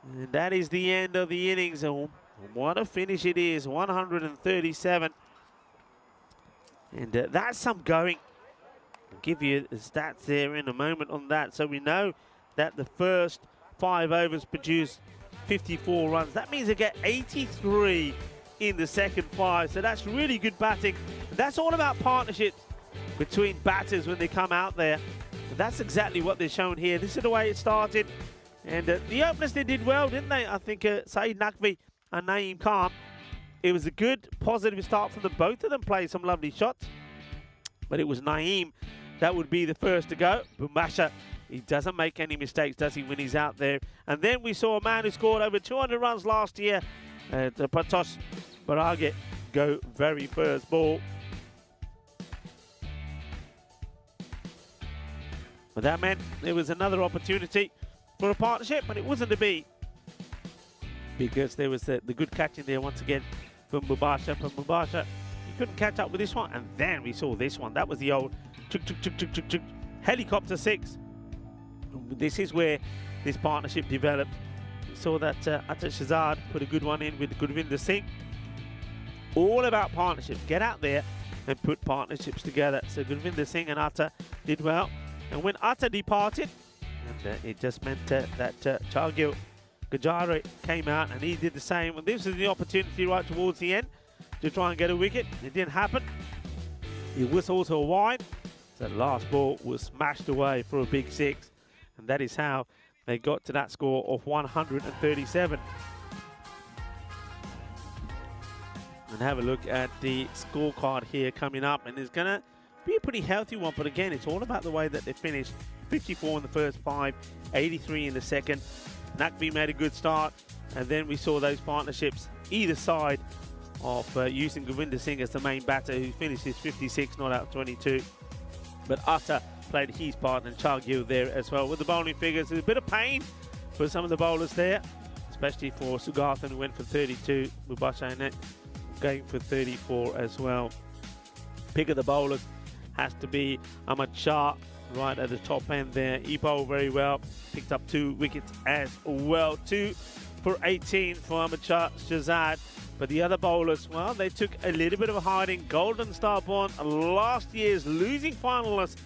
And that is the end of the innings. And what a finish it is, 137. And that's some going. I'll give you the stats there in a moment on that. So we know that the first 5 overs produced 54 runs. That means they get 83 in the second 5. So that's really good batting. That's all about partnerships between batters when they come out there. And that's exactly what they're shown here. This is the way it started. And the openers, they did well, didn't they? I think Saeed Naqvi and Naeem Khan. It was a good, positive start from them. Both of them played some lovely shots. But it was Naeem that would be the first to go. Mubasha, he doesn't make any mistakes, does he, when he's out there? And then we saw a man who scored over 200 runs last year, Patos Barage, go very first ball. But that meant there was another opportunity for a partnership, but it wasn't to be, because there was the good catching there once again from Mubasha. He couldn't catch up with this one, and then we saw this one. That was the old chuk, helicopter 6. This is where this partnership developed. We saw that Atar Shahzad put a good one in with Gurvinder Singh. All about partnerships. Get out there and put partnerships together. So Gurvinder Singh and Atta did well. And when Atta departed, and it just meant that Chargil Gajare came out and he did the same. And this was the opportunity right towards the end to try and get a wicket. It didn't happen. He whistled to a wide. So the last ball was smashed away for a big 6. And that is how they got to that score of 137. And have a look at the scorecard here coming up. And it's going to be a pretty healthy one. But again, it's all about the way that they finished. 54 in the first 5, 83 in the second. Naqvi made a good start. And then we saw those partnerships either side of using Gurvinder Singh as the main batter, who finished his 56 not out 22. But Atta played his part and Chargil there as well. With the bowling figures, there's a bit of pain for some of the bowlers there, especially for Sugathan, who went for 32. Mubasha Net going for 34 as well. Pick of the bowlers has to be Ahmad Shah right at the top end there. He bowled very well, picked up 2 wickets as well. 2 for 18 for Ahmad Shahzad. But the other bowlers, well, they took a little bit of a hiding. Golden Star Bond, last year's losing finalist,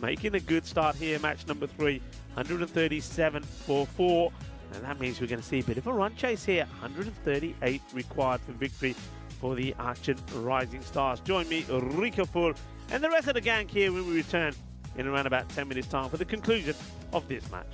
making a good start here, match number 3, 137 for 4. And that means we're going to see a bit of a run chase here. 138 required for victory for the Archon Rising Stars. Join me, Rika Full, and the rest of the gang here when we return in around about 10 minutes' time for the conclusion of this match.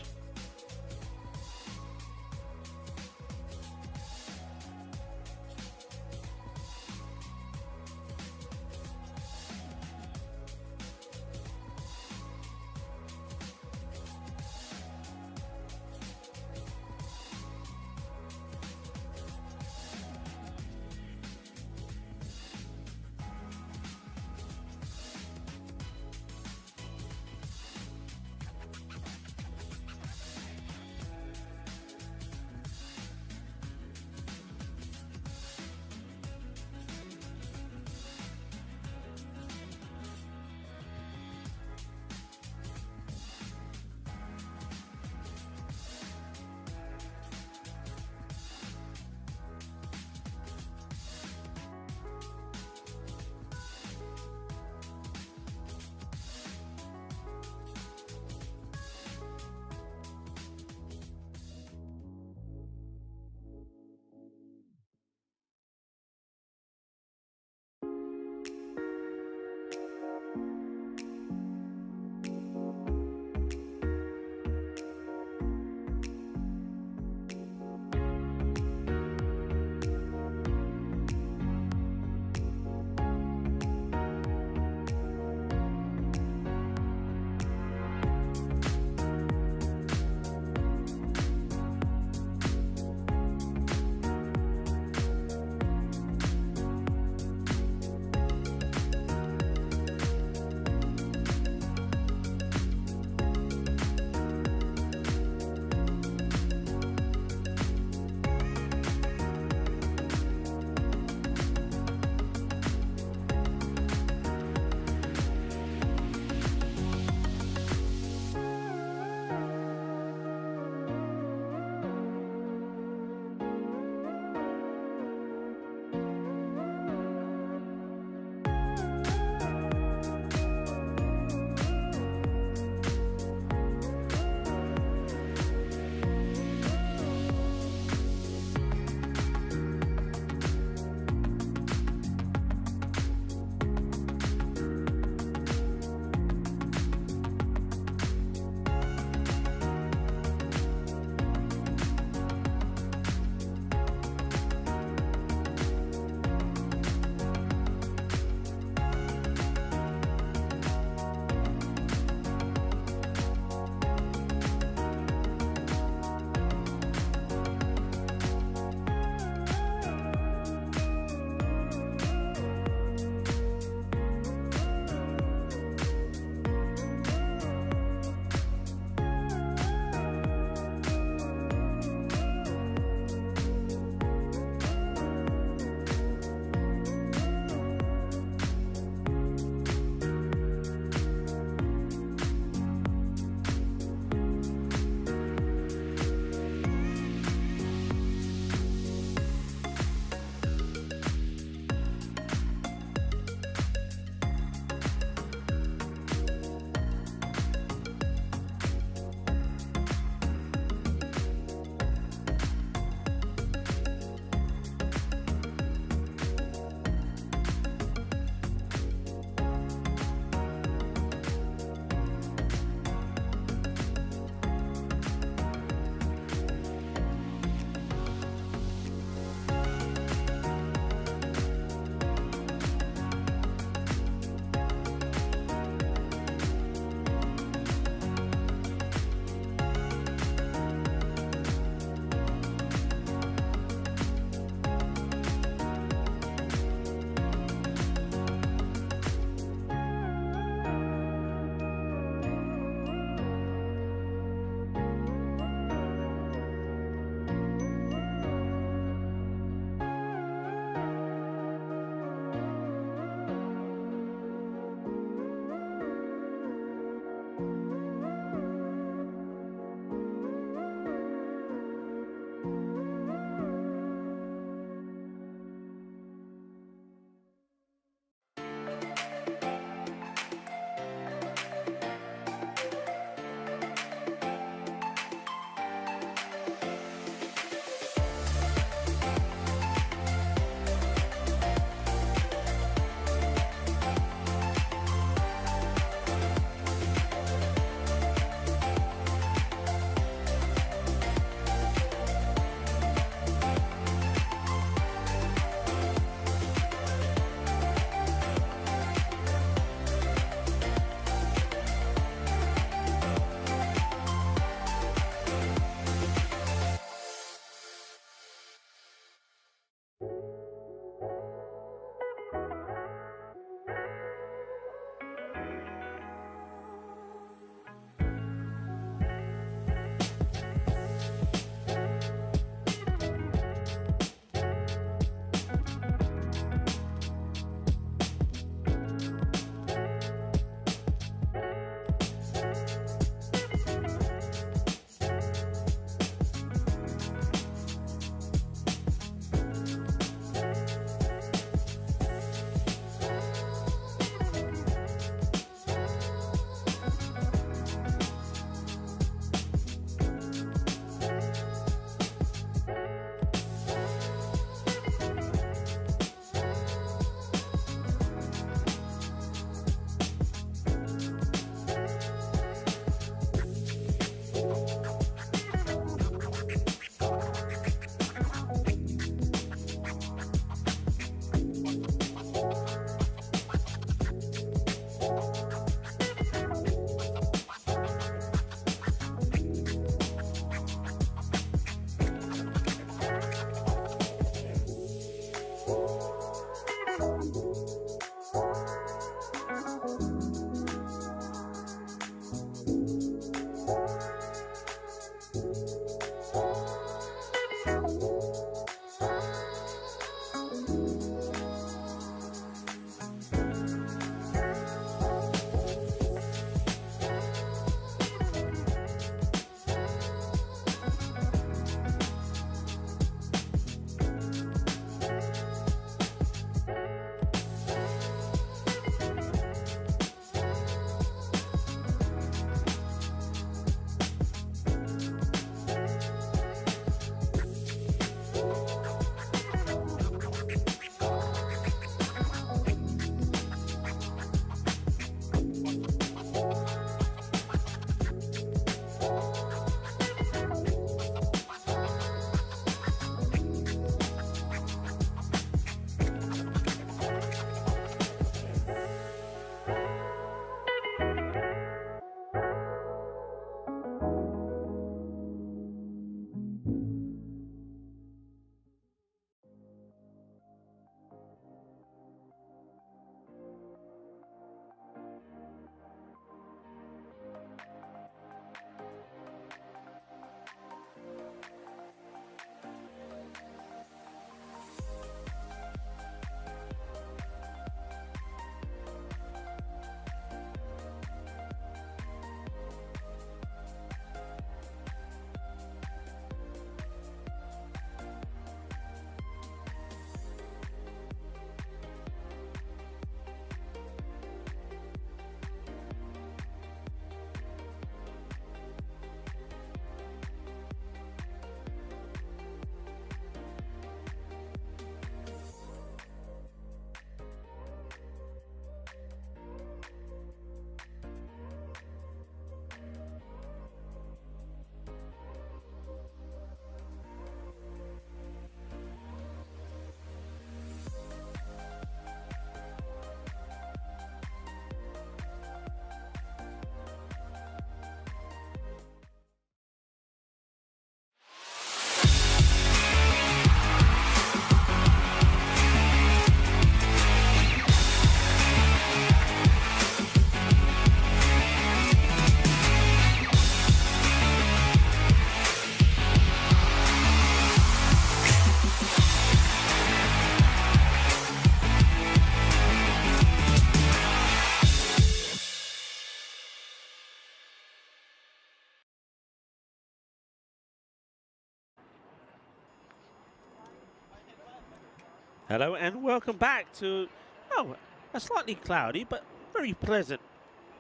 Hello and welcome back to, oh, a slightly cloudy but very pleasant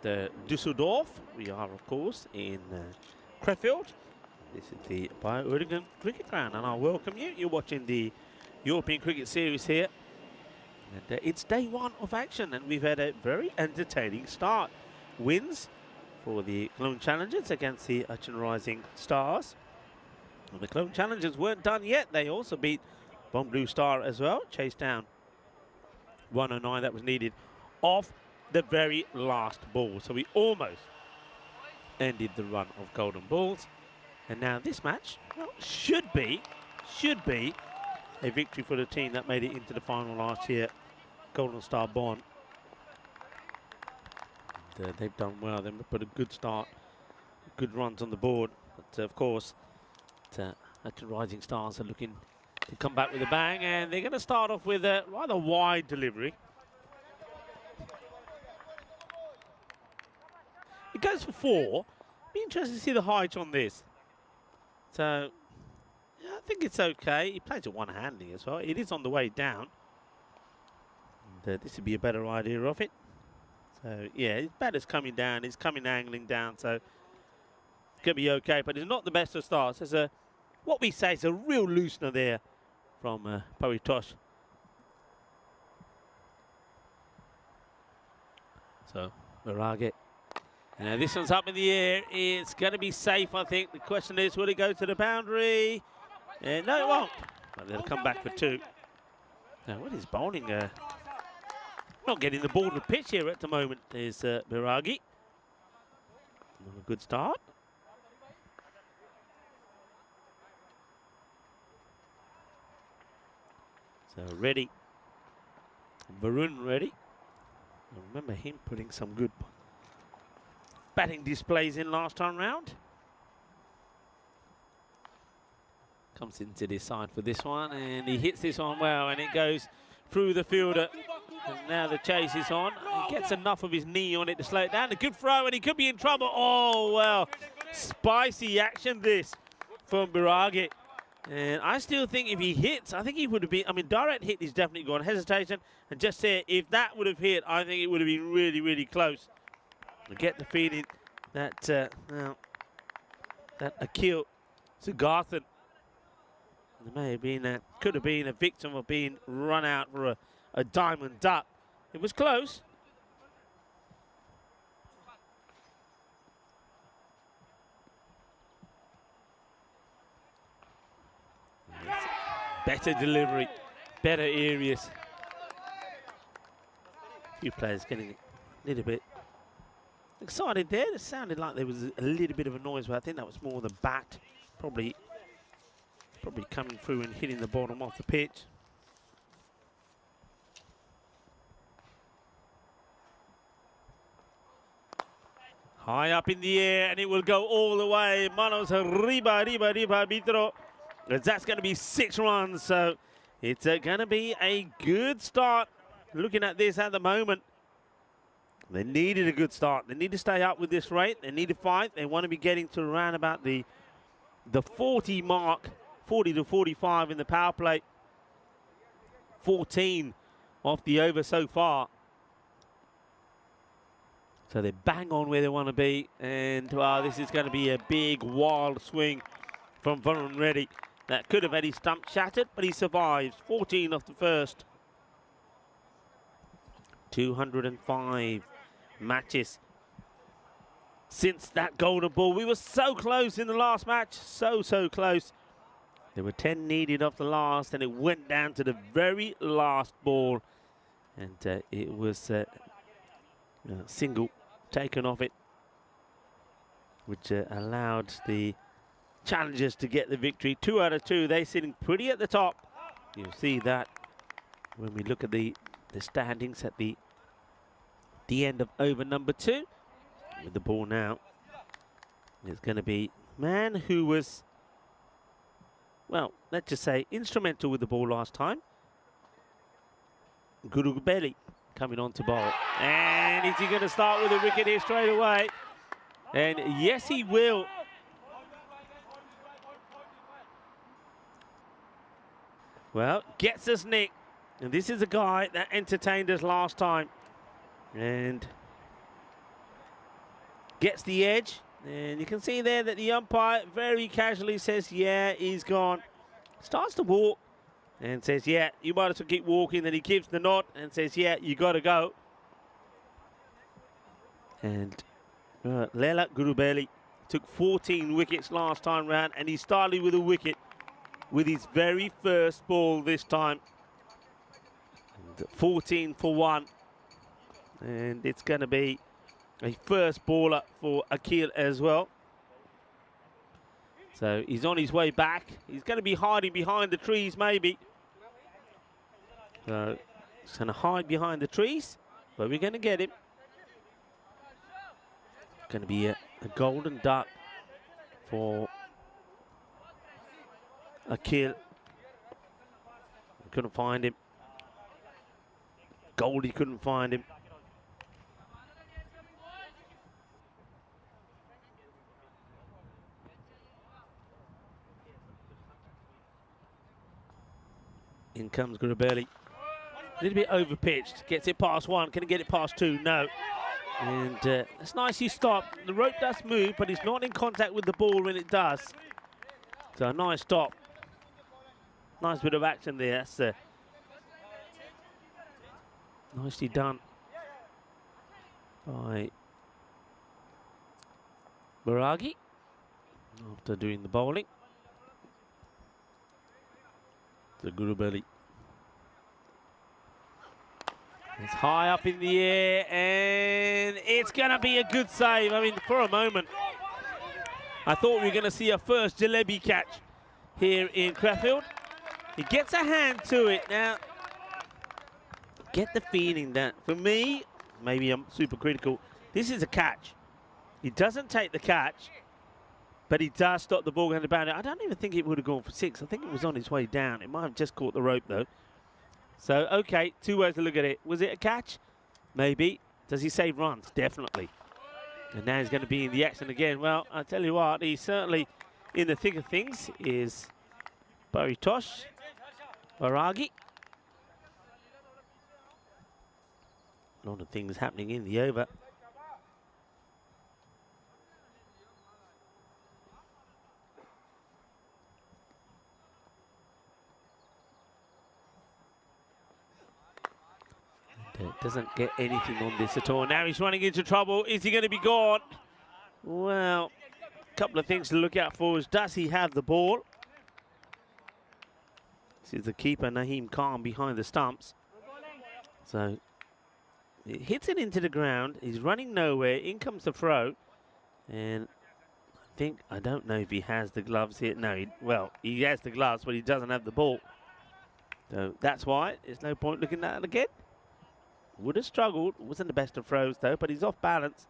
Düsseldorf. We are, of course, in Krefeld. This is the Bio-Uerdingen Cricket Ground, and I welcome you. You're watching the European Cricket Series here. And it's day one of action, and we've had a very entertaining start. Wins for the Cologne Challengers against the Uchen Rising Stars. And the Cologne Challengers weren't done yet. They also beat Von Blue Star as well, chased down 109 that was needed off the very last ball. So we almost ended the run of golden balls. And now this match, well, should be a victory for the team that made it into the final last year, Golden Star Bonn. And, they've done well. They've put a good start, good runs on the board. But of course, the Rising Stars are looking to come back with a bang, and they're going to start off with a rather wide delivery. It goes for 4. Be interested to see the height on this. So, yeah, I think it's okay. He plays it one-handed as well. It is on the way down. And, this would be a better idea of it. So, yeah, his batter's coming down. He's coming angling down, so it's going to be okay. But it's not the best of starts. There's a, what we say is a real loosener there from Paritosh. So, Barage. And this one's up in the air. It's going to be safe, I think. The question is, will it go to the boundary? No, it won't. But they'll come back for 2. Now, what is bowling? Not getting the ball to the pitch here at the moment is Biragi. Not a good start. So ready. Varun ready. I remember him putting some good batting displays in last time round. Comes into this side for this one, and he hits this one well, and it goes through the fielder. And now the chase is on. He gets enough of his knee on it to slow it down. A good throw, and he could be in trouble. Oh, well, spicy action this from Biragi. And I still think if he hits, I think he would have been, I mean, direct hit is definitely gone. Hesitation, and just there, if that would have hit, I think it would have been really, really close. I get the feeling that, now, that Akil Sugarthan may have been, could have been a victim of being run out for a diamond duck. It was close. Better delivery, better areas. A few players getting a little bit excited there. It sounded like there was a little bit of a noise, but I think that was more the bat probably coming through and hitting the bottom of the pitch. High up in the air, and it will go all the way. Manos arriba, Vitro. That's going to be 6 runs, so it's going to be a good start. Looking at this at the moment, they needed a good start. They need to stay up with this rate. They need to fight. They want to be getting to around about the 40 mark, 40 to 45 in the power play. 14 off the over so far. So they're bang on where they want to be. And this is going to be a big, wild swing from Varun Reddy. That could have had his stump shattered, but he survives. 14 off the first. 205 matches since that golden ball. We were so close in the last match. So close. There were 10 needed off the last, and it went down to the very last ball. And it was a single taken off it, which allowed the challengers to get the victory. 2 out of 2. They're sitting pretty at the top. You'll see that when we look at the standings at the end of over number 2. With the ball now, it's going to be man who was, well, let's just say instrumental with the ball last time. Guru Belli coming on to bowl. And is he going to start with a wicket here straight away? And yes, he will. Well, gets us Nick. And this is a guy that entertained us last time. And gets the edge. And you can see there that the umpire very casually says, yeah, he's gone. Starts to walk and says, yeah, you might as well keep walking. Then he gives the nod and says, yeah, you got to go. And Lela Gurubeli took 14 wickets last time round, and he started with a wicket with his very first ball this time. And 14 for 1. And it's going to be a first baller for Akil as well. So he's on his way back. He's going to be hiding behind the trees maybe. So he's going to hide behind the trees, but we're going to get him. Going to be a golden duck for Akil. Couldn't find him. Goldie couldn't find him. In comes Gurubeli. A little bit over pitched. Gets it past 1. Can he get it past 2? No. And it's nice he stopped. The rope does move, but he's not in contact with the ball when it does. So a nice stop. Nice bit of action there. That's nicely done by Baragi after doing the bowling. The Gurubeli. It's high up in the air, and it's going to be a good save. I mean, for a moment, I thought we were going to see a first jalebi catch here in Crefeld. He gets a hand to it. Now, get the feeling that, for me, maybe I'm super critical, this is a catch. He doesn't take the catch, but he does stop the ball going to boundary. I don't even think it would have gone for 6. I think it was on its way down. It might have just caught the rope, though. So, okay, 2 ways to look at it. Was it a catch? Maybe. Does he save runs? Definitely. And now he's going to be in the action again. Well, I tell you what, he's certainly in the thick of things is Paritosh Baragi. A lot of things happening in the over. Doesn't get anything on this at all. Now he's running into trouble. Is he going to be gone? Well, a couple of things to look out for is, does he have the ball? This is the keeper, Naheem Khan, behind the stumps. So it hits it into the ground. He's running nowhere. In comes the throw. And I don't know if he has the gloves here. No, he has the gloves, but he doesn't have the ball. So that's why there's no point looking at it again. Would have struggled. Wasn't the best of throws, though, but he's off balance.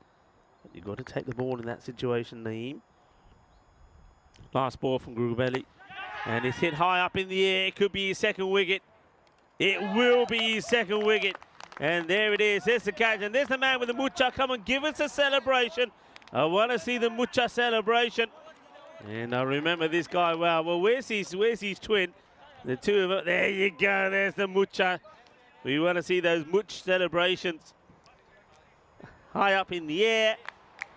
But you've got to take the ball in that situation, Naeem. Last ball from Gurubeli. And it's hit high up in the air. It could be his second wicket. It will be his second wicket. And there it is. There's the catch. And there's the man with the mucha. Come and give us a celebration. I want to see the mucha celebration. And I remember this guy well. Well, where's his twin? The two of them. There you go. There's the mucha. We want to see those much celebrations. High up in the air.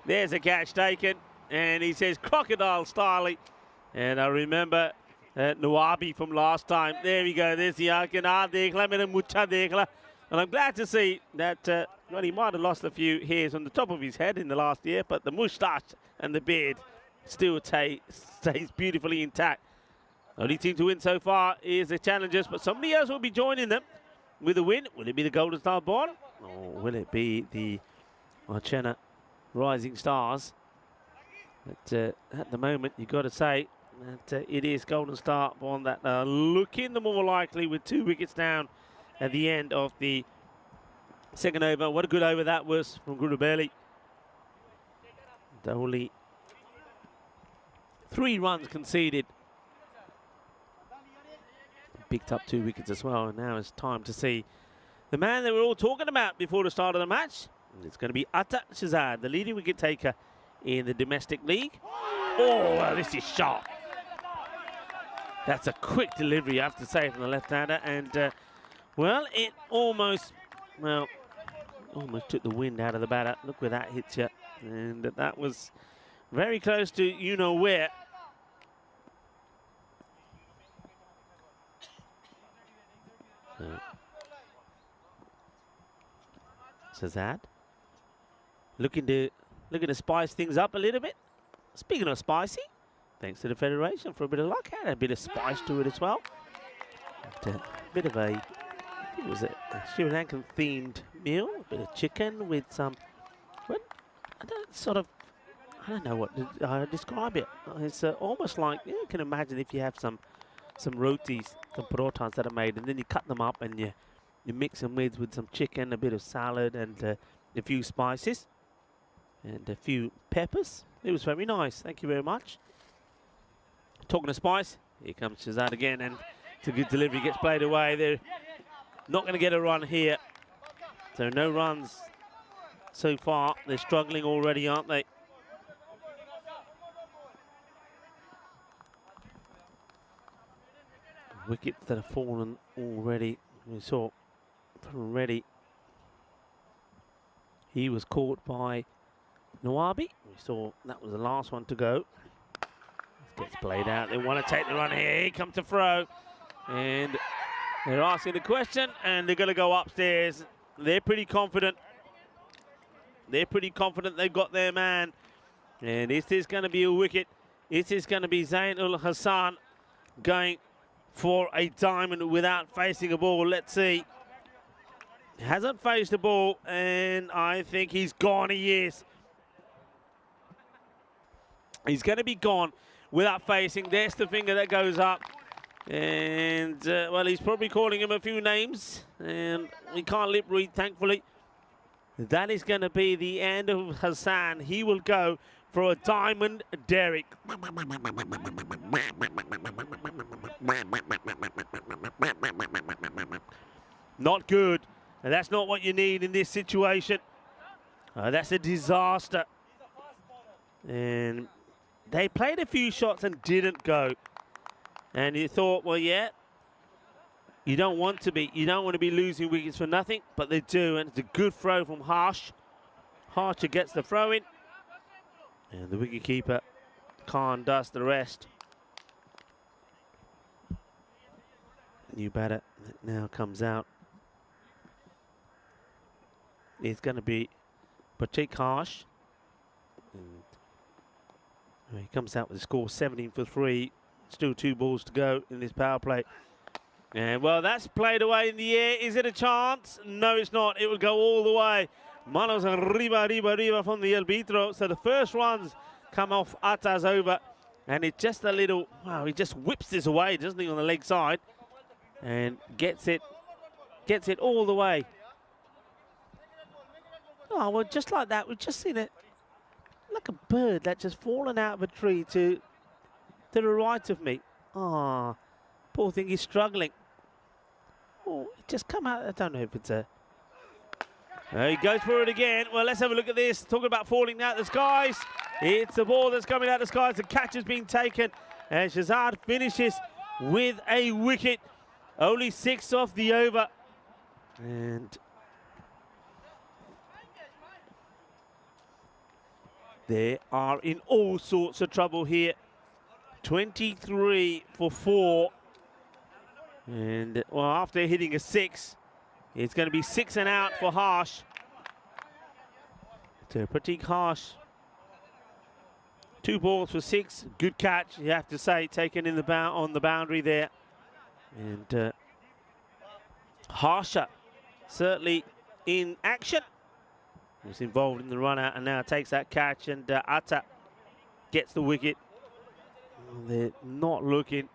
There's a catch taken. And he says crocodile styling. And I remember Nawabi from last time. There we go. There's the Arkana Dekla, Mera Mucha Dekla. And I'm glad to see that, well, he might have lost a few hairs on the top of his head in the last year, but the moustache and the beard still stays beautifully intact. Only team to win so far is the Challengers, but somebody else will be joining them with a win. Will it be the Golden Star Bond, or will it be the Archena Rising Stars? But at the moment, you've got to say that it is Golden Star Bond that are looking the more likely with 2 wickets down at the end of the second over. What a good over that was from Gurubeli. Only 3 runs conceded. Picked up 2 wickets as well, and now it's time to see the man that we're all talking about before the start of the match. It's going to be Atta Shazad, the leading wicket taker in the domestic league. Oh, well, this is sharp. That's a quick delivery, I have to say, from the left-hander. And Well, it almost, well, almost took the wind out of the batter. Look where that hits you. And that was very close to you-know-where. Shazad looking to spice things up a little bit. Speaking of spicy, thanks to the Federation for a bit of luck. Had a bit of spice to it as well. And a bit of a, I think it was a Sri Lankan themed meal. A bit of chicken with some, well, I don't know what to describe it. It's almost like, you can imagine if you have some rotis, some parotas that are made, and then you cut them up and you mix them with some chicken, a bit of salad, and a few spices and a few peppers. It was very nice. Thank you very much. Talking of spice, here comes Shazad again, and it's a good delivery. Gets played away. They're not going to get a run here. So no runs so far. They're struggling already, aren't they? Wickets that have fallen already. We saw from Reddy. He was caught by Nawabi. We saw that was the last one to go. This gets played out. They want to take the run here. Here comes the throw. And they're asking the question, and they're going to go upstairs. They're pretty confident. They're pretty confident they've got their man. And this is going to be a wicket. This is going to be Zain ul Hassan going for a diamond without facing a ball. Let's see. Hasn't faced the ball, and I think he's gone. He is. He's going to be gone without facing. There's the finger that goes up. And, well, he's probably calling him a few names. And we can't lip read, thankfully. That is going to be the end of Hassan. He will go for a diamond Derrick. Not good. And that's not what you need in this situation. That's a disaster. And they played a few shots and didn't go. And you thought, well, yeah, you don't want to be losing wickets for nothing, but they do. And it's a good throw from Harsh. Harsher gets the throw in. And the wicketkeeper can't dust the rest. New batter that now comes out. It's going to be Pratik Harsh. And he comes out with a score 17 for 3. Still 2 balls to go in this power play. And, well, that's played away in the air. Is it a chance? No, it's not. It will go all the way. Manos arriba from the arbitro. So the first runs come off Atta's over. And it's just a little, wow, he just whips this away, doesn't he, on the leg side. And gets it all the way. Oh, well, just like that, we've just seen it. Like a bird that's just fallen out of a tree to the right of me. Ah, poor thing, he's struggling. Oh, it just come out. I don't know if it's a... He goes for it again. Well, let's have a look at this. Talking about falling out the skies. It's the ball that's coming out the skies. The catch has been taken. And Shazad finishes with a wicket. Only 6 off the over. And they are in all sorts of trouble here. 23 for 4. And, well, after hitting a 6, it's going to be 6 and out for Harsh. So Pratik Harsh. 2 balls for 6. Good catch, you have to say, taken in the on the boundary there. And Harsha certainly in action. He was involved in the run out and now takes that catch, and Atta gets the wicket. They're not looking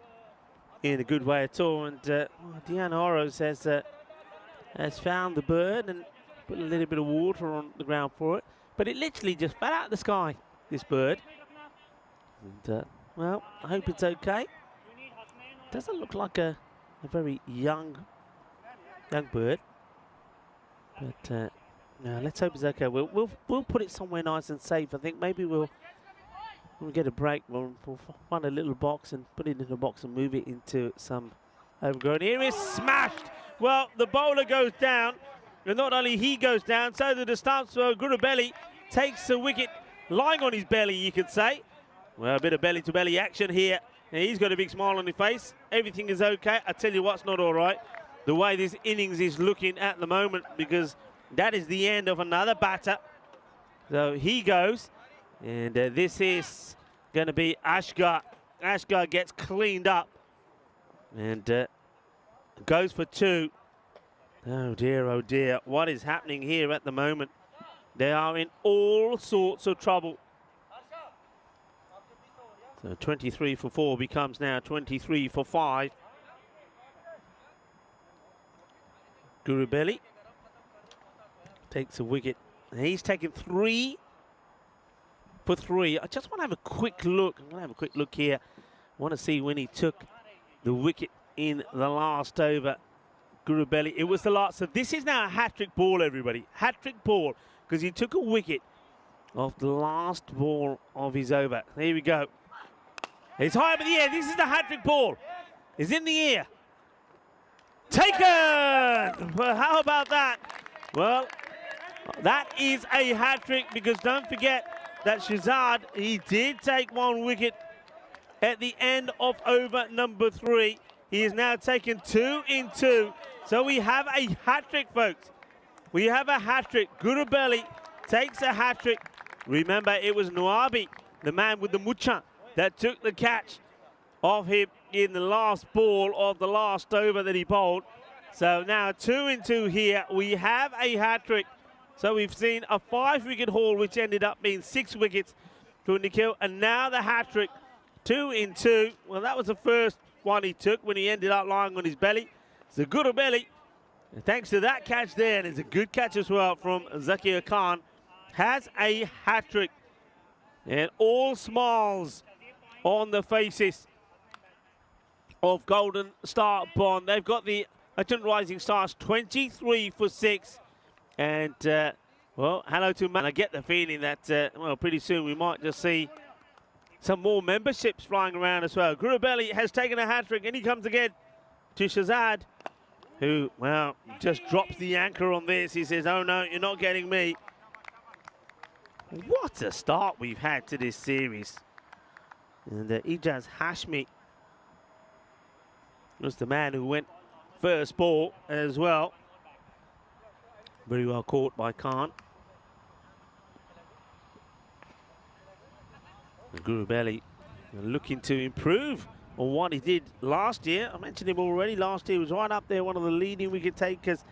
in a good way at all, and Deanna Oros has found the bird and put a little bit of water on the ground for it, but it literally just fell out of the sky, this bird. And well, I hope it's okay. Doesn't look like a very young bird, but no, let's hope it's okay. We'll put it somewhere nice and safe. I think maybe we'll get a break. We'll find a little box and put it in a box and move it into some Overgrown here is smashed. Well, the bowler goes down, and not only he goes down, so do the stumps. So Gurubelli takes the wicket, lying on his belly, you could say. Well, a bit of belly-to-belly action here. And he's got a big smile on his face. Everything is okay. I tell you what's not all right. The way this innings is looking at the moment, because that is the end of another batter. So he goes, and this is going to be Ashgar. Ashgar gets cleaned up and goes for 2. Oh dear, what is happening here at the moment? They are in all sorts of trouble. So 23 for 4 becomes now 23 for 5. Gurubelli takes a wicket. And he's taken 3 for 3. I just want to have a quick look. I'm going to have a quick look here. I want to see when he took the wicket in the last over. Gurubelli, it was the last. So this is now a hat-trick ball, everybody. Hat-trick ball, because he took a wicket off the last ball of his over. There we go. It's high up in the air. This is the hat-trick ball. It's in the air. Taken! Well, how about that? Well, that is a hat-trick, because don't forget that Shahzad, he did take 1 wicket at the end of over number 3. He is now taken 2 in 2. So we have a hat-trick, folks. We have a hat-trick. Gurubelli takes a hat-trick. Remember, it was Nuabi, the man with the mucha, that took the catch of him in the last ball of the last over that he bowled. So now 2 in 2 here. We have a hat-trick. So we've seen a 5-wicket haul, which ended up being 6 wickets for Nikhil. And now the hat-trick, 2 in 2. Well, that was the first one he took when he ended up lying on his belly. So Gurubelli, thanks to that catch there, and it's a good catch as well from Zakir Khan, has a hat-trick. And all smiles on the faces of Golden Star Bond. They've got the Adjunct Rising Stars 23 for 6. And, well, hello to man. I get the feeling that, well, pretty soon we might just see some more memberships flying around as well. Gurubelli has taken a hat-trick, and he comes again to Shahzad, who, well, just drops the anchor on this. He says, oh, no, you're not getting me. What a start we've had to this series. And Ijaz Hashmi was the man who went first ball as well. Very well caught by Khan. Gurubelli looking to improve on what he did last year. I mentioned him already. Last year he was right up there, one of the leading wicket takers.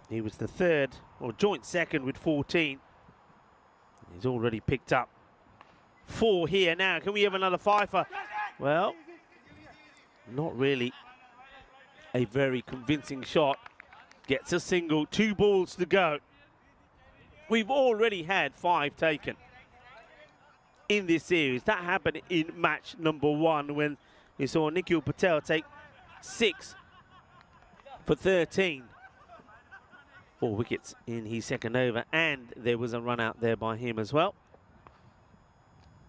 He was the 3rd, or joint 2nd with 14. He's already picked up 4 here now. Can we have another fifer? Well, not really a very convincing shot. Gets a single, 2 balls to go. We've already had 5 taken in this series. That happened in match number 1 when we saw Nikhil Patel take 6 for 13. 4 wickets in his 2nd over, and there was a run out there by him as well.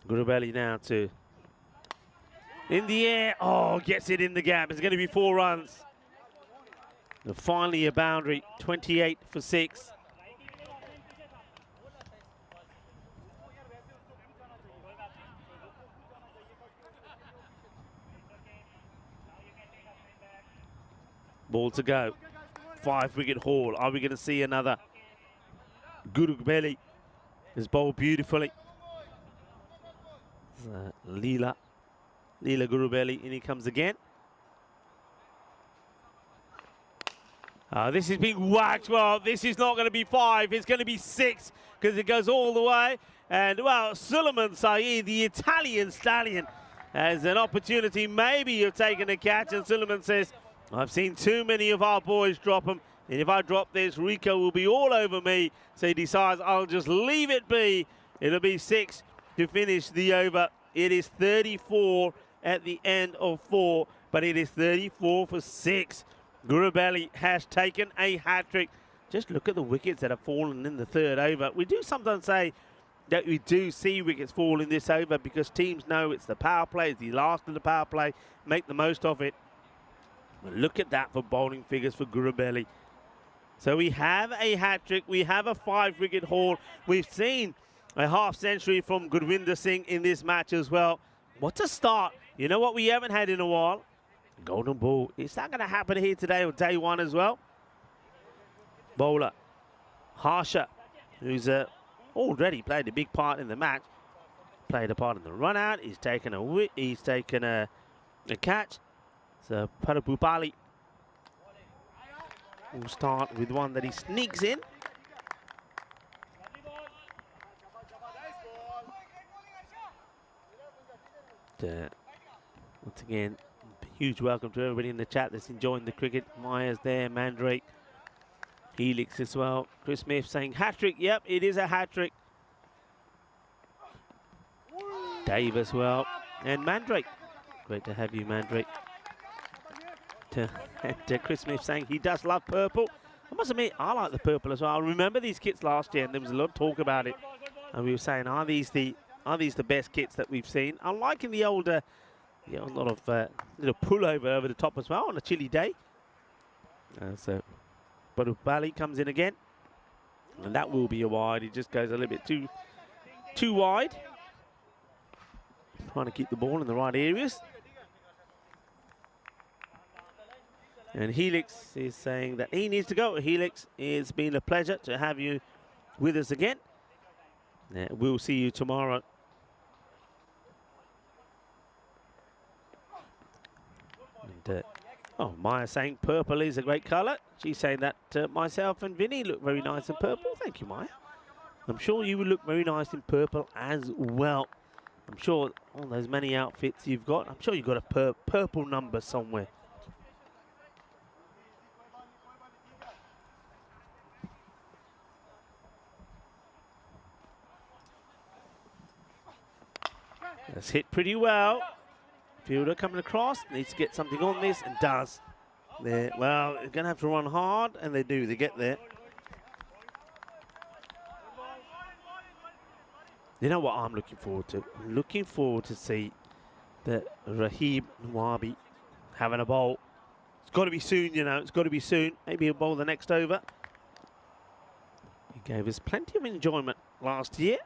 Gurubelli now to in the air. Oh, gets it in the gap. It's going to be 4 runs. And finally a boundary, 28 for 6. Ball to go. 5-wicket haul. Are we going to see another? Gurubelli is bowled beautifully. Leela Gurubelli, and he comes again. This is being whacked. Well, this is not going to be 5. It's going to be 6 because it goes all the way. And, well, Suleiman Saeed, the Italian stallion, has an opportunity maybe of taking a catch. And Suleiman says, I've seen too many of our boys drop them. And if I drop this, Rico will be all over me. So he decides, I'll just leave it be. It'll be 6 to finish the over. It is 34 at the end of 4, but it is 34 for 6. Gurubelli has taken a hat-trick. Just look at the wickets that have fallen in the 3rd over. We do sometimes say that we do see wickets fall in this over because teams know it's the power play, it's the last of the power play, make the most of it. But look at that for bowling figures for Gurubeli. So we have a hat-trick, we have a 5-wicket haul. We've seen a half-century from Gurvinder Singh in this match as well. What a start. You know what we haven't had in a while? Golden ball. Is that going to happen here today or day one as well? Bowler Harsha, who's already played a big part in the match, played a part in the run out. He's taken a catch. So Parabupali will start with one that he sneaks in. Once again, huge welcome to everybody in the chat that's enjoying the cricket. Maya's there, Mandrake, Helix as well. Chris Smith saying hat-trick. Yep, it is a hat-trick. Dave as well. And Mandrake. Great to have you, Mandrake. Chris Smith saying he does love purple. I must admit, I like the purple as well. I remember these kits last year, and there was a lot of talk about it. And we were saying, are these the best kits that we've seen? I'm liking the older, a lot of little pullover over the top as well on a chilly day. But Bali comes in again, and that will be a wide. He just goes a little bit too wide. Trying to keep the ball in the right areas. And Helix is saying that he needs to go. Helix, it's been a pleasure to have you with us again. We'll see you tomorrow. And, Maya saying purple is a great colour. She's saying that myself and Vinny look very nice in purple. Thank you, Maya. I'm sure you will look very nice in purple as well. I'm sure all those many outfits you've got, I'm sure you've got a purple number somewhere. That's hit pretty well. Fielder coming across, needs to get something on this, and does. There, well, they're going to have to run hard, and they do. They get there. You know what I'm looking forward to? I'm looking forward to see the Rahib Nwabi having a bowl. It's got to be soon, you know. It's got to be soon. Maybe he'll bowl the next over. He gave us plenty of enjoyment last year.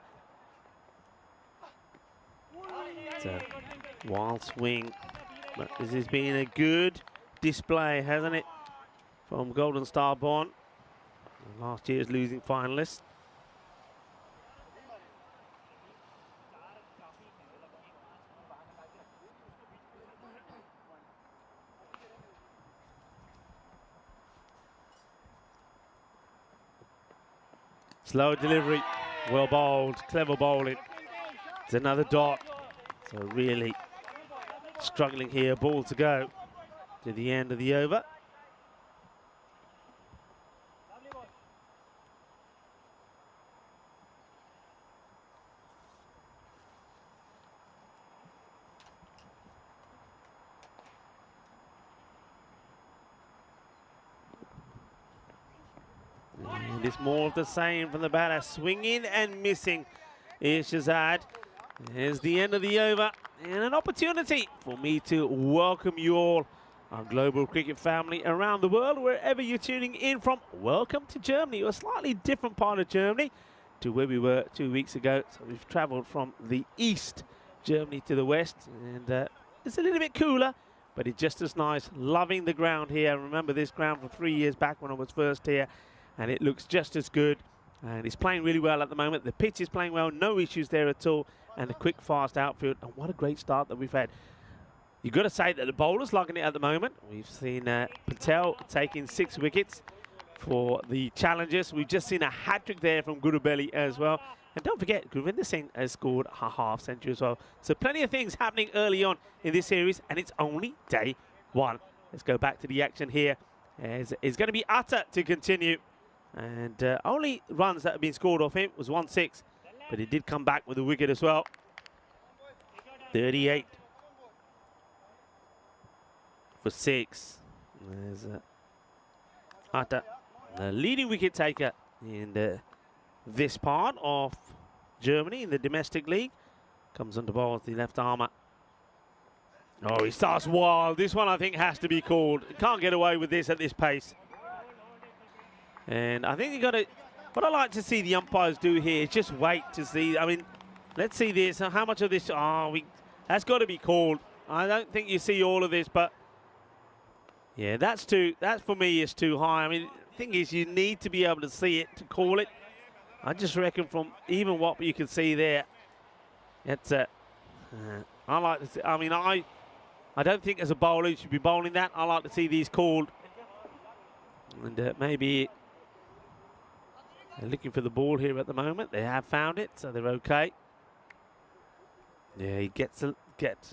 It's a wild swing, but this has been a good display, hasn't it, from Golden Star Bond, last year's losing finalist. Slow delivery, well bowled, clever bowling. It's another dot. So really struggling here, ball to go to the end of the over. And it's more of the same from the batter, swinging and missing is Shazad. Here's the end of the over, and an opportunity for me to welcome you all, our global cricket family around the world, wherever you're tuning in from. Welcome to Germany, a slightly different part of Germany to where we were 2 weeks ago. So we've travelled from the east Germany to the west, and it's a little bit cooler, but it's just as nice. Loving the ground here. I remember this ground from 3 years back when I was first here, and it looks just as good. And it's playing really well at the moment. The pitch is playing well, no issues there at all. And a quick, fast outfield. And what a great start that we've had. You've got to say that the bowler's liking it at the moment. We've seen Patel taking 6 wickets for the challengers. We've just seen a hat-trick there from Gurubeli as well. And don't forget, Gurvinder Singh has scored a half-century as well. So plenty of things happening early on in this series, and it's only day one. Let's go back to the action here. It's going to be Atta to continue. And only runs that have been scored off him was 1-6. But he did come back with a wicket as well. 38 for 6. There's Atta, the leading wicket taker in this part of Germany in the domestic league. Comes on the ball with the left armour. Oh, he starts wild. This one I think has to be called. You can't get away with this at this pace. And I think you got to. What I like to see the umpires do here is just wait to see. I mean, let's see this. How much of this? That's got to be called. I don't think you see all of this, but yeah, that's for me is too high. I mean, the thing is, you need to be able to see it to call it. I just reckon from even what you can see there, it's I like to see. I mean, I don't think as a bowler you should be bowling that. I like to see these called, and maybe they're looking for the ball here at the moment. They have found it, so they're okay. Yeah, he gets a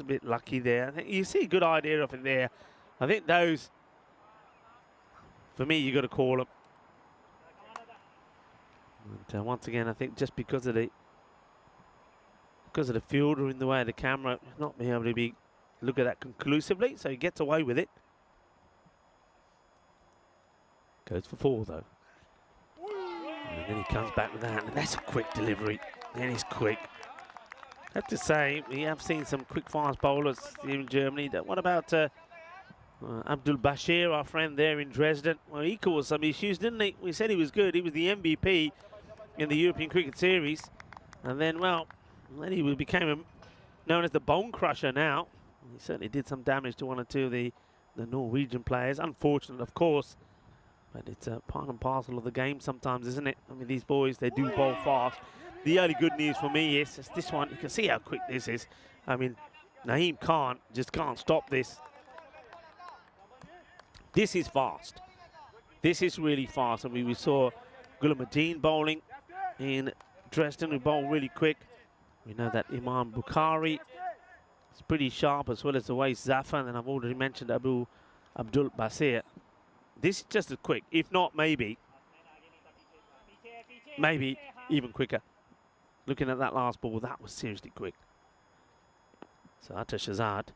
bit lucky there. I think you see a good idea of it there. I think those, for me, you got to call them. And once again, I think just because of the fielder in the way of the camera, not being able to look at that conclusively, so he gets away with it. Goes for 4 though. And then he comes back with that, and that's a quick delivery. Then he's quick. I have to say, we have seen some quick fast bowlers here in Germany. What about Abdul Bashir, our friend there in Dresden? Well, he caused some issues, didn't he? We said he was good. He was the MVP in the European Cricket Series. And then, well, then he became known as the bone crusher now. He certainly did some damage to 1 or 2 of the Norwegian players. Unfortunate, of course. But it's a part and parcel of the game sometimes, isn't it? I mean, these boys, they do bowl fast. The only good news for me is this one. You can see how quick this is. I mean, Naeem just can't stop this. This is fast. This is really fast. I mean, we saw Gulamuddin bowling in Dresden, who bowled really quick. We know that Imam Bukhari is pretty sharp, as well as the Wais Zafar. And then I've already mentioned Abdul Basir. This is just as quick, if not maybe even quicker. Looking at that last ball, that was seriously quick. So Atta Shahzad.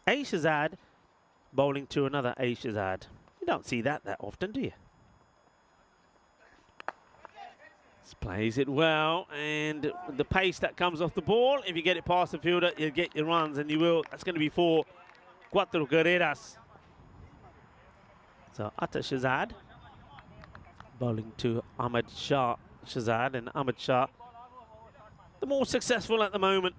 A Shahzad bowling to another A Shahzad. You don't see that often, do you? Just plays it well, and the pace that comes off the ball, if you get it past the fielder, you'll get your runs, and you will. That's going to be 4 Cuatro Guerreras. So Atta Shahzad bowling to Ahmed Shah Shahzad, and Ahmed Shah the more successful at the moment.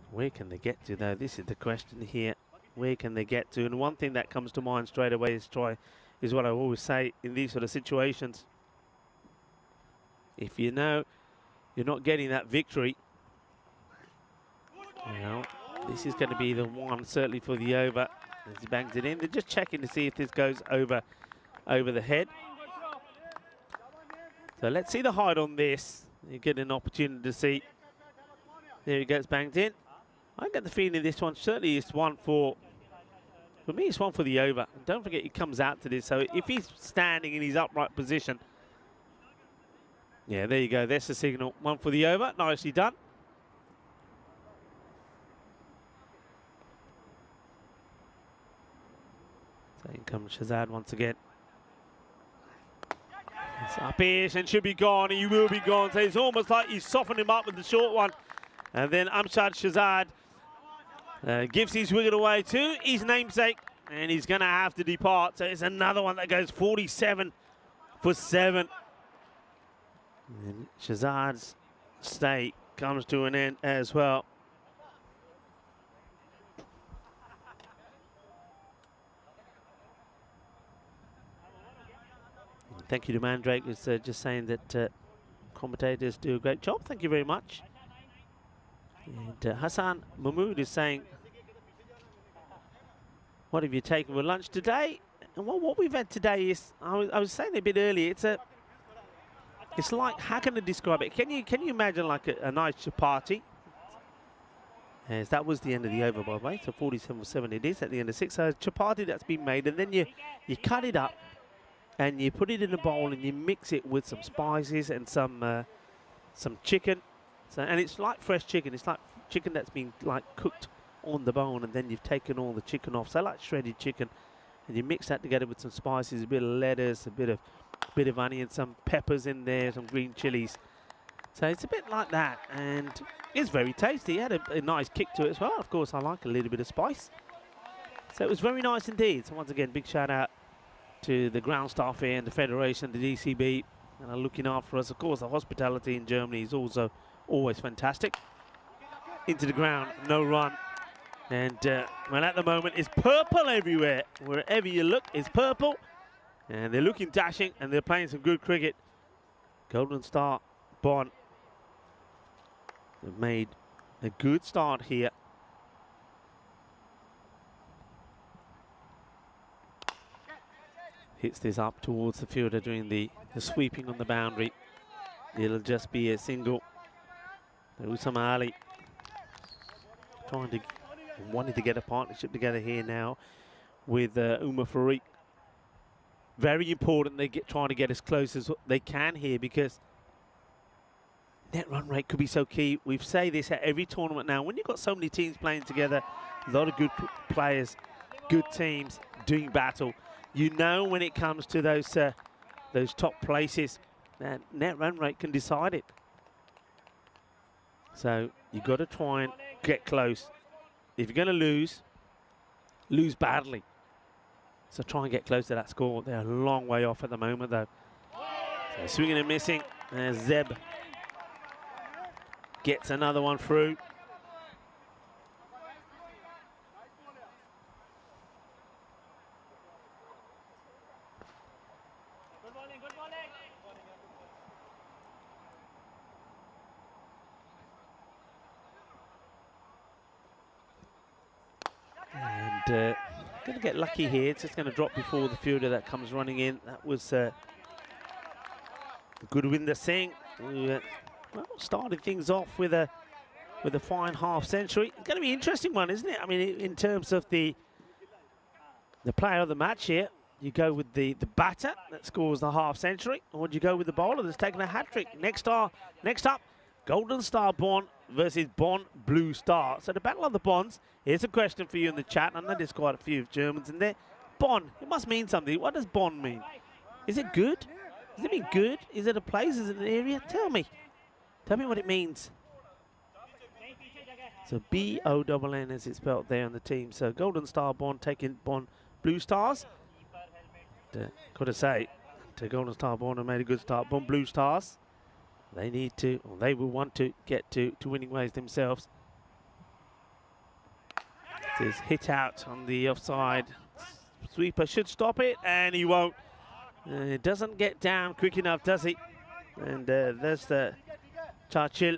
Where can they get to though? This is the question here. Where can they get to? And one thing that comes to mind straight away is what I always say in these sort of situations. If you know you're not getting that victory, well, this is going to be the one certainly for the over. As he bangs it in, they're just checking to see if this goes over the head. So let's see the height on this. You get an opportunity to see. There he goes, banged in. I get the feeling this one certainly is one for me, it's one for the over. And don't forget, he comes out to this. So if he's standing in his upright position, yeah, there you go. There's the signal. One for the over. Nicely done. So in comes Shahzad once again. It's up-ish and should be gone, and he will be gone. So it's almost like he's softened him up with the short one. And then Amshad Shahzad gives his wicket away to his namesake, and he's going to have to depart. So it's another one that goes 47 for 7. And Shahzad's stay comes to an end as well. Thank you to Mandrake, who's just saying that commentators do a great job. Thank you very much. And Hassan Mahmood is saying, what have you taken for lunch today? And what we've had today is, I was saying a bit earlier, it's like, how can I describe it? Can you imagine like a nice chapati? As that was the end of the over, by the way. So 47 for 7 it is at the end of 6. So chapati that's been made, and then you cut it up, and you put it in a bowl, and you mix it with some spices and some chicken. So, and it's like fresh chicken. It's like chicken that's been like cooked on the bone, and then you've taken all the chicken off. So like shredded chicken, and you mix that together with some spices, a bit of lettuce, a bit of bit of onion, some peppers in there, some green chilies. So it's a bit like that, and it's very tasty. It had a nice kick to it as well. Of course, I like a little bit of spice. So it was very nice indeed. So once again, big shout out to the ground staff here and the Federation, the DCB, and are looking after us. Of course, the hospitality in Germany is also always fantastic. Into the ground, no run. And well, at the moment, it's purple everywhere. Wherever you look, it's purple. And they're looking dashing, and they're playing some good cricket. Golden Star, Bonn have made a good start here. Hits this up towards the fielder doing the sweeping on the boundary. It'll just be a single. Usama Ali wanting to get a partnership together here now with Umar Farouk. Very important they trying to get as close as they can here, because net run rate could be so key. We say this at every tournament now. When you've got so many teams playing together, a lot of good players, good teams doing battle, you know when it comes to those top places, that net run rate can decide it. So you've got to try and get close. If you're going to lose badly. So try and get close to that score. They're a long way off at the moment, though. So swinging and missing. Zeb gets another one through. And going to get lucky here. It's just going to drop before the fielder that comes running in. That was Gurwinder Singh, who well, started things off with a fine half century. It's going to be an interesting one, isn't it? I mean, in terms of the player of the match here, you go with the batter that scores the half century, or do you go with the bowler that's taken a hat-trick? Next up, Golden Star Bonn versus Bonn Blue Star. So the Battle of the Bonds. Here's a question for you in the chat. I know there's quite a few Germans in there. Bonn, it must mean something. What does Bonn mean? Is it good? Does it mean good? Is it a place? Is it an area? Tell me. Tell me what it means. So B-O-N-N as it's spelled there on the team. So Golden Star Bonn taking Bonn Blue Stars. Got to say, to Golden Star Bonn have made a good start. Bonn Blue Stars, they need to, or they will want to get to winning ways themselves. This hit out on the offside. Sweeper should stop it, and he won't. It doesn't get down quick enough, does he? And there's the Churchill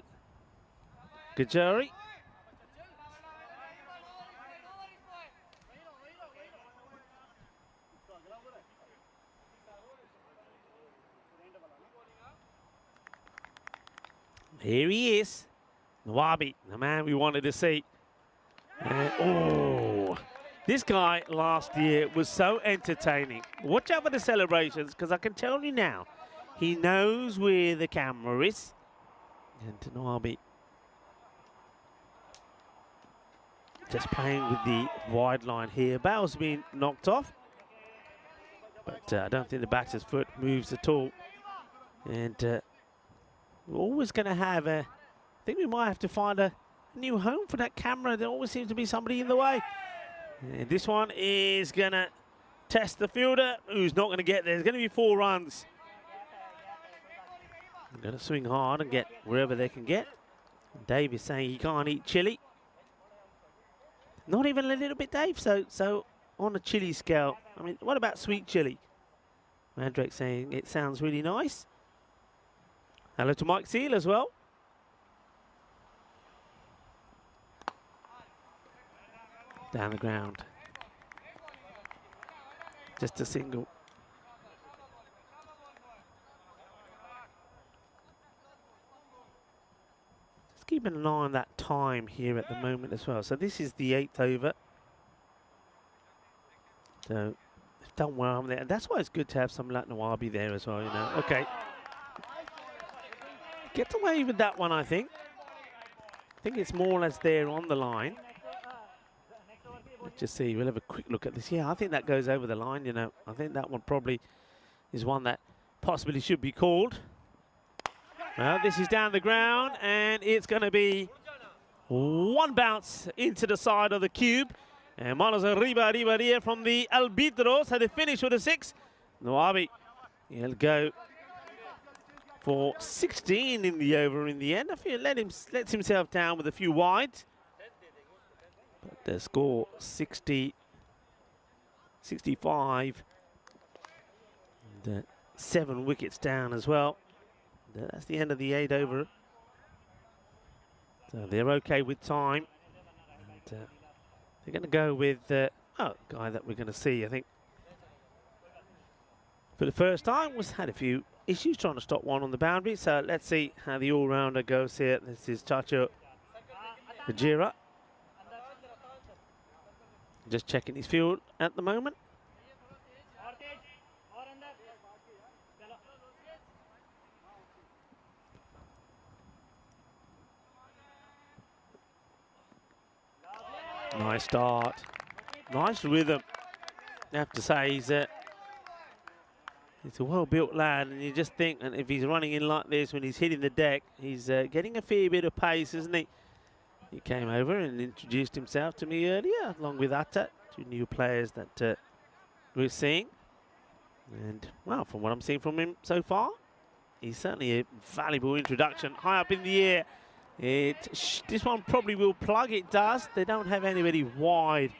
Gajari. Here he is, Nawabi, the man we wanted to see. And, oh, this guy last year was so entertaining. Watch out for the celebrations, because I can tell you now, he knows where the camera is. And Nawabi just playing with the wide line here. Bow's been knocked off, but I don't think the batter's foot moves at all. And we're always going to have I think we might have to find a new home for that camera. There always seems to be somebody in the way. And this one is going to test the fielder, who's not going to get there. There's going to be 4 runs. They're going to swing hard and get wherever they can get. Dave is saying he can't eat chili. Not even a little bit, Dave. So on a chili scale, I mean, what about sweet chili? Mandrake saying it sounds really nice. Hello to Mike Seal as well. Down the ground. Just a single. Just keeping an eye on that time here at the moment as well. So this is the 8th over. So they've done well there. And that's why it's good to have some Nawabi there as well, you know. Okay. Gets away with that one, I think. I think it's more or less there on the line. Let's just see. We'll have a quick look at this. Yeah, I think that goes over the line, you know. I think that one probably is one that possibly should be called. Well, this is down the ground, and it's going to be one bounce into the side of the cube. And manos arriba from the arbitros. So they finish with a 6. Noabi, he'll go for 16 in the over in the end. I feel lets himself down with a few wides. But the score 60, 65. And 7 wickets down as well. That's the end of the 8 over. So they're okay with time. And, they're going to go with the guy that we're going to see, I think. For the first time, had a few issues trying to stop one on the boundary. So let's see how the all-rounder goes here. This is Chacho Ajira. Just checking his field at the moment. Nice start. Nice rhythm. I have to say, he's a well-built lad, and you just think, and if he's running in like this when he's hitting the deck, he's getting a fair bit of pace, isn't he? He came over and introduced himself to me earlier, along with Atta, 2 new players that we're seeing. And, well, from what I'm seeing from him so far, he's certainly a valuable introduction. High up in the air. This one probably will plug. It does. They don't have anybody wide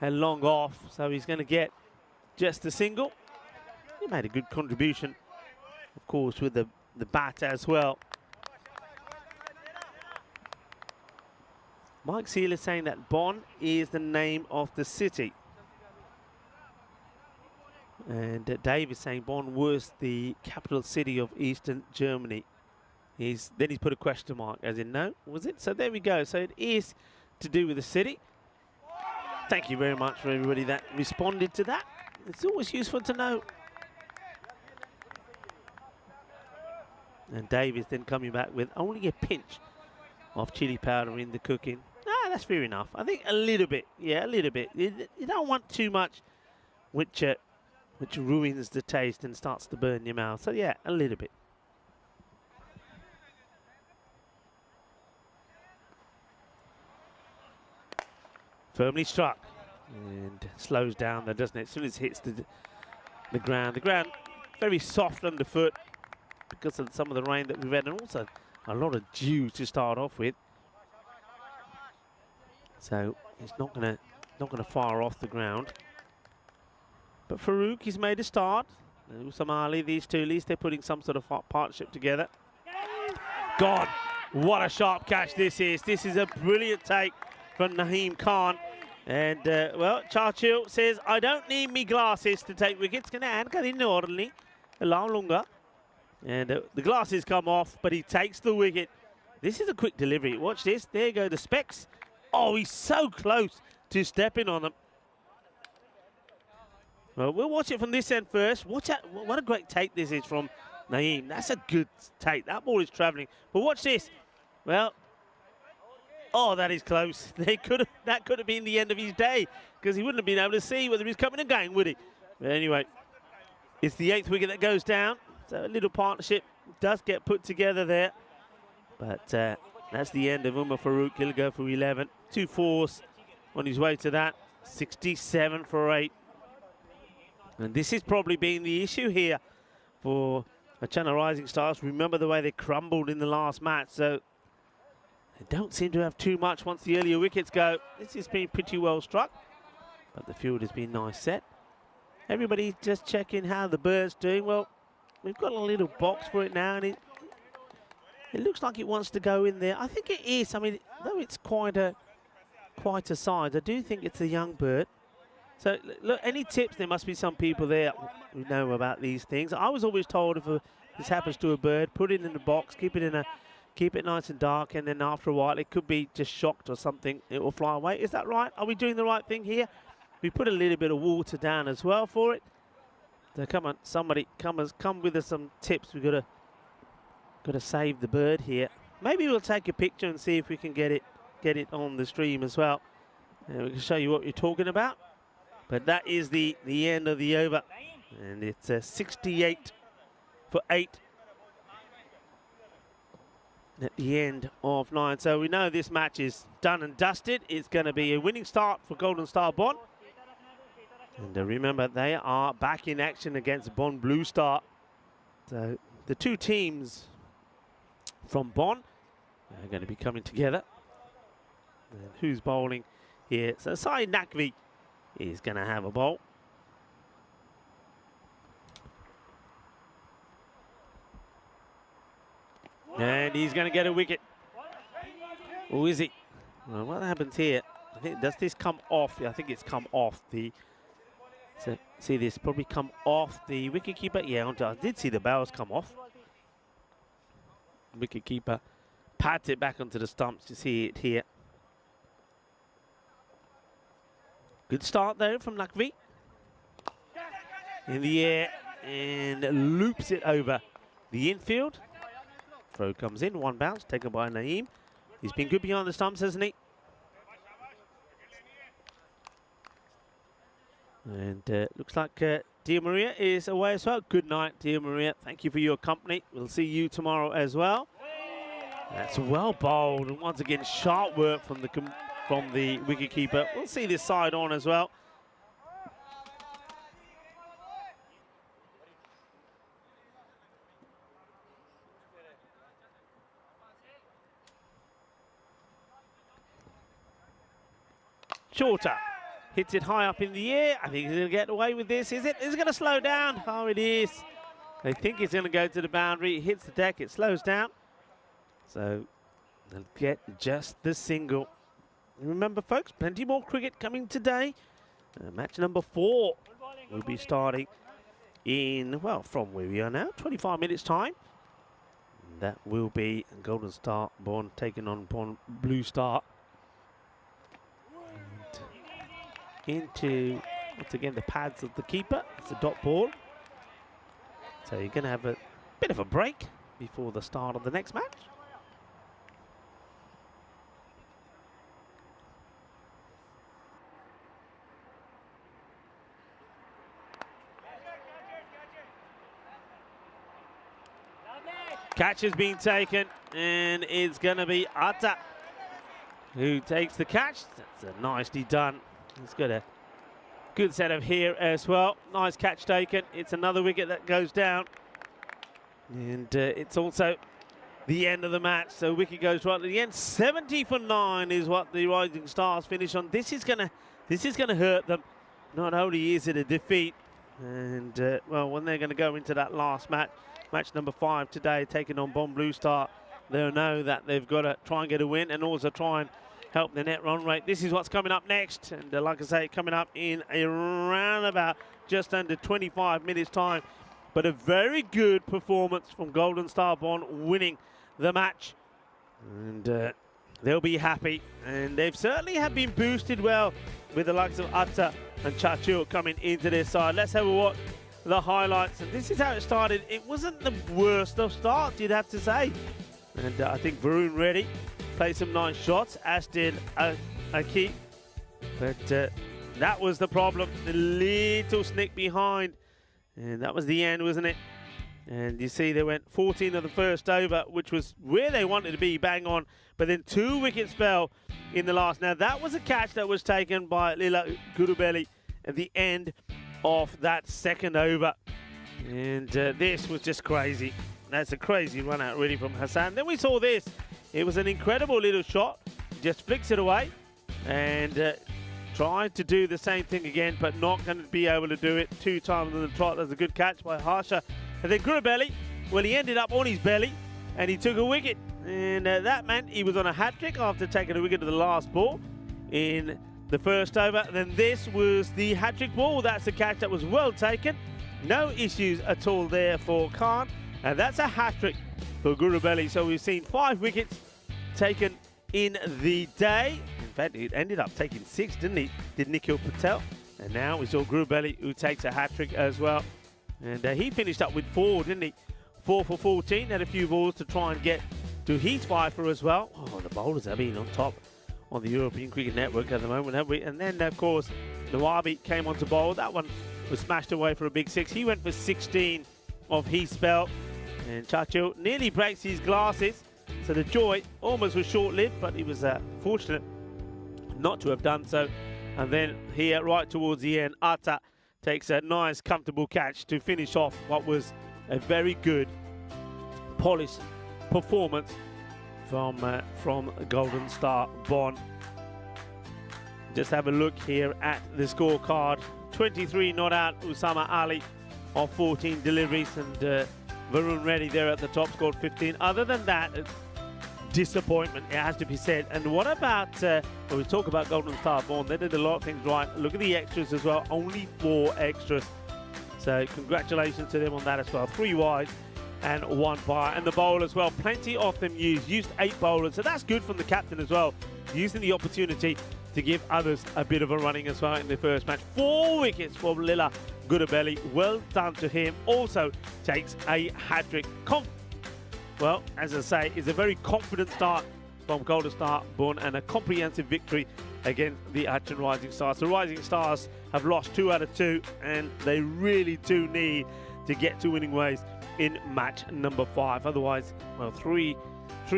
and long off, so he's going to get just a single. He made a good contribution, of course, with the bat as well. Mike Seal is saying that Bonn is the name of the city. And Dave is saying Bonn was the capital city of Eastern Germany. Then he's put a question mark, as in no, was it? So there we go. So it is to do with the city. Thank you very much for everybody that responded to that. It's always useful to know. And Dave is then coming back with only a pinch of chili powder in the cooking. Ah, that's fair enough. I think a little bit. Yeah, a little bit. You don't want too much, which ruins the taste and starts to burn your mouth. So yeah, a little bit. Firmly struck and slows down there, doesn't it? As soon as it hits the ground. The ground very soft underfoot because of some of the rain that we've had, and also a lot of dew to start off with. So it's not gonna fire off the ground. But Farouk, he's made a start. Usam, these two, at least they're putting some sort of partnership together. God, what a sharp catch this is. This is a brilliant take from Naheem Khan. And, well, Churchill says, I don't need me glasses to take wickets. Can I get in orderly? Allow longer. And the glasses come off, but he takes the wicket. This is a quick delivery. Watch this. There go the specs. Oh, he's so close to stepping on them. Well, we'll watch it from this end first. Watch out. What a great take this is from Naeem. That's a good take. That ball is travelling. But watch this. Well, oh, that is close. That could have been the end of his day, because he wouldn't have been able to see whether he's coming and going, would he? But anyway, it's the 8th wicket that goes down. So a little partnership does get put together there. But that's the end of Umar Farouk. He'll go for 11. 2 fours on his way to that. 67 for 8. And this has probably been the issue here for Chennai Rising Stars. Remember the way they crumbled in the last match. So they don't seem to have too much once the earlier wickets go. This has been pretty well struck, but the field has been nice set. Everybody just checking how the bird's doing. Well, we've got a little box for it now, and it looks like it wants to go in there. I think it is. I mean, though it's quite a size, I do think it's a young bird. So, look, any tips? There must be some people there who know about these things. I was always told if this happens to a bird, put it in the box, keep it nice and dark, and then after a while, it could be just shocked or something. It will fly away. Is that right? Are we doing the right thing here? We put a little bit of water down as well for it. So come on, somebody come with us some tips. We've got to save the bird here. Maybe we'll take a picture and see if we can get it on the stream as well. And we can show you what you're talking about. But that is the end of the over, and it's 68 for 8 at the end of 9. So we know this match is done and dusted. It's going to be a winning start for Golden Star Bonn. And remember, they are back in action against Bonn Blue Star. So the two teams from Bonn are going to be coming together. And who's bowling here? So Sai Nakvi is going to have a bowl. And he's going to get a wicket. Or is he? Well, what happens here? I think, does this come off? I think it's come off the... So, see this probably come off the wicketkeeper. Yeah, I did see the bells come off. Wicketkeeper pats it back onto the stumps. You see it here. Good start though from Nakvi. In the air and loops it over the infield. Throw comes in, one bounce taken by Naeem. He's been good behind the stumps, hasn't he? And looks like Dia Maria is away as well. Good night, Dia Maria. Thank you for your company. We'll see you tomorrow as well. That's well bowled, and once again, sharp work from the wicketkeeper. We'll see this side on as well. Shorter. Hits it high up in the air. I think he's going to get away with this. Is it? Is it going to slow down? Oh, it is. They think it's going to go to the boundary. It hits the deck. It slows down. So they'll get just the single. And remember, folks, plenty more cricket coming today. Match number 4 will be starting in, well, from where we are now, 25 minutes time. And that will be Golden Star Bonn taking on Bonn Blue Star. Into, once again, the pads of the keeper. It's a dot ball. So you're going to have a bit of a break before the start of the next match. Catch has been taken, and it's going to be Atta who takes the catch. That's nicely done. He's got a good set of here as well. Nice catch taken. It's another wicket that goes down. And it's also the end of the match. So wicket goes right at the end. 70 for 9 is what the Rising Stars finish on. This is gonna hurt them. Not only is it a defeat, and well, when they're going to go into that last match, match number 5 today, taking on Bonn Blue Star, they'll know that they've got to try and get a win and also try and help the net run rate. This is what's coming up next, and like I say, coming up in around about just under 25 minutes time. But a very good performance from Golden Star Bonn, winning the match, and they'll be happy. And they've certainly have been boosted well with the likes of Atta and Chachul coming into their side. Let's have a watch the highlights, and this is how it started. It wasn't the worst of starts, you'd have to say. And I think Varun Reddy played some nice shots, as did Aki. But that was the problem, the little snick behind. And that was the end, wasn't it? And you see they went 14 of the first over, which was where they wanted to be, bang on. But then 2 wickets fell in the last. Now that was a catch that was taken by Lila Gurubeli at the end of that second over. And this was just crazy. That's a crazy run out really from Hassan. Then we saw this. It was an incredible little shot. Just flicks it away and tried to do the same thing again, but not going to be able to do it 2 times on the trot. That's a good catch by Harsha. And then Gurubeli, well, he ended up on his belly and he took a wicket. And that meant he was on a hat-trick after taking a wicket to the last ball in the first over. And then this was the hat-trick ball. That's a catch that was well taken. No issues at all there for Khan. And that's a hat-trick for Gurubeli. So we've seen 5 wickets taken in the day. In fact, it ended up taking 6, didn't he? Did Nikhil Patel. And now we saw Gurubeli, who takes a hat-trick as well. And he finished up with 4, didn't he? 4 for 14. Had a few balls to try and get to his 5 for as well. Oh, the bowlers have been on top on the European Cricket Network at the moment, have we? And then, of course, Nawabi came on to bowl. That one was smashed away for a big 6. He went for 16 of his spell. And Churchill nearly breaks his glasses, so the joy almost was short-lived, but he was fortunate not to have done so. And then here, right towards the end, Atta takes a nice, comfortable catch to finish off what was a very good, polished performance from Golden Star Bond. Just have a look here at the scorecard. 23 not out, Usama Ali of 14 deliveries, and Varun Reddy there at the top, scored 15. Other than that, disappointment, it has to be said. And what about, when we talk about Golden Star Bond, they did a lot of things right. Look at the extras as well, only 4 extras. So congratulations to them on that as well. 3 wide and 1 par. And the bowl as well, plenty of them used 8 bowlers. So that's good from the captain as well, using the opportunity to give others a bit of a running as well in the first match. 4 wickets for Lila Goodabelli. Well done to him. Also takes a hat-trick. Well, as I say, it's a very confident start from Golden Star Bond and a comprehensive victory against the Achin Rising Stars. The Rising Stars have lost 2 out of 2, and they really do need to get to winning ways in match number 5. Otherwise, well, three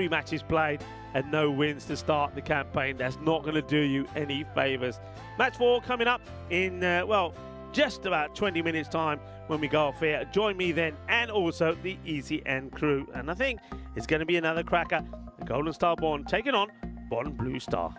matches played and no wins to start the campaign. That's not going to do you any favours. Match 4 coming up in, well, just about 20 minutes time when we go off air. Join me then, and also the ECN crew. And I think it's going to be another cracker. The Golden Star Bond taking on Bond Blue Star.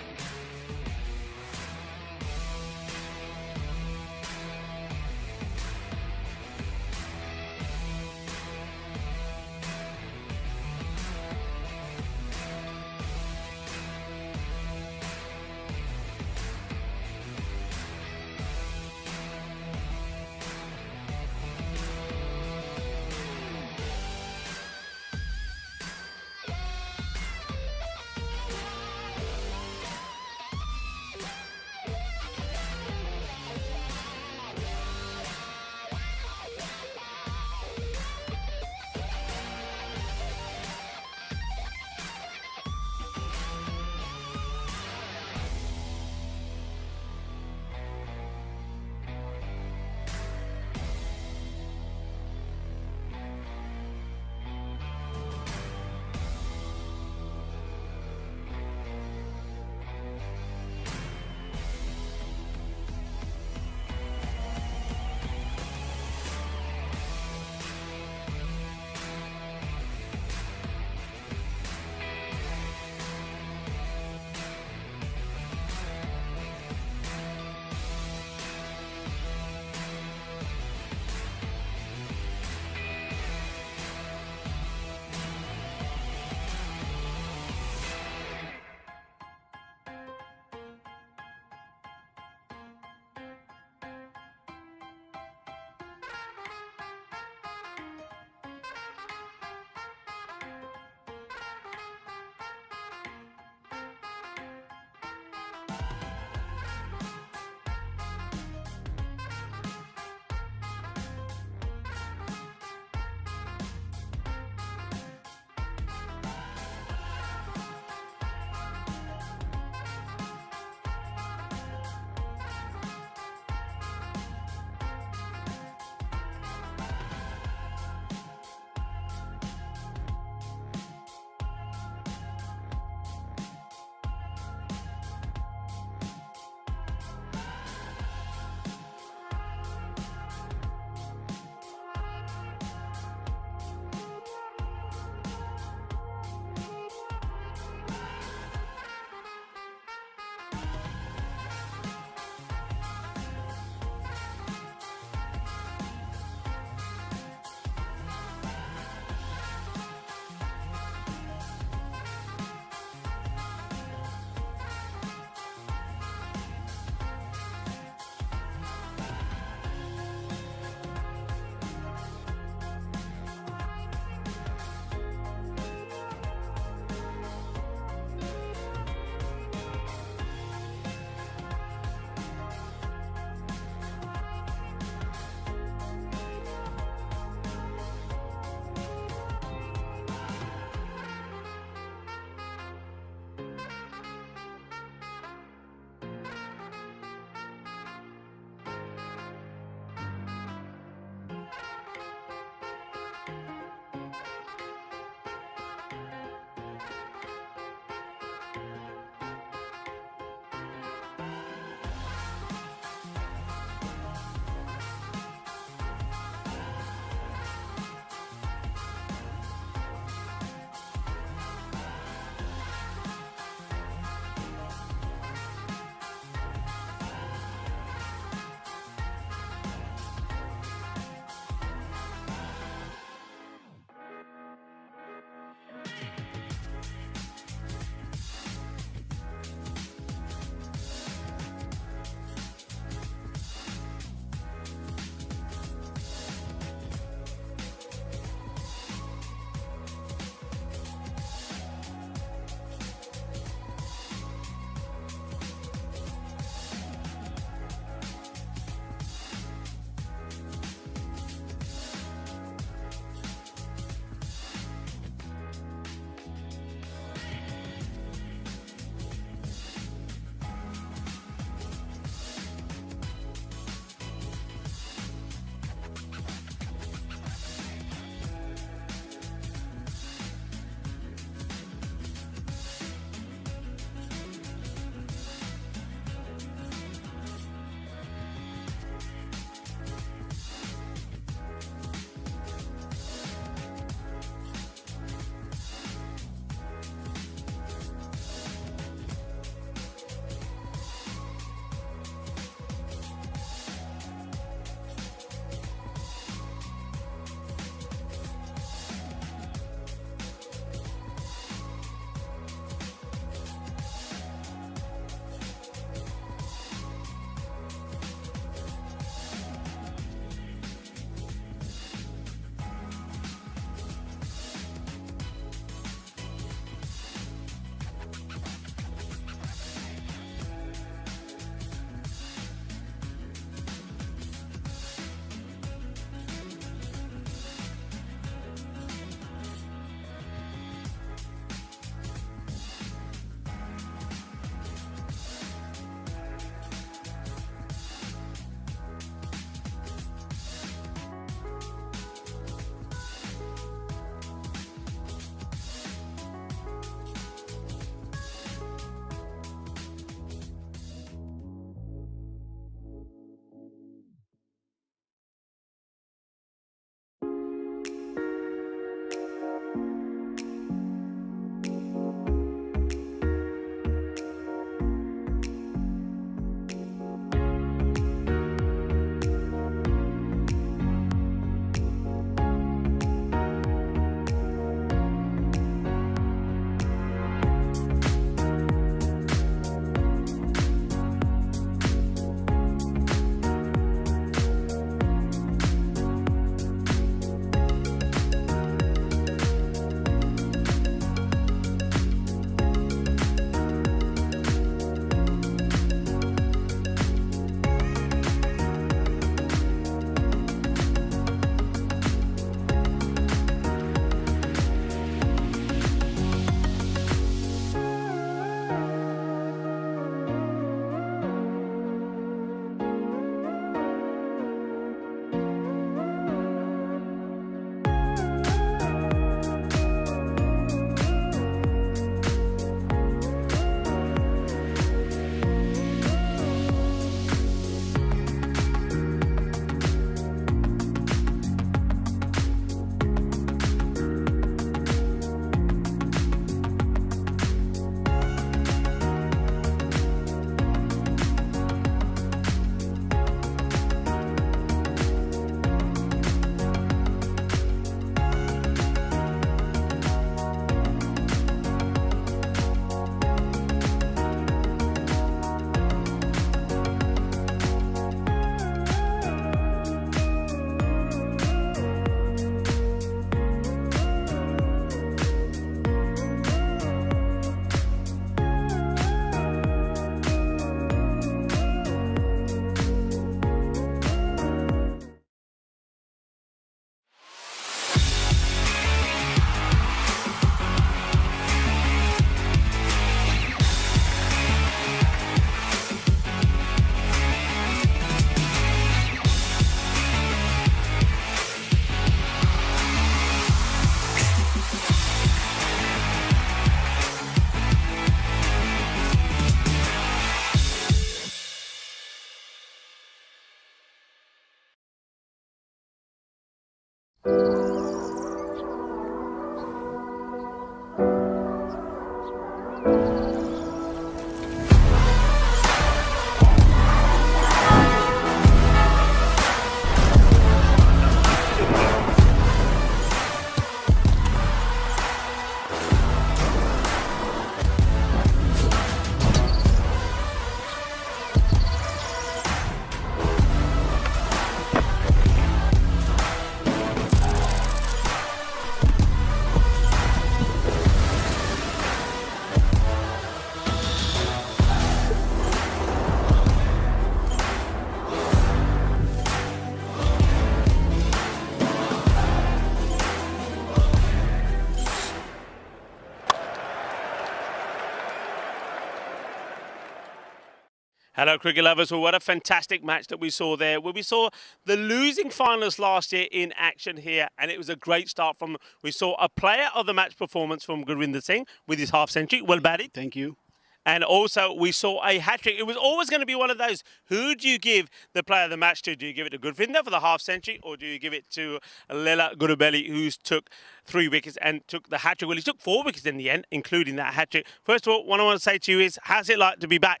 Hello, cricket lovers. Well, what a fantastic match that we saw there, where we saw the losing finalists last year in action here, and it was a great start from. We saw a player of the match performance from Gurvinder Singh with his half century. Well batted. Thank you. And also, we saw a hat-trick. It was always going to be one of those. Who do you give the player of the match to? Do you give it to Gurvinder for the half-century, or do you give it to Lela Gurubelli, who took 3 wickets and took the hat-trick? Well, he took 4 wickets in the end, including that hat-trick. First of all, what I want to say to you is, how's it like to be back?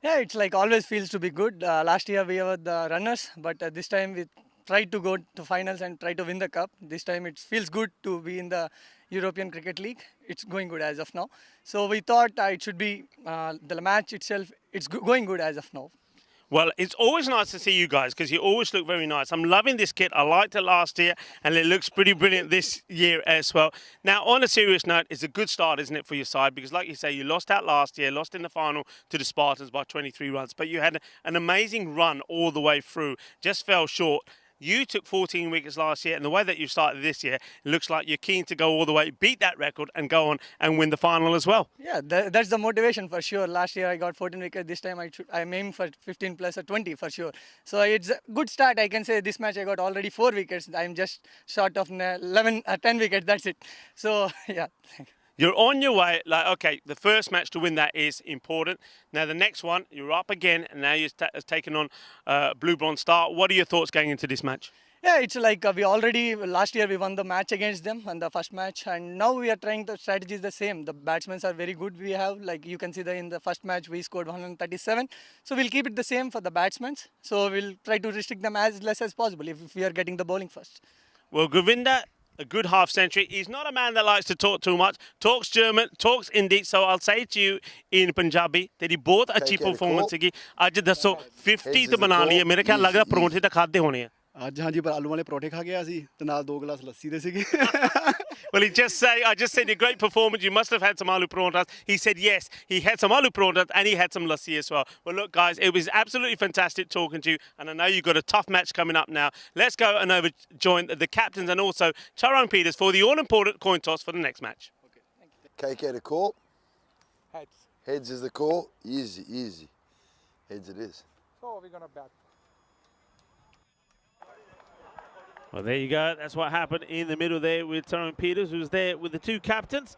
Yeah, it's like always feels to be good. Last year we were the runners, but this time we tried to go to finals and try to win the cup. This time it feels good to be in the European Cricket League. It's going good as of now. So we thought it should be the match itself. It's going good as of now. Well, it's always nice to see you guys because you always look very nice. I'm loving this kit. I liked it last year and it looks pretty brilliant this year as well. Now, on a serious note, it's a good start, isn't it, for your side? Because like you say, you lost out last year, lost in the final to the Spartans by 23 runs, but you had an amazing run all the way through, just fell short. You took 14 wickets last year, and the way that you started this year, it looks like you're keen to go all the way, beat that record, and go on and win the final as well. Yeah, that's the motivation for sure. Last year I got 14 wickets. This time I'm aiming for 15 plus or 20 for sure. So it's a good start. I can say this match I got already 4 wickets. I'm just short of 10 wickets. That's it. So yeah. You're on your way. Like, okay, the first match to win that is important. Now, the next one, you're up again, and now you're taking on Blue Bronze Star. What are your thoughts going into this match? Yeah, it's like last year we won the match against them on the first match, and now we are trying the strategy is the same. The batsmen are very good. We have, like you can see in the first match we scored 137. So we'll keep it the same for the batsmen. So we'll try to restrict them as less as possible if we are getting the bowling first. Well, Gurvinder, a good half century. He's not a man that likes to talk too much. Talks German, talks Hindi. So I'll say to you in Punjabi that he बहुत अच्छी performance है. आज दसो 50 तो बना लिया. मेरे ख्याल लग रहा परोठे तो खाते होने हैं. ਅੱਜ ਹਾਂਜੀ ਪਰ ਆਲੂ ਵਾਲੇ ਪਰੌਠੇ ਖਾ ਗਿਆ ਸੀ ਤੇ ਨਾਲ 2 ਗਲਾਸ ਲੱਸੀ ਦੇ ਸੀਗੇ. Well, I just said a great performance. You must have had some aloo paranthas. He said yes, he had some aloo paranthas and he had some lassi as well. Well, look, guys, it was absolutely fantastic talking to you, and I know you've got a tough match coming up now. Let's go and join the captains and also Tyrone Peters for the all-important coin toss for the next match. Okay, thank you. KK, the call. Heads. Heads is the call. Easy, easy. Heads it is. So we're gonna bat. Well, there you go. That's what happened in the middle there with Tyrone Peters, who was there with the 2 captains,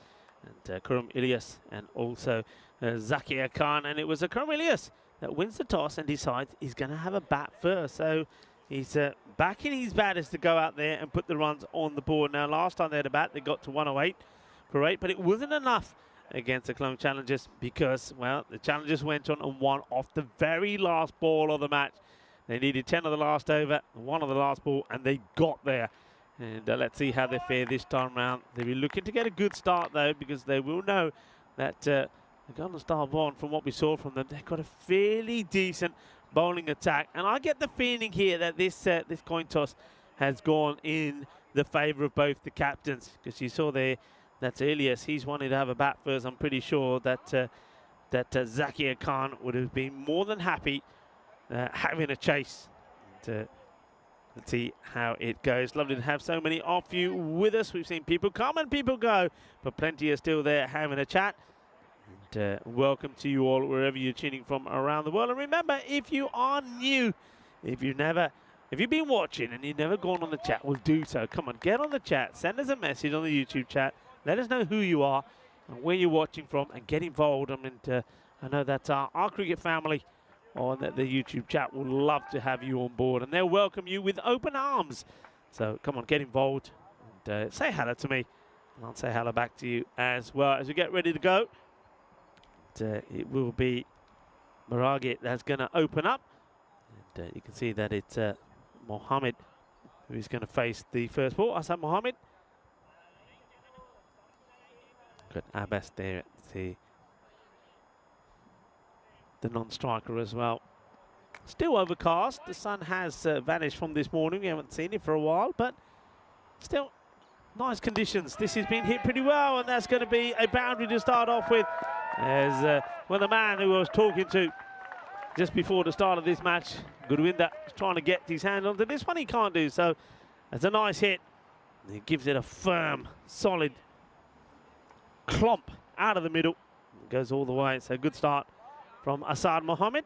and Kurum Ilyas and also Zakia Khan. And it was Kurum Ilyas that wins the toss and decides he's going to have a bat first. So he's backing his batters to go out there and put the runs on the board. Now, last time they had a bat, they got to 108 for 8, but it wasn't enough against the Cologne Challengers because, well, the Challengers went on and won off the very last ball of the match. They needed 10 of the last over, 1 of the last ball, and they got there. And let's see how they fare this time round. They'll be looking to get a good start, though, because they will know that the Golden Star Bond, from what we saw from them, they've got a fairly decent bowling attack. And I get the feeling here that this coin toss has gone in the favour of both the captains, because you saw there, that's Ilyas. He's wanted to have a bat first. I'm pretty sure that Zakia Khan would have been more than happy having a chase. Let's see how it goes. Lovely to have so many of you with us. We've seen people come and people go, but plenty are still there having a chat. And welcome to you all wherever you're tuning from around the world. And remember, if you are new, if you've been watching and you've never gone on the chat, well, do so. Come on, get on the chat. Send us a message on the YouTube chat. Let us know who you are and where you're watching from, and get involved. I mean, I know that our cricket family on the YouTube chat will love to have you on board, and they'll welcome you with open arms. So come on, get involved and say hello to me, and I'll say hello back to you as well. As we get ready to go, it will be Maragit that's going to open up, and you can see that it's Mohammed who is going to face the first ball. I said Mohammed. Got Abbas there at the non-striker as well. Still overcast. The sun has vanished from this morning. We haven't seen it for a while, but still nice conditions. This has been hit pretty well, and that's going to be a boundary to start off with. As well, the man who I was talking to just before the start of this match, Gurvinder, is trying to get his hand onto this one. He can't do so. It's a nice hit. He gives it a firm, solid clomp out of the middle. It goes all the way. It's a good start from Asad Mohammed.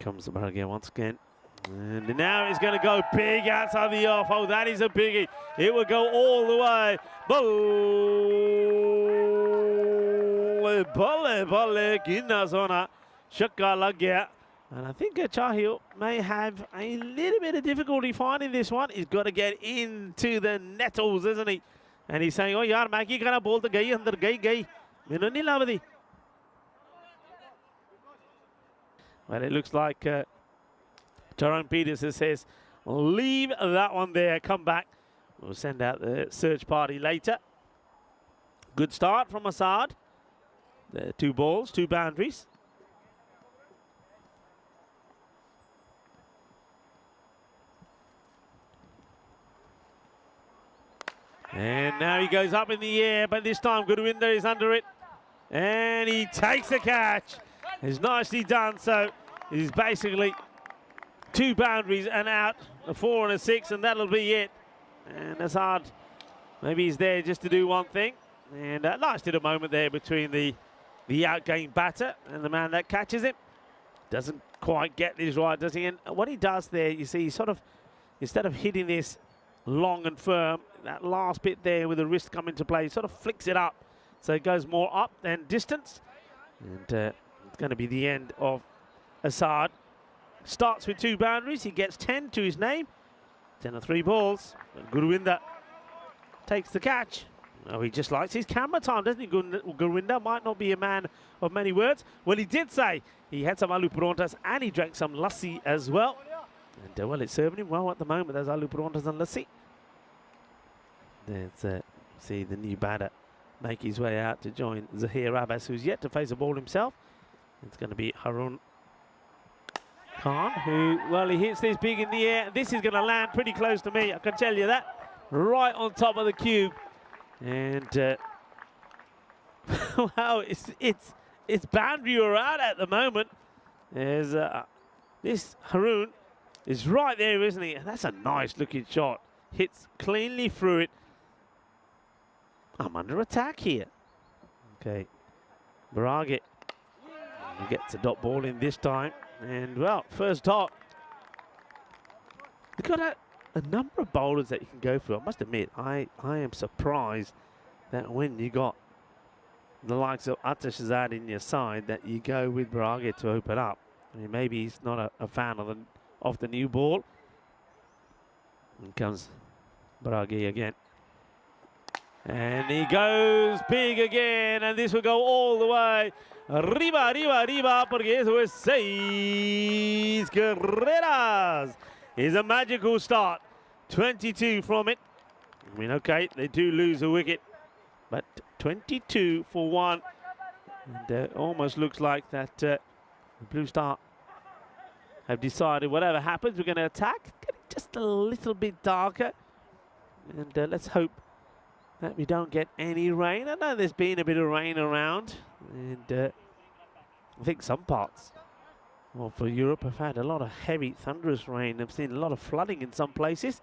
comes the Baragay once again. And now he's going to go big outside the off. Oh, that is a biggie. It will go all the way. Bolle, ginna zona. Shakka lag gaya. And I think Chahil may have a little bit of difficulty finding this one. He's got to get into the nettles, isn't he? And he's saying, oh, yaar, Maki kana bol to gayi, andar gayi. Minu nahi lavdi. Well, it looks like Tyrone Peterson says, leave that one there, come back. We'll send out the search party later. Good start from Assad. 2 balls, 2 boundaries. And now he goes up in the air, but this time Gurwinder is under it. And he takes the catch. It's nicely done, so he's basically 2 boundaries and out, a 4 and a 6, and that'll be it. And Assad, maybe he's there just to do one thing. And a nice little moment there between the outgoing batter and the man that catches him. Doesn't quite get this right, does he? And what he does there, you see, he sort of, instead of hitting this long and firm, that last bit there with the wrist come into play, he sort of flicks it up. So it goes more up than distance. And it's going to be the end of Assad. Starts with 2 boundaries. He gets 10 to his name. 10 and 3 balls. And Gurwinder takes the catch. Oh, he just likes his camera time, doesn't he? Gurwinder might not be a man of many words. Well, he did say he had some aloo parontas and he drank some lassi as well. And, well, it's serving him well at the moment, those aloo parontas and lassi. There's, see the new batter make his way out to join Zahir Abbas, who's yet to face a ball himself. It's going to be Harun Khan, who, well, he hits this big in the air. This is going to land pretty close to me, I can tell you that. Right on top of the cube. And, wow, it's boundary or out at the moment. There's this Harun is right there, isn't he? And that's a nice looking shot. Hits cleanly through it. I'm under attack here. Okay, Baragay gets a dot ball in this time. And, well, first dot. We've got a number of bowlers that you can go through. I must admit, I am surprised that when you got the likes of Atash Azad in your side, that you go with Baragay to open up. I mean, maybe he's not a fan of the new ball. And comes Baragay again. And he goes big again, and this will go all the way. Arriba, porque eso es 6 carreras. It's a magical start. 22 from it. I mean, okay, they do lose a wicket, but 22 for 1. And almost looks like that the Blue Star have decided whatever happens, we're going to attack. Getting just a little bit darker. And let's hope that we don't get any rain. I know there's been a bit of rain around, and I think some parts, well, for Europe have had a lot of heavy thunderous rain. I've seen a lot of flooding in some places.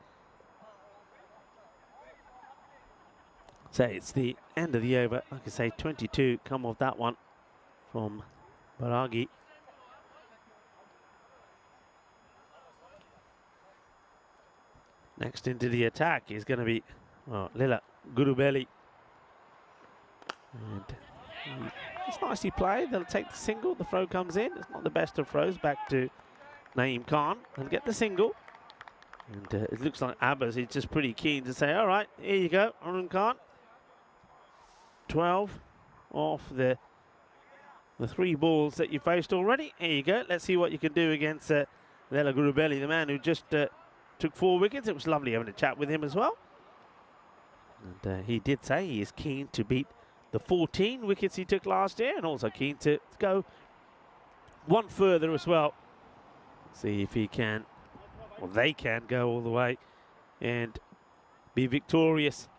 So it's the end of the over. Like I say, 22 come off that one from Baragay. Next into the attack is going to be Lila Gurubeli. And it's nicely played. They'll take the single. The throw comes in. It's not the best of throws. Back to Naeem Khan. They'll get the single. And it looks like Abbas is just pretty keen to say, all right, here you go, Arun Khan. 12 off the 3 balls that you faced already. Here you go. Let's see what you can do against Lila Gurubeli, the man who just took 4 wickets. It was lovely having a chat with him as well. And he did say he is keen to beat the 14 wickets he took last year, and also keen to go one further as well. See if he can, or they can, go all the way and be victorious.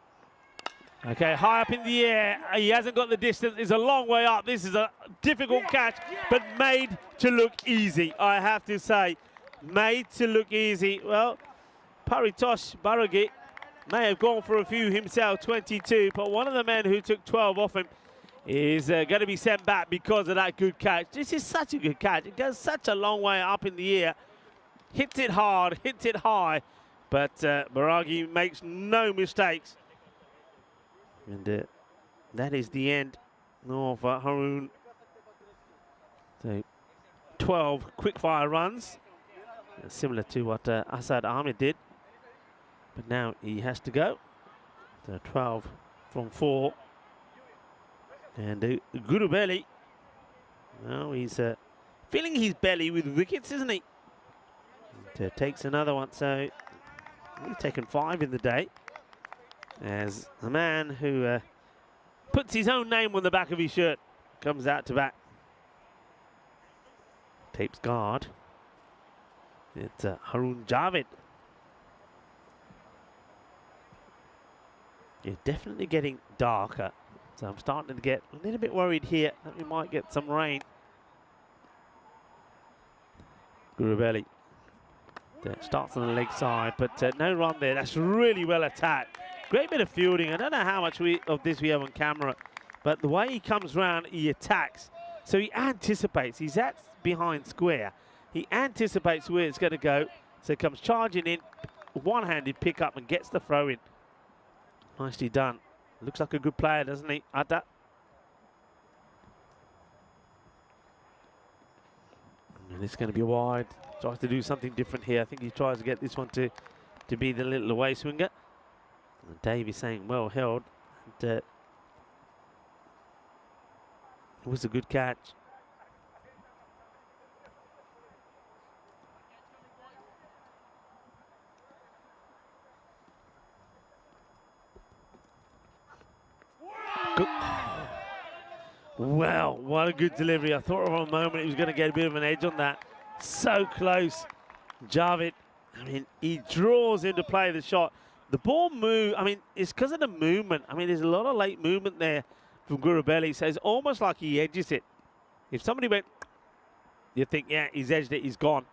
Okay, high up in the air. He hasn't got the distance. It's a long way up. This is a difficult catch, but made to look easy, I have to say. Made to look easy. Well, Paritosh Baragay may have gone for a few himself, 22, but one of the men who took 12 off him is going to be sent back because of that good catch. This is such a good catch. It goes such a long way up in the air. Hits it hard, hits it high, but Baragi makes no mistakes. And that is the end of Haroon. So 12 quick-fire runs, similar to what Asad Ahmed did. But now he has to go. So 12 from 4. And Gurubeli, well, he's filling his belly with wickets, isn't he? And, takes another one. So he's taken 5 in the day. As a man who puts his own name on the back of his shirt comes out to bat. Tapes guard. It's Haroon Javed. It's definitely getting darker. So I'm starting to get a little bit worried here that we might get some rain. Gurubeli starts on the leg side, but no run there. That's really well attacked. Great bit of fielding. I don't know how much of this we have on camera, but the way he comes round, he attacks. So he anticipates. He's at behind square. He anticipates where it's going to go. So he comes charging in, one-handed pick up and gets the throw in. Nicely done. Looks like a good player, doesn't he, Atta? And it's going to be wide. Tries to do something different here. I think he tries to get this one to be the little away swinger. And Dave is saying well held. And, it was a good catch. Well, what a good delivery. I thought for a moment he was going to get a bit of an edge on that. So close. Javed, I mean, he draws into play the shot. The ball move, I mean, it's because of the movement. I mean, there's a lot of late movement there from Gurubeli. So it's almost like he edges it. If somebody went, you think, yeah, he's edged it, he's gone.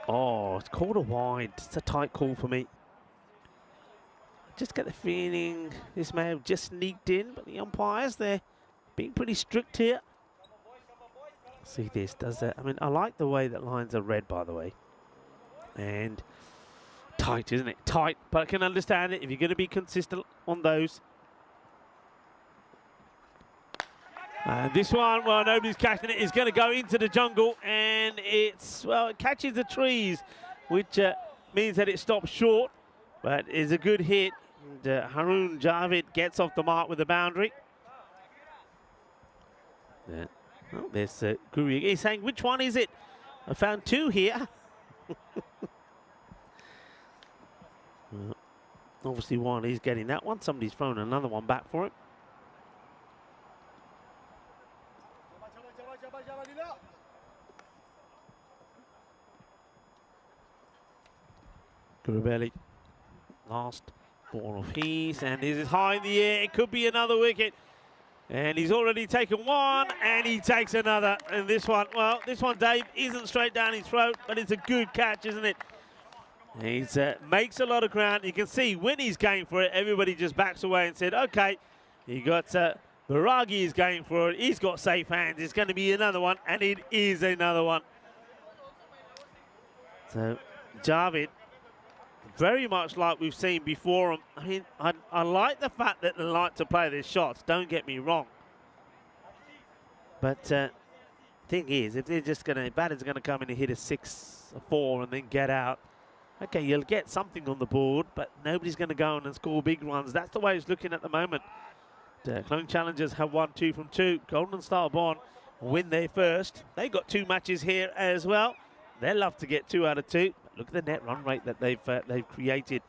Oh, it's called a wide. It's a tight call for me. Just get the feeling this may have just sneaked in, but the umpires, they're being pretty strict here. See this, does that? I mean, I like the way that lines are read, by the way. And tight, isn't it? Tight, but I can understand it if you're going to be consistent on those. And this one, well, nobody's catching it. It's going to go into the jungle, and it's, well, it catches the trees, which means that it stops short, but it's a good hit. And Haroon Javed gets off the mark with the boundary. Yeah. Oh, there's Guru. He's saying, which one is it? I found 2 here. Well, obviously one, he's getting that one. Somebody's thrown another one back for him. Gurubeli, last ball of his, and this is high in the air. It could be another wicket. And he's already taken one, and he takes another. And this one, well, this one, Dave, isn't straight down his throat, but it's a good catch, isn't it? He makes a lot of ground. You can see when he's going for it, everybody just backs away and said, okay, he got Baragi is going for it. He's got safe hands. It's going to be another one, and it is another one. So, Javed, very much like we've seen before him. I mean, I like the fact that they like to play their shots, don't get me wrong. But thing is, if they're just going to, batter's going to come in and hit a 6, a 4 and then get out, okay, you'll get something on the board, but nobody's going to go on and score big runs. That's the way it's looking at the moment. Clone Challengers have won 2 from 2. Golden Star Bond win their first. They've got 2 matches here as well. They love to get 2 out of 2. Look at the net run rate that they've created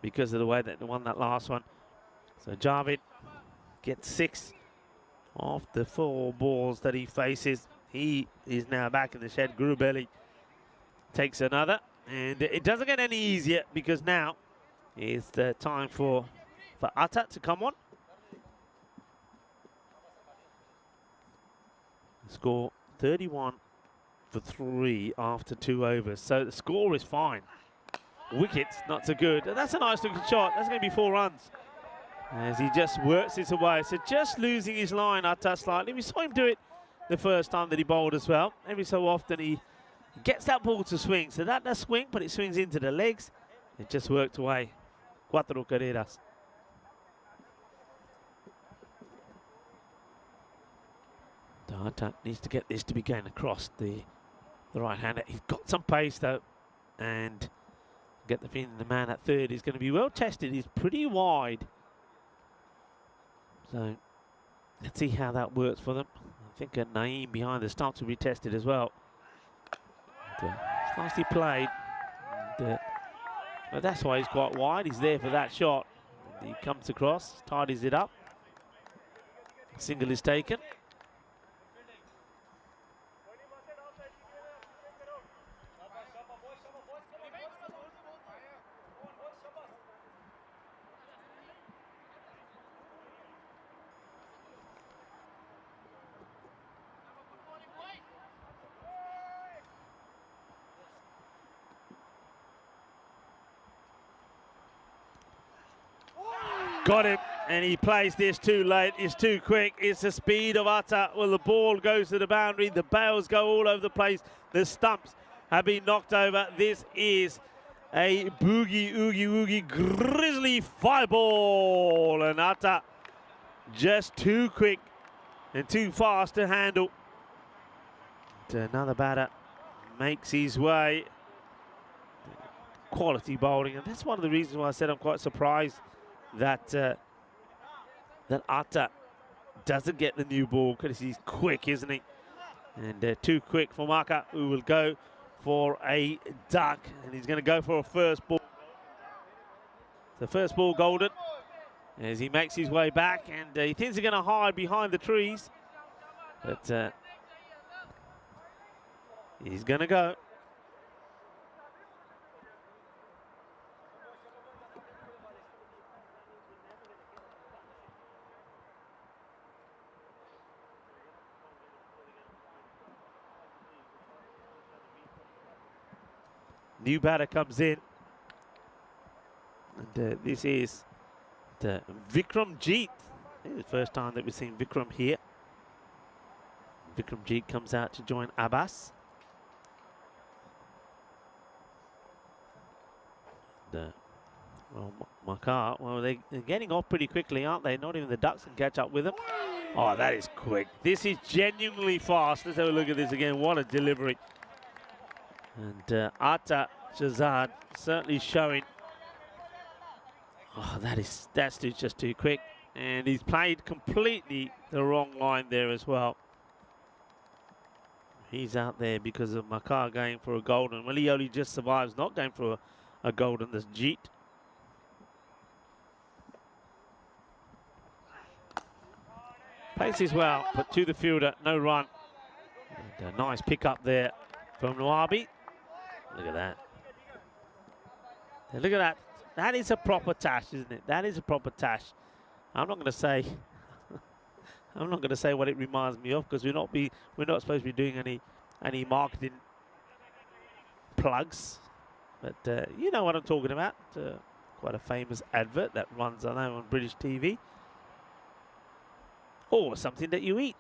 because of the way that they won that last one. So Javed gets 6 off the 4 balls that he faces. He is now back in the shed. Gurubeli takes another, and it doesn't get any easier because now is the time for Atta to come on. Score 31 for 3 after 2 overs. So the score is fine. wickets, not so good. That's a nice looking shot. That's going to be 4 runs. As he just works this away. So just losing his line, Atta, slightly. We saw him do it the first time that he bowled as well. Every so often he gets that ball to swing. So that does swing, but it swings into the legs. It just worked away. 4 carreras. Atta needs to get this to be going across the right-hander. He's got some pace though, and get the feeling the man at third is going to be well tested. He's pretty wide, so let's see how that works for them. I think Naeem behind the stumps will be tested as well. And, it's nicely played, and, but that's why he's quite wide. He's there for that shot. And he comes across, tidies it up. Single is taken. Got him, and he plays this too late. It's too quick. It's the speed of Atta. Well, the ball goes to the boundary. The bails go all over the place. The stumps have been knocked over. This is a boogie, oogie, woogie, grizzly 5 ball. And Atta just too quick and too fast to handle. And another batter makes his way. Quality bowling, and that's one of the reasons why I said I'm quite surprised that that Atta doesn't get the new ball, because he's quick, isn't he? And too quick for Maka, who will go for a duck, and he's going to go for a first ball. The first ball golden as he makes his way back, and he thinks he's going to hide behind the trees, but he's going to go. New batter comes in, and this is the Vikram Jeet. This is the first time that we've seen Vikram here. Vikram Jeet comes out to join Abbas. Well, Makar, well, they're getting off pretty quickly, aren't they? Not even the Ducks can catch up with them. Oh, that is quick. This is genuinely fast. Let's have a look at this again. What a delivery. And Atta Shazad certainly showing. Oh, that's just too quick. And he's played completely the wrong line there as well. He's out there because of Makar going for a golden. Well, he only just survives not going for a golden, this Jeet. Places well, but to the fielder, no run. And a nice pick up there from Nawabi. Look at that. And look at that. That is a proper tash, isn't it? That is a proper tash. I'm not going to say. I'm not going to say what it reminds me of, because we're not supposed to be doing any marketing plugs. But you know what I'm talking about. Quite a famous advert that runs, I know, on British TV. Or something that you eat.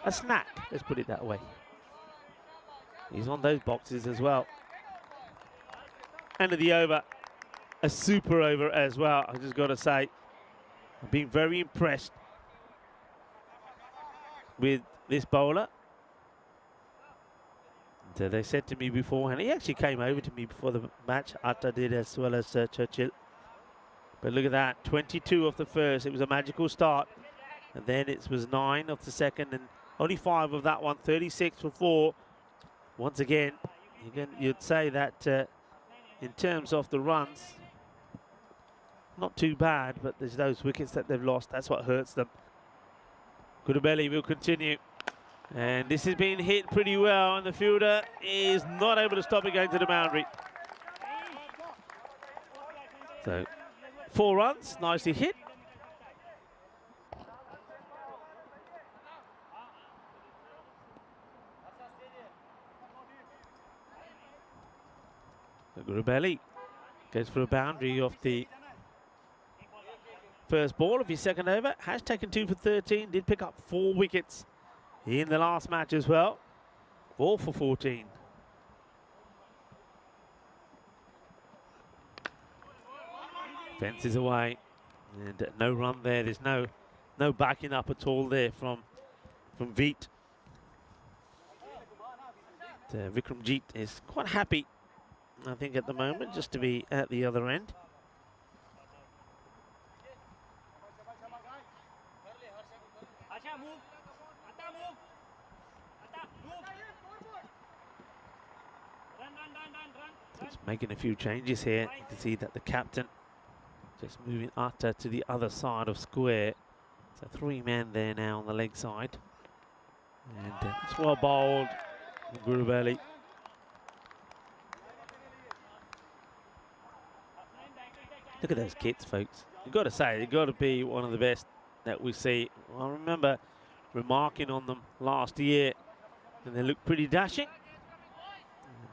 A snack, let's put it that way. He's on those boxes as well. End of the over. A super over as well, I just got to say. I've been very impressed with this bowler. And, they said to me beforehand, he actually came over to me before the match, Atta did, as well as Churchill. But look at that, 22 off the first. It was a magical start. And then it was 9 off the second, and only 5 of that one, 36 for 4. Once again, you'd say that in terms of the runs, not too bad, but there's those wickets that they've lost. That's what hurts them. Kudubeli will continue. And this has been hit pretty well, and the fielder is not able to stop it going to the boundary. So, 4 runs, nicely hit. Gurubelli goes for a boundary off the first ball of his second over. Has taken 2 for 13. Did pick up 4 wickets in the last match as well. 4 for 14. Fences away, and no run there. There's no backing up at all there from Veet. Vikramjit is quite happy, I think, at the moment, just to be at the other end. Just making a few changes here. You can see that the captain just moving Atta to the other side of square. So 3 men there now on the leg side. And it's well bowled, Gurubelli. Look at those kits, folks. You've got to say, they've got to be one of the best that we see. I remember remarking on them last year, and they look pretty dashing.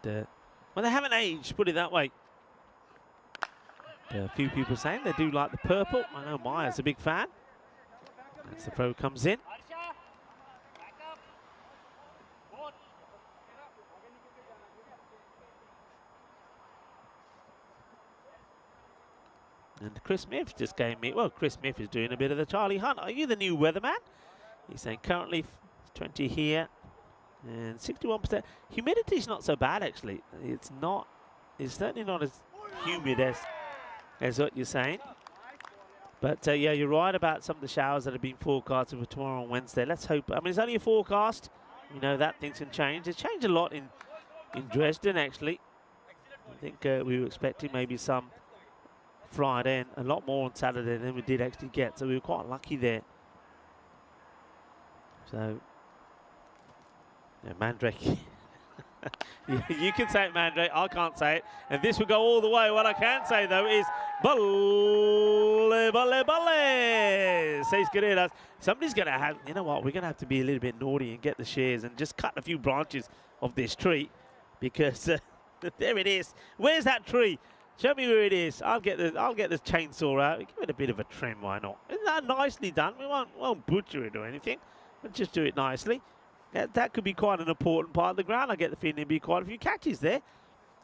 And, well, they haven't aged, put it that way. A few people saying they do like the purple. I know Maya's a big fan. As the throw comes in. And Chris Smith just gave me, well, Chris Smith is doing a bit of the Charlie Hunt. Are you the new weatherman? He's saying currently 20 here and 61%. Humidity's not so bad, actually. It's certainly not as humid as what you're saying. But yeah, you're right about some of the showers that have been forecasted for tomorrow and Wednesday. Let's hope. I mean, it's only a forecast. You know that things can change. It's changed a lot in Dresden, actually. I think we were expecting maybe some Friday and a lot more on Saturday than we did actually get. So we were quite lucky there. So, yeah, Mandrake. You can say it, Mandrake. I can't say it. And this will go all the way. What I can say, though, is balle, balle, balle. Says Guerreras. Somebody's going to have, you know what, we're going to have to be a little bit naughty and get the shares and just cut a few branches of this tree, because there it is. Where's that tree? Show me where it is. I'll get the chainsaw out. Give it a bit of a trim, why not? Isn't that nicely done? We won't butcher it or anything. We'll just do it nicely. That could be quite an important part of the ground. I get the feeling there'll be quite a few catches there.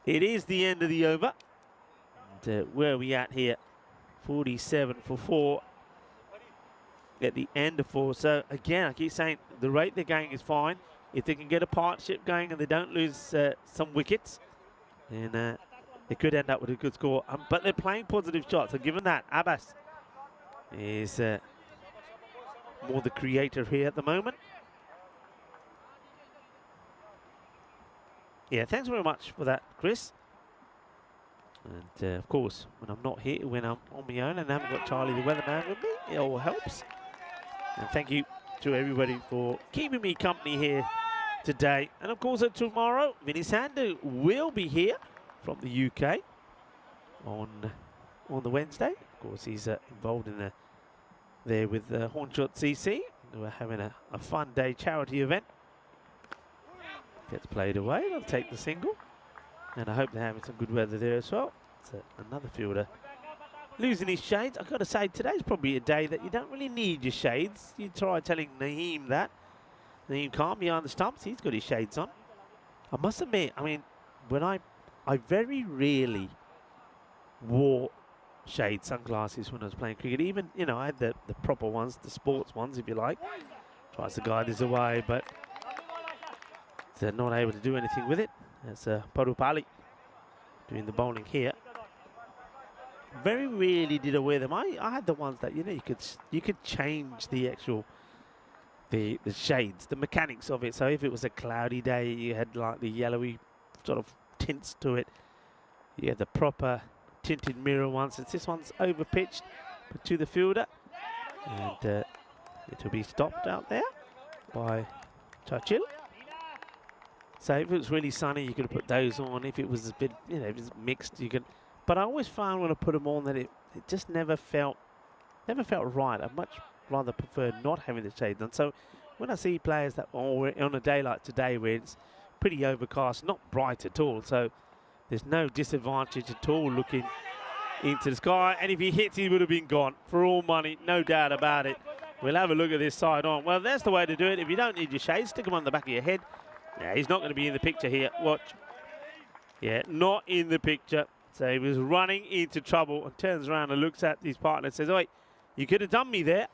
It is the end of the over. And, where are we at here? 47 for 4 at the end of 4. So again, I keep saying the rate they're going is fine. If they can get a partnership going and they don't lose some wickets, then they could end up with a good score. But they're playing positive shots. So given that, Abbas is more the creator here at the moment. Yeah, thanks very much for that, Chris. And of course, when I'm not here, when I'm on my own and I haven't got Charlie the weatherman with me, it all helps. And thank you to everybody for keeping me company here today. And of course, tomorrow, Vinny Sandhu will be here from the UK on the Wednesday. Of course, he's involved in there with Hornshot CC. We're having a fun day charity event. Gets played away. They'll take the single, and I hope they're having some good weather there as well. It's another fielder losing his shades. I've got to say, today's probably a day that you don't really need your shades. You try telling Naeem that. Naeem calm behind the stumps. He's got his shades on. I must admit, I mean, when I very rarely wore shade sunglasses when I was playing cricket. Even, you know, I had the proper ones, the sports ones, if you like. Tries to guide us away, but they're not able to do anything with it. That's Parupali doing the bowling here. Very rarely did I wear them. I had the ones that, you know, you could change the actual the shades, the mechanics of it. So if it was a cloudy day, you had like the yellowy sort of tints to it. You had the proper tinted mirror ones. Since this one's over pitched to the fielder, and it will be stopped out there by Churchill. So if it was really sunny, you could have put those on. If it was a bit, you know, if it's mixed, you could. But I always found when I put them on that it just never felt right. I much rather prefer not having the shades on. So when I see players that are on a day like today where it's pretty overcast, not bright at all, so there's no disadvantage at all looking into the sky. And if he hits, he would have been gone for all money, no doubt about it. We'll have a look at this side on. Well, that's the way to do it. If you don't need your shades, stick them on the back of your head. Yeah, he's not going to be in the picture here. Watch. Yeah, not in the picture. So he was running into trouble and turns around and looks at his partner and says, "Oi, you could have done me there."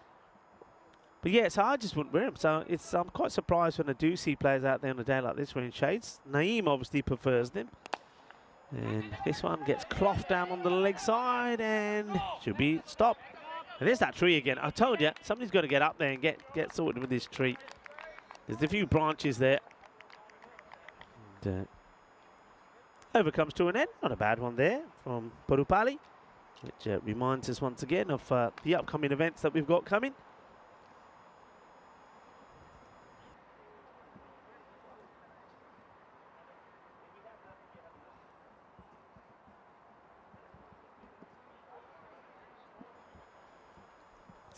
But yeah, so I just wouldn't wear them. So I'm quite surprised when I do see players out there on a day like this wearing shades. Naeem obviously prefers them. And this one gets clothed down on the leg side and should be stopped. And there's that tree again. I told you, somebody's got to get up there and get sorted with this tree. There's a few branches there. And, over comes to an end. Not a bad one there from Purupali, which reminds us once again of the upcoming events that we've got coming.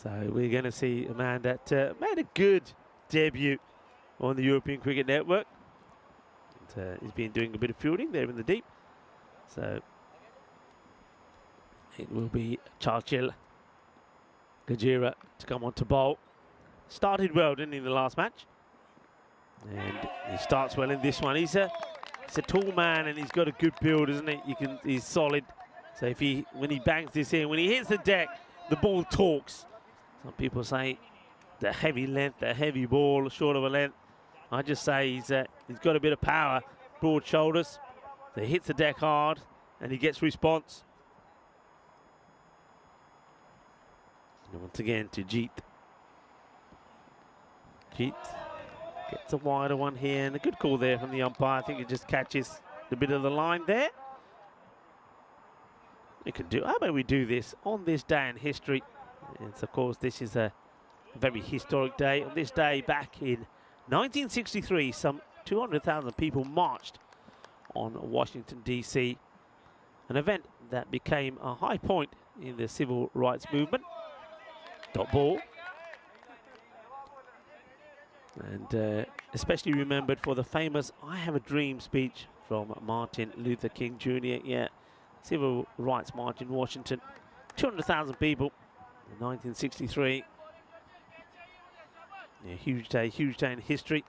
So we're going to see a man that made a good debut on the European Cricket Network. And, he's been doing a bit of fielding there in the deep. So it will be Churchill Gajera to come on to bowl. Started well, didn't he, in the last match? And he starts well in this one. He's a tall man and he's got a good build, isn't he? He's solid. So when he bangs this in, when he hits the deck, the ball talks. Some people say the heavy length, the heavy ball, short of a length. I just say he's got a bit of power, broad shoulders. So he hits the deck hard and he gets response. And once again to Jeet. Jeet gets a wider one here and a good call there from the umpire. I think it just catches the bit of the line there. How about we do this on this day in history? And of course, this is a very historic day. On this day back in 1963, some 200,000 people marched on Washington, D.C., an event that became a high point in the civil rights movement. Dot ball. And especially remembered for the famous "I Have a Dream" speech from Martin Luther King Jr. Yeah, civil rights march in Washington. 200,000 people in 1963. Yeah, huge day in history.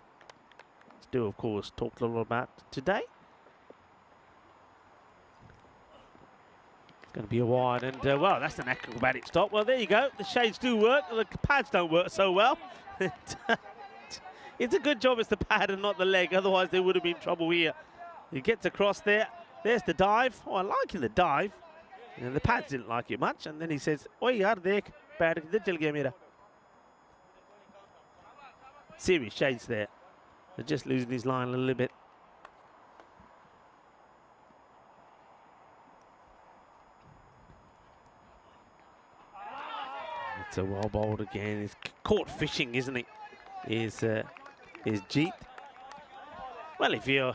Still, of course, talked a lot about today. It's going to be a wide, and well, that's an acrobatic stop. Well, there you go. The shades do work. The pads don't work so well. It's a good job it's the pad and not the leg. Otherwise, there would have been trouble here. He gets across there. There's the dive. Oh, I like the dive. And the pads didn't like it much. And then he says, "Oi yaar, dekh, pad kidhar chal gaya mera." Serious shades there. They're just losing his line a little bit. It's a well bowled again. He's caught fishing, isn't he? Is Jeet. Well, if you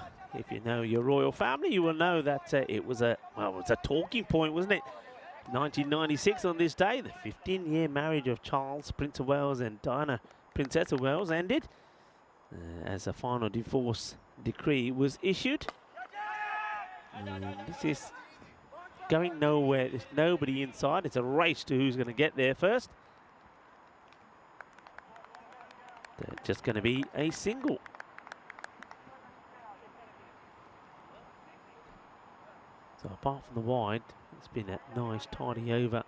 know your royal family, you will know that it was a talking point, wasn't it? 1996 on this day, the 15-year marriage of Charles, Prince of Wales, and Diana, Princess of Wales, ended as a final divorce decree was issued. And this is going nowhere. There's nobody inside. It's a race to who's going to get there first. They're just going to be a single. So apart from the wide, it's been a nice tidy over.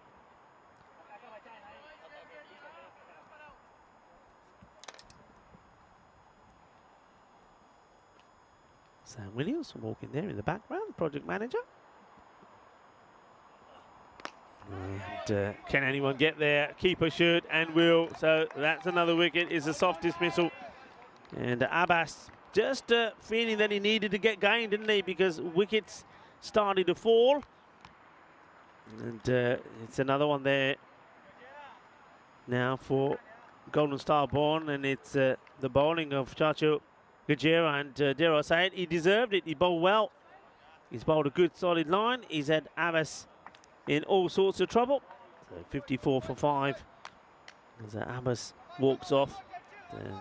Sam Williams walking there in the background, project manager. And can anyone get there? Keeper should and will. So that's another wicket. It's a soft dismissal. And Abbas just feeling that he needed to get going, didn't he? Because wickets started to fall. And it's another one there now for Golden Star Born. And it's the bowling of Churchill Gajera. And dare I say it, he deserved it. He bowled well. He's bowled a good solid line. He's had Abbas in all sorts of trouble. So 54 for 5 as Abbas walks off.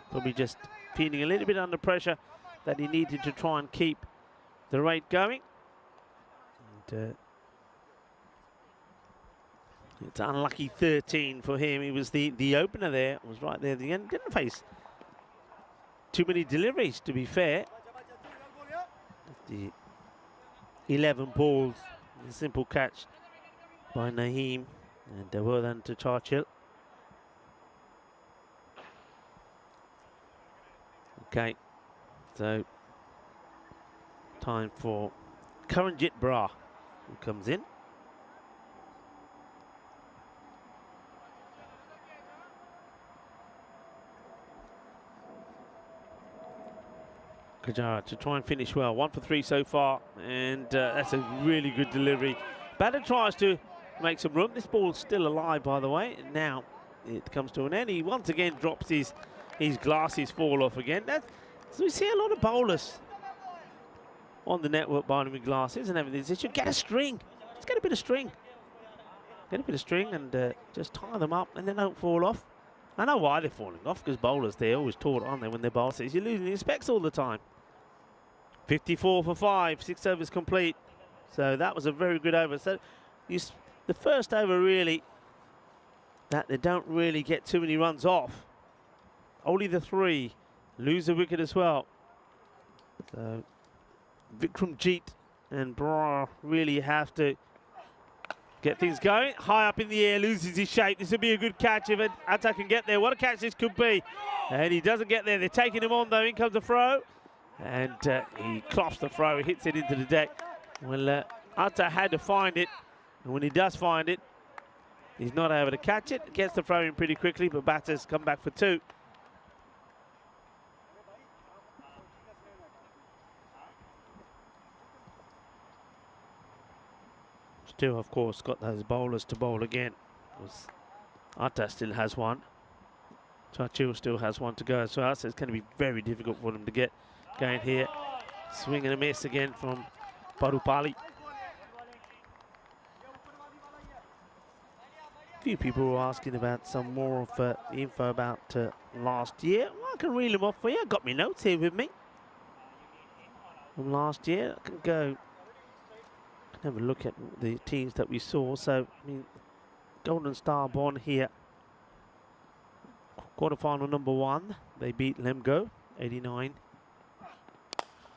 Probably just feeling a little bit under pressure that he needed to try and keep the rate going. it's unlucky 13 for him. He was the opener there, was right there at the end. Didn't face too many deliveries, to be fair. The 11 balls, a simple catch by Naheem, and well done to Churchill. Okay, so time for Karanjit Bra, who comes in. Kajara to try and finish well. 1 for 3 so far, and that's a really good delivery. Batter tries to make some room. This ball's still alive, by the way. Now it comes to an end. He once again drops his glasses, fall off again. So we see a lot of bowlers on the network bowling with glasses and everything. They should get a string. Let's get a bit of string. Get a bit of string and just tie them up, and they don't fall off. I know why they're falling off, because bowlers, they're always taught, aren't they, when they're bowlers, you're losing your specs all the time. 54 for 5, 6 overs complete. So that was a very good over. So the first over, really, that they don't really get too many runs off. Only the 3 lose a wicket as well. So Vikramjit and Brar really have to get things going. High up in the air, loses his shape. This would be a good catch if Atta can get there. What a catch this could be. And he doesn't get there. They're taking him on, though. In comes the throw. And he clops the throw. He hits it into the deck. Well, Atta had to find it. And when he does find it, he's not able to catch it. Gets the throw in pretty quickly, but batters come back for 2. Still, of course, got those bowlers to bowl again. Atta still has one. Churchill still has one to go as well, so it's going to be very difficult for them to get going here. Swing and a miss again from Parupali. A few people were asking about some more of the info about last year. Well, I can reel them off for you. I've got my notes here with me from last year. I can go have a look at the teams that we saw. So, I mean, Golden Star Bond here. Quarterfinal number 1. They beat Lemgo, 89.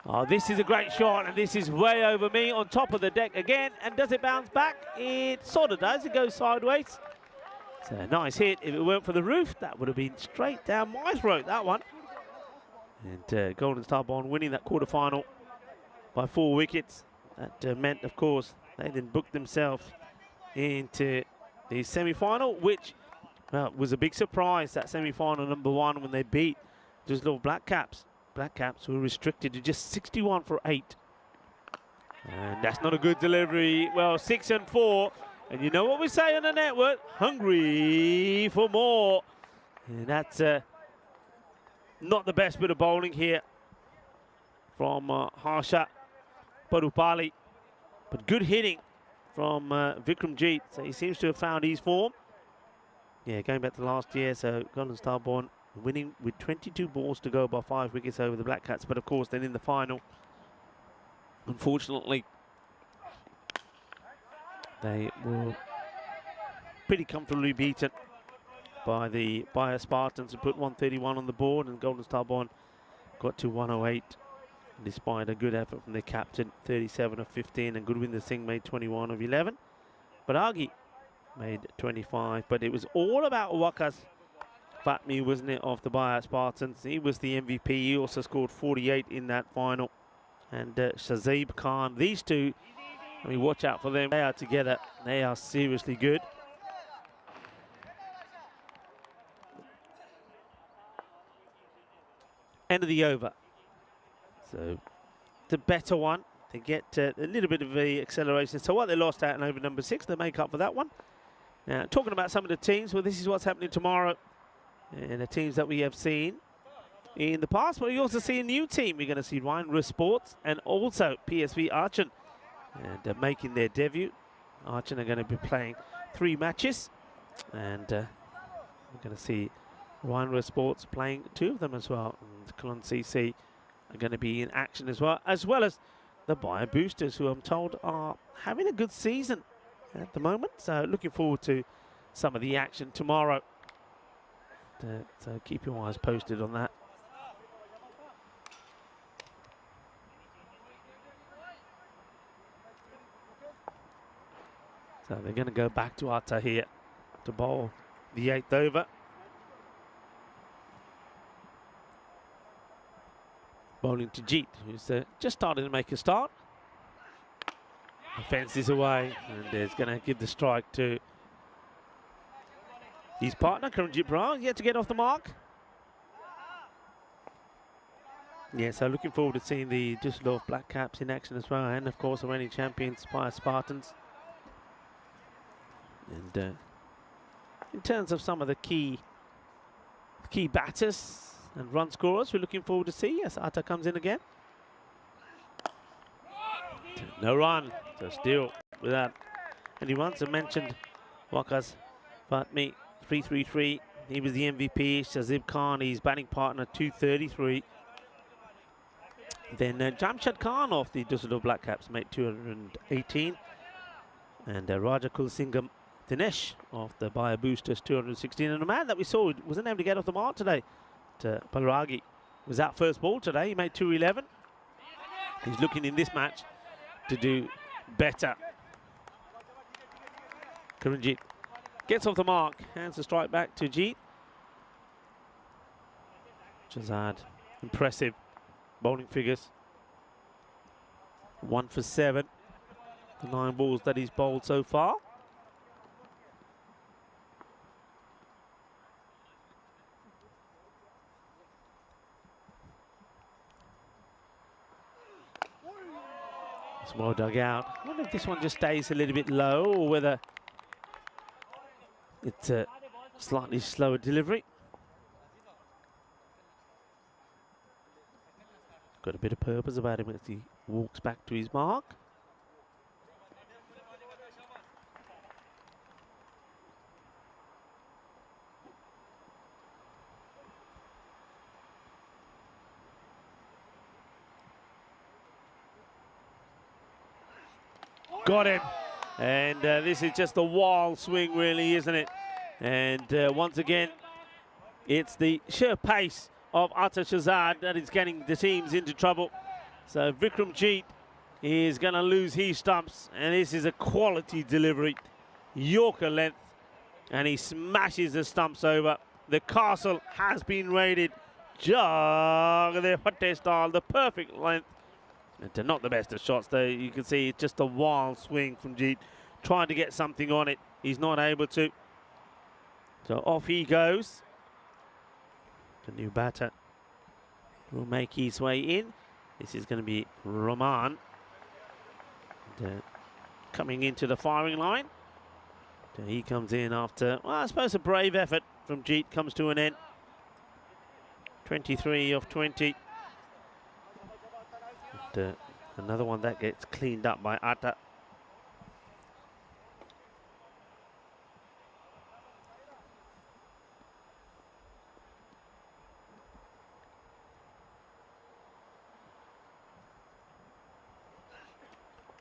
Oh, this is a great shot, and this is way over me on top of the deck again. And does it bounce back? It sort of does. It goes sideways. It's a nice hit. If it weren't for the roof, that would have been straight down my throat, that one. And Golden Star Bond winning that quarterfinal by 4 wickets. That meant, of course, they then booked themselves into the semi-final, which was a big surprise, that semi-final number 1, when they beat those little Black Caps. Black Caps were restricted to just 61 for 8. And that's not a good delivery. Well, 6 and 4. And you know what we say on the network? Hungry for more. And that's not the best bit of bowling here from Harsha Parupali, but good hitting from Vikramjit. So he seems to have found his form. Yeah, going back to last year, so Golden Star Bond winning with 22 balls to go by 5 wickets over the Black Cats. But of course, then in the final, unfortunately, they were pretty comfortably beaten by the Spartans, who put 131 on the board, and Golden Star Bond got to 108. Despite a good effort from their captain, 37 of 15, and Gurvinder Singh made 21 of 11. But Agi made 25, but it was all about Waqas Fatmi, wasn't it, of the Bayat Spartans. He was the MVP. He also scored 48 in that final. And Shazib Khan, these two, I mean, watch out for them. They are together. They are seriously good. End of the over. So the better one, they get a little bit of the acceleration. So what they lost out in over number 6, they make up for that one. Now, talking about some of the teams, well, this is what's happening tomorrow. And the teams that we have seen in the past, but we also see a new team. We're going to see Rhine Sports and also PSV Aachen, and making their debut. Aachen are going to be playing 3 matches, and we're going to see Rhine Sports playing 2 of them as well. And Cologne CC are going to be in action as well as the Buyer Boosters, who I'm told are having a good season at the moment. So looking forward to some of the action tomorrow. So keep your eyes posted on that. So they're going to go back to Atta here to bowl the 8th over. Bowling to Jeet, who's just started to make a start. The fence is away, and is going to give the strike to his partner, Karanjit Brar, yet to get off the mark. Yeah, so looking forward to seeing the Düsseldorf Black Caps in action as well, and of course the reigning champions, Spire Spartans. And in terms of some of the key batters and run scorers, we're looking forward to see as Atta comes in again. No run, so still without any runs. I mentioned Waqas Fatmi, 333. He was the MVP. Shazib Khan, his batting partner, 233. Then Jamshad Khan off the Düsseldorf Black Caps made 218. And Raja Kulsingham Dinesh off the Buyer Boosters, 216. And a man that we saw wasn't able to get off the mark today, Palragi, was out first ball today. He made 211. He's looking in this match to do better. Karanjit gets off the mark, hands the strike back to Jeet. Shazad, impressive bowling figures. 1 for 7. The 9 balls that he's bowled so far. It's well dug out. I wonder if this one just stays a little bit low or whether it's a slightly slower delivery. Got a bit of purpose about him as he walks back to his mark. Got him. And this is just a wild swing, really, isn't it? And once again, it's the sheer pace of Atta Shazad that is getting the teams into trouble. So Vikram Jeet is going to lose his stumps, and this is a quality delivery. Yorker length, and he smashes the stumps over. The castle has been raided. Jog the Fatte style, the perfect length. And not the best of shots, though. You can see it's just a wild swing from Jeet, trying to get something on it. He's not able to. So off he goes. The new batter will make his way in. This is going to be Roman. And, coming into the firing line. So he comes in after, well, I suppose a brave effort from Jeet comes to an end. 23 of 20. And, another one that gets cleaned up by Atta.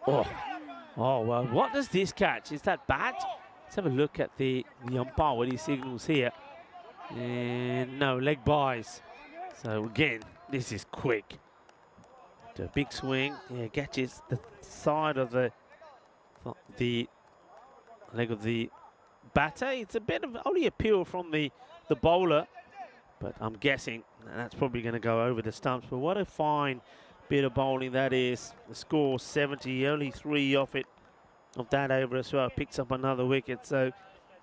Oh, well, what does this catch? Is that bat? Let's have a look at the umpire, what he signals here. And no, leg buys. So again, this is quick. A big swing, yeah, catches the side of the leg of the batter. It's a bit of only appeal from the bowler, but I'm guessing that's probably going to go over the stumps. But what a fine bit of bowling that is. The score 70, only 3 off it, of that over as well. Picks up another wicket, so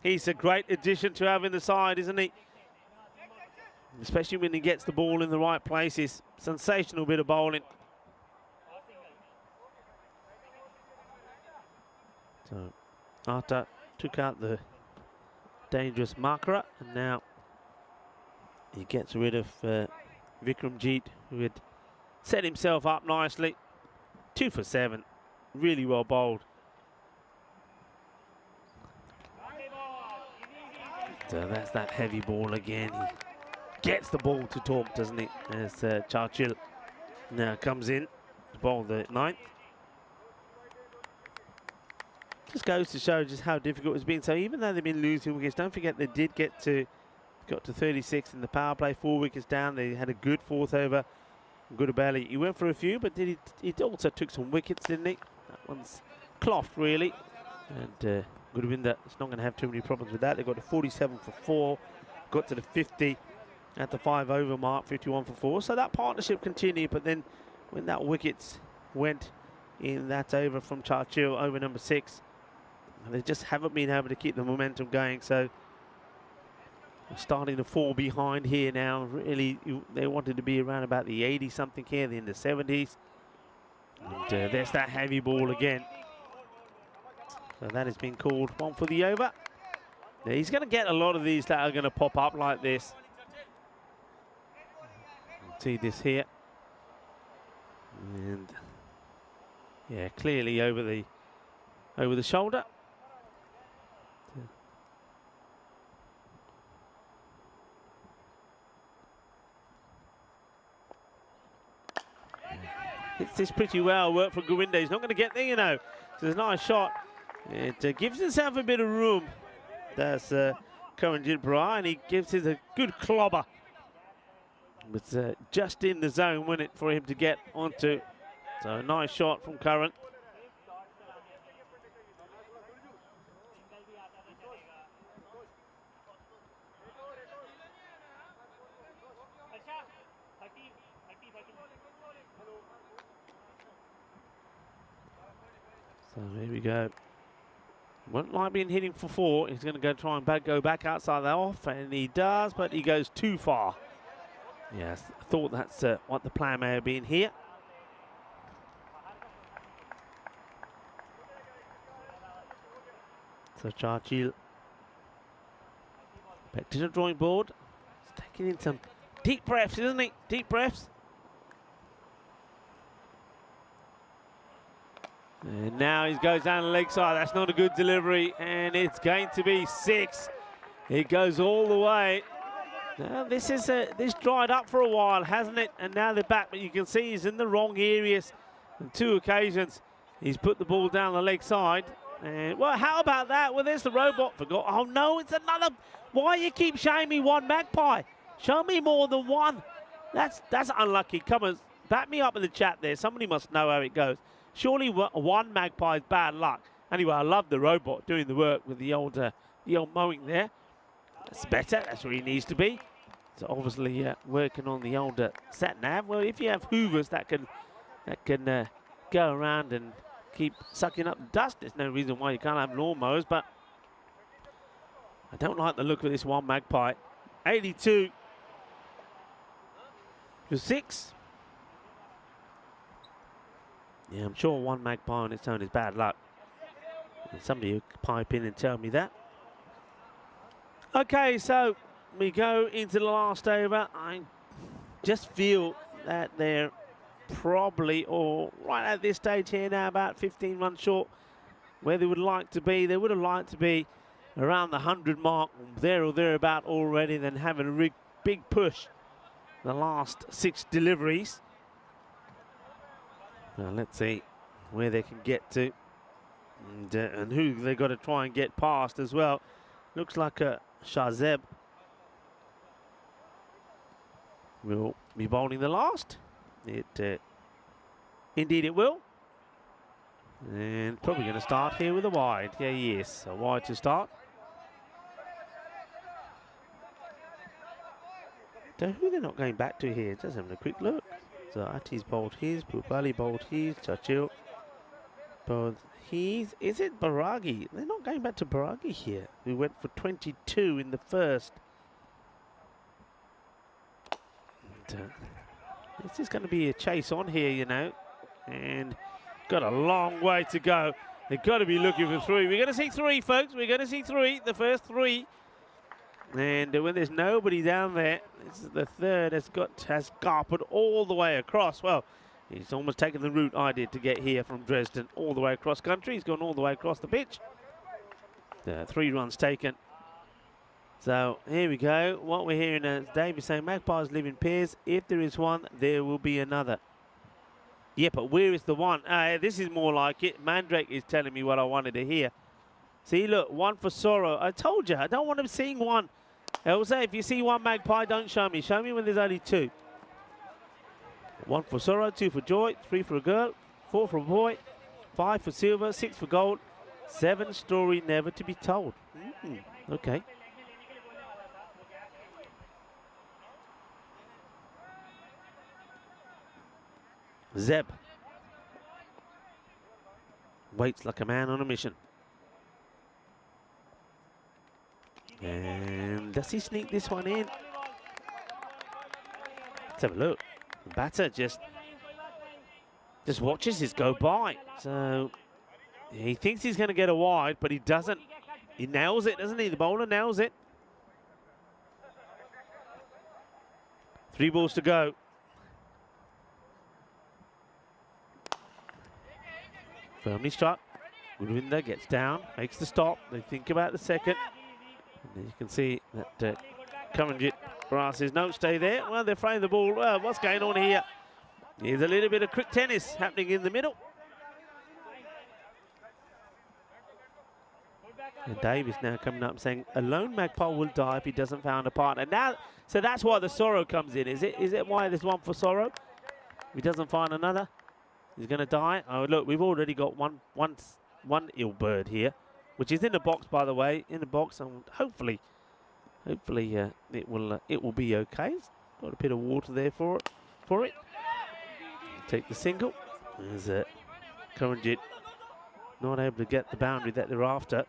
he's a great addition to have in the side, isn't he? Especially when he gets the ball in the right places. Sensational bit of bowling. So Atta took out the dangerous Makara, and now he gets rid of Vikram Jeet, who had set himself up nicely. 2 for 7, really well bowled. So that's that heavy ball again. He gets the ball to talk, doesn't he? As Churchill now comes in, to bowl the 9th. Just goes to show just how difficult it's been. So even though they've been losing wickets, don't forget they did got to 36 in the power play, 4 wickets down. They had a good 4th over. Goodabelli, he went for a few, but he also took some wickets, didn't he? That one's cloth, really. And Goodwinder is not going to have too many problems with that. They got to 47 for 4, got to the 50 at the 5 over mark, 51 for 4. So that partnership continued, but then when that wickets went in that over from Churchill, over number 6, they just haven't been able to keep the momentum going. So starting to fall behind here now. Really, they wanted to be around about the 80-something here, in the 70s. And there's that heavy ball again. So that has been called 1 for the over. Yeah, he's going to get a lot of these that are going to pop up like this. See this here. And yeah, clearly over the shoulder. Hits this pretty well, work from Govinda. He's not going to get there, you know. So it's a nice shot. It gives himself a bit of room. That's Karanjit Brar, and he gives it a good clobber. But just in the zone, wasn't it, for him to get onto. So a nice shot from Karan. So here we go. Won't like being hitting for 4. He's going to go try and go back outside that off, and he does, but he goes too far. Yes, I thought that's what the plan may have been here. So Churchill back to the drawing board. He's taking in some deep breaths, isn't he? Deep breaths. And now he goes down the leg side. That's not a good delivery, and it's going to be 6. It goes all the way. Now this dried up for a while, hasn't it? And now they're back, but you can see he's in the wrong areas on 2 occasions. He's put the ball down the leg side. And well, how about that? Well, there's the robot. Forgot. Oh no, it's another. Why you keep showing me one magpie? Show me more than one. That's unlucky. Come on, back me up in the chat there. Somebody must know how it goes. Surely one magpie is bad luck. Anyway, I love the robot doing the work with the old mowing there. That's better. That's where he needs to be. So obviously working on the old sat nav. Well, if you have hoovers that can go around and keep sucking up dust, there's no reason why you can't have lawnmowers. But I don't like the look of this one magpie. 82 to 6. Yeah, I'm sure one magpie on its own is bad luck. And somebody will pipe in and tell me that. Okay, so we go into the last over. I just feel that they're probably, or right at this stage here now, about 15 runs short where they would like to be. They would have liked to be around the 100 mark, there or thereabout already, then having a big push the last 6 deliveries. Now let's see where they can get to and who they got to try and get past as well. Looks like Shahzeb will be bowling the last. Indeed it will. And probably going to start here with a wide. Yeah, yes, a wide to start. So who they're not going back to here? Just having a quick look. So Ati's bowled his, Bhupali bowled his, Churchill bowled his. Is it Baragi? They're not going back to Baragi here, who went for 22 in the first. And, this is going to be a chase on here, you know, and got a long way to go. They've got to be looking for 3. We're going to see 3, folks. We're going to see 3, the first 3. And when there's nobody down there, this is the third has carpeted all the way across. Well, he's almost taken the route I did to get here from Dresden all the way across country. He's gone all the way across the pitch. 3 runs taken. So here we go. What we're hearing is Dave is saying magpies live in pairs. If there is one, there will be another. Yeah, but where is the one? This is more like it. Mandrake is telling me what I wanted to hear. See, look, one for Sorrow. I told you, I don't want him seeing one. Elsa, if you see one Magpie, don't show me. Show me when there's only two. One for Sorrow, two for Joy, three for a girl, four for a boy, five for silver, six for gold, seven story never to be told. Okay. Zeb waits like a man on a mission. And does he sneak this one in? Let's have a look. The batter just watches this go by. So he thinks he's going to get a wide, but he doesn't. He nails it, doesn't he? The bowler nails it. 3 balls to go. Firmly struck. Gurvinder gets down, makes the stop. They think about the second. And you can see that Karanjit Bras's notes stay there. Well, they're throwing the ball. Well, what's going on here? There's a little bit of cricket tennis happening in the middle. And Dave is now coming up saying, a lone Magpie will die if he doesn't find a partner. Now, so that's why the Sorrow comes in, is it? Is it why there's one for Sorrow? If he doesn't find another, he's going to die. Oh, look, we've already got one ill bird here, which is in the box, by the way, in the box, and hopefully it will be okay. It's got a bit of water there for it. Take the single. There's Karanjit not able to get the boundary that they're after.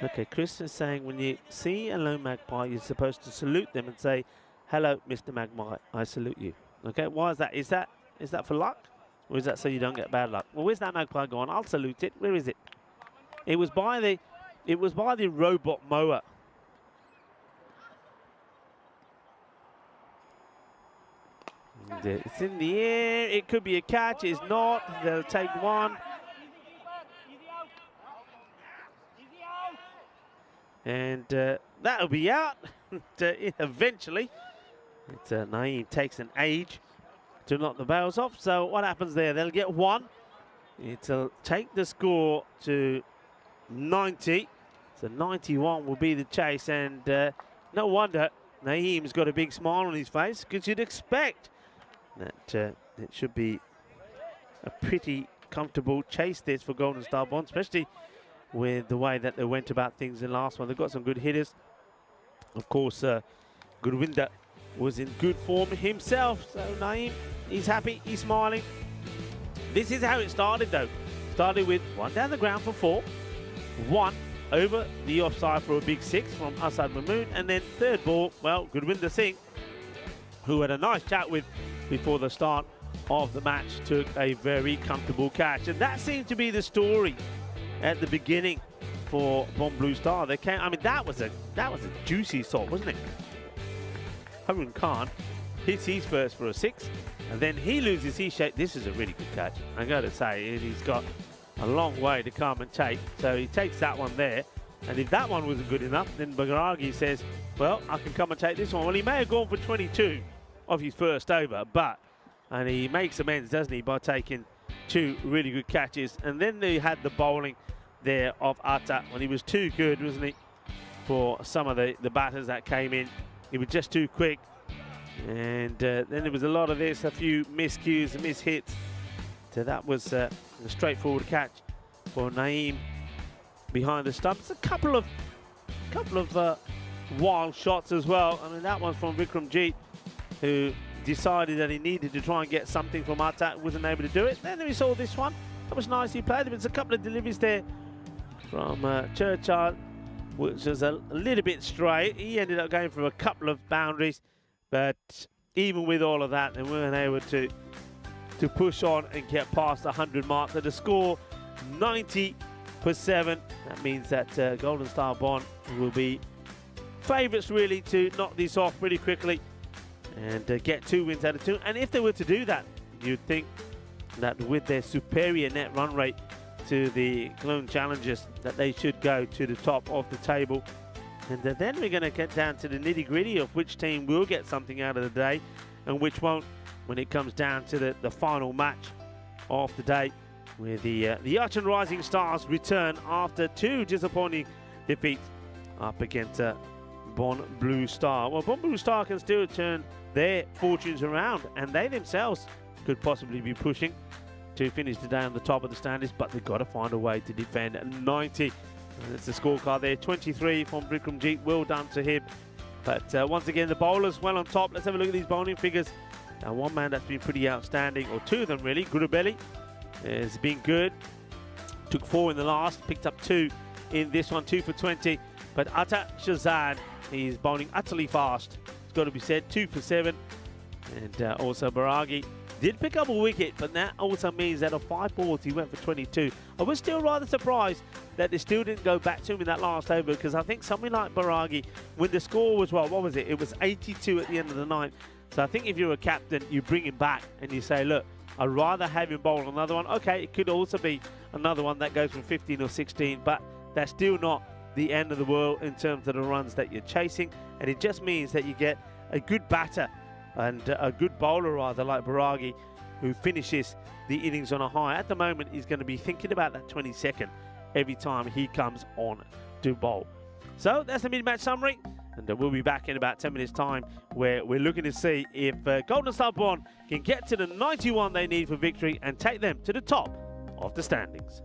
Okay, Chris is saying when you see a lone Magpie, you're supposed to salute them and say, "Hello, Mr. Magpie, I salute you." Okay, why is that? Is that for luck, or is that so you don't get bad luck? Well, where's that Magpie gone? I'll salute it. Where is it? It was by the robot mower. And, it's in the air. It could be a catch. It's not. They'll take one. And that'll be out eventually. Naeem takes an age to knock the bails off. So what happens there? They'll get one. It'll take the score to 90. So 91 will be the chase. And no wonder Naeem's got a big smile on his face, because you'd expect that it should be a pretty comfortable chase this for Golden Star Bond, especially with the way that they went about things in the last one. They've got some good hitters. Of course, Gurvinder was in good form himself. So Naeem, he's happy, he's smiling. This is how it started, though. Started with one down the ground for 4, one over the offside for a big 6 from Asad Mamoon, and then third ball, well, Gurvinder Singh, who had a nice chat with before the start of the match, took a very comfortable catch. And that seemed to be the story at the beginning for Bond Blue Star. They came. I mean, that was a juicy assault, wasn't it? Harun Khan hits his first for a 6, and then he loses his shape. This is a really good catch. I got to say, he's got a long way to come and take. So he takes that one there, and if that one wasn't good enough, then Bagaragi says, well, I can come and take this one. Well, he may have gone for 22 of his first over, and he makes amends, doesn't he, by taking 2 really good catches. And then they had the bowling there of Atta when he was too good, wasn't he, for some of the batters that came in. He was just too quick. And then there was a lot of this, a few miscues and mishits. So that was a straightforward catch for Naeem behind the stumps. A couple of wild shots as well. I mean, that one from Vikramjit, who decided that he needed to try and get something from Atta, wasn't able to do it. Then we saw this one. That was nicely played. There was a couple of deliveries there from Churchard, which was a little bit straight. He ended up going for a couple of boundaries, but even with all of that, they weren't able to push on and get past the 100 mark. So the score, 90 for 7. That means that Golden Star Bond will be favourites really to knock this off pretty quickly and get 2 wins out of 2. And if they were to do that, you'd think that with their superior net run rate to the Cologne Challengers, that they should go to the top of the table And then we're going to get down to the nitty-gritty of which team will get something out of the day and which won't when it comes down to the final match of the day, where the Arch and Rising Stars return after 2 disappointing defeats up against Bon Blue Star. Well, Bon Blue Star can still turn their fortunes around, and they themselves could possibly be pushing to finish the day on the top of the standings, but they've got to find a way to defend 90. And that's the scorecard there, 23 from Vikramjeet. Well done to him. But once again, the bowlers well on top. Let's have a look at these bowling figures. Now, one man that's been pretty outstanding, or 2 of them really, Gurubelli has been good. Took 4 in the last, picked up 2 in this one, 2 for 20. But Atta Shazad, he's bowling utterly fast. It's got to be said, 2 for 7. And also Baragi did pick up a wicket, but that also means that of 5 balls, he went for 22. I was still rather surprised that they still didn't go back to him in that last over, because I think something like Baragi, when the score was, well, what was it? It was 82 at the end of the ninth. So I think if you're a captain, you bring him back and you say, look, I'd rather have him bowl another one. Okay, it could also be another one that goes from 15 or 16, but that's still not the end of the world in terms of the runs that you're chasing. And it just means that you get a good batter and a good bowler rather, like Baragi, who finishes the innings on a high. At the moment, he's going to be thinking about that 22nd every time he comes on to bowl. So that's the mid-match summary, and we'll be back in about 10 minutes time, where we're looking to see if Golden Star Bond can get to the 91 they need for victory and take them to the top of the standings.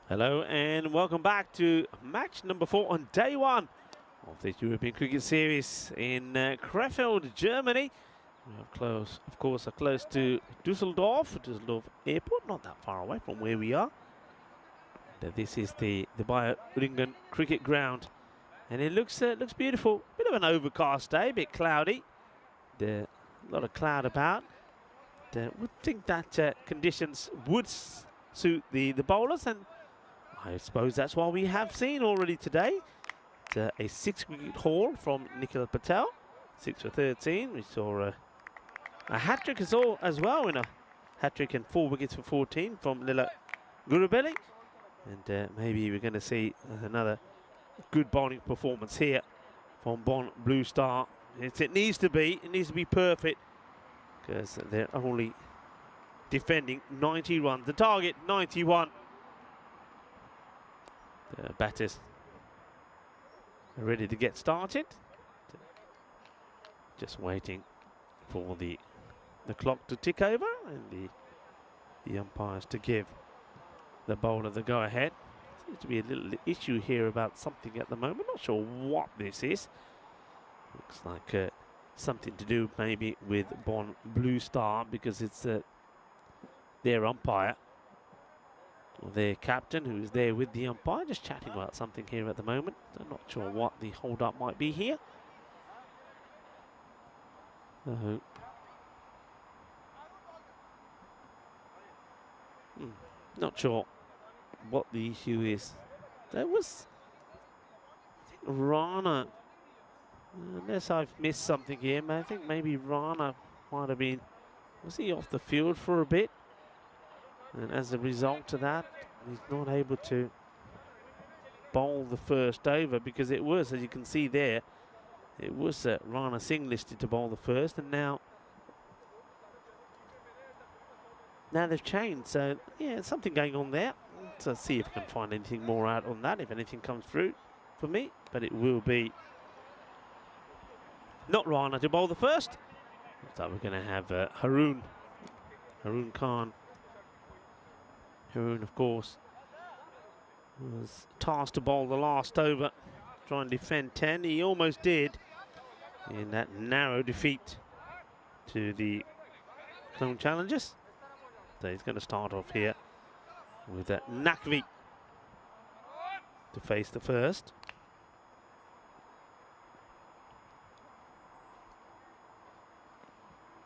Hello and welcome back to match number 4 on day 1 of the European Cricket Series in Krefeld, Germany. We are close, of course, close to Düsseldorf Airport, not that far away from where we are. And, this is the Bayer Ringen Cricket Ground, and it looks beautiful. Bit of an overcast day, a bit cloudy. A lot of cloud about. Would think that conditions would suit the bowlers, and I suppose that's what we have seen already today. It's a 6-wicket haul from Nikhil Patel, 6 for 13. We saw a hat-trick as well, in a hat-trick and 4 wickets for 14 from Lila Gurubelli. And maybe we're going to see another good bowling performance here from Bon Blue Star. It needs to be perfect, because they're only defending 90 runs. The target, 91. The batters are ready to get started. Just waiting for the clock to tick over and the umpires to give the bowler the go-ahead. Seems to be a little issue here about something at the moment. Not sure what this is. Looks like something to do maybe with Bon Blue Star, because it's their umpire, or their captain, who is there with the umpire, just chatting about something here at the moment. I'm not sure what the hold-up might be here. Not sure what the issue is. There was, I think, Rana, unless I've missed something here, I think maybe Rana might have been, was he off the field for a bit? And as a result of that, he's not able to bowl the first over, because it was, as you can see there, it was Rana Singh listed to bowl the first, and now they've changed. So yeah, something going on there. Let's see if I can find anything more out on that, if anything comes through for me. But it will be not Rana to bowl the first. So we're going to have Haroon Khan. Haroon, of course, was tasked to bowl the last over, try and defend 10. He almost did in that narrow defeat to the Clone Challengers. So he's going to start off here with Nakvi to face the first.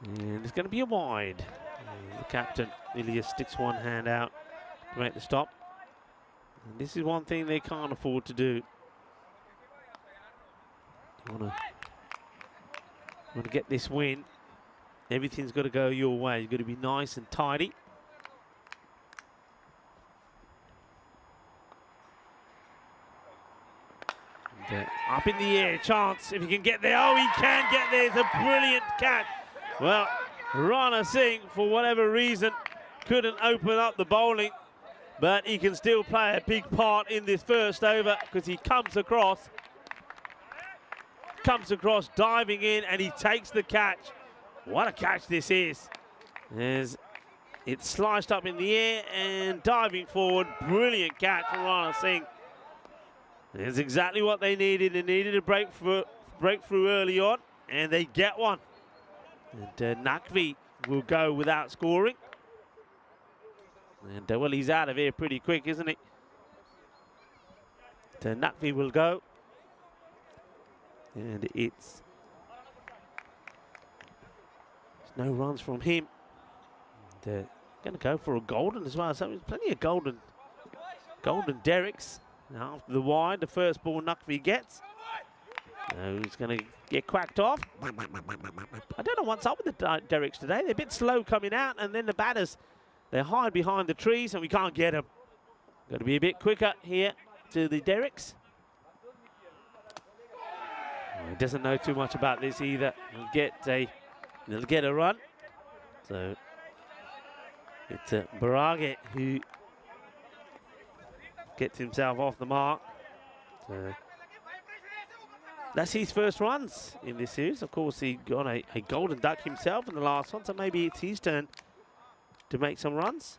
And it's going to be a wide. The captain, Ilias, sticks one hand out to make the stop. And this is one thing they can't afford to do. You want to get this win. Everything's got to go your way. You've got to be nice and tidy. And, up in the air, chance if he can get there. Oh, he can get there. It's a brilliant catch. Well, Rana Singh, for whatever reason, couldn't open up the bowling, but he can still play a big part in this first over, because he comes across diving in, and he takes the catch. What a catch this is. As it's sliced up in the air and diving forward. Brilliant catch from Rana Singh. It's exactly what they needed. They needed a breakthrough early on, and they get one. And Nakvi will go without scoring. And well, he's out of here pretty quick, isn't he? Nakvi will go. And it's no runs from him. And, going to go for a golden as well. So there's plenty of golden derricks. Now after the wide, the first ball Nakvi gets. He's going to get quacked off. I don't know what's up with the derricks today. They're a bit slow coming out, and then the batters, they hide behind the trees, and we can't get them. Got to be a bit quicker here to the derricks. He doesn't know too much about this either. He'll get a run. So it's Barage who gets himself off the mark. So that's his first runs in this series. Of course, he got a golden duck himself in the last one, so maybe it's his turn to make some runs.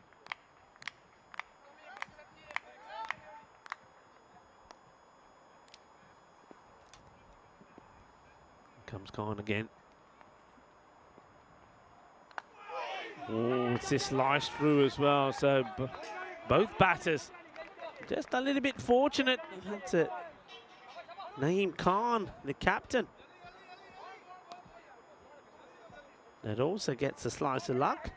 Comes Khan again. Oh, it's this sliced through as well. So both batters just a little bit fortunate. That's it. Naeem Khan, the captain, that also gets a slice of luck.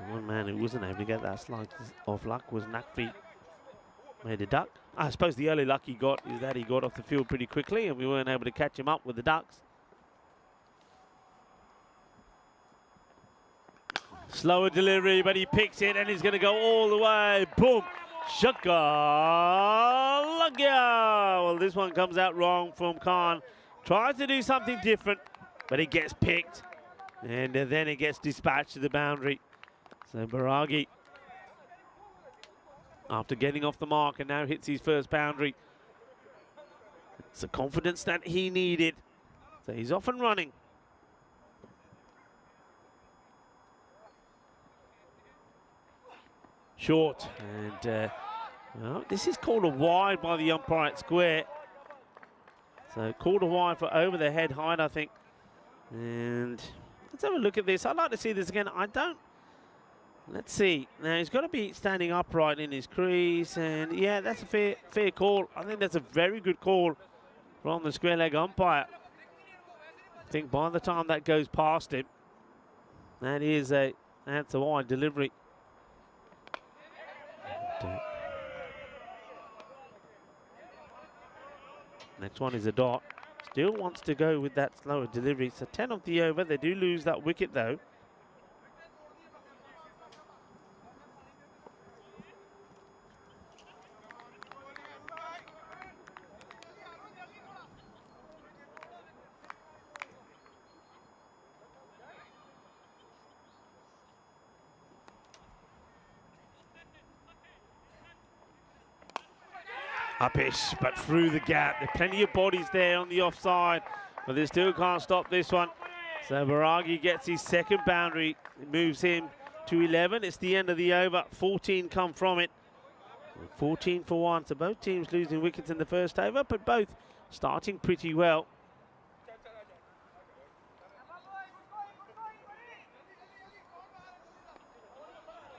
One man who wasn't able to get that slice of luck was Nakfi. Made a duck. I suppose the early luck he got is that he got off the field pretty quickly and we weren't able to catch him up with the ducks. Slower delivery, but he picks it and he's going to go all the way. Boom. Shakalaka. Well, this one comes out wrong from Khan. Tries to do something different, but it gets picked. And then it gets dispatched to the boundary. So Baragi, after getting off the mark, and now hits his first boundary. It's the confidence that he needed. So he's off and running. Short, and well, this is called a wide by the umpire at square. So called a wide for over the head height, I think. And let's have a look at this. I'd like to see this again. I don't. Let's see. Now he's got to be standing upright in his crease, and yeah, that's a fair call. I think that's a very good call from the square leg umpire. I think by the time that goes past him, that's a wide delivery. Next one is a dot. Still wants to go with that slower delivery. So 10 of the over. They do lose that wicket though. Upish, but through the gap. There are plenty of bodies there on the offside, but they still can't stop this one. So Baragi gets his second boundary. It moves him to 11. It's the end of the over. 14 come from it. 14 for 1. So both teams losing wickets in the first over, but both starting pretty well.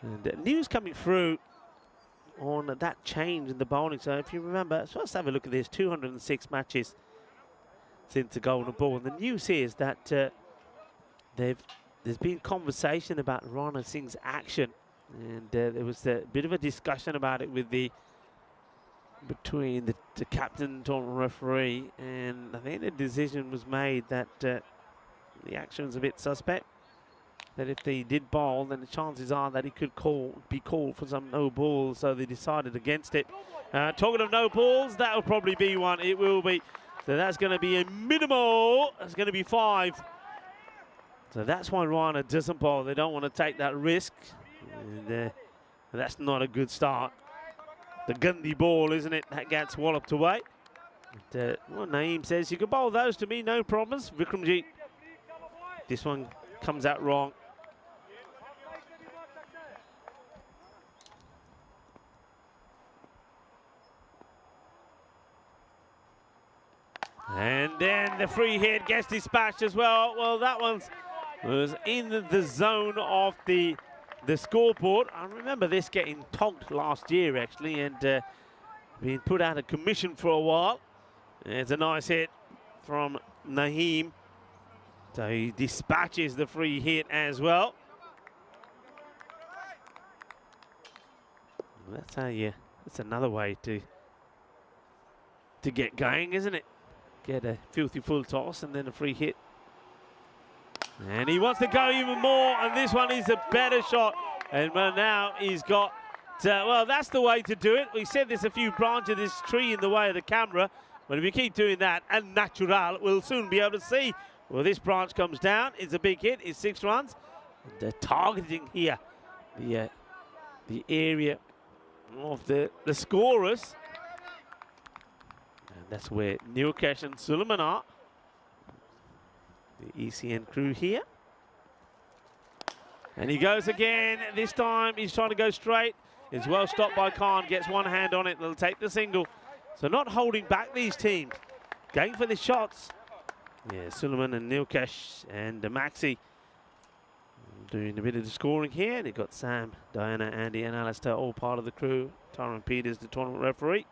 And news coming through on that change in the bowling. So if you remember, so let's have a look at this. 206 matches since the golden ball. And the news is that there's been conversation about Rana Singh's action, and there was a bit of a discussion about it with between the captain, tournament referee, and I think the decision was made that the action was a bit suspect. That if they did bowl, then the chances are that he could be called for some no balls, so they decided against it. Talking of no balls, that will probably be one. It will be. So that's going to be a minimal. That's going to be 5. So that's why Rana doesn't bowl. They don't want to take that risk. And that's not a good start. The Gandhi ball, isn't it? That gets walloped away. And, well, Naeem says, you can bowl those to me, no problems. Vikramjit, this one comes out wrong. And then the free hit gets dispatched as well. Well, that one was in the zone of the scoreboard. I remember this getting togged last year, actually, and being put out of commission for a while. It's a nice hit from Naeem. So he dispatches the free hit as well. That's how that's another way to get going, isn't it? Get a filthy full toss and then a free hit. And he wants to go even more, and this one is a better shot. And now he's got, well, that's the way to do it. We said there's a few branches of this tree in the way of the camera, but if we keep doing that, and natural, we'll soon be able to see. Well, this branch comes down. It's a big hit. It's 6 runs. And they're targeting here the area of the scorers. And that's where Nilkesh and Suleiman are. The ECN crew here. And he goes again. This time he's trying to go straight. It's well stopped by Khan. Gets one hand on it. They'll take the single. So not holding back these teams, going for the shots. Yeah, Suleiman and Nilkesh and Maxi doing a bit of the scoring here. They've got Sam, Diana, Andy and Alistair, all part of the crew. Tyron Peters, the tournament referee.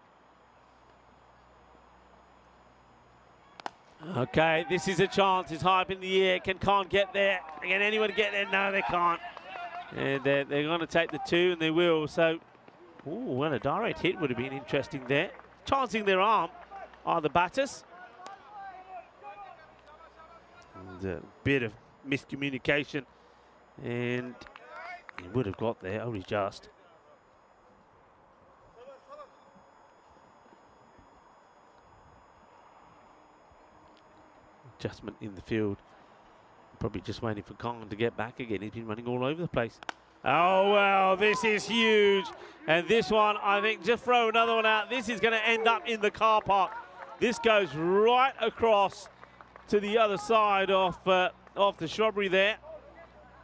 Okay, this is a chance. It's high up in the air. Can't get there. Can anyone get there? No, they can't. And they're going to take the 2, and they will. So, well, a direct hit would have been interesting there. Chancing their arm are the batters. And a bit of miscommunication, and he would have got there, only just. Adjustment in the field. Probably just waiting for Khan to get back again. He's been running all over the place. Oh, well, this is huge. And this one, I think, just throw another one out. This is going to end up in the car park. This goes right across to the other side of the shrubbery there.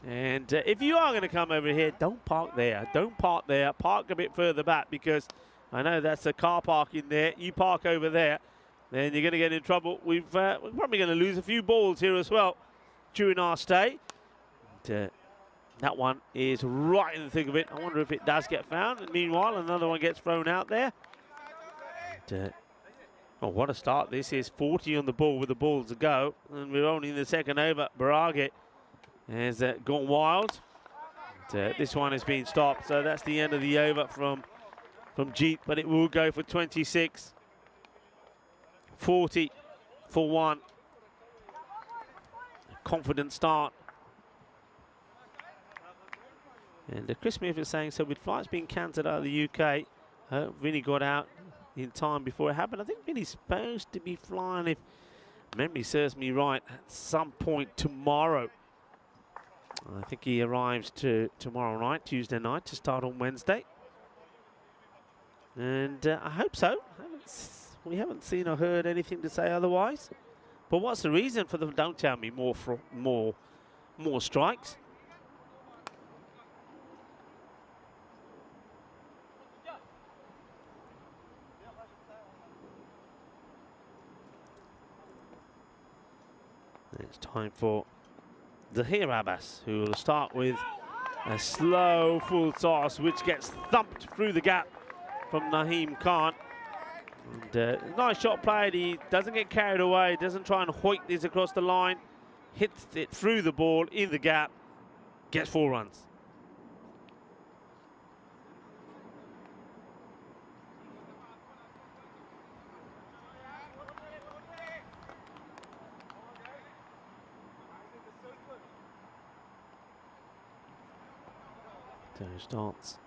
And if you are going to come over here, don't park there. Don't park there. Park a bit further back, because I know that's a car park in there. You park over there, then you're going to get in trouble. We're probably going to lose a few balls here as well during our stay. And, that one is right in the thick of it. I wonder if it does get found. And meanwhile, another one gets thrown out there. And, oh, what a start this is. 40 on the ball with the ball to go. And we're only in the second over. Barage has gone wild. And, this one has been stopped. So that's the end of the over from Jeet. But it will go for 26. 40 for 1. A confident start. And Chris Smith is saying, so with flights being cancelled out of the UK, Vinny got out in time before it happened. I think Vinny's supposed to be flying, if memory serves me right, at some point tomorrow. I think he arrives tomorrow night, Tuesday night, to start on Wednesday. And I hope so. We haven't seen or heard anything to say otherwise. But what's the reason for them? Don't tell me more strikes. It's time for Zahir Abbas, who will start with a slow full toss, which gets thumped through the gap from Naheem Khan. And nice shot played. He doesn't get carried away, doesn't try and hoik this across the line, hits it through the ball in the gap, gets 4 runs. So starts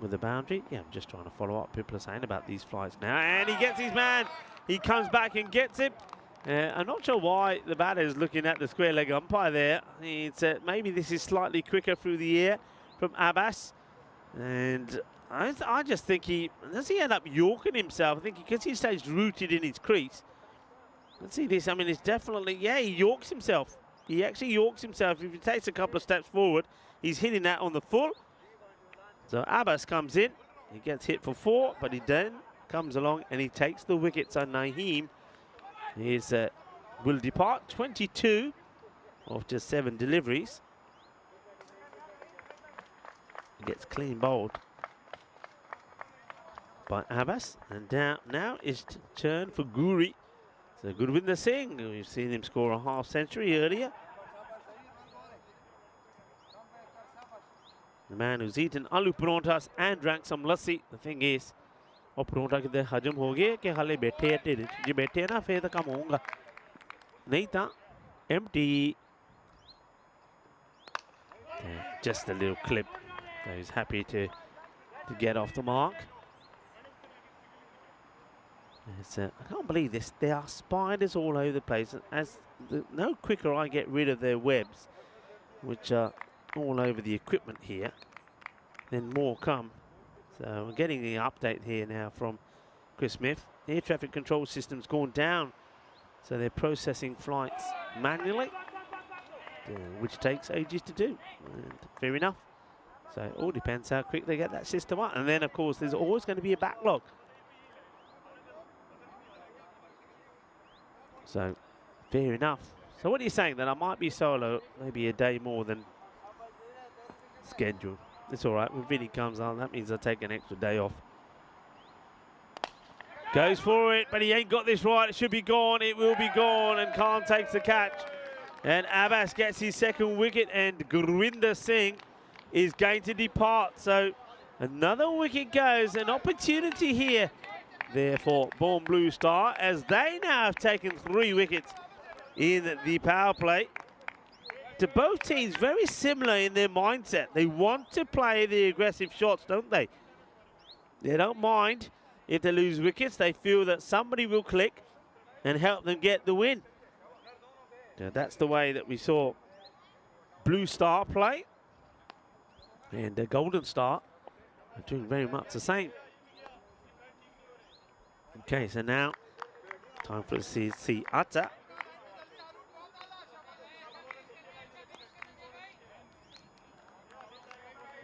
with the boundary. Yeah, I'm just trying to follow up. People are saying about these flights now. And he gets his man. He comes back and gets him. I'm not sure why the batter is looking at the square leg umpire there. It's maybe this is slightly quicker through the air from Abbas. And I just think does he end up yorking himself? I think because he stays rooted in his crease. Let's see this. I mean, it's definitely, yeah, he yorks himself. He actually yorks himself. If he takes a couple of steps forward, he's hitting that on the full. So Abbas comes in, he gets hit for 4, but he then comes along and he takes the wicket. So Naheem will depart 22 of just 7 deliveries. He gets clean bowled by Abbas, and now it's turn for Guri. So Gurvinder Singh, we've seen him score a half century earlier. The man who's eaten aloo paranthas and drank some lassi. The thing is, और परोंठा किधर हजम हो गया कि हाले बैठे हैं टेढ़े ये बैठे हैं ना फिर तो कम होगा नहीं था empty. Just a little clip. So he's happy to get off the mark. I can't believe this. There are spiders all over the place. No quicker I get rid of their webs, which are all over the equipment here, then more come. So we're getting the update here now from Chris Smith. Air traffic control system's gone down, so they're processing flights manually, which takes ages to do. And fair enough. So it all depends how quick they get that system up. And then, of course, there's always going to be a backlog. So, fair enough. So what are you saying? That I might be solo maybe a day more than scheduled. It's all right. When Vinny comes on, that means I take an extra day off. Goes for it, but he ain't got this right. It should be gone. It will be gone, and Khan takes the catch. And Abbas gets his second wicket, and Gurwinder Singh is going to depart. So another wicket goes. An opportunity here, therefore, Born Blue Star, as they now have taken 3 wickets in the power play. To both teams, very similar in their mindset. They want to play the aggressive shots, don't they? They don't mind if they lose wickets. They feel that somebody will click and help them get the win. Now, that's the way that we saw Blue Star play. And the Golden Star are doing very much the same. Okay, so now time for us to see Atta.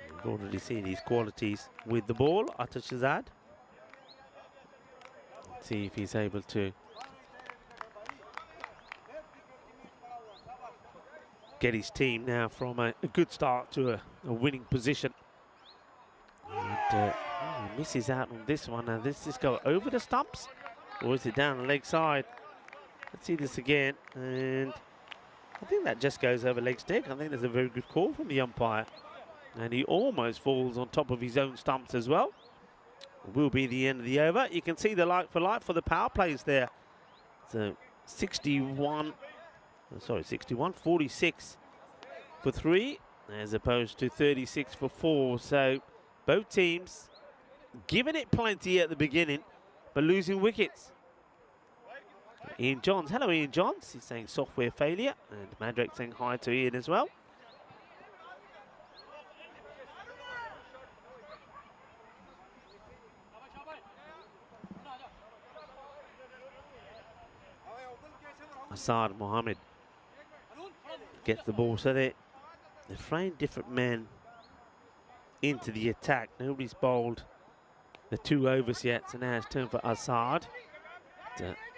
We've already seen his qualities with the ball, Atta Shazad. Let's see if he's able to get his team now from a good start to a winning position. And he misses out on this one. Now, does this go over the stumps, or is it down the leg side? Let's see this again. And I think that just goes over leg stick. I think there's a very good call from the umpire. And he almost falls on top of his own stumps as well. It will be the end of the over. You can see the like for like for the power plays there. So 61, 46 for 3, as opposed to 36 for 4. So both teams giving it plenty at the beginning, but losing wickets. Ian Johns, hello Ian Johns. He's saying software failure, and Madrak saying hi to Ian as well. Asad Mohammed gets the ball, so they're throwing different men into the attack. Nobody's bowled the 2 overs yet, so now it's turn for Asad.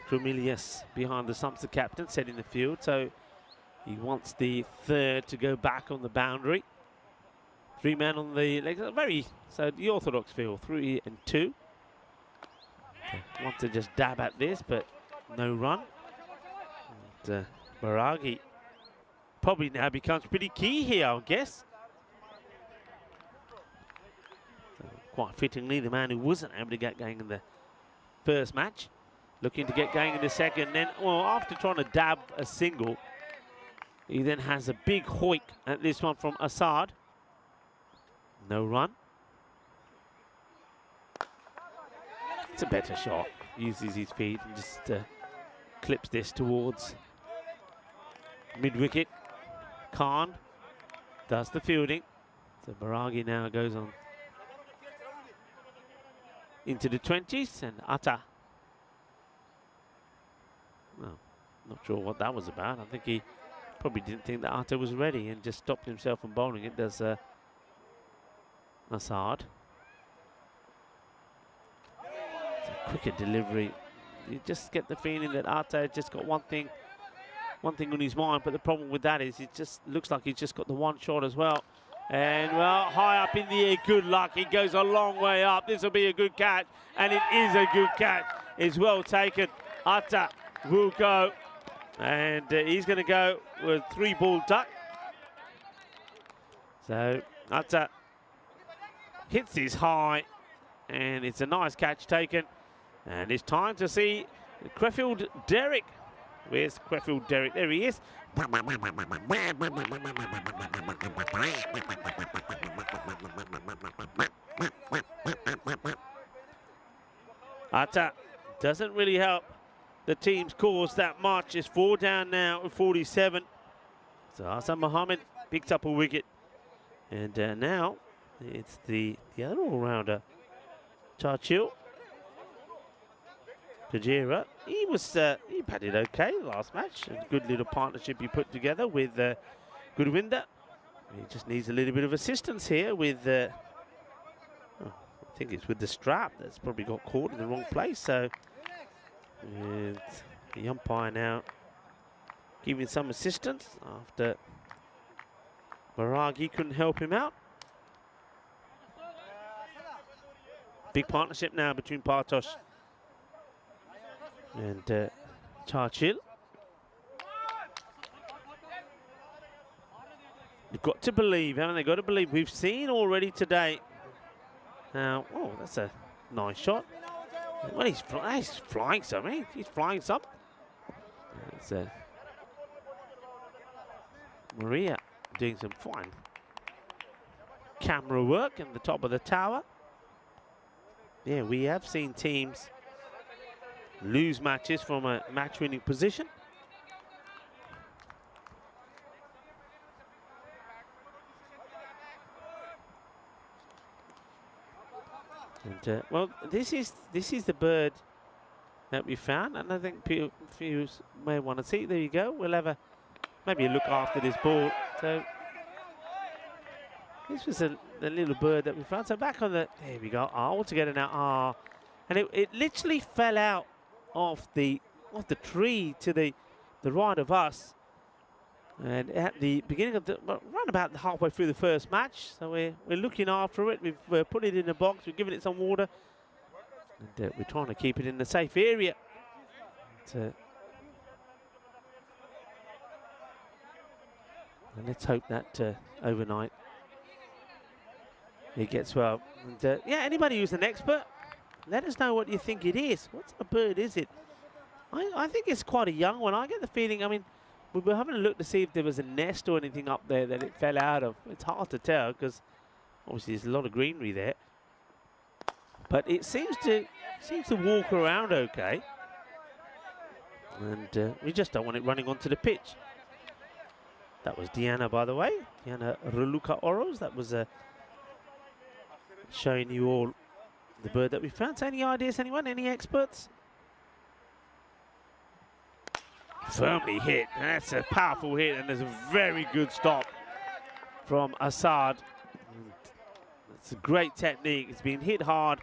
Cromilius behind the stumps, the captain, setting the field, so he wants the 3rd to go back on the boundary. 3 men on the legs, so the orthodox field, 3 and 2. Want to just dab at this, but no run. And, Baragi probably now becomes pretty key here, I guess. So quite fittingly, the man who wasn't able to get going in the first match, looking to get going in the second. Then, well, after trying to dab a single, he then has a big hoik at this one from Asad. No run. It's a better shot. Uses his feet and just clips this towards mid-wicket. Khan does the fielding. So Baragi now goes on into the 20s, and Atta. Well, not sure what that was about. I think he probably didn't think that Atta was ready and just stopped himself from bowling it. Does Asad. It's a quicker delivery. You just get the feeling that Atta just got one thing on his mind, but the problem with that is it just looks like he's just got the one shot as well. And, well, high up in the air, good luck. He goes a long way up. This will be a good catch, and it is a good catch. It's well taken. Atta will go, and he's going to go with 3-ball duck. So Atta hits his high, and it's a nice catch taken. And it's time to see Crefeld Derrick. Where's Crefeld Derrick? There he is. Atta doesn't really help the team's cause that much. It's 4 down now at 47. So Hassan Mohammed picks up a wicket. And now it's the other all-rounder, Churchill. Kajira, he batted okay last match. A good little partnership he put together with Gurwinder. He just needs a little bit of assistance here with, I think it's with the strap that's probably got caught in the wrong place. So The umpire now giving some assistance after Baragi couldn't help him out. Big partnership now between Partosh and Churchill. You've got to believe, haven't they? Got to believe. We've seen already today. Now, oh, that's a nice shot. Well, he's flying some, eh? He's flying some. It's Maria doing some fine camera work in the top of the tower. Yeah, we have seen teams lose matches from a match-winning position. And well, this is the bird that we found, and I think few may want to see. There you go. We'll have maybe a look after this ball. So this was the little bird that we found. So back on there we go. All together now. And it literally fell out of the tree to the right of us. And at the beginning of around about halfway through the first match, so we're looking after it. We've put it in a box. We've given it some water, and we're trying to keep it in a safe area. And let's hope that overnight it gets well. And yeah, anybody who's an expert, let us know what you think it is. What sort of bird is it? I think it's quite a young one. I get the feeling. I mean, we were having a look to see if there was a nest or anything up there that it fell out of. It's hard to tell because obviously there's a lot of greenery there. But it seems to walk around okay. And we just don't want it running onto the pitch. That was Diana, by the way. Diana Reluca Oros. That was showing you all the bird that we found. So any ideas, anyone? Any experts? Firmly hit. That's a powerful hit, and there's a very good stop from Assad. It's a great technique. It's been hit hard,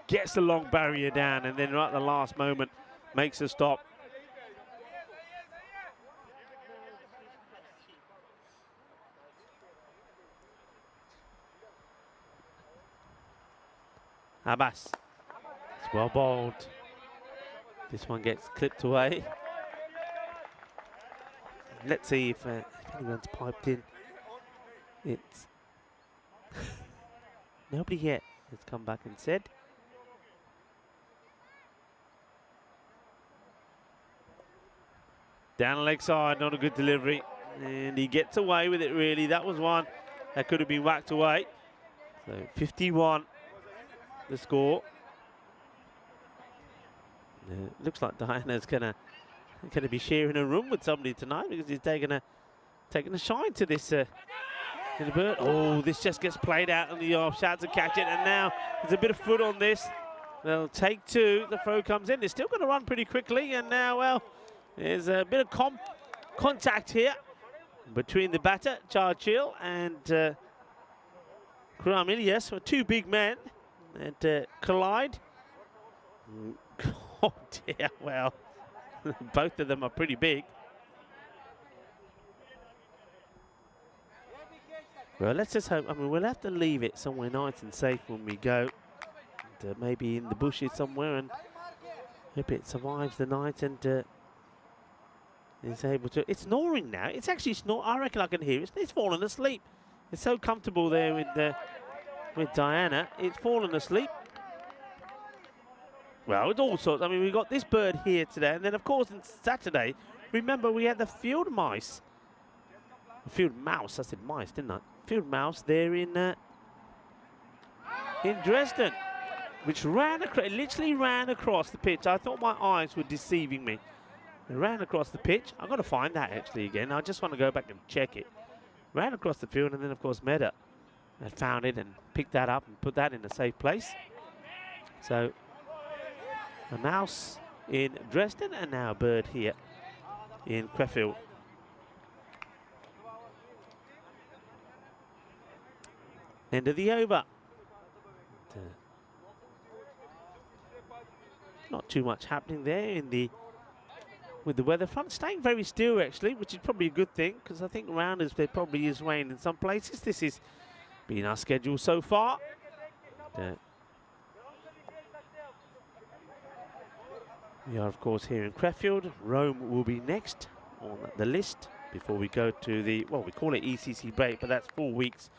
gets the long barrier down, and then right at the last moment makes a stop. Abbas. It's well bowled. This one gets clipped away. Let's see if anyone's piped in. It's nobody yet has come back and said. Down the leg side, not a good delivery. And he gets away with it, really. That was one that could have been whacked away. So 51, the score. Looks like Diana's gonna be sharing a room with somebody tonight because he's taking a shine to this little bird. Oh, this just gets played out on the off. Shouts to catch it, and now there's a bit of foot on this. They'll take two. The throw comes in. They're still going to run pretty quickly, and now, well, there's a bit of contact here between the batter, Churchill, and Kram Ilyas, were two big men that collide. Oh dear, well. Both of them are pretty big. Well, let's just hope. I mean, we'll have to leave it somewhere nice and safe when we go. And, maybe in the bushes somewhere, and hope it survives the night and is able to. It's snoring now. It's actually snoring. I reckon I can hear it. It's fallen asleep. It's so comfortable there with Diana. It's fallen asleep. Well, it's all sorts. I mean, we've got this bird here today, and then, of course, on Saturday, remember, we had the field mice. Field mouse, I said mice, didn't I? Field mouse there in Dresden, which literally ran across the pitch. I thought my eyes were deceiving me. It ran across the pitch. I've got to find that, actually, again. I just want to go back and check it. Ran across the field, and then, of course, Meda had found it and picked that up and put that in a safe place. So a mouse in Dresden, and now a bird here in Crefeld. End of the over. Not too much happening there in the with the weather front. Staying very still, actually, which is probably a good thing, because I think around us there probably is rain in some places. This has been our schedule so far. We are, of course, here in Crefeld. Rome will be next on the list before we go to the, well, we call it ECC break, but that's 4 weeks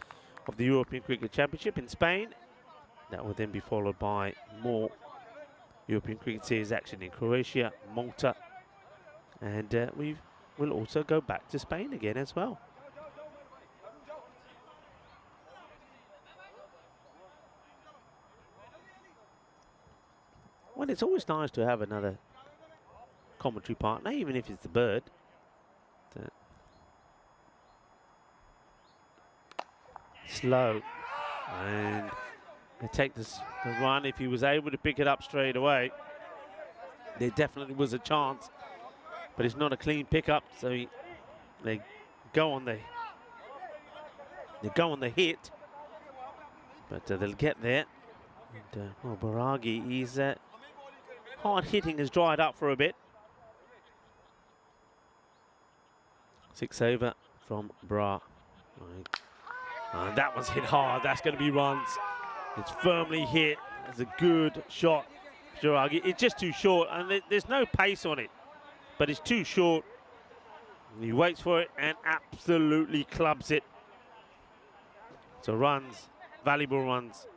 of the European Cricket Championship in Spain. That will then be followed by more European Cricket Series action in Croatia, Malta, and we will also go back to Spain again as well. Well, it's always nice to have another commentary partner, even if it's the bird. Slow, and they take the run. If he was able to pick it up straight away, there definitely was a chance, but it's not a clean pickup, so they go on the hit, but they'll get there. And well, Baragi, he's hard hitting has dried up for a bit. 6 over from Bra. And that was hit hard. That's going to be runs. It's firmly hit. It's a good shot, Baragi. It's just too short, and there's no pace on it, but it's too short. He waits for it and absolutely clubs it. So runs, valuable runs.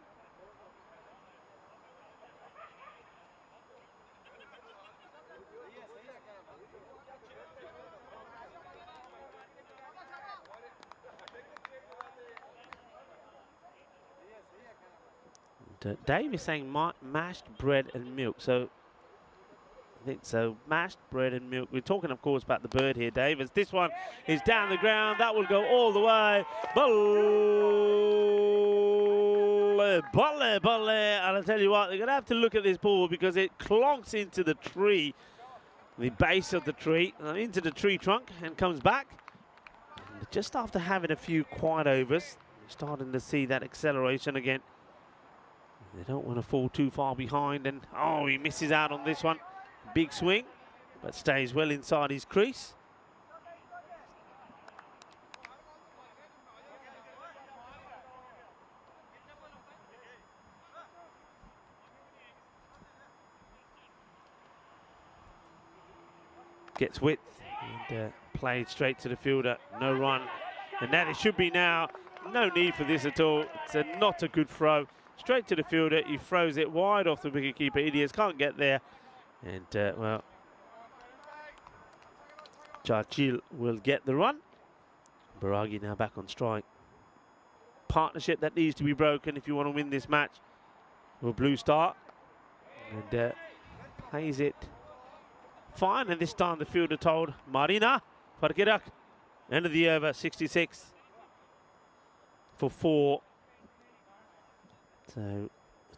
Dave is saying mashed bread and milk, so I think so. Mashed bread and milk. We're talking, of course, about the bird here, Dave. As this one is down the ground, that will go all the way. Balle. And I'll tell you what, they're going to have to look at this ball because it clonks into the tree, the base of the tree, into the tree trunk, and comes back. And just after having a few quiet overs, starting to see that acceleration again. They don't want to fall too far behind, and oh, he misses out on this one. Big swing, but stays well inside his crease. Gets width and played straight to the fielder. No run, and that it should be now. No need for this at all. It's not a good throw. Straight to the fielder, he throws it wide off the wicketkeeper. Idiots can't get there. And, well, Churchill will get the run. Baragi now back on strike. Partnership that needs to be broken if you want to win this match with Blue Star. And plays it fine. And this time the fielder told Marina Farkirak. End of the over, 66 for 4. So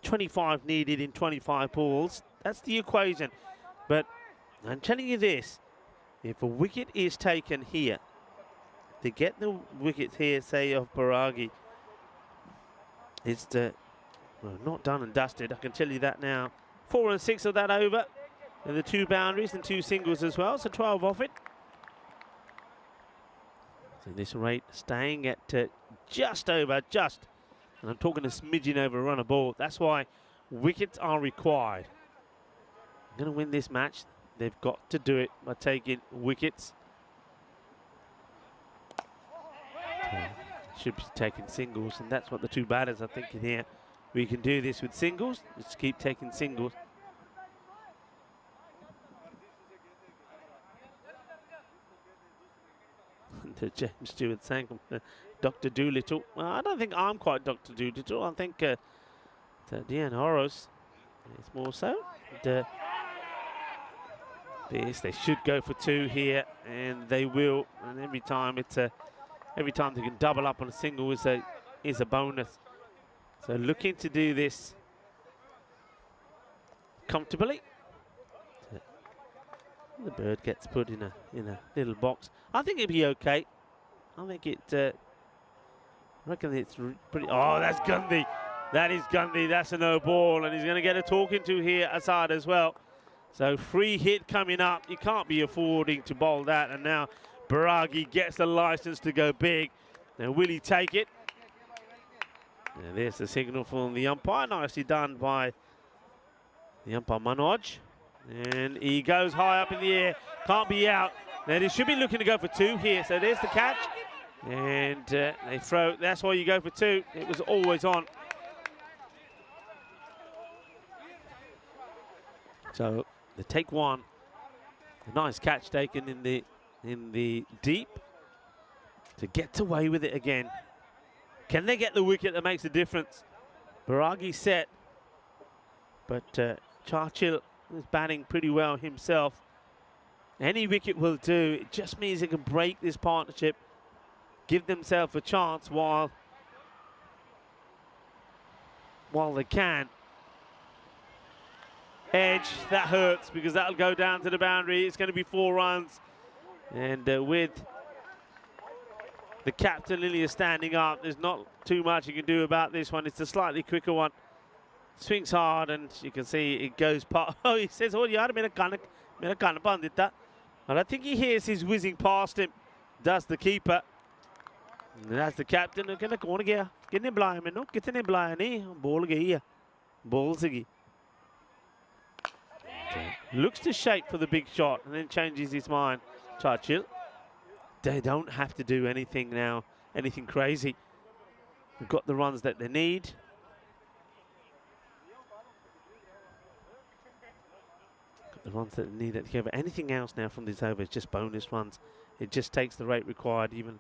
25 needed in 25 balls. That's the equation. But I'm telling you this, if a wicket is taken here, to get the wickets here, say, of Baragi, it's well, not done and dusted, I can tell you that now. 4 and 6 of that over, and the 2 boundaries and 2 singles as well, so 12 off it. So this rate staying at just over, and I'm talking a smidgen over a run of ball. That's why wickets are required. I'm going to win this match. They've got to do it by taking wickets. Should be taking singles, and that's what the 2 batters are thinking here. We can do this with singles. Let's keep taking singles. James Stewart saying, Dr. Doolittle. Well, I don't think I'm quite Dr. Doolittle. I think Dean Horos is more so. This, they should go for 2 here, and they will. And every time every time they can double up on a single is a bonus. So looking to do this comfortably. The bird gets put in a little box. I think it'll be okay. I think I reckon it's pretty. Oh, that's Gandhi. That is Gandhi. That's a no ball, and he's going to get a talking to here, Assad, as well. So free hit coming up. You can't be affording to bowl that. And now Baragi gets the license to go big. Now will he take it? And there's the signal from the umpire. Nicely done by the umpire Manoj. And he goes high up in the air. Can't be out. Now they should be looking to go for 2 here. So there's the catch. And they throw. That's why you go for 2. It was always on. So they take 1. A nice catch taken in the deep to get away with it again. Can they get the wicket that makes a difference? Baragi set, but Churchill is batting pretty well himself. Any wicket will do. It just means they can break this partnership, give themselves a chance while they can. Edge, that hurts because that'll go down to the boundary. It's going to be 4 runs. And with the captain Lilly standing up, there's not too much you can do about this one. It's a slightly quicker one. Swings hard and you can see it goes past. Oh, he says, oh, yaar, mera kan band ditta. And I think he hears he's whizzing past him. Does the keeper. And that's the captain. ਕਹਿੰਦਾ ਕੌਣ ਗਿਆ? ਕਿੰਨੇ ਬੁਲਾਇਆ ਮੈਨੂੰ? ਕਿਤਨੇ ਬੁਲਾਇਆ ਨਹੀਂ? ਬੋਲ ਗਈ ਆ. Ball ਸੀਗੀ. Looks to shape for the big shot and then changes his mind. Churchill. They don't have to do anything now, anything crazy. They've got the runs that they need. Got the runs that they need at together. Anything else now from this over is just bonus runs. It just takes the rate required even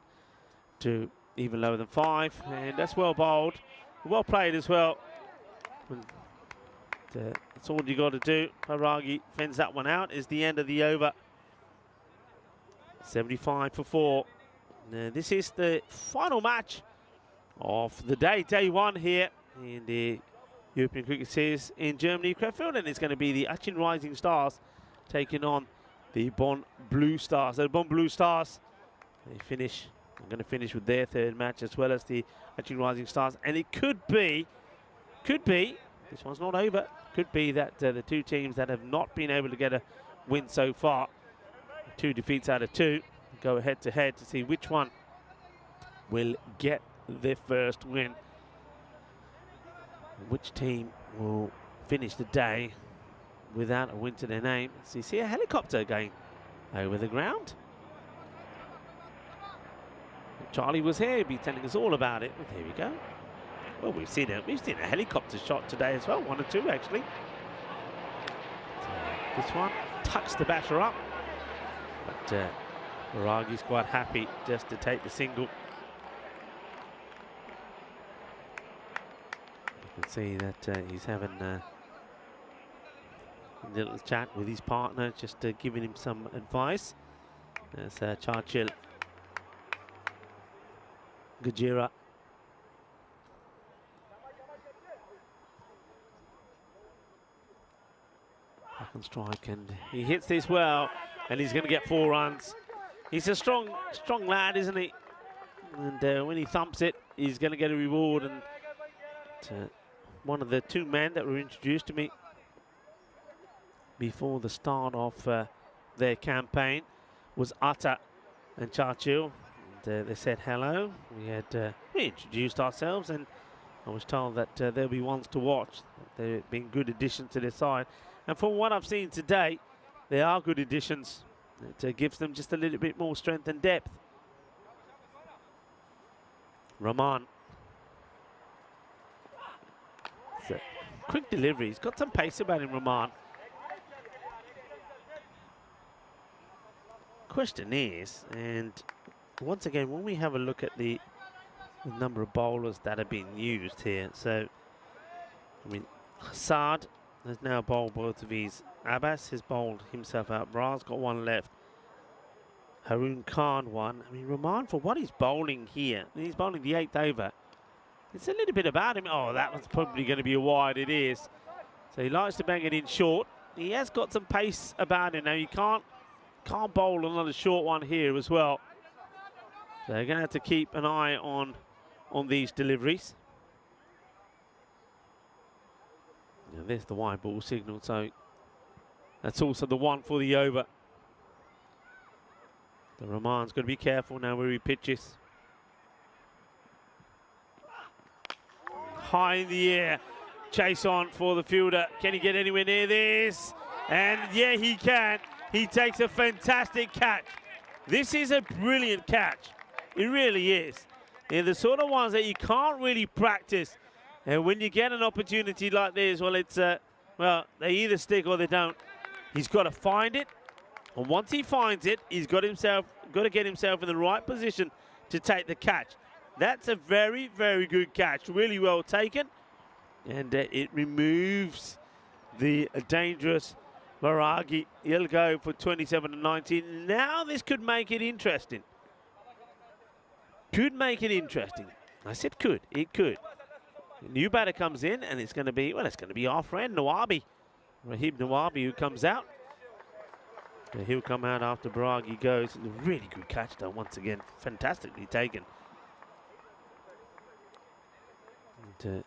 lower than 5. And that's well bowled. Well played as well. That's all you got to do. Baragi fends that one out. Is the end of the over. 75 for 4. Now, this is the final match of the day, day 1 here in the European Cricket Series in Germany, Crefeld, and it's going to be the Achin Rising Stars taking on the Bonn Blue Stars. The Bonn Blue Stars, they're going to finish with their 3rd match as well as the Achin Rising Stars, and it could be, this one's not over, could be that the 2 teams that have not been able to get a win so far, 2 defeats out of 2, go head to head to see which one will get their first win. Which team will finish the day without a win to their name. So you see a helicopter going over the ground. Charlie was here, he'd be telling us all about it. But here we go. Well, we've seen a helicopter shot today as well, 1 or 2 actually. So this one tucks the batter up. But Baragi's quite happy just to take the single. You can see that he's having a little chat with his partner, just giving him some advice. There's Churchill, Gajira. Back on strike, and he hits this well. And he's going to get 4 runs. He's a strong lad, isn't he? And when he thumps it, he's going to get a reward. And one of the 2 men that were introduced to me before the start of their campaign was Atta and Churchill. And they said hello. We introduced ourselves, and I was told that there'll be ones to watch. They've been good additions to their side. And from what I've seen today, they are good additions. It gives them just a little bit more strength and depth. Rahman. It's a quick delivery. He's got some pace about him, Rahman. Question is, and once again, when we have a look at the number of bowlers that have been used here, so, I mean, Hassad has now bowled both of his. Abbas has bowled himself out. Bra's got 1 left. Haroon Khan 1. I mean, Rahman, for what he's bowling here, he's bowling the 8th over. It's a little bit about him. Oh, that one's probably going to be a wide. It is. So he likes to bang it in short. He has got some pace about him. Now, you can't bowl another short one here as well. So they're going to have to keep an eye on these deliveries. Now, there's the wide ball signal. So That's also the one for the over. The Rahman's got to be careful now where he pitches. High in the air. Chase on for the fielder. Can he get anywhere near this? And yeah, he can. He takes a fantastic catch. This is a brilliant catch. It really is. They're the sort of ones that you can't really practice. And when you get an opportunity like this, well, it's well, they either stick or they don't. He's got to find it. And once he finds it, he's got to get himself in the right position to take the catch. That's a very, very good catch. Really well taken. And it removes the dangerous Maragi. He'll go for 27-19. Now this could make it interesting. Could make it interesting. I said could. It could. A new batter comes in, and it's going to be, well, it's going to be our friend Nawabi. Rahib Nawabi, who comes out. And he'll come out after Baragi goes. A really good catch, though, once again. Fantastically taken. And,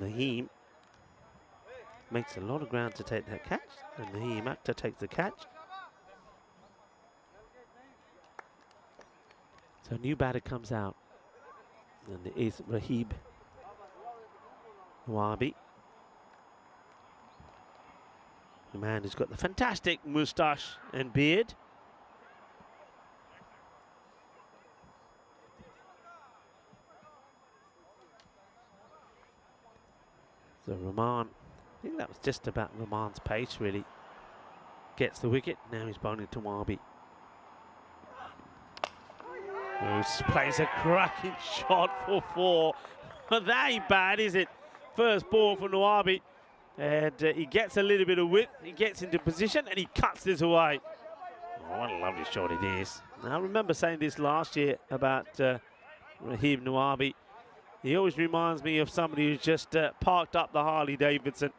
Naheem makes a lot of ground to take that catch. And Naheem Akhtar takes the catch. So a new batter comes out. And it is Rahib Nawabi. The man who's got the fantastic moustache and beard. So Rahman, I think that was just about Rahman's pace, really. Gets the wicket. Now he's bowling to Nawabi. Who plays a cracking shot for 4. But that ain't bad, is it? First ball for Nawabi. And he gets a little bit of width. He gets into position and he cuts this away. Oh, what a lovely shot it is. Now, I remember saying this last year about Rahib Nawabi. He always reminds me of somebody who's just parked up the Harley Davidson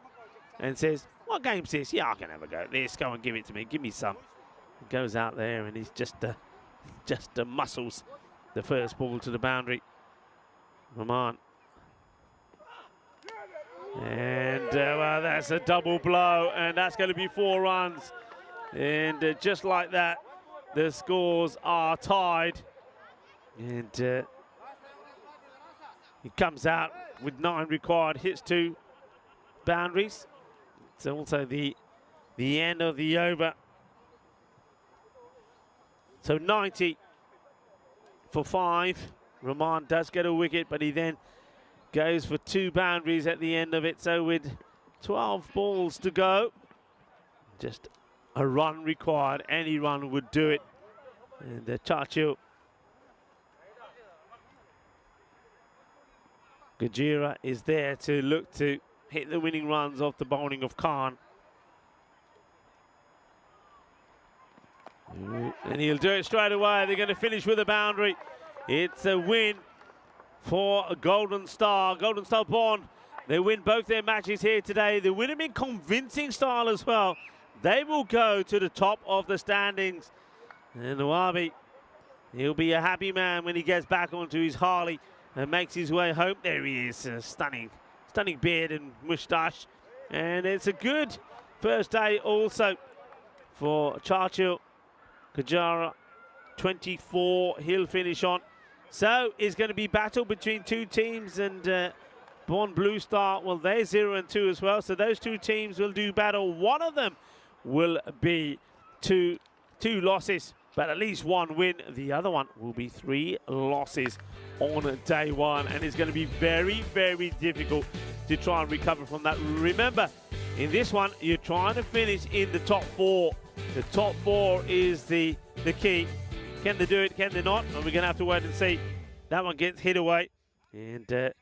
and says, what game's this? Yeah, I can have a go at this. Go and give it to me. Give me some. He goes out there and he's just muscles the first ball to the boundary. Rahman. And well, that's a double blow, and that's going to be 4 runs. And just like that, the scores are tied. And he comes out with 9 required, hits 2 boundaries. It's also the end of the over. So 90 for 5. Rahman does get a wicket, but he then goes for 2 boundaries at the end of it. So with 12 balls to go, just a run required. Any run would do it. And Chachil Gajira is there to look to hit the winning runs off the bowling of Khan. And he'll do it straight away. They're going to finish with a boundary. It's a win for Golden Star. Golden Star Bond. They win both their matches here today. They win them in convincing style as well. They will go to the top of the standings. And Nawabi, he'll be a happy man when he gets back onto his Harley and makes his way home. There he is, stunning beard and moustache. And it's a good first day also for Chachil Kajara. 24 he'll finish on. So it's going to be battle between 2 teams, and Bond Blue Star, well, they're 0-2 as well. So those 2 teams will do battle. One of them will be two losses, but at least 1 win. The other one will be 3 losses on day 1, and it's going to be very, very difficult to try and recover from that. Remember, in this one, you're trying to finish in the top 4. The top 4 is the key. Can they do it? Can they not? And we're going to have to wait and see. That one gets hit away. And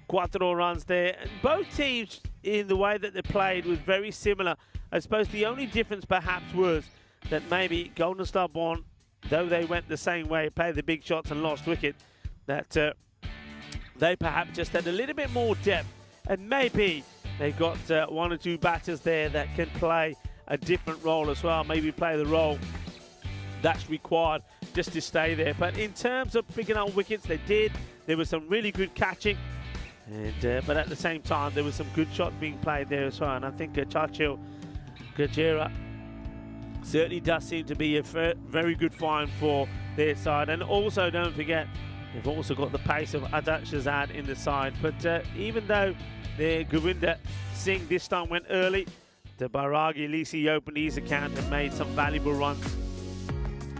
Quattro runs there. And both teams, in the way that they played, was very similar. I suppose the only difference perhaps was that maybe Golden Star Bond, though they went the same way, played the big shots and lost wicket, that they perhaps just had a little bit more depth. And maybe they got 1 or 2 batters there that can play a different role as well. Maybe play the role that's required just to stay there. But in terms of picking up wickets, they did. There was some really good catching. And but at the same time, there was some good shots being played there as well. And I think Churchill Gajera certainly does seem to be a very good find for their side. And also, don't forget, they've also got the pace of Adat Shahzad in the side. But even though their Govinda Singh this time went early, the Bairagi Lisi opened his account and made some valuable runs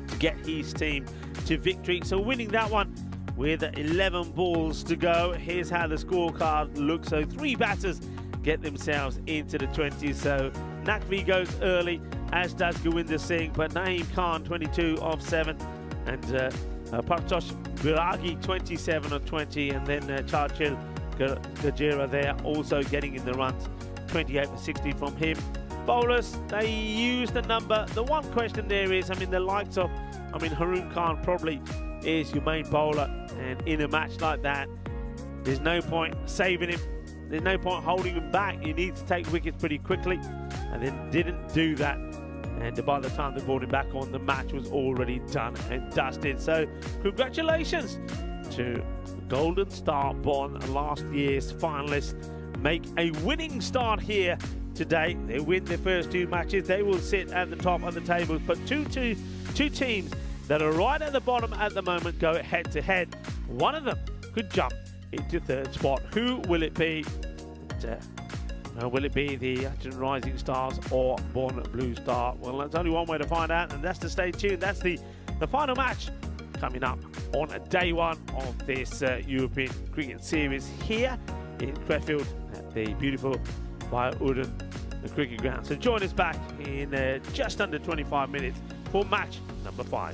to get his team to victory. So winning that one with 11 balls to go. Here's how the scorecard looks. So 3 batters get themselves into the 20s. So Naqvi goes early, as does Govinda Singh, but Naeem Khan 22 of 7, and Partosh Bairagi 27 of 20, and then Churchill Gajera there also getting in the runs, 28 for 60 from him. Bowlers, they use the number. The one question there is, the likes of, Haroon Khan probably is your main bowler, and in a match like that, there's no point saving him. There's no point holding him back. You need to take wickets pretty quickly, and then didn't do that. And by the time they brought him back on, the match was already done and dusted. So congratulations to Golden Star Bond, last year's finalists, make a winning start here today. They win their first 2 matches. They will sit at the top of the tables, but two teams that are right at the bottom at the moment go head to head. One of them could jump into 3rd spot. Who will it be? Will it be the Acton Rising Stars or Born Blue Star? Well, there's only one way to find out, and that's to stay tuned. That's the final match coming up on day 1 of this European Cricket Series here in Crefeld at the beautiful Uden cricket ground. So join us back in just under 25 minutes for match number 5.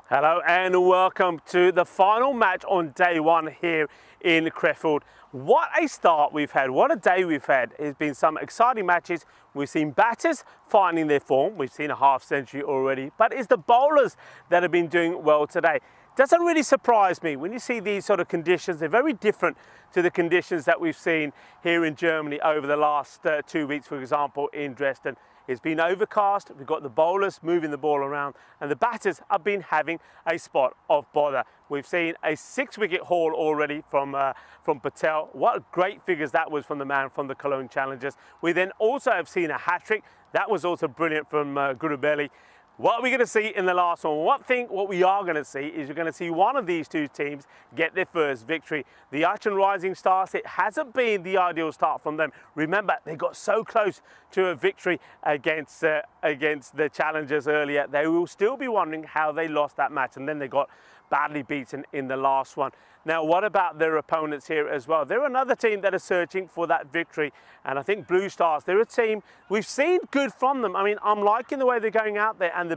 Hello and welcome to the final match on day one here in Crefeld. What a start we've had, what a day we've had. It's been some exciting matches. We've seen batters finding their form, we've seen a half century already, but it's the bowlers that have been doing well today. Doesn't really surprise me when you see these sort of conditions. They're very different to the conditions that we've seen here in Germany over the last 2 weeks, for example, in Dresden. It's been overcast, we've got the bowlers moving the ball around, and the batters have been having a spot of bother. We've seen a 6-wicket haul already from Patel. What great figures that was from the man from the Cologne Challengers. We then also have seen a hat-trick. That was also brilliant from Gurubeli. What are we going to see in the last one? What we are going to see is we're going to see one of these two teams get their first victory. The Aachen Rising Stars, it hasn't been the ideal start from them. Remember, they got so close to a victory against the Challengers earlier. They will still be wondering how they lost that match, and then they got badly beaten in the last one. Now, what about their opponents here as well? They're another team that is searching for that victory, and I think Blue Stars, they're a team we've seen good from them. I mean, I'm liking the way they're going out there and they're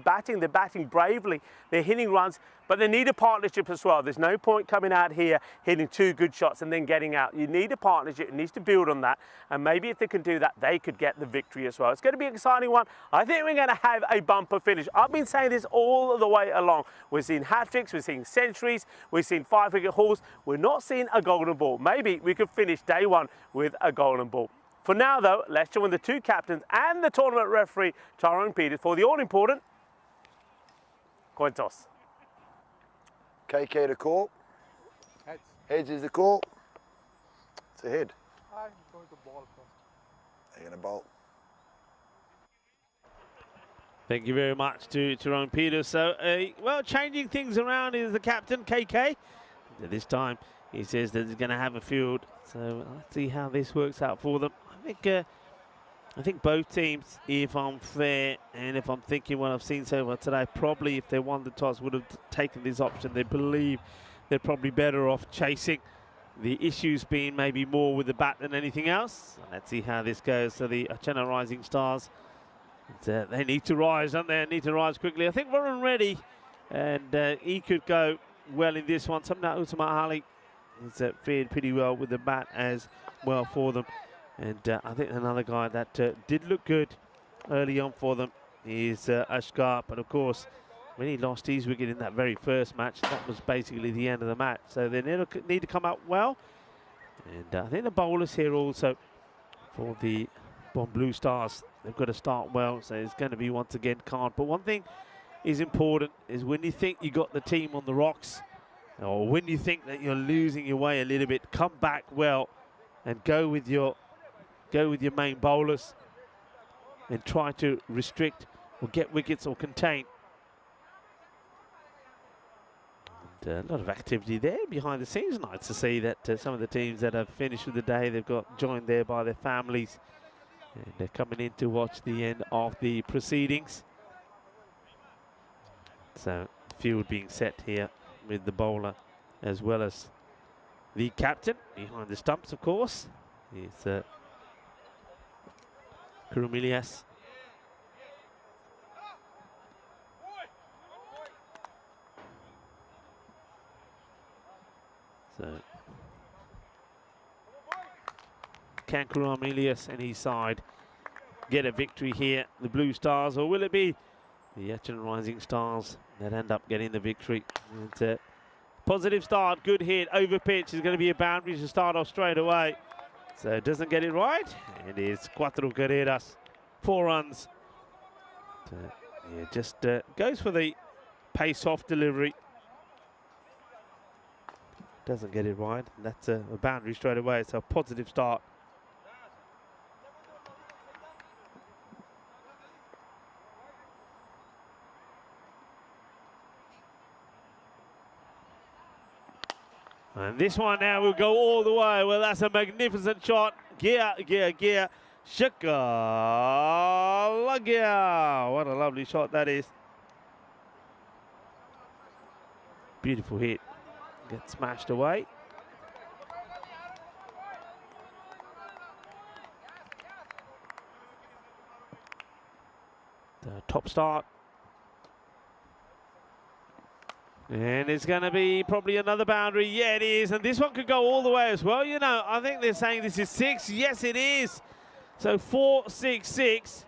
batting bravely, they're hitting runs, but they need a partnership as well. There's no point coming out here hitting 2 good shots and then getting out. You need a partnership, it needs to build on that, and maybe if they can do that, they could get the victory as well. It's going to be an exciting one. I think we're going to have a bumper finish. I've been saying this all the way along. We've seen hat-tricks, we've seen centuries, we've seen 5-wicket hauls. We're not seeing a golden ball. Maybe we could finish day one with a golden ball. For now though, let's join the 2 captains and the tournament referee, Tyrone Peters, for the all-important coin toss. KK the call. Heads. Heads is the call. It's a head. I'm going to ball first. They're going to bowl. Thank you very much to Tyrone Peters. So, well, changing things around is the captain, KK. This time, he says that he's going to have a field. So, let's see how this works out for them. I think both teams, if I'm fair, and if I'm thinking what I've seen so far today, probably if they won the toss, would have taken this option. They believe they're probably better off chasing. The issues being maybe more with the bat than anything else. Let's see how this goes. So, the Aachen Rising Stars, they need to rise, don't they? They need to rise quickly. I think Warren Reddy, and he could go well in this one. Samna Usama Ali has fared pretty well with the bat as well for them. And I think another guy that did look good early on for them is Ashkar. But of course, when he lost his wicket in that very first match, that was basically the end of the match. So they need to come out well. And I think the bowlers here also for the Blue Stars, they've got to start well. So it's going to be once again calm. But one thing is important is when you think you got the team on the rocks, or when you think that you're losing your way a little bit, come back well and go with your main bowlers and try to restrict or get wickets or contain. And a lot of activity there behind the scenes. Nice to see that some of the teams that have finished with the day, they've got joined there by their families, and they're coming in to watch the end of the proceedings. So field being set here with the bowler as well as the captain behind the stumps, of course. It's Kurumilias. So can Kurumilias and his side get a victory here, the Blue Stars, or will it be the Aachen Rising Stars that end up getting the victory? And positive start, good hit, over pitch is going to be a boundary to start off straight away. So it doesn't get it right, and it's cuatro carreras, 4 runs. Yeah, just goes for the pace-off delivery. Doesn't get it right, and that's a boundary straight away. So a positive start. And this one now will go all the way. Well, that's a magnificent shot. Gear. Shaka Lagia. What a lovely shot that is. Beautiful hit. Gets smashed away. The top start. And it's going to be probably another boundary. Yeah, it is. And this one could go all the way as well. You know, I think they're saying this is 6. Yes, it is. So 4-6-6.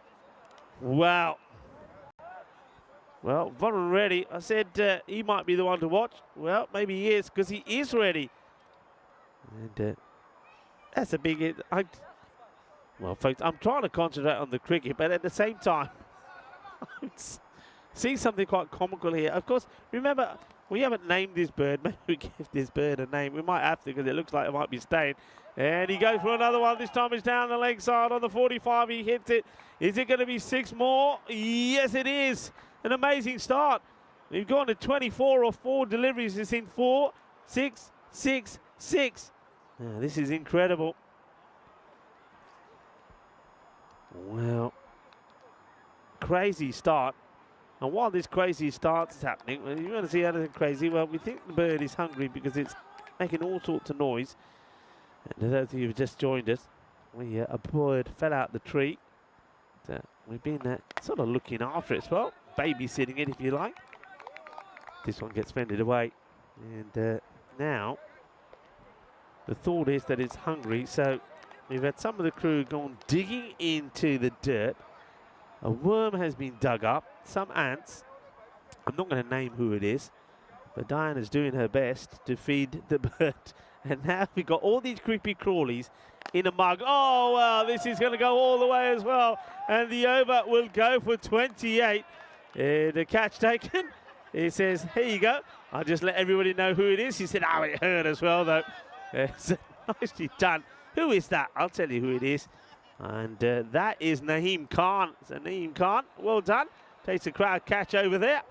Wow. Well, Varun ready. I said he might be the one to watch. Well, maybe he is, because he is ready. And that's a big hit. Well, folks, I'm trying to concentrate on the cricket, but at the same time, I'm seeing something quite comical here. Of course, remember, we haven't named this bird. Maybe we give this bird a name. We might have to, because it looks like it might be staying. And he goes for another one. This time it's down the leg side on the 45. He hits it. Is it going to be 6 more? Yes, it is. An amazing start. We've gone to 24 or 4 deliveries. It's in 4, 6, 6, 6. This is incredible. Well, crazy start. And while this crazy start is happening, well, you want to see anything crazy, well, we think the bird is hungry because it's making all sorts of noise. And those of you who've just joined us, a bird fell out the tree. We've been sort of looking after it as well, babysitting it if you like. This one gets fended away. And now, the thought is that it's hungry, so we've had some of the crew gone digging into the dirt. A worm has been dug up, some ants. I'm not going to name who it is, but Diana's doing her best to feed the bird. And now we've got all these creepy crawlies in a mug. Oh, well, this is going to go all the way as well. And the over will go for 28. The catch taken. He says, here you go. I'll just let everybody know who it is. He said, oh, it hurt as well, though. Nicely done. Who is that? I'll tell you who it is. And that is Naeem Khan. So Naeem Khan, well done. Takes a crowd catch over there.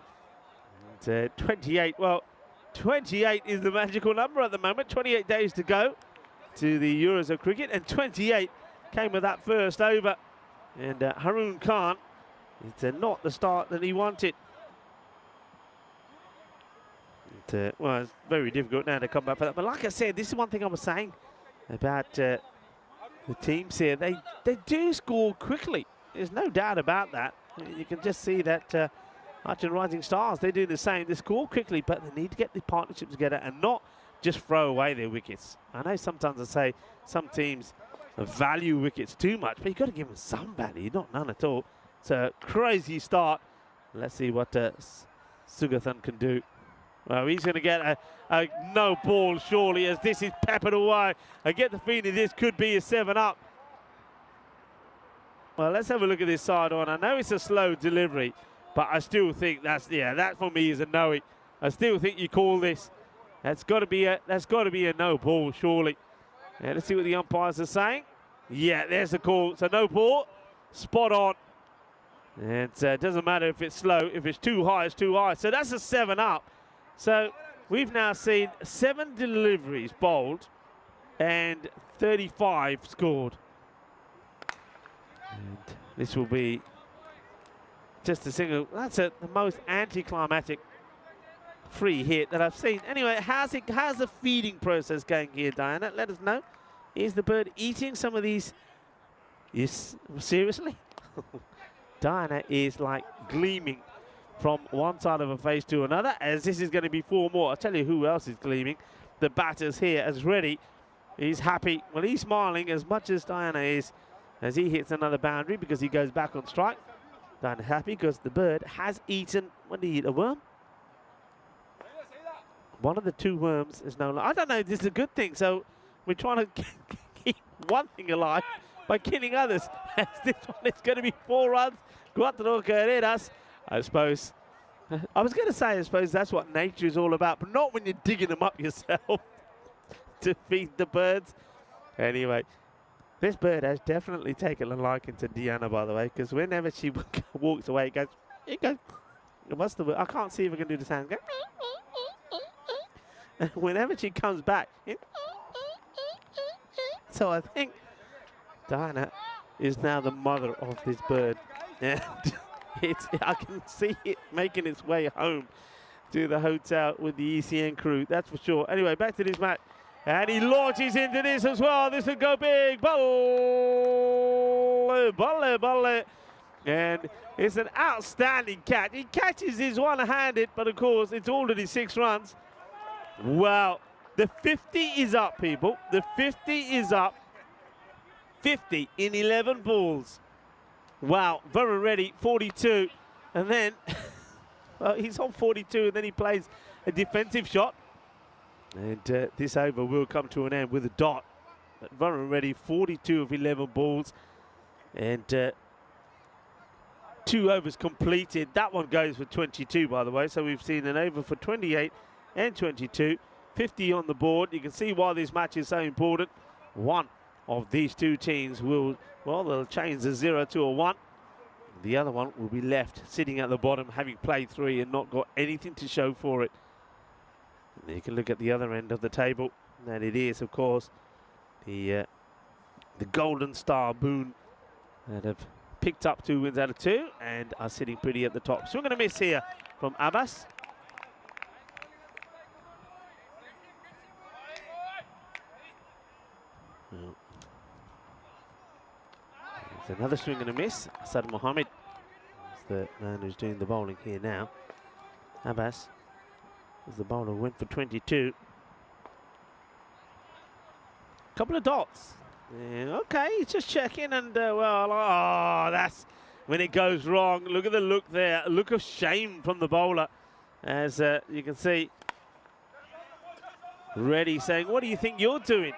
And 28, well, 28 is the magical number at the moment. 28 days to go to the Euros of cricket. And 28 came with that first over. And Haroon Khan, it's not the start that he wanted. Well, it's very difficult now to come back for that. But like I said, this is one thing I was saying about the teams here. They do score quickly. There's no doubt about that. You can just see that Archer Rising Stars, they do the same. They score quickly, but they need to get the partnerships together and not just throw away their wickets. I know sometimes I say some teams value wickets too much, but you've got to give them some value, not none at all. It's a crazy start. Let's see what Sugathan can do. Well, he's going to get a no ball, surely, as this is peppered away. I get the feeling this could be a 7-up. Well, let's have a look at this side on. I know it's a slow delivery, but I still think that for me is a no. I still think you call this. That's got to be a no ball, surely. Yeah, let's see what the umpires are saying. Yeah, there's the call. So no ball, spot on. And it doesn't matter if it's slow. If it's too high, it's too high. So that's a 7-up. So we've now seen 7 deliveries bowled and 35 scored. And this will be just a single. That's the most anticlimactic free hit that I've seen. Anyway, how's the feeding process going here, Diana? Let us know. Is the bird eating some of these? Yes, seriously? Diana is like gleaming from one side of her face to another, as this is going to be 4 more. I'll tell you who else is gleaming. The batter's here as ready. He's happy. Well, he's smiling as much as Diana is as he hits another boundary because he goes back on strike. Diana's happy because the bird has eaten, when did he eat, a worm? One of the 2 worms is no longer. I don't know, this is a good thing. So we're trying to keep one thing alive by killing others. As this one is going to be 4 runs. 4 carreras. I suppose. I was going to say, I suppose that's what nature is all about, but not when you're digging them up yourself to feed the birds. Anyway, this bird has definitely taken a liking to Diana, by the way, because whenever she walks away, it goes, what's the word? I can't see if I can do the sound. And whenever she comes back, so I think Diana is now the mother of this bird. And I can see it making its way home to the hotel with the ECN crew, that's for sure. Anyway, back to this match. And he launches into this as well. This will go big. Balle, balle, balle. And it's an outstanding catch. He catches his one-handed, but of course, it's already 6 runs. Wow. The 50 is up, people. The 50 is up. 50 in 11 balls. Wow. Varun Reddy, 42. And then, well, he's on 42, and then he plays a defensive shot. And this over will come to an end with a dot. But Varun Reddy, 42 of 11 balls. And 2 overs completed. That one goes for 22, by the way. So we've seen an over for 28 and 22. 50 on the board. You can see why this match is so important. One of these two teams will, well, they'll change the 0 to a 1. The other one will be left sitting at the bottom, having played 3 and not got anything to show for it. And you can look at the other end of the table, and it is, of course, the Golden Star Boone that have picked up 2 wins out of 2 and are sitting pretty at the top. So we're going to miss here from Abbas. Well, there's another swing and a miss. Asad Mohammed is the man who's doing the bowling here now. Abbas is the bowler who went for 22. Couple of dots. Yeah, okay, he's just checking, and well, oh, that's when it goes wrong. Look at the look there, a look of shame from the bowler, as you can see. Reddy saying, "What do you think you're doing?"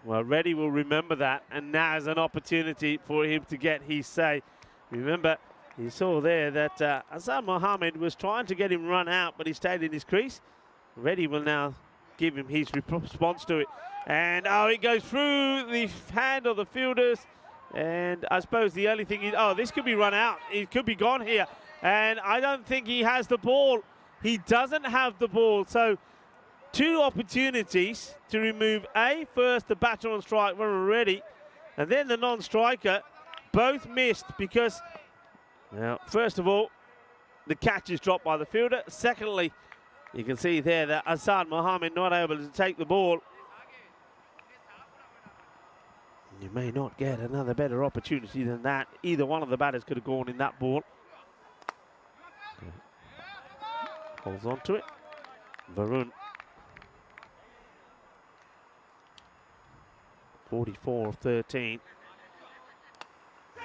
Well, Reddy will remember that, and now is an opportunity for him to get his say. Remember, you saw there that Asad Mohammed was trying to get him run out, but he stayed in his crease. Reddy will now give him his response to it. And, oh, it goes through the hand of the fielders. And I suppose the only thing is, oh, this could be run out. It could be gone here. And I don't think he has the ball. He doesn't have the ball. So 2 opportunities to remove first the batter on strike when we're ready, and then the non-striker. Both missed because, well, first of all, the catch is dropped by the fielder. Secondly, you can see there that Asad Mohammed not able to take the ball. You may not get another better opportunity than that. Either one of the batters could have gone in that ball. Holds on to it. Varun. 44 of 13.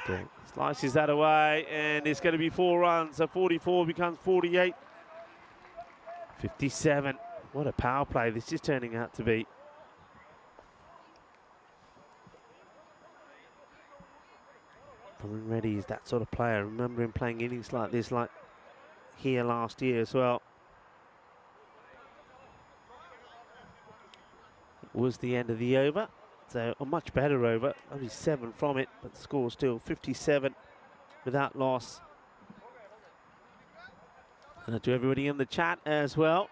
Okay. Slices that away, and it's going to be 4 runs. So 44 becomes 48. 57. What a power play this is turning out to be. Varun Reddy is that sort of player. I remember him playing innings like this, like here last year as well. It was the end of the over, so a much better over. Only 7 from it, but the score still 57 without loss. And to everybody in the chat as well.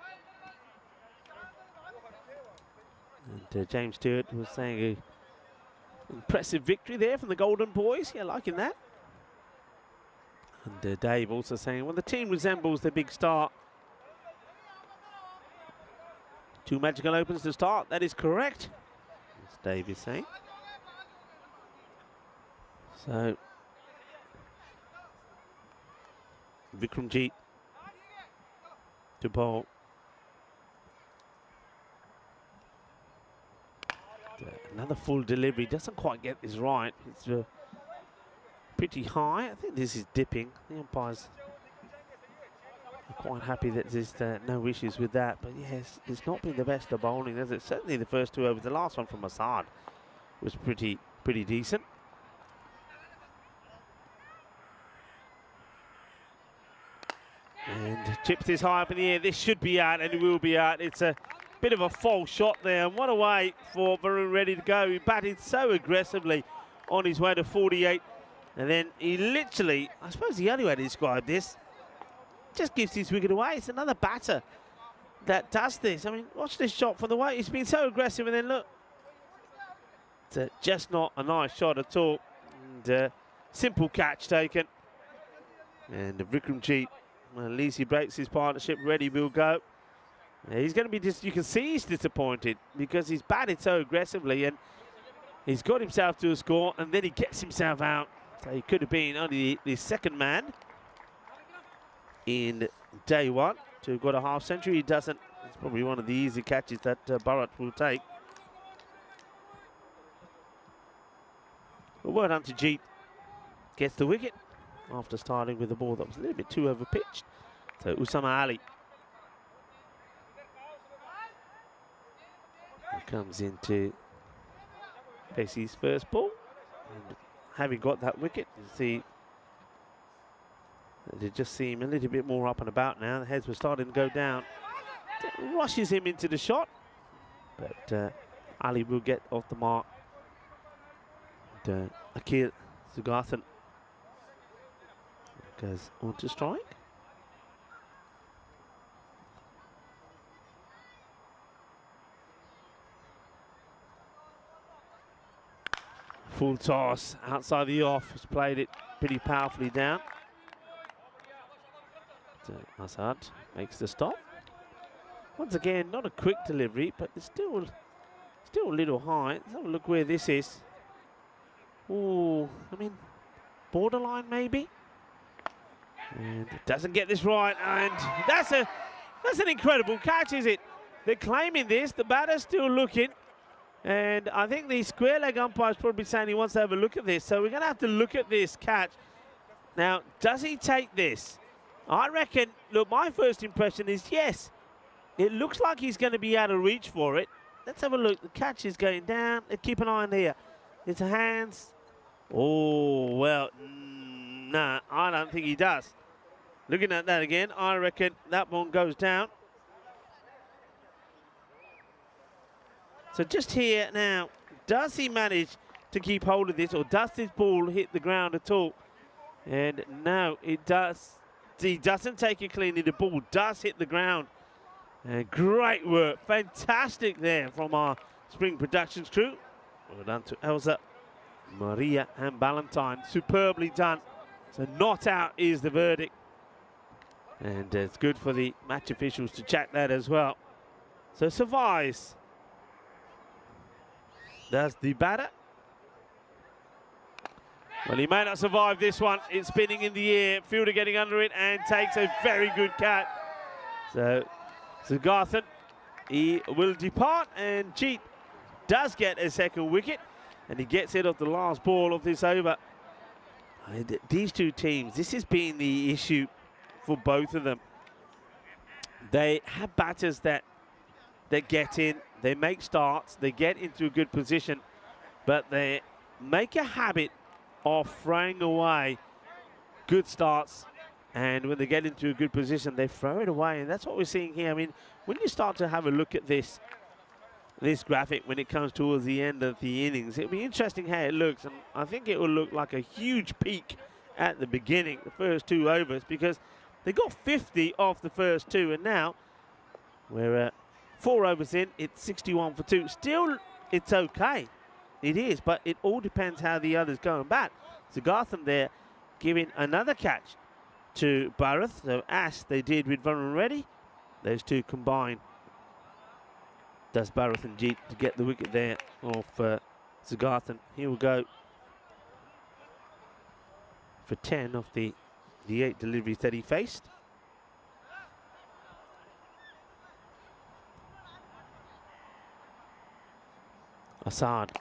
And James Stewart was saying impressive victory there from the Golden Boys. Yeah, liking that. And Dave also saying, well, the team resembles the big star. 2 magical opens to start. That is correct, as Dave is saying. So, Vikramjit to bowl. Another full delivery. Doesn't quite get this right. It's pretty high. I think this is dipping. The umpires are quite happy that there's no issues with that. But yes, it's not been the best of bowling, has it? Certainly the first 2 overs. The last one from Asad was pretty decent. And chips this high up in the air. This should be out, and it will be out. It's a bit of a false shot there, and what a way for Varun Reddy to go. He batted so aggressively on his way to 48, and then he literally, I suppose the only way to describe this, just gives his wicket away. It's another batter that does this. I mean, watch this shot from the way he's been so aggressive, and then look, it's just not a nice shot at all. And simple catch taken, and Vikramjit, well, at least he breaks his partnership. Reddy will go. He's going to be just, you can see he's disappointed because he's batted so aggressively and he's got himself to a score and then he gets himself out. So he could have been only the second man in day one to have got a half century. He doesn't. It's probably one of the easy catches that Bharat will take. But well done to Jeet. Gets the wicket after starting with a ball that was a little bit too overpitched. So Usama Ali comes in to face his first ball. And having got that wicket, you see, it just seem a little bit more up and about now. The heads were starting to go down. Rushes him into the shot, but Ali will get off the mark. And, Akil Sugathan goes on to strike. Full toss outside the off, has played it pretty powerfully down. So Azad makes the stop. Once again, not a quick delivery, but it's still a little high. Let's have a look where this is. Oh, I mean, borderline maybe. And it doesn't get this right, and that's an incredible catch, is it? They're claiming this. The batter's still looking. And I think the square leg umpire is probably saying he wants to have a look at this. So we're going to have to look at this catch. Now, does he take this? I reckon, look, my first impression is yes. It looks like he's going to be out of reach for it. Let's have a look. The catch is going down. Let's keep an eye on here. It's hands. Oh, well, nah, I don't think he does. Looking at that again, I reckon that one goes down. So just here now, does he manage to keep hold of this, or does this ball hit the ground at all? And no, it does. He doesn't take it cleanly. The ball does hit the ground. And great work. Fantastic there from our Spring Productions crew. Well done to Elsa, Maria and Valentine. Superbly done. So not out is the verdict. And it's good for the match officials to check that as well. So survives. Does the batter. Well, he may not survive this one. It's spinning in the air. Fielder getting under it and takes a very good catch. So Sugathan, he will depart, and Jeet does get a second wicket, and he gets it off the last ball of this over. And these two teams, this has been the issue for both of them. They have batters that get in, they make starts, they get into a good position, but they make a habit of throwing away good starts, and when they get into a good position, they throw it away, and that's what we're seeing here. I mean, when you start to have a look at this graphic when it comes towards the end of the innings, it'll be interesting how it looks, and I think it will look like a huge peak at the beginning, the first two overs, because they got 50 off the first two, and now we're 4 overs in, it's 61 for 2. Still, it's okay. It is, but it all depends how the others go and bat. Sugathan there giving another catch to Bharat. So as they did with Varun Reddy, those two combine. Does Bharat and Jeet to get the wicket there off Sugathan. He will go for 10 of the 8 deliveries that he faced. Assad.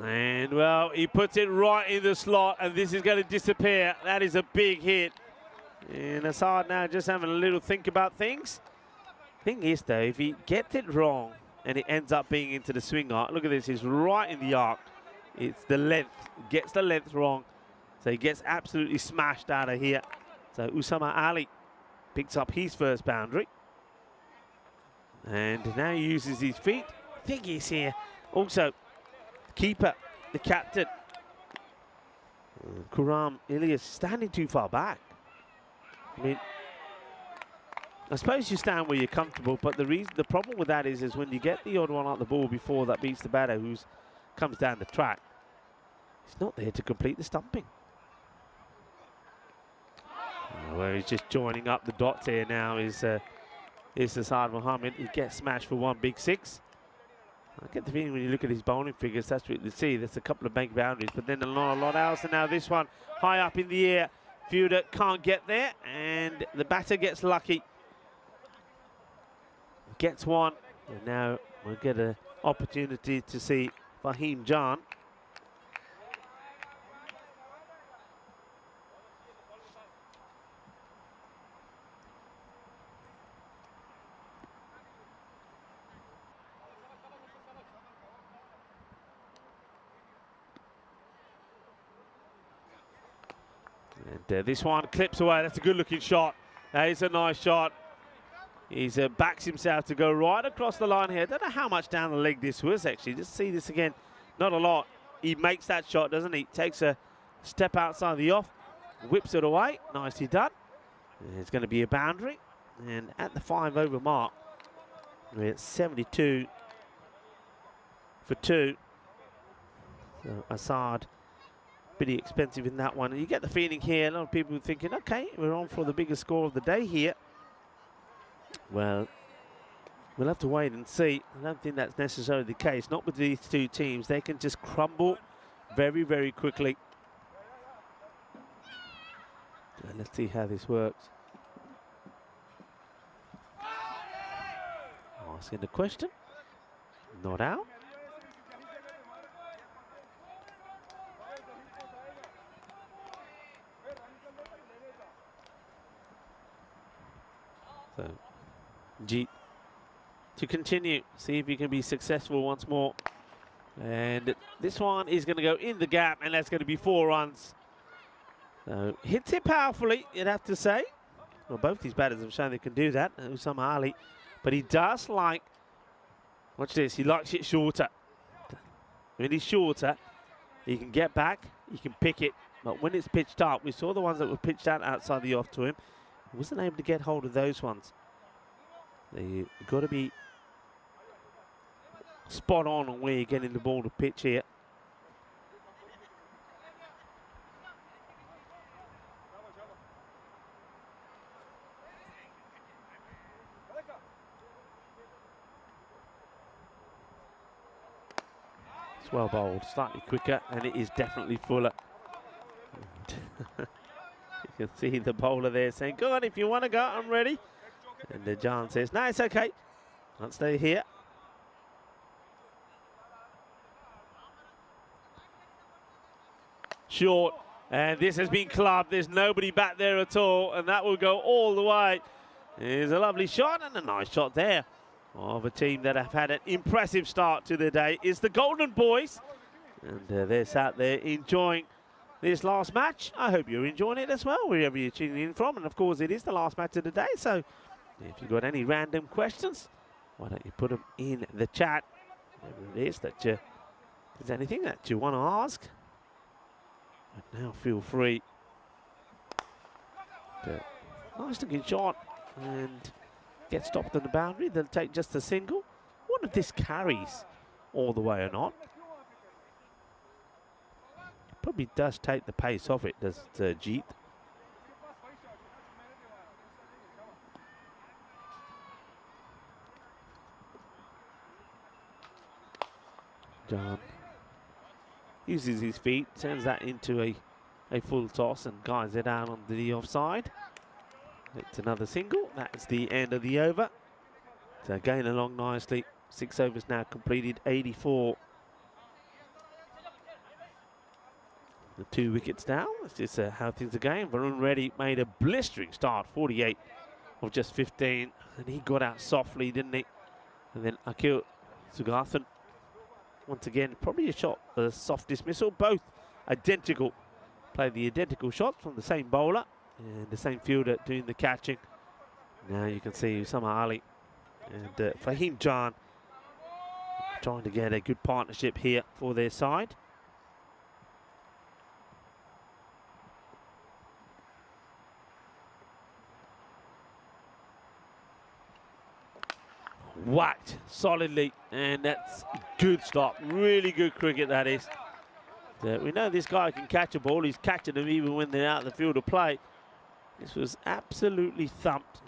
And, well, he puts it right in the slot, and this is going to disappear. That is a big hit. And Assad now just having a little think about things. Thing is, though, if he gets it wrong and it ends up being into the swing arc, look at this, he's right in the arc. It's the length, gets the length wrong. So he gets absolutely smashed out of here. So Usama Ali picks up his first boundary. And now he uses his feet. I think he's here. Also, keeper, the captain, Kuram Ilyas, standing too far back. I mean, I suppose you stand where you're comfortable, but the problem with that is when you get the odd one out the ball before that beats the batter who comes down the track, he's not there to complete the stumping. Where he's just joining up the dots here now is Asad Mohammed. He gets smashed for 1 big 6. I get the feeling when you look at his bowling figures, that's what you see. There's a couple of bank boundaries, but then not a lot else. And now this one, high up in the air. Fielder can't get there, and the batter gets lucky. Gets one, and now we'll get an opportunity to see Fahim Jan. And this one clips away. That's a good looking shot. That is a nice shot. He's backs himself to go right across the line here. Don't know how much down the leg this was actually. Just see this again. Not a lot. He makes that shot, doesn't he? Takes a step outside the off, whips it away. Nicely done. It's going to be a boundary. And at the 5-over mark, we're at 72 for 2. So Assad, pretty expensive in that one. And you get the feeling here, a lot of people are thinking, okay, we're on for the biggest score of the day here. Well, we'll have to wait and see. I don't think that's necessarily the case. Not with these two teams. They can just crumble very, very quickly. Let's see how this works. Asking the question. Not out. So, Jeet to continue, see if he can be successful once more. And this one is going to go in the gap, and that's going to be 4 runs. So, hits it powerfully, you'd have to say. Well, both these batters have shown they can do that, Usama Ali. But he does like, watch this, he likes it shorter. When he's shorter, he can get back, he can pick it. But when it's pitched up, we saw the ones that were pitched out outside the off to him. He wasn't able to get hold of those ones. You've got to be spot on where you're getting the ball to pitch here. It's well bowled, slightly quicker, and it is definitely fuller. You can see the bowler there saying, go on, if you want to go, I'm ready. And Jan says, no, it's okay. I'll stay here. Short, and this has been clubbed. There's nobody back there at all, and that will go all the way. There's a lovely shot, and a nice shot there of a team that have had an impressive start to the day. Is the Golden Boys, and they're sat there enjoying this last match. I hope you're enjoying it as well, wherever you're tuning in from. And of course, it is the last match of the day. So if you've got any random questions, why don't you put them in the chat? Whatever it is that you, if there's anything that you want to ask, but now feel free. Nice looking shot, and get stopped on the boundary. They'll take just a single. I wonder if this carries all the way or not. Probably does take the pace off it, does Jeet. John uses his feet, turns that into a full toss and guides it out on the offside. It's another single. That's the end of the over. So going along nicely. 6 overs now completed, 84. The 2 wickets down. That's just how things are going. Varun Reddy made a blistering start, 48 of just 15. And he got out softly, didn't he? And then Akil Sugathan, once again, probably a soft dismissal. Both identical. Played the identical shots from the same bowler and the same fielder doing the catching. Now you can see Usama Ali and Fahim Jan trying to get a good partnership here for their side. Whacked solidly, and that's a good stop. Really good cricket, that is. We know this guy can catch a ball. He's catching them even when they're out of the field of play. This was absolutely thumped.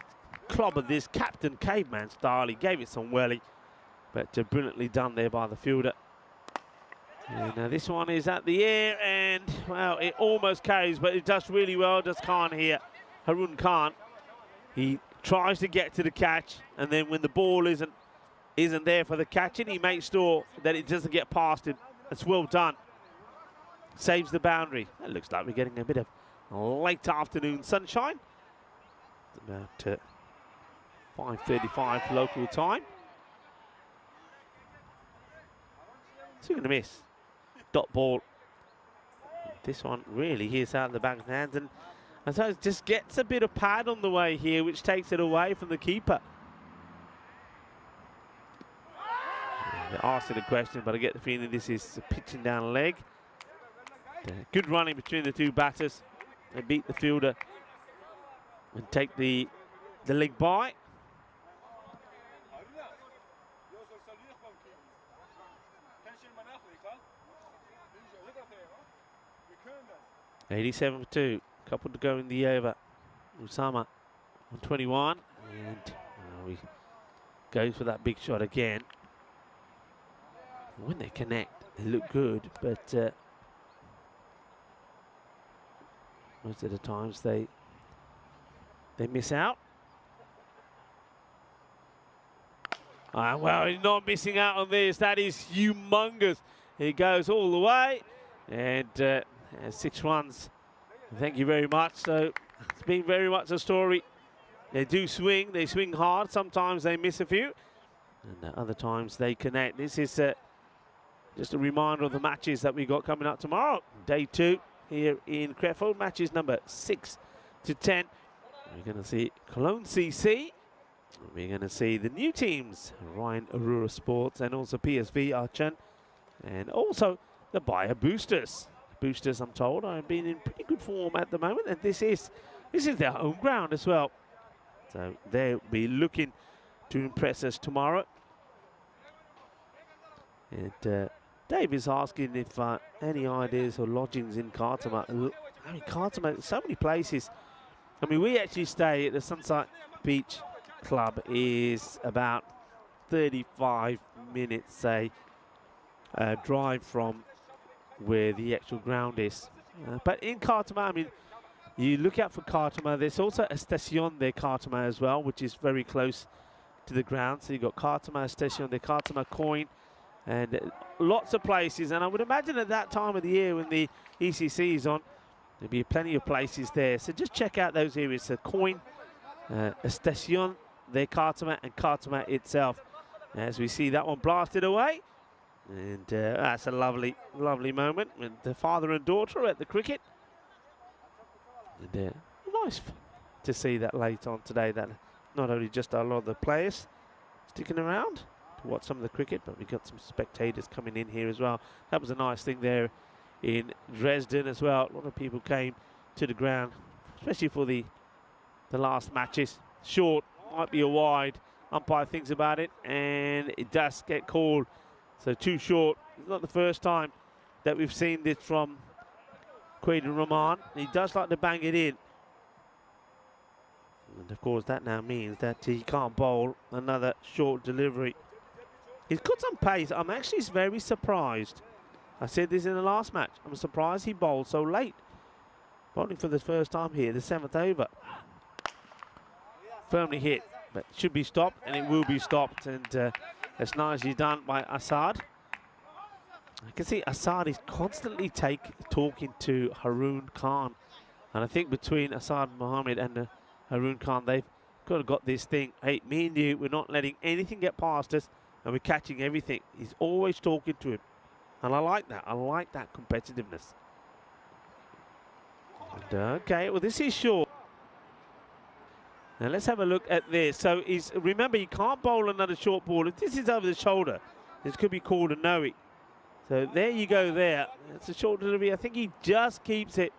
Clobbered this Captain Caveman style. He gave it some welly. But brilliantly done there by the fielder. And this one is at the air, and well, it almost carries, but it does really well. Does Khan here, Harun Khan. He tries to get to the catch, and then when the ball isn't there for the catching, he makes sure that it doesn't get past him. It's well done. Saves the boundary. It looks like we're getting a bit of late afternoon sunshine. It's about 5:35 local time. So you're going to miss. Dot ball. This one really hits out of the back of the hands, and so it just gets a bit of pad on the way here, which takes it away from the keeper. They're asking the question, but I get the feeling this is a pitching down a leg. Good running between the two batters. They beat the fielder and take the leg by. $87 for 2. Couple to go in the over. Usama on 21, and he goes for that big shot again. When they connect, they look good, but most of the times they miss out. Well, he's not missing out on this. That is humongous. He goes all the way, and 6 runs. Thank you very much. So it's been very much a story. They do swing. They swing hard. Sometimes they miss a few, and other times they connect. This is just a reminder of the matches that we got coming up tomorrow. Day 2 here in Crefeld. Matches number 6 to 10. We're going to see Cologne CC. We're going to see the new teams, Ryan Aurora Sports and also PSV Aachen, and also the Bayer Boosters. Boosters, I'm told, are being in pretty good form at the moment, and this is their home ground as well. So they'll be looking to impress us tomorrow. And Dave is asking if any ideas or lodgings in Khartoum. I mean, Khartoum, so many places. I mean, we actually stay at the Sunset Beach Club, is about 35 minutes, say, drive from where the actual ground is. But in Khartoum, I mean, you look out for Khartoum. There's also a station de Khartoum as well, which is very close to the ground. So you've got Khartoum, Station de Khartoum, Coin, and lots of places. And I would imagine at that time of the year when the ECC is on, there'll be plenty of places there. So just check out those areas. So Coin, Station de Khartoum, and Khartoum itself. As we see that one blasted away. And that's a lovely, lovely moment with the father and daughter at the cricket. And nice to see that late on today, that not only just a lot of the players sticking around to watch some of the cricket, but we got some spectators coming in here as well. That was a nice thing there in Dresden as well. A lot of people came to the ground, especially for the last matches. Short, might be a wide. Umpire thinks about it, and it does get called. So too short. It's not the first time that we've seen this from Quaden Rahman. He does like to bang it in. And of course that now means that he can't bowl another short delivery. He's got some pace. I'm actually very surprised. I said this in the last match. I'm surprised he bowled so late. Bowling for the first time here, the 7th over. Firmly hit, but should be stopped, and it will be stopped. And that's nicely done by Assad. I can see Assad is constantly talking to Harun Khan. And I think between Assad Mohammed and Harun Khan, they've got this thing. Hey, me and you, we're not letting anything get past us, and we're catching everything. He's always talking to him. And I like that. I like that competitiveness. And, okay, well, this is short. Now let's have a look at this. So remember, you can't bowl another short ball. If this is over the shoulder, this could be called a no-it. So there you go there. It's a short delivery. I think he just keeps it.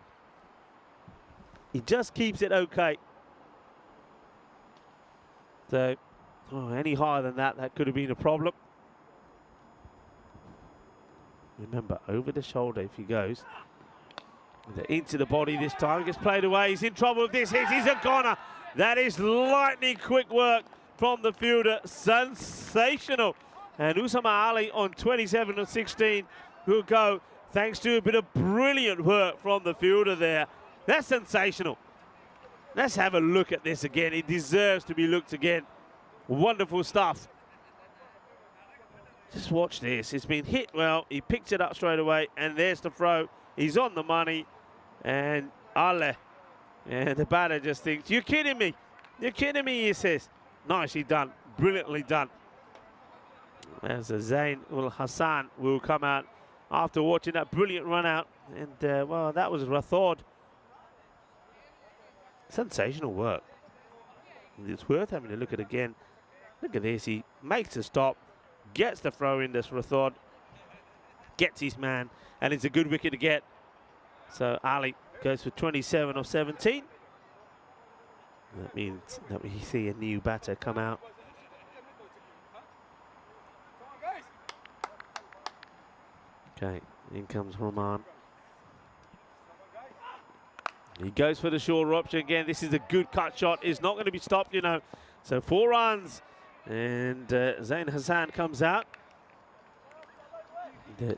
He just keeps it okay. So any higher than that, that could have been a problem. Remember, over the shoulder if he goes. Into the body this time. Gets played away. He's in trouble with this hit. He's a goner. That is lightning quick work from the fielder. Sensational. And Usama Ali on 27 of 16 will go thanks to a bit of brilliant work from the fielder there. That's sensational. Let's have a look at this again. It deserves to be looked again. Wonderful stuff. Just watch this. It's been hit well. He picks it up straight away, and there's the throw. He's on the money, and Ale. And the batter just thinks, "You're kidding me. You're kidding me," he says. Nicely done. Brilliantly done. As Zain ul Hassan will come out after watching that brilliant run out. And, well, that was Rathod. Sensational work. It's worth having a look at again. Look at this. He makes a stop, gets the throw in. This Rathod gets his man, and it's a good wicket to get. So Ali goes for 27 of 17. That means that we see a new batter come out. Okay, in comes Rahman. He goes for the shorter option again. This is a good cut shot. It's not going to be stopped, you know. So 4 runs. And Zain Hassan comes out.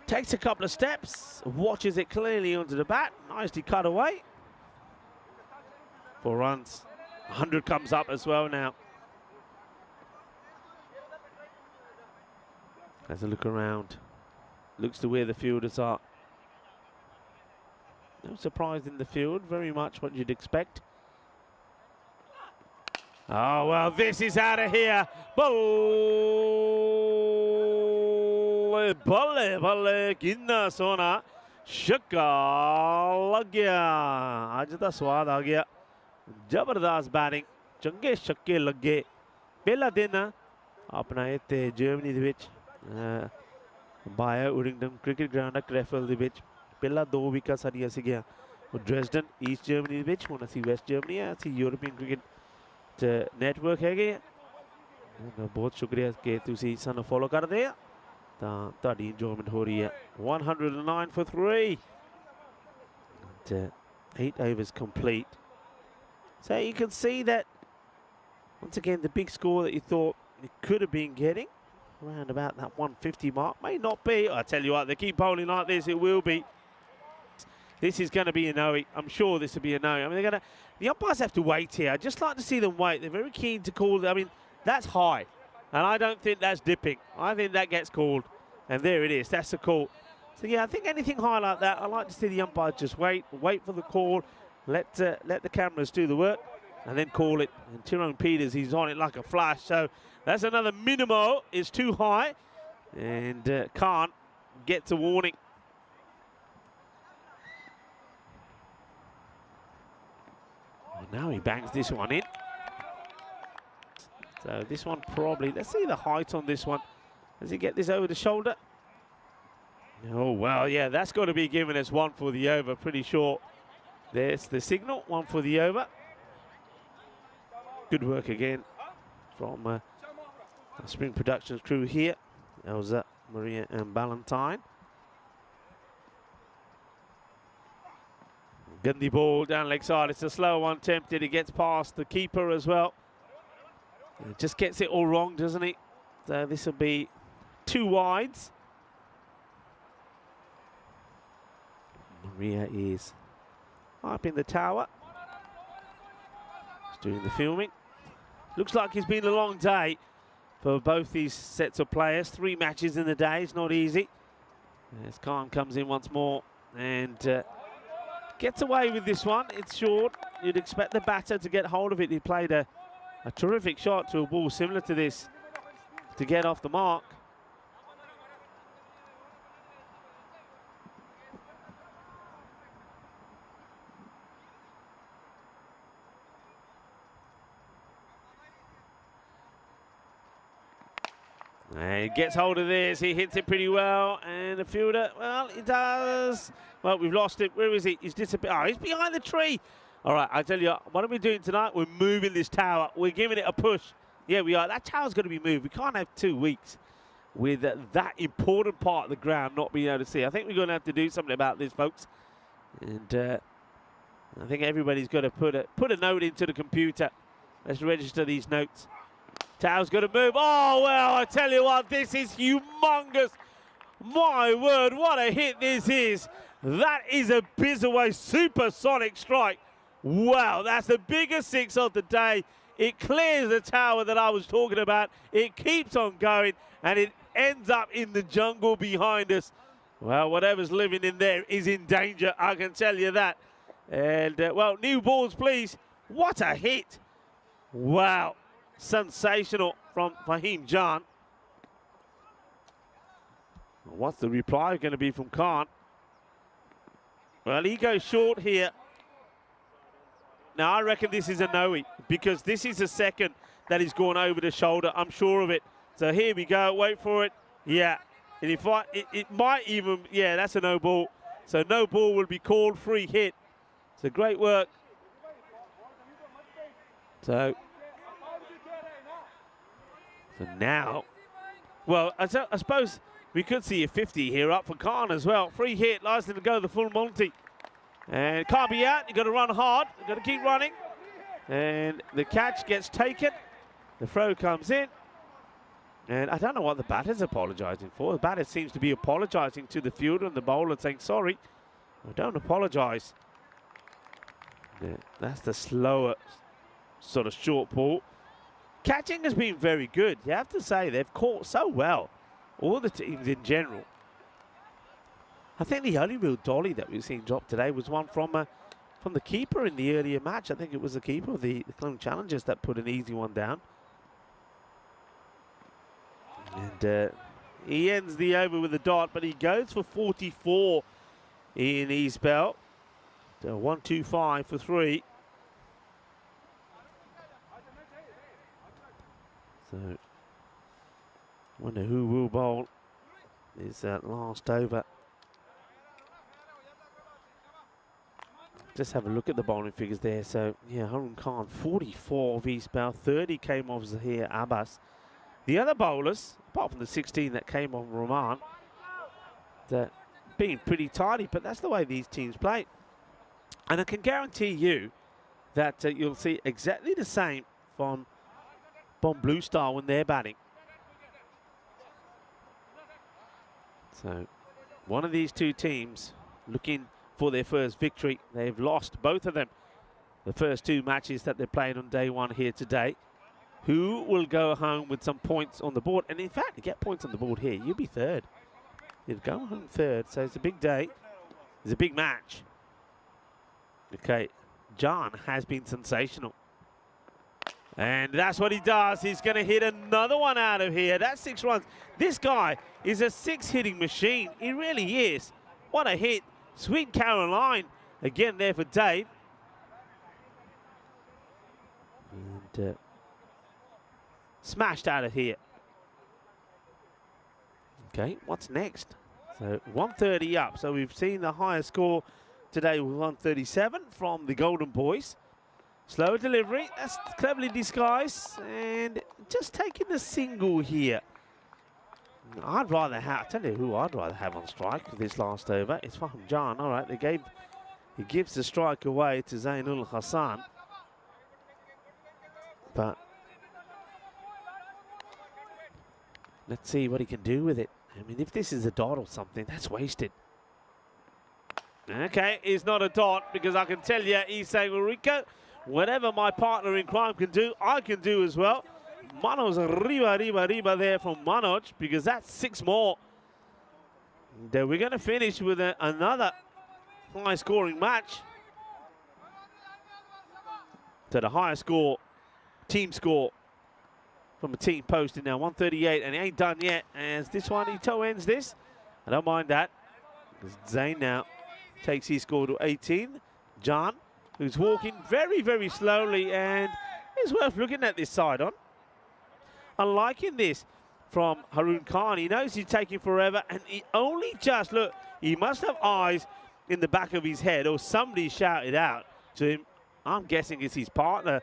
Takes a couple of steps. Watches it clearly onto the bat. Nicely cut away. 4 runs. 100 comes up as well now. Has a look around. Looks to where the fielders are. No surprise in the field, very much what you'd expect. Oh, well, this is out of here. Balle, balle, balle, kinna sona. Shakka lag gaya. Aaj da swad aa gaya. Jabardast batting. Change shakke lagge. Pehla din apna itte Germany de vich. Bayer Uringdam cricket ground at Krefeld de vich. ਪਹਿਲਾ 2 wicket ਸਾਡੀਆਂ ਸੀਗੀਆਂ ਉਹ ਡ੍ਰੈਸਡਨ East Germany ਦੇ ਵਿੱਚ ਹੁਣ ਅਸੀਂ West Germany ਆ ਅਸੀਂ ਯੂਰਪੀਅਨ ਕ੍ਰਿਕਟ ਨੈਟਵਰਕ ਹੈਗੇ ਆ ਬਹੁਤ ਸ਼ੁਕਰੀਆ ਕਿ ਤੁਸੀਂ ਸਾਨੂੰ ਫੋਲੋ ਕਰਦੇ ਆ ਤਾਂ ਤੁਹਾਡੀ ਇੰਜੋਇਮੈਂਟ ਹੋ ਰਹੀ ਹੈ 109 for 3 and 8 overs complete. So you can see that once again the big score that you thought it could have been getting around about that 150 mark may not be. I tell you what, they keep bowling like this, it will be. This is going to be a no. I'm sure this will be a no. I mean, the umpires have to wait here. I'd just like to see them wait. They're very keen to call. I mean, that's high, and I don't think that's dipping. I think that gets called, and there it is. That's the call. So yeah, I think anything high like that, I like to see the umpires just wait for the call, let the cameras do the work, and then call it. And Tyrone Peters, he's on it like a flash. So that's another minimo. It's too high, and Khan gets a warning. Now he bangs this one in. So this one probably, let's see the height on this one. Does he get this over the shoulder? Oh, well, yeah, that's got to be given as 1 for the over, pretty sure. There's the signal, 1 for the over. Good work again from our Spring Productions crew here. Elsa, Maria and Ballantyne. Gandhi ball down leg side. It's a slow one tempted. He gets past the keeper as well. He just gets it all wrong, doesn't he? So this will be 2 wides. Maria is up in the tower. He's doing the filming. Looks like it's been a long day for both these sets of players. 3 matches in the day. It's not easy. As Khan comes in once more and gets away with this one. It's short. You'd expect the batter to get hold of it. He played a terrific shot to a ball similar to this to get off the mark. And he gets hold of this. He hits it pretty well. And the fielder, well, he does. Well, we've lost it. Where is he? He's disappeared. Oh, he's behind the tree. All right, I tell you, what are we doing tonight? We're moving this tower. We're giving it a push. Yeah, we are. That tower's going to be moved. We can't have 2 weeks with that important part of the ground not being able to see. I think we're going to have to do something about this, folks. And I think everybody's got to put a note into the computer. Let's register these notes. Tao's got to move. Oh, well, I tell you what, this is humongous. My word, what a hit this is. That is a Bizaway supersonic strike. Wow, that's the biggest six of the day. It clears the tower that I was talking about. It keeps on going, and it ends up in the jungle behind us. Well, whatever's living in there is in danger, I can tell you that. And, well, new balls, please. What a hit. Wow. Sensational from Fahim Jan. What's the reply going to be from Khan? Well, he goes short here. Now, I reckon this is a no-e because this is the second that he's gone over the shoulder. I'm sure of it. So here we go. Wait for it. Yeah. And if it might even, yeah, that's a no ball. So no ball will be called, free hit. So great work. So now, well, I suppose we could see a 50 here up for Khan as well. Free hit, allows him to go the full Monty. And can't be out, you've got to run hard, you've got to keep running. And the catch gets taken. The throw comes in. And I don't know what the batter's apologising for. The batter seems to be apologising to the fielder and the bowler saying, sorry, I don't apologise. Yeah, that's the slower sort of short ball. Catching has been very good. You have to say they've caught so well, all the teams in general. I think the only real dolly that we've seen drop today was one from the keeper in the earlier match. I think it was the keeper of the Clone Challengers that put an easy one down. And he ends the over with a dot, but he goes for 44 in his spell. So 1-2-5 for 3. So, wonder who will bowl is that last over. Just have a look at the bowling figures there. So, yeah, Harun Khan, 44 of his spell, 30 came off Zahir Abbas. The other bowlers, apart from the 16 that came off Rahman, that being pretty tidy, but that's the way these teams play. And I can guarantee you that you'll see exactly the same from Blue Star when they're batting. So one of these two teams looking for their first victory. They've lost both of them the first two matches that they're playing on day one here today. Who will go home with some points on the board? And in fact, to get points on the board here, you'll be third. You'd go home third, so it's a big day. It's a big match. Okay, John has been sensational. And that's what he does. He's going to hit another one out of here. That's 6 runs. This guy is a 6-hitting machine. He really is. What a hit. Sweet Caroline again there for Dave. And smashed out of here. Okay, what's next? So 130 up. So we've seen the highest score today with 137 from the Golden Boys. Slower delivery, that's cleverly disguised, and just taking the single here. I'd rather have, I tell you who I'd rather have on strike for this last over. It's Fahim Jan. All right, he gives the strike away to Zainul Hassan. But let's see what he can do with it. I mean, if this is a dot or something, that's wasted. Okay, it's not a dot because I can tell you, he's saying, well, Rico, whatever my partner in crime can do, I can do as well. Manoj riba there from Manoj because that's 6 more. Then we're going to finish with another high-scoring match. So the highest score, team score from a team posted now, 138, and he ain't done yet. As this one, he toe ends this. I don't mind that. Zain now takes his score to 18. John, who's walking very, very slowly, and it's worth looking at this side on. I'm liking this from Harun Khan. He knows he's taking forever, and he only just, look, he must have eyes in the back of his head, or somebody shouted out to him. I'm guessing it's his partner.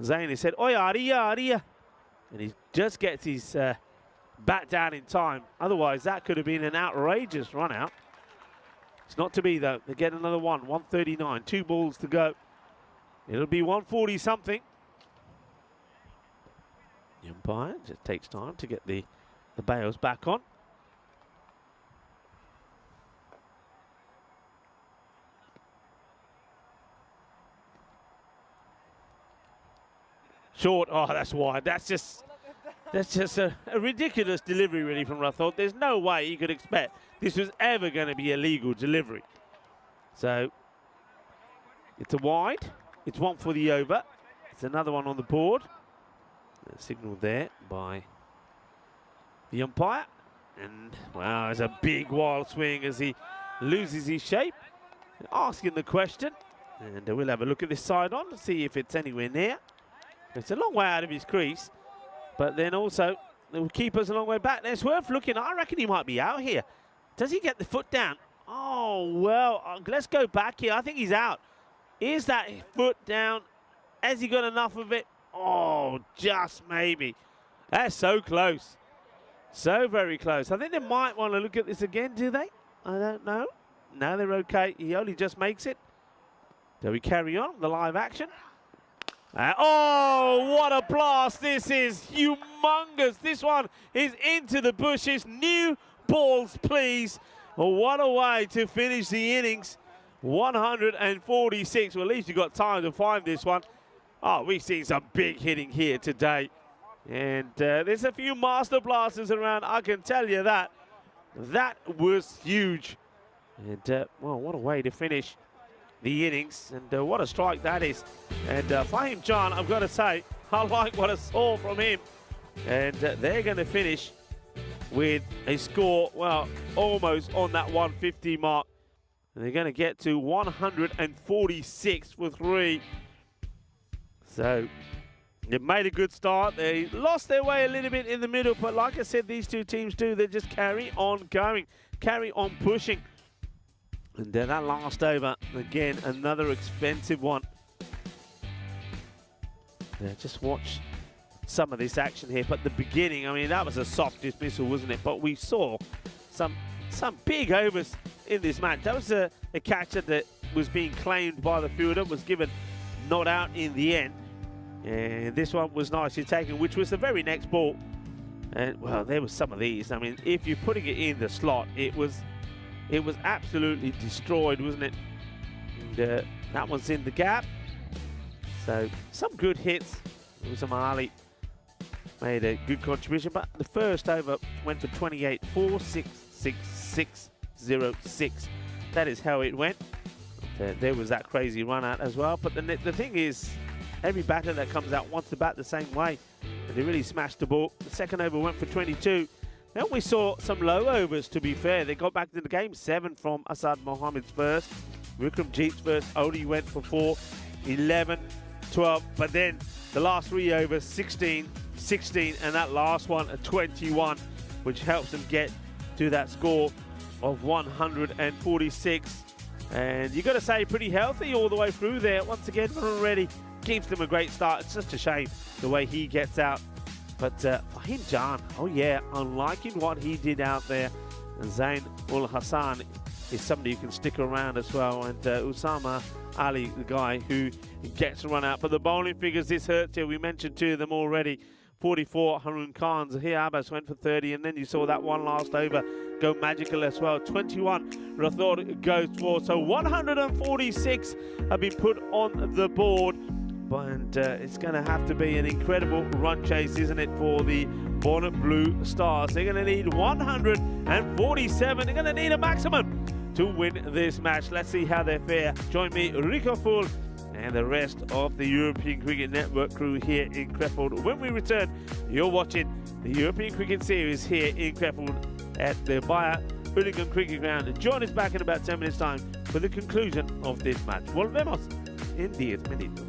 Zain, he said, "Oi, Aria, Aria." And he just gets his bat down in time. Otherwise, that could have been an outrageous run out. It's not to be, though. They get another one, 139, 2 balls to go. It'll be 140 something. The umpire just takes time to get the bails back on. Short. Oh, that's wide. That's just a ridiculous delivery, really, from Rathod. There's no way you could expect this was ever going to be a legal delivery. So it's a wide. It's one for the over. It's another one on the board. A signal there by the umpire. And, wow, it's a big wild swing as he loses his shape. Asking the question. And we'll have a look at this side on to see if it's anywhere near. It's a long way out of his crease. But then also, the keeper's a long way back. It's worth looking. I reckon he might be out here. Does he get the foot down? Oh, well, let's go back here. I think he's out. Is that foot down? Has he got enough of it? Oh, just maybe. That's so close. So very close. I think they might want to look at this again, do they? I don't know. No, they're okay. He only just makes it. So we carry on the live action. Oh, what a blast. This is humongous. This one is into the bushes. New balls, please. Well, what a way to finish the innings. 146. Well, at least you got time to find this one. Oh, we've seen some big hitting here today. And there's a few master blasters around, I can tell you that. That was huge. And, well, what a way to finish the innings. And what a strike that is. And Fahim Jan, I've got to say, I like what I saw from him. And they're going to finish with a score, well, almost on that 150 mark. And they're going to get to 146 for 3. So they made a good start. They lost their way a little bit in the middle, but like I said, these two teams do. They just carry on going, carry on pushing. And then that last over, again, another expensive one. Yeah, just watch some of this action here. But the beginning, I mean, that was a soft dismissal, wasn't it? But we saw some big overs in this match. That was a catcher that was being claimed by the fielder, was given not out in the end. And this one was nicely taken, which was the very next ball. And, well, there was some of these. I mean, if you're putting it in the slot, it was absolutely destroyed, wasn't it? And that one's in the gap. So some good hits. Uzamali made a good contribution, but the first over went for 28, 4, 6, 6, 6, 0, 6. That is how it went. There was that crazy run out as well. But the thing is, every batter that comes out wants to bat the same way. And they really smashed the ball. The second over went for 22. Then we saw some low overs, to be fair. They got back to the game. 7 from Asad Mohammed's first. Vikram Jeet's first only went for 4, 11, 12. But then the last 3 overs, 16, 16, and that last one, a 21, which helps them get to that score of 146. And you got to say, pretty healthy all the way through there. Once again, already gives them a great start. It's just a shame the way he gets out. But Fahim Jan, oh yeah, I'm liking what he did out there. And Zain ul Hassan is somebody who can stick around as well. And Usama Ali, the guy who gets a run out. But the bowling figures, this hurts here. We mentioned 2 of them already. 44, Harun Khan's. Here Abbas went for 30, and then you saw that one last over go magical as well. 21, Rathod goes for. So 146 have been put on the board. And it's going to have to be an incredible run chase, isn't it, for the Bonnet Blue Stars. They're going to need 147. They're going to need a maximum to win this match. Let's see how they fare. Join me, Rico Full, and the rest of the European Cricket Network crew here in Crefeld. When we return, you're watching the European Cricket Series here in Crefeld at the Bayer Hooligan Cricket Ground. Join us back in about 10 minutes' time for the conclusion of this match. Volvemos en 10 minutos.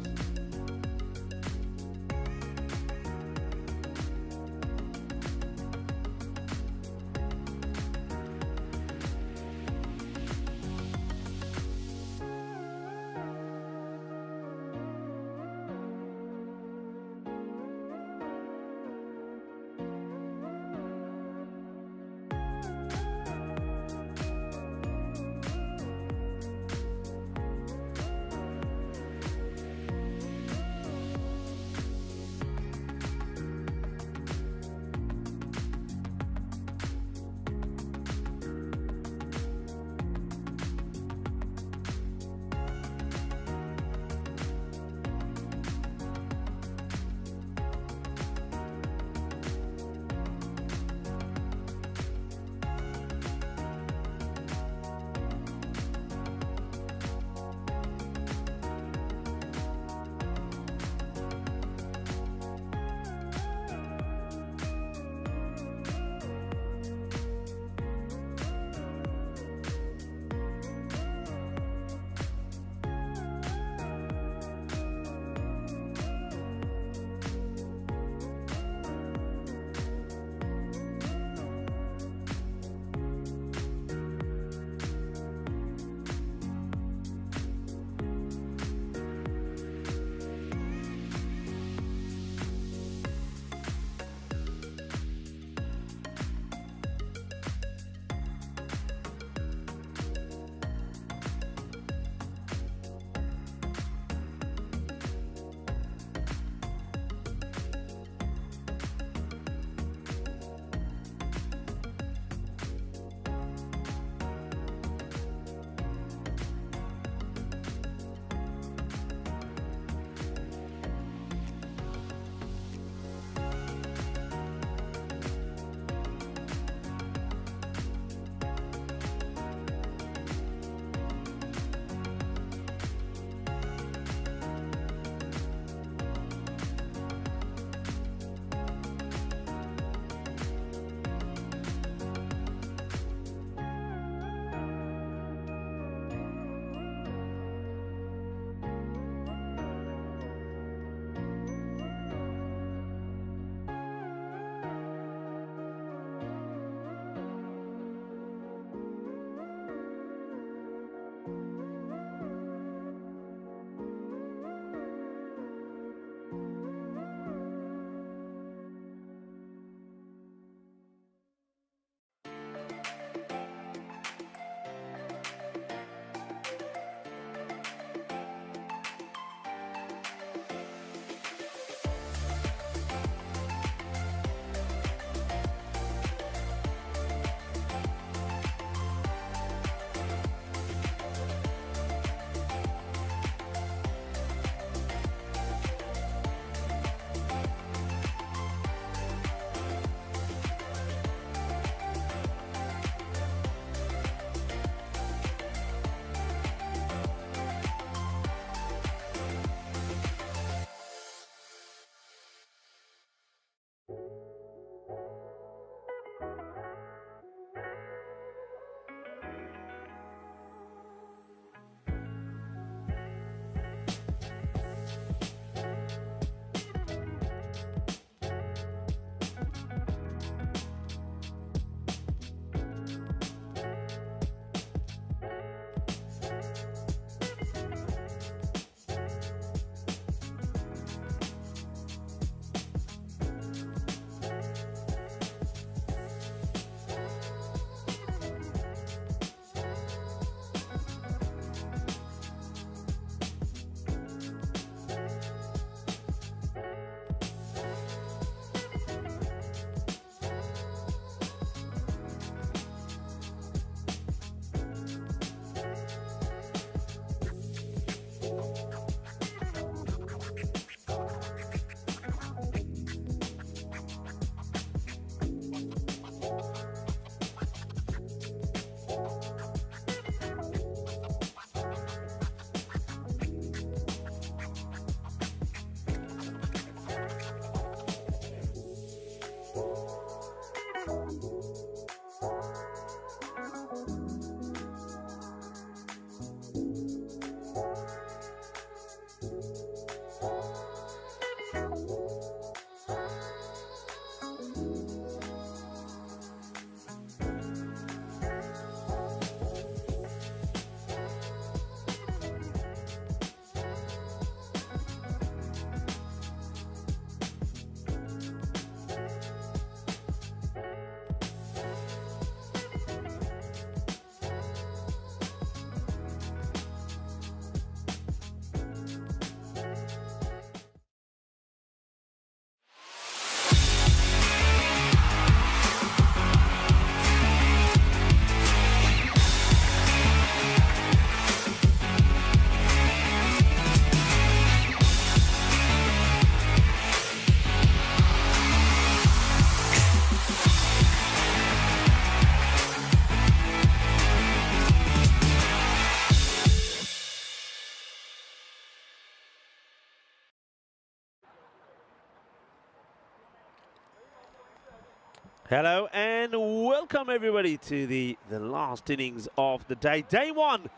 Hello and welcome everybody to the last innings of the day. Day one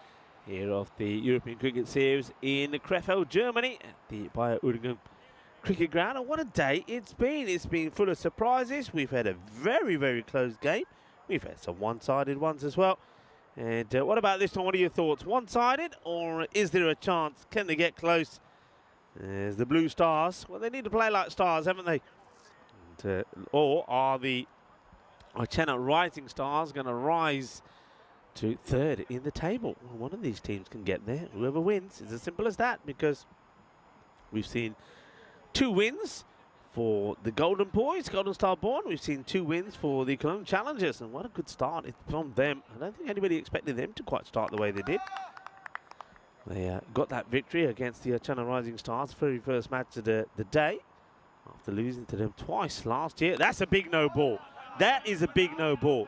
here of the European Cricket Series in Krefeld, Germany at the Bayer Uerdingen Cricket Ground. And what a day it's been. It's been full of surprises. We've had a very, very close game. We've had some one-sided ones as well. And what about this one? What are your thoughts? One-sided, or is there a chance? Can they get close? There's the Blue Stars. Well, they need to play like stars, haven't they? And, or are the Chennai Rising Stars going to rise to third in the table? Well, one of these teams can get there. Whoever wins is as simple as that, because we've seen 2 wins for the Golden Boys, Golden Star Born. We've seen 2 wins for the Cologne Challengers, and what a good start it's from them. I don't think anybody expected them to quite start the way they did. They got that victory against the Chennai Rising Stars, very first match of the day, after losing to them twice last year. That's a big no ball. That is a big no ball.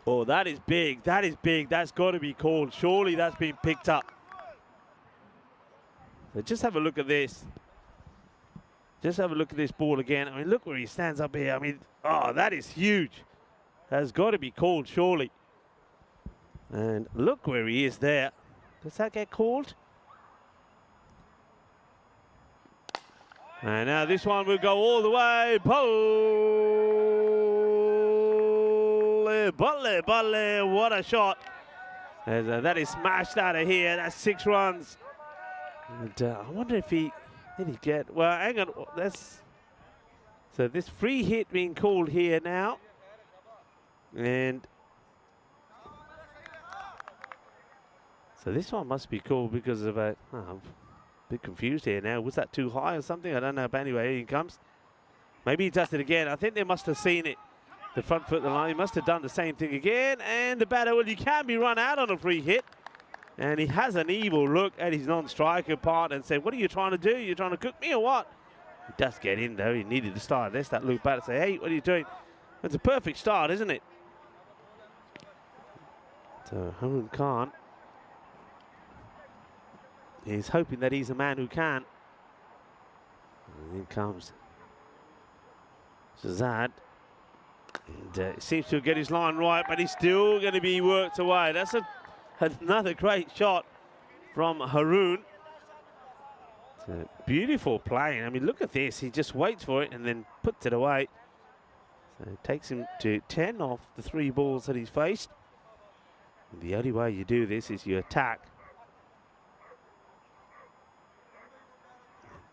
Oh, that is big. That is big. That's got to be called. Surely that's been picked up. So just have a look at this. Just have a look at this ball again. I mean, look where he stands up here. I mean, oh, that is huge. That's got to be called, surely. And look where he is there. Does that get called? And now this one will go all the way. Butler, what a shot. That is smashed out of here. That's 6 runs. And I wonder if did he get, well, hang on. So this free hit being called here now. And so this one must be called because of I'm a bit confused here now. Was that too high or something? I don't know. But anyway, here he comes. Maybe he does it again. I think they must have seen it. The front foot of the line. He must have done the same thing again. And the batter, well, you can be run out on a free hit. And he has an evil look at his non-striker part and said, what are you trying to do? You're trying to cook me or what? He does get in, though. He needed to start. There's that loop batter. Say, hey, what are you doing? It's a perfect start, isn't it? So Harun Khan is hoping that he's a man who can. And in comes Shazad. And seems to get his line right, but he's still going to be worked away. That's another great shot from Harun. Beautiful playing. I mean, look at this. He just waits for it and then puts it away. So it takes him to 10 off the 3 balls that he's faced. And the only way you do this is you attack.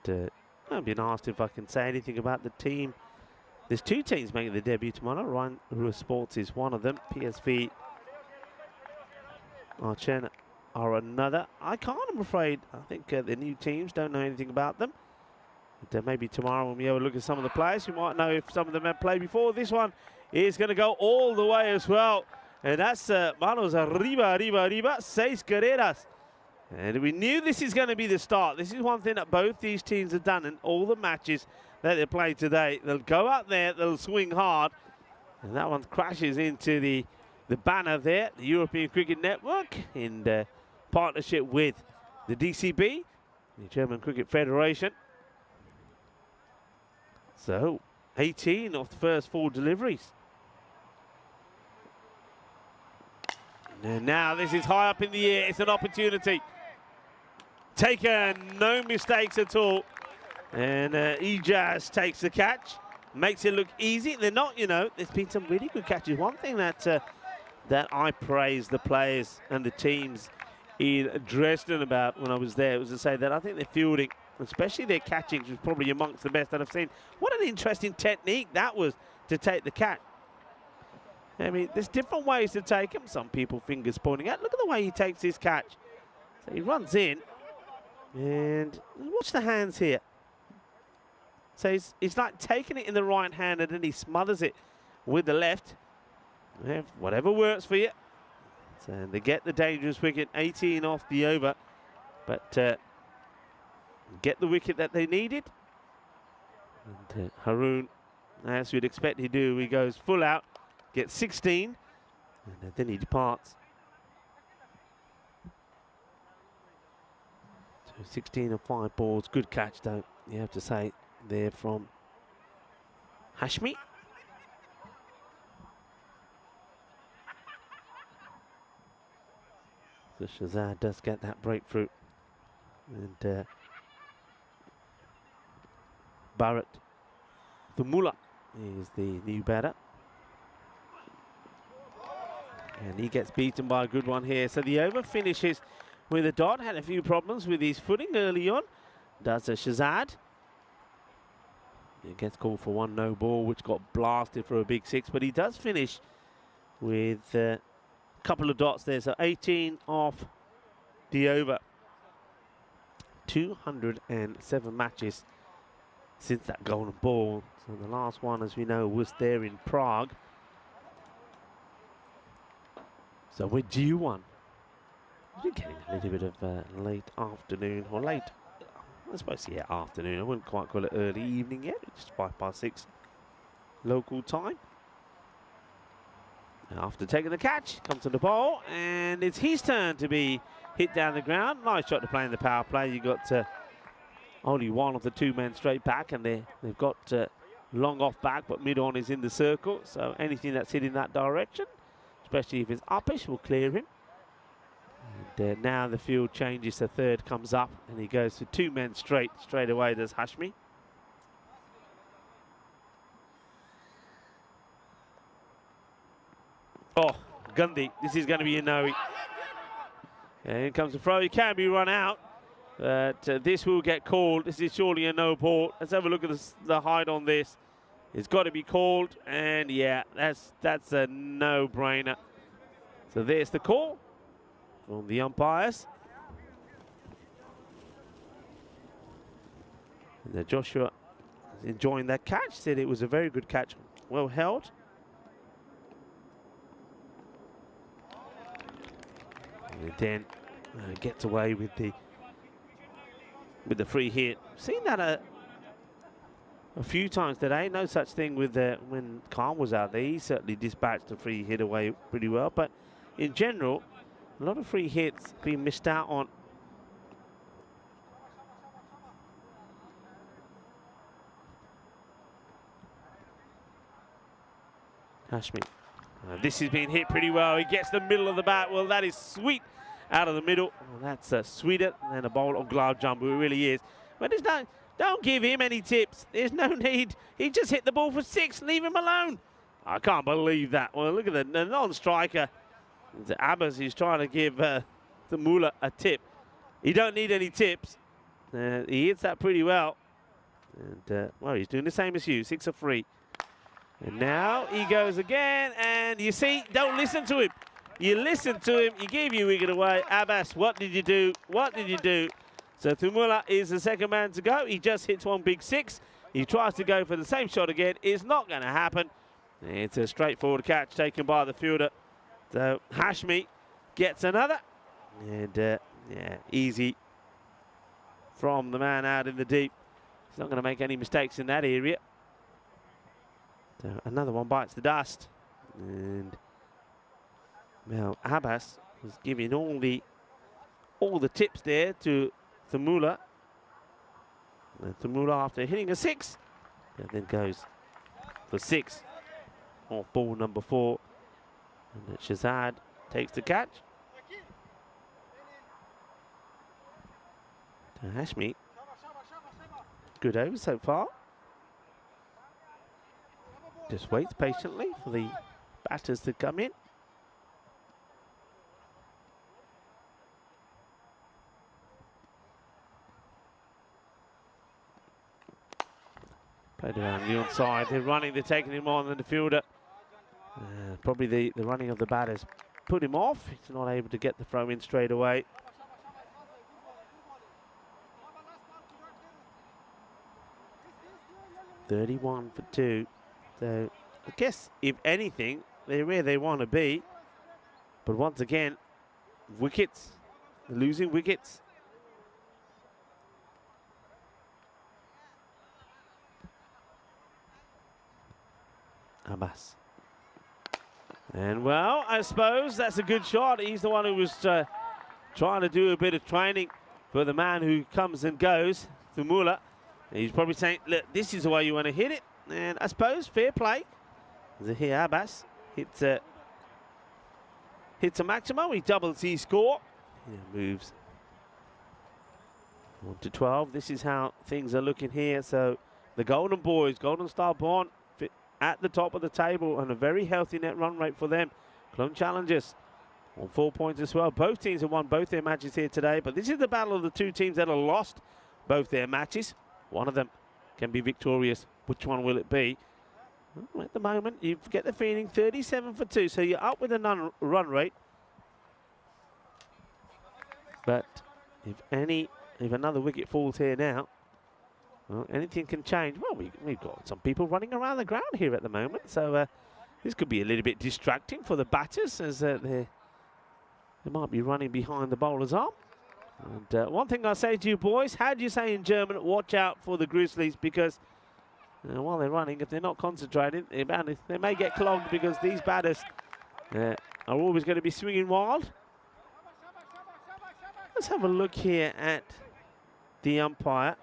And, I've been asked if I can say anything about the team. There's 2 teams making their debut tomorrow. Ryan Rua Sports is one of them. PSV Archen are another. I can't, I'm afraid. I think the new teams, don't know anything about them. But, maybe tomorrow when we have a look at some of the players, we might know if some of them have played before. This one is going to go all the way as well. And that's Manos arriba, 6 carreras. And we knew this is going to be the start. This is one thing that both these teams have done in all the matches that they played today. They'll go out there, they'll swing hard. And that one crashes into the banner there, the European Cricket Network, in partnership with the DCB, the German Cricket Federation. So, 18 of the first 4 deliveries. And now this is high up in the air. It's an opportunity. Taken, no mistakes at all. And Ijaz takes the catch, makes it look easy. They're not, you know, there's been some really good catches. One thing that I praised the players and the teams in Dresden about when I was there was to say that I think their fielding, especially their catching, was probably amongst the best that I've seen. What an interesting technique that was to take the catch. I mean, there's different ways to take him. Some people fingers pointing out. Look at the way he takes his catch. So he runs in, and watch the hands here. So he's like taking it in the right hand, and then he smothers it with the left. Yeah, whatever works for you. So they get the dangerous wicket, 18 off the over, but get the wicket that they needed. And Harun, as you'd expect he do, he goes full out, gets 16, and then he departs. So 16 of 5 balls. Good catch, though, you have to say, there from Hashmi. So Shazad does get that breakthrough. And Barrett Thumula is the new batter. And he gets beaten by a good one here. So the over finishes with a dot. Had a few problems with his footing early on. Does a Shazad. It gets called for 1 no ball, which got blasted for a big 6. But he does finish with a couple of dots there. So 18 off the over. 207 matches since that golden ball. So the last one, as we know, was there in Prague. So we're due one. We're getting a little bit of late afternoon, or late, I suppose, yeah, afternoon. I wouldn't quite call it early evening yet. It's 6:05 local time. After taking the catch, comes to the ball, and it's his turn to be hit down the ground. Nice shot to play in the power play. You got only one of the 2 men straight back, and they've got long off back, but mid on is in the circle. So anything that's hit in that direction, especially if it's uppish, will clear him. And now the field changes. The third comes up, and he goes to 2 men straight away. There's Hashmi. Oh, Gandhi, this is going to be a no. And here comes the throw. He can be run out, but this will get called. This is surely a no ball. Let's have a look at the height on this. It's got to be called, and yeah, that's a no-brainer. So there's the call from the umpires. And Joshua is enjoying that catch. Said it was a very good catch, well held. And then gets away with the free hit. Seen that a few times today. No such thing with when Khan was out there. He certainly dispatched the free hit away pretty well. But in general, a lot of free hits being missed out on. Hashmi. This has been hit pretty well. He gets the middle of the bat. Well, that is sweet out of the middle. Well, that's sweeter than a bowl of glove jumbo. It really is. But there's no, don't give him any tips. There's no need. He just hit the ball for 6. Leave him alone. I can't believe that. Well, look at the non-striker. Abbas is trying to give Thumula a tip. He don't need any tips. He hits that pretty well. And, well, he's doing the same as you. 6 of 3. And now he goes again, and you see, don't listen to him. You listen to him, he gave you wicket away. Abbas, what did you do? What did you do? So Thumula is the second man to go. He just hits one big 6. He tries to go for the same shot again. It's not going to happen. It's a straightforward catch taken by the fielder. So Hashmi gets another. And, yeah, easy from the man out in the deep. He's not going to make any mistakes in that area. So another one bites the dust, and now Abbas was giving all the tips there to Thumula. And Thumula, after hitting a 6, and then goes for 6 off ball number 4, and Shazad takes the catch. So Hashmi, good over so far. Just waits patiently for the batters to come in. Played around the onside. They're running, they're taking him on, and the fielder. Probably the running of the batters put him off. He's not able to get the throw in straight away. (31 for 2). So I guess, if anything, they're where they want to be. But once again, wickets, losing wickets. Abbas. And, well, I suppose that's a good shot. He's the one who was trying to do a bit of training But the man who comes and goes, Thumula, he's probably saying, look, this is the way you want to hit it. And I suppose fair play. Zahir Abbas hits a maximum. He doubles his score. He moves on to 12. This is how things are looking here. So the Golden Boys, Golden Star Bond, at the top of the table and a very healthy net run rate for them. Clone Challengers on 4 points as well. Both teams have won both their matches here today, but this is the battle of the two teams that have lost both their matches. One of them can be victorious. Which one will it be? Well, at the moment, you get the feeling 37 for 2, so you're up with a run rate. But if another wicket falls here now, well, anything can change. Well, we've got some people running around the ground here at the moment, so this could be a little bit distracting for the batters as they might be running behind the bowler's arm. And one thing I say to you boys, how do you say in German, watch out for the Grizzlies, because while they're running, if they're not concentrating, they may get clogged, because these batters are always going to be swinging wild. Let's have a look here at the umpire.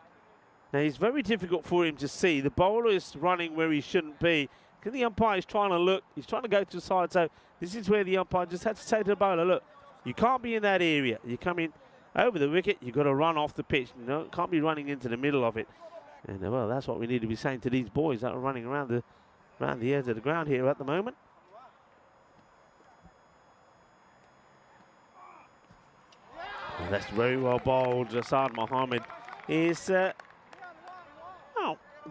Now, it's very difficult for him to see. The bowler is running where he shouldn't be, because the umpire is trying to look. He's trying to go to the side. So this is where the umpire just had to say to the bowler, look, you can't be in that area. You come in over the wicket, you've got to run off the pitch. You know, can't be running into the middle of it. And well, that's what we need to be saying to these boys that are running around the edge of the ground here at the moment. Well, that's very well bowled. Jasad Mohammed is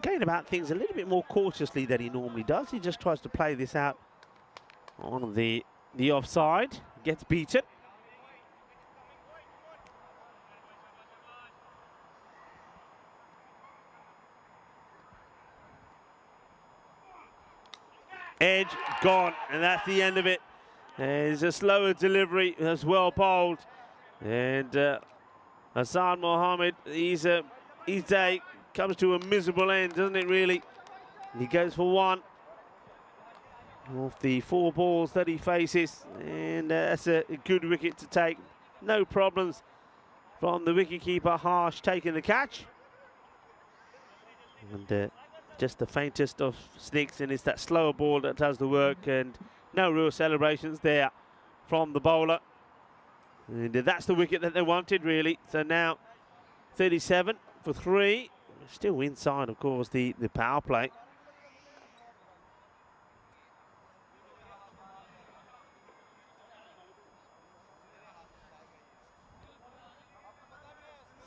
going about things a little bit more cautiously than he normally does. He just tries to play this out on the offside. Gets beaten. Edge gone, and that's the end of it. There's a slower delivery, as well bowled. And Hassan Mohammed, his day comes to a miserable end, doesn't it really? He goes for one off the 4 balls that he faces, and that's a good wicket to take. No problems from the wicketkeeper, Harsh, taking the catch. And just the faintest of snicks, and it's that slower ball that does the work, and no real celebrations there from the bowler. And that's the wicket that they wanted, really. So now 37 for 3. Still inside, of course, the power play.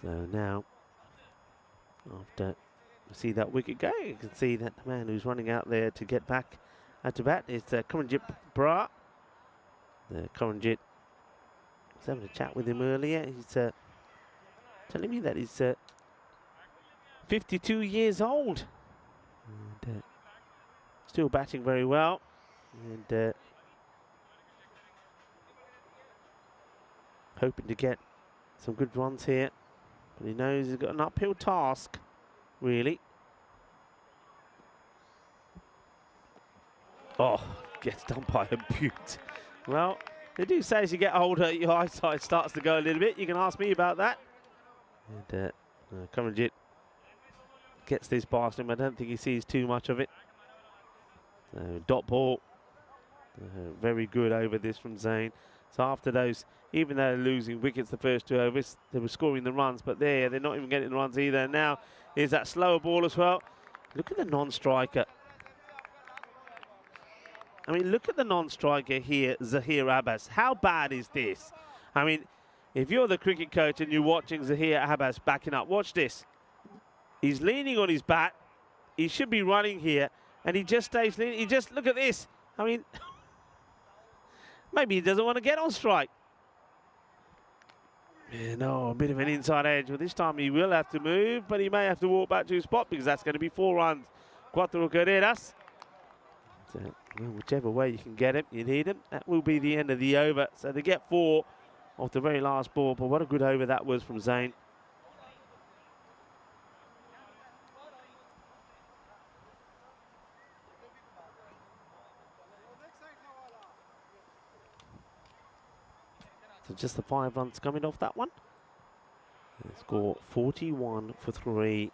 So now, after you see that wicket go, you can see that the man who's running out there to get back to bat is Karanjit Brar. The Karanjit was having a chat with him earlier. He's telling me that he's 52 years old. And, still batting very well. And hoping to get some good runs here. But he knows he's got an uphill task, really. Oh, gets done by a beaut. Well, they do say as you get older, your eyesight starts to go a little bit. You can ask me about that. And Karanjit gets this past him. I don't think he sees too much of it. Dot ball. Very good over this from Zain. So after those, even though they're losing wickets the first 2 overs, they were scoring the runs, but they're not even getting the runs either. And now is that slower ball as well. Look at the non-striker. I mean, look at the non-striker here, Zahir Abbas. How bad is this? I mean, if you're the cricket coach and you're watching Zahir Abbas backing up, watch this. He's leaning on his bat. He should be running here, and he just stays leaning. He just, look at this. I mean, maybe he doesn't want to get on strike. Yeah, no, a bit of an inside edge. Well, this time he will have to move, but he may have to walk back to his spot, because that's going to be 4 runs. Cuatro carreras. So, well, whichever way you can get him, you need him. That will be the end of the over. So they get 4 off the very last ball, but what a good over that was from Zain. So just the 5 runs coming off that one. They score 41 for 3.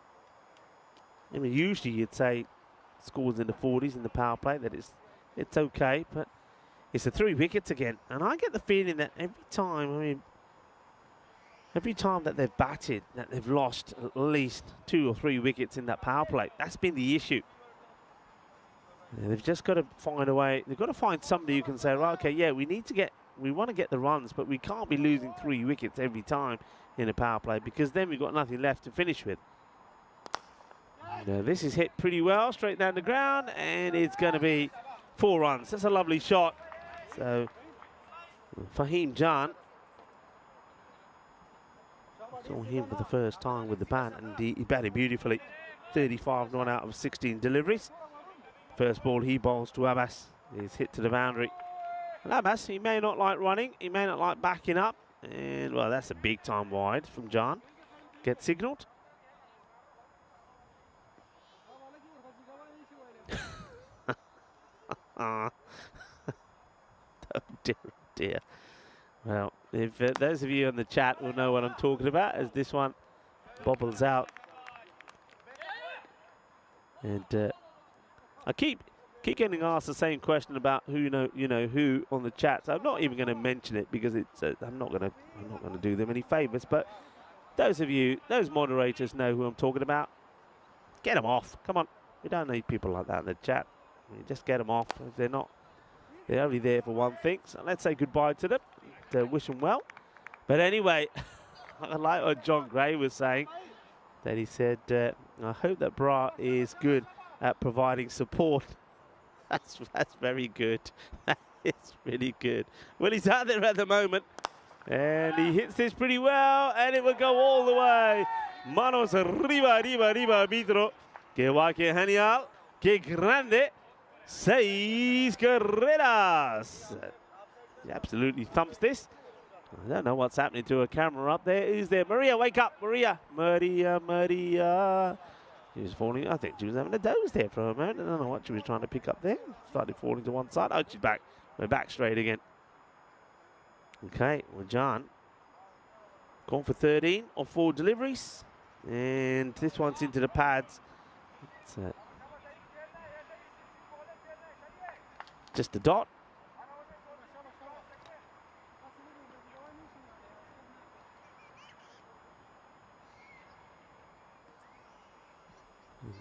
I mean, usually you'd say scores in the 40s in the power play, that it's okay, but it's the 3 wickets again. And I get the feeling that every time that they've batted, that they've lost at least 2 or 3 wickets in that power play. That's been the issue. And they've just got to find a way. They've got to find somebody who can say, right, okay, yeah, we want to get the runs, but we can't be losing 3 wickets every time in a power play, because then we've got nothing left to finish with. This is hit pretty well, straight down the ground, and it's going to be 4 runs. That's a lovely shot. So, Fahim Jan saw him for the first time with the bat, and he batted beautifully. 35 not out of 16 deliveries. First ball he bowls to Abbas is hit to the boundary. And Abbas, he may not like running, he may not like backing up, and well, that's a big time wide from Jan. Gets signalled. Oh dear, dear. Well, if those of you in the chat will know what I'm talking about, as this one bobbles out. And I keep getting asked the same question about who who on the chat. So I'm not even going to mention it, because it's I'm not going to do them any favors. But those of you, those moderators, know who I'm talking about. Get them off. Come on, we don't need people like that in the chat. Just get them off. If they're only there for one thing. So let's say goodbye to them. Wish them well. But anyway, I like what John Gray was saying. That he said, I hope that Bra is good at providing support. That's very good. That is really good. Well, he's out there at the moment. And he hits this pretty well. And it will go all the way. Manos arriba, arbitro. Que va, que genial. Que grande. 6 carreras. He absolutely thumps this. I don't know what's happening to a camera up there. Who's there? Maria, wake up, Maria. Maria. She was falling. I think she was having a doze there for a moment. I don't know what she was trying to pick up there. Started falling to one side. Oh, she's back. We're back straight again. Okay, well, John gone for 13 or 4 deliveries. And this one's into the pads. It's just a dot.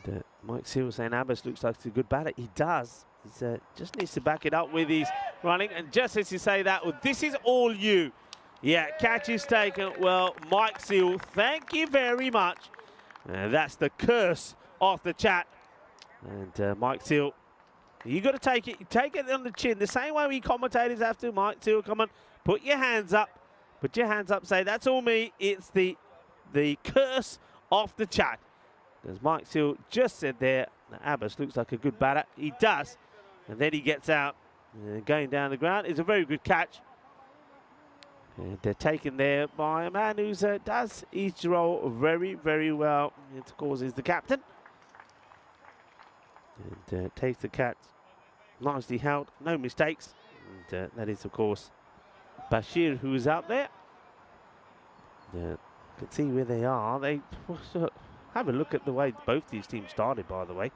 And Mike Seal saying Abbas looks like he's a good batter. He does. He just needs to back it up with his running. And just as you say that, well, this is all you. Yeah, catch is taken. Well, Mike Seal, thank you very much. That's the curse of the chat. And Mike Seal, you got to take it. You take it on the chin. The same way we commentators have to. Mike Seal, come on, put your hands up. Put your hands up. Say, that's all me. It's the curse of the chat. As Mike Seal just said there, Abbas looks like a good batter. He does. And then he gets out. Going down the ground is a very good catch. And they're taken there by a man who does his role very, very well. And of course, is the captain. And takes the catch. Nicely held. No mistakes. And that is, of course, Bashir, who is out there. You can see where they are. They have a look at the way both these teams started, by the way.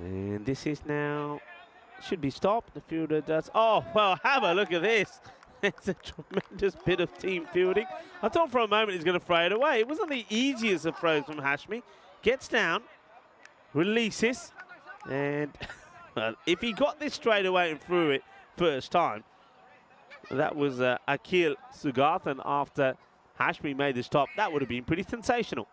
And this is now, should be stopped. The fielder does. Oh, well, have a look at this. It's a tremendous bit of team fielding. I thought for a moment he's going to throw it away. It wasn't the easiest of throws from Hashmi. Gets down, releases, and well, if he got this straight away and threw it first time, that was Akil Sugathan after Hashmi made the stop. That would have been pretty sensational.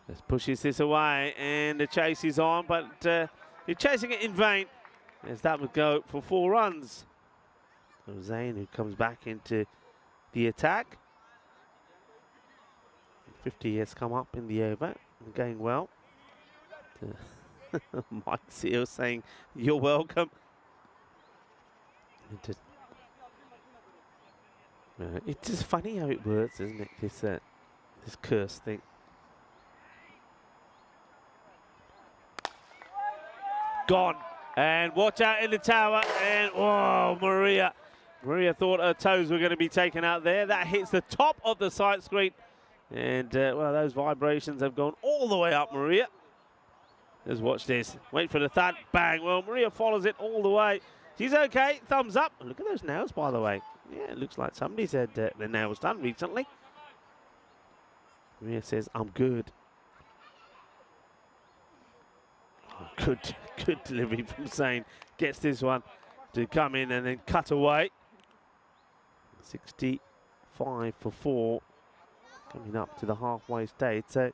Just pushes this away, and the chase is on, but you're chasing it in vain, as that would go for 4 runs. So Zain, who comes back into the attack. 50 has come up in the over, going well. Mike Seal saying, you're welcome. It's just funny how it works, isn't it? This This curse thing. Gone. And watch out in the tower. And, whoa, Maria. Maria thought her toes were going to be taken out there. That hits the top of the sight screen. And, well, those vibrations have gone all the way up, Maria. Just watch this. Wait for the thud. Bang. Well, Maria follows it all the way. She's okay. Thumbs up. Look at those nails, by the way. Yeah, it looks like somebody's had their nails done recently. Maria says, I'm good. Oh, good delivery from Sane. Gets this one to come in and then cut away. 65 for 4. Coming up to the halfway stage. So,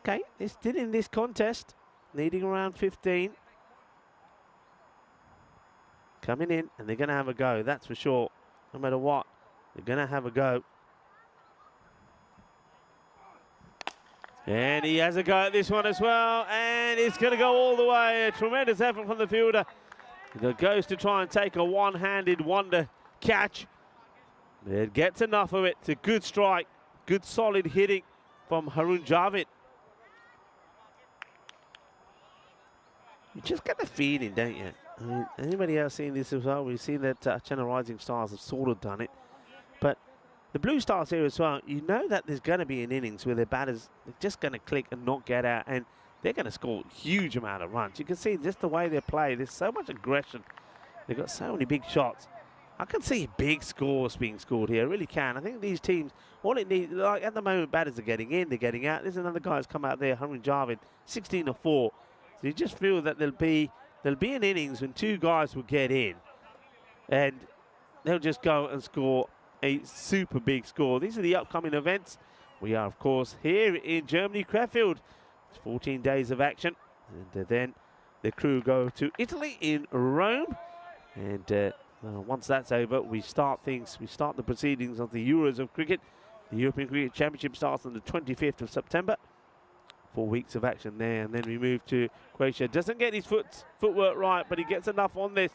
okay, they're still in this contest. Needing around 15. Coming in, and they're going to have a go, that's for sure. No matter what, they're going to have a go. And he has a go at this one as well, and it's going to go all the way. A tremendous effort from the fielder. That goes to try and take a one-handed wonder catch. It gets enough of it. It's a good strike, good solid hitting from Harun Javid. You just get the feeling, don't you? I mean, anybody else seen this as well? We've seen that China Rising Stars have sort of done it. But the Blue Stars here as well, you know that there's going to be an innings where their batters are just going to click and not get out. And they're going to score a huge amount of runs. You can see just the way they play. There's so much aggression. They've got so many big shots. I can see big scores being scored here. I really can. I think these teams, all it needs, like at the moment, batters are getting in, they're getting out. There's another guy who's come out there, Harun Javid, 16 or 4. So you just feel that there'll be an innings when two guys will get in and they'll just go and score a super big score. These are the upcoming events. We are, of course, here in Germany, Krefeld. It's 14 days of action. And then the crew go to Italy in Rome. And once that's over, we start the proceedings of the Euros of cricket. The European Cricket Championship starts on the 25th of September. 4 weeks of action there, and then we move to Croatia. Doesn't get his footwork right, but he gets enough on this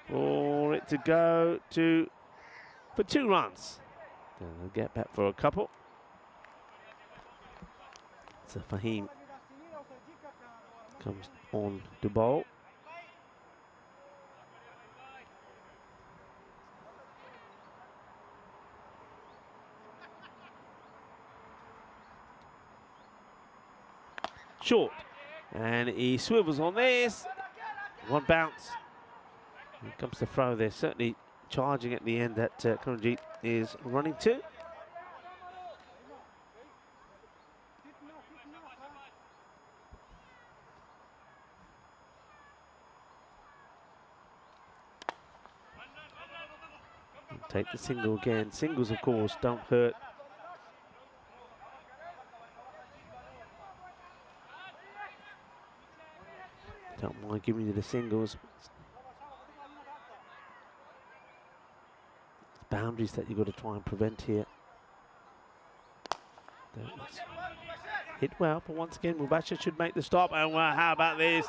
for it to go for 2 runs. They'll get back for a couple. So Fahim comes on to bowl. Short, and he swivels on this. One bounce. Here comes the throw there. Certainly charging at the end that Karanjit is running to. Take the single again. Singles, of course, don't hurt. Don't mind giving you the singles. It's boundaries that you've got to try and prevent here. Hit well, but once again, Mubasher should make the stop. And wow, how about this?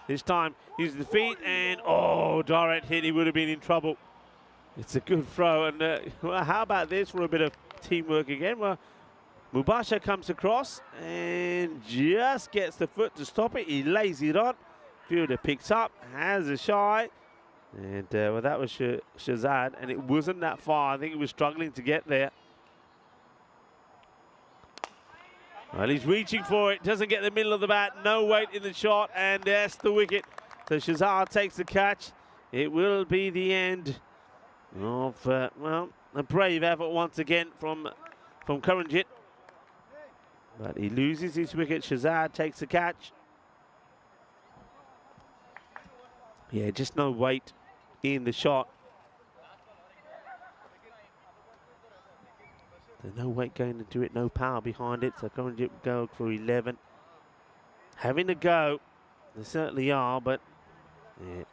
This time, uses the feet, and oh, direct hit, he would have been in trouble. It's a good throw, and well, how about this for a bit of teamwork again? Well, Mubasher comes across and just gets the foot to stop it. He lays it on. Fielder picks up, has a shy, and well, that was Shazad, and it wasn't that far. I think he was struggling to get there. Well, he's reaching for it, doesn't get the middle of the bat, no weight in the shot, and that's the wicket. So Shazad takes the catch. It will be the end of, well, a brave effort once again from Karanjit. But he loses his wicket. Shazad takes the catch. Yeah, just no weight in the shot. There's no weight going into it, no power behind it. So Karanjit will go for 11. Having a go, they certainly are, but yeah.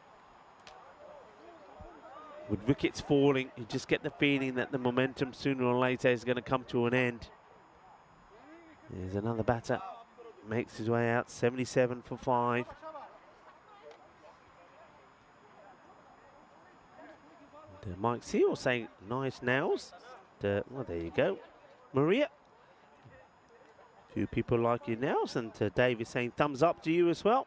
With wickets falling, you just get the feeling that the momentum sooner or later is going to come to an end. There's another batter, makes his way out, 77 for 5. Mike Seal saying nice nails. Well, there you go. Maria A few people like you, Nelson. Dave is saying thumbs up to you as well.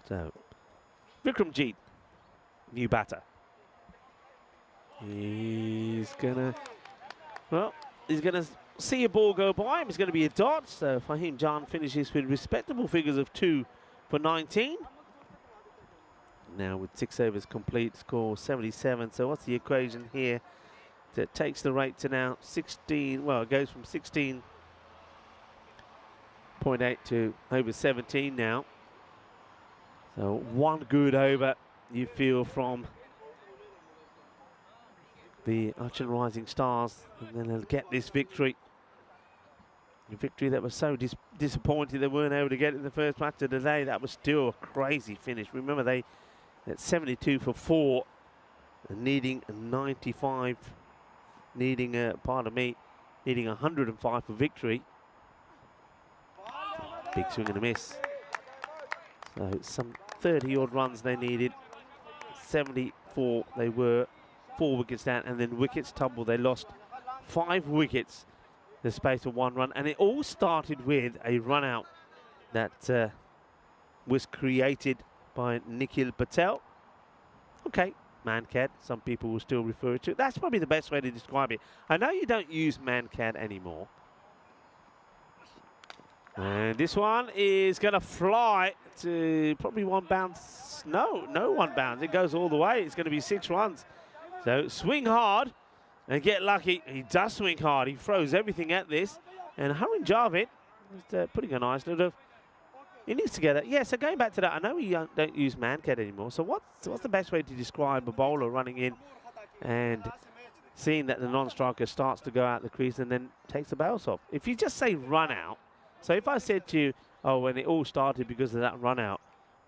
So, Vikramjit, new batter. He's gonna see a ball go by him. It's gonna be a dot. So Fahim Jan finishes with respectable figures of 2 for 19. Now with 6 overs complete, score 77. So what's the equation here? That takes the rate to now 16. Well, it goes from 16.8 to over 17 now. So one good over, you feel, from the Achin Rising Stars, and then they'll get this victory. A victory that was so disappointing they weren't able to get it in the first match of the day. That was still a crazy finish. Remember, they at 72 for 4, and needing 95, needing 105 for victory. Big swing and a miss. So some 30-odd runs they needed. 74 they were, 4 wickets down, and then wickets tumble. They lost 5 wickets in the space of 1 run, and it all started with a run out that was created by Nikhil Patel. Okay, man-cad, some people will still refer to it. That's probably the best way to describe it. I know you don't use man-cad anymore. And this one is going to fly to probably 1 bounce. No 1 bounce. It goes all the way. It's going to be 6 runs. So swing hard and get lucky. He does swing hard. He throws everything at this. And Harun Javed is putting a nice little innings together. Yeah, so going back to that, I know we don't use man-cad anymore. So what's the best way to describe a bowler running in and seeing that the non-striker starts to go out the crease and then takes the bails off? If you just say run out, so if I said to you, oh, when it all started because of that run out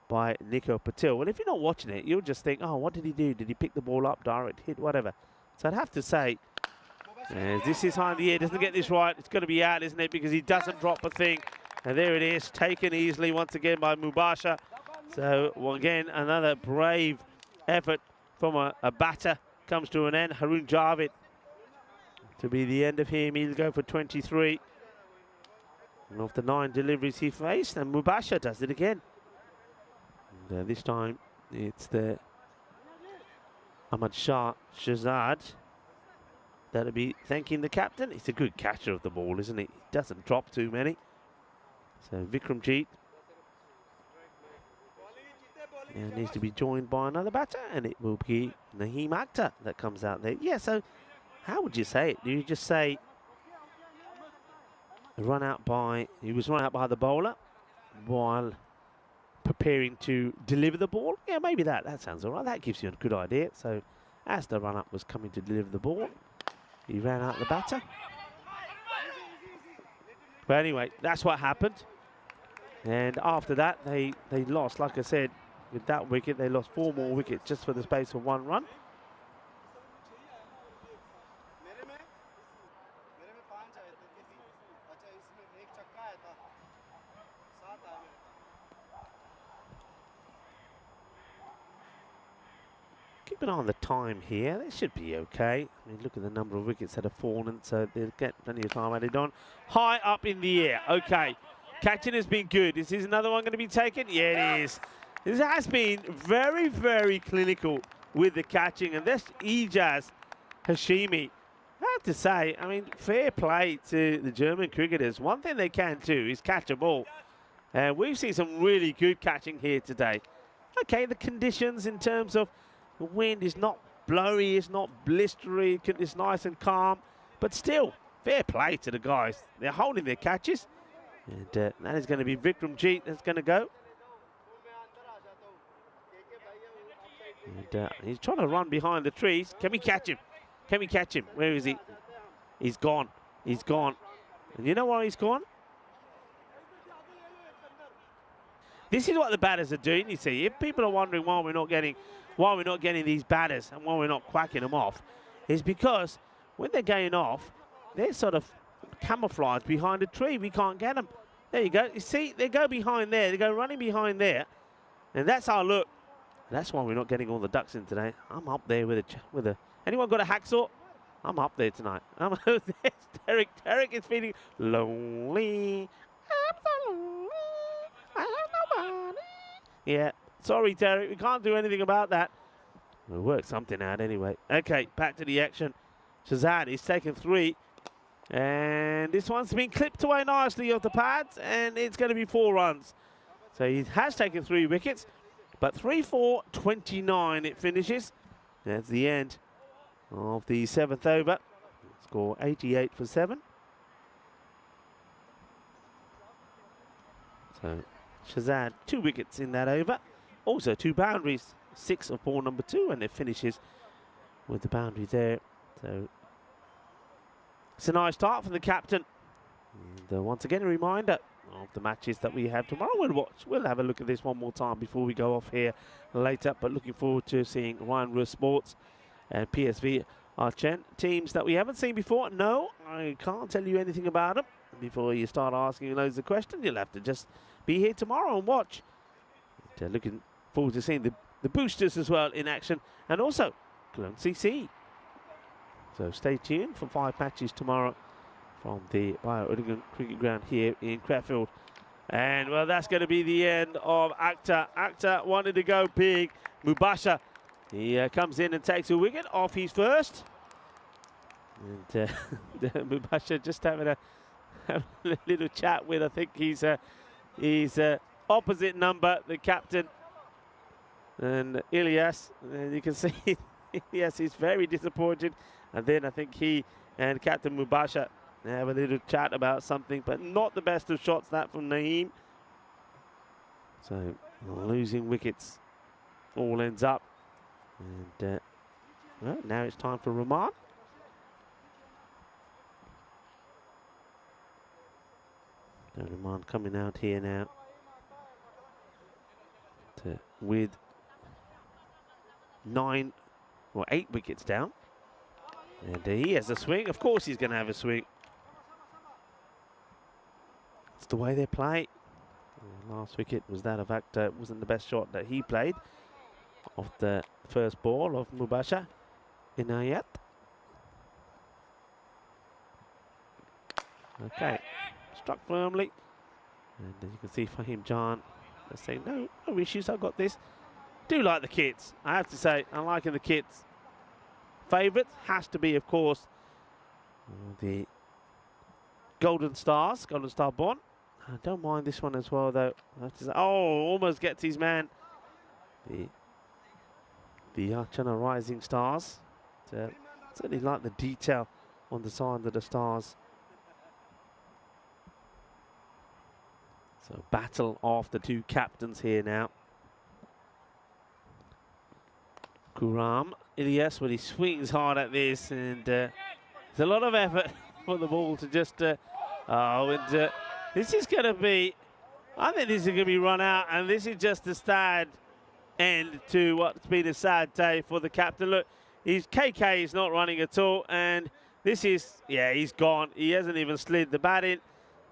by Nikhil Patel, well, if you're not watching it, you'll just think, oh, what did he do? Did he pick the ball up, direct hit, whatever? So I'd have to say, this is high in the air, doesn't get this right, it's going to be out, isn't it? Because he doesn't drop a thing. And there it is, taken easily once again by Mubasha. So, again, another brave effort from a batter comes to an end. Harun Javed to be the end of him. He'll go for 23. And of the 9 deliveries he faced, and Mubasha does it again. And this time it's the Ahmad Shah Shahzad that'll be thanking the captain. He's a good catcher of the ball, isn't he? He doesn't drop too many. So Vikramjit now needs to be joined by another batter, and it will be Naheem Akhtar that comes out there. Yeah, so how would you say it? Do you just say he was run out by the bowler while preparing to deliver the ball? Yeah, maybe that sounds all right. That gives you a good idea. So as the run-up was coming to deliver the ball, he ran out the batter. But anyway, that's what happened. And after that, they lost, like I said, with that wicket, they lost 4 more wickets just for the space of 1 run. Keep an eye on the time here. They should be okay. I mean, look at the number of wickets that have fallen, so they'll get plenty of time added on. High up in the air. Okay. Catching has been good. Is this another one going to be taken? Yeah, it is. This has been very, very clinical with the catching. And this Ijaz Hashimi, I have to say, I mean, fair play to the German cricketers. One thing they can do is catch a ball. And we've seen some really good catching here today. Okay, the conditions in terms of the wind is not blowy, it's not blistery, it's nice and calm. But still, fair play to the guys. They're holding their catches. And that is going to be Vikramjit that's going to go. And he's trying to run behind the trees. Can we catch him? Can we catch him? Where is he? He's gone. He's gone. And you know why he's gone? This is what the batters are doing, you see. If people are wondering why we're not getting these batters and why we're not quacking them off, is because when they're going off, they're sort of camouflaged behind a tree. We can't get them. There you go. You see, they go behind there. They go running behind there. And that's our look. That's why we're not getting all the ducks in today. I'm up there with a. Anyone got a hacksaw? I'm up there tonight. There's Derek. Derek is feeling lonely. I'm so lonely. I have nobody. Yeah. Sorry, Derek. We can't do anything about that. We'll work something out anyway. Okay, back to the action. Shazad is taking 3. And this one's been clipped away nicely off the pads, and it's going to be 4 runs. So he has taken 3 wickets, but 3-4-29 it finishes. That's the end of the 7th over. Score 88 for 7. So Shazad 2 wickets in that over. Also 2 boundaries. 6 of ball number 2, and it finishes with the boundary there. So it's a nice start for the captain. And once again, a reminder of the matches that we have tomorrow. We'll have a look at this one more time before we go off here later. But looking forward to seeing Ryan Russ Sports and PSV Archen, teams that we haven't seen before. No, I can't tell you anything about them. Before you start asking loads of questions, you'll have to just be here tomorrow and watch. And, looking forward to seeing the boosters as well in action, and also Cologne CC. So stay tuned for 5 matches tomorrow from the Bio-Udingan Cricket Ground here in Crefeld. And well, that's going to be the end of Akhtar. Akhtar wanted to go big. Mubasha, he comes in and takes a wicket off his first. And Mubasha just having a little chat with, I think he's opposite number, the captain. And Ilyas, and you can see Ilyas is very disappointed. And then I think he and Captain Mubasha have a little chat about something, but not the best of shots, that from Naeem. So losing wickets all ends up. And well, now it's time for Rahman. So Rahman coming out here now with 8 wickets down, and he has a swing. Of course he's going to have a swing. It's the way they play. Last wicket was that of Akhtar. It wasn't the best shot that he played off the first ball of Mubasha Inayat. Okay, struck firmly, and as you can see Fahim Jan, they say no issues, I've got this. Do like the kits, I have to say. I'm liking the kits. Favourite has to be, of course, the Golden Stars, Golden Star Bond. I don't mind this one as well, though. I have to say, almost gets his man. The Archana Rising Stars. Certainly like the detail on the side of the stars. So battle of the 2 captains here now. Kuram Ilyas, when he swings hard at this, and there's a lot of effort for the ball to just this is going to be, I think this is going to be run out, and this is just the sad end to what's been a sad day for the captain. Look, KK is not running at all, and this is, yeah, he's gone. He hasn't even slid the bat in.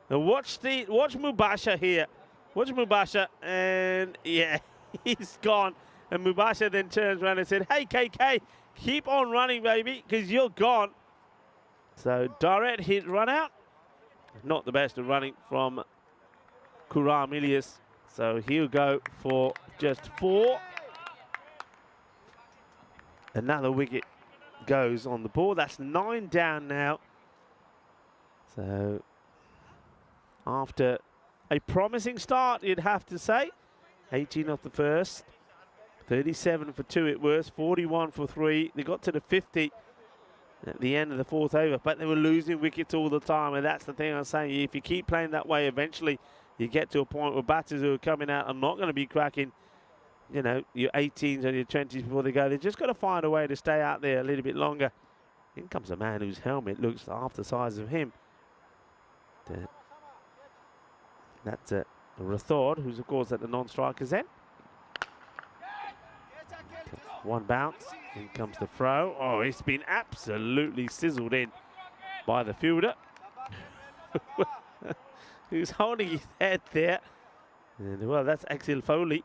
Now watch Mubasha here. Watch Mubasha, and yeah, he's gone. And Mubasha then turns around and said, hey, KK, keep on running, baby, because you're gone. So direct hit run out. Not the best of running from Kuram Ilyas. So he'll go for just 4. Another wicket goes on the board. That's 9 down now. So after a promising start, you'd have to say. 18 off the first. 37 for 2 it was, 41 for 3. They got to the 50 at the end of the 4th over, but they were losing wickets all the time, and that's the thing I'm saying. If you keep playing that way, eventually you get to a point where batters who are coming out are not going to be cracking, you know, your 18s and your 20s before they go. They've just got to find a way to stay out there a little bit longer. In comes a man whose helmet looks half the size of him. That's Rathod, who's of course at the non-striker's end. One bounce, in comes the throw. Oh, it's been absolutely sizzled in by the fielder. Who's holding his head there. And well, that's Axel Foley.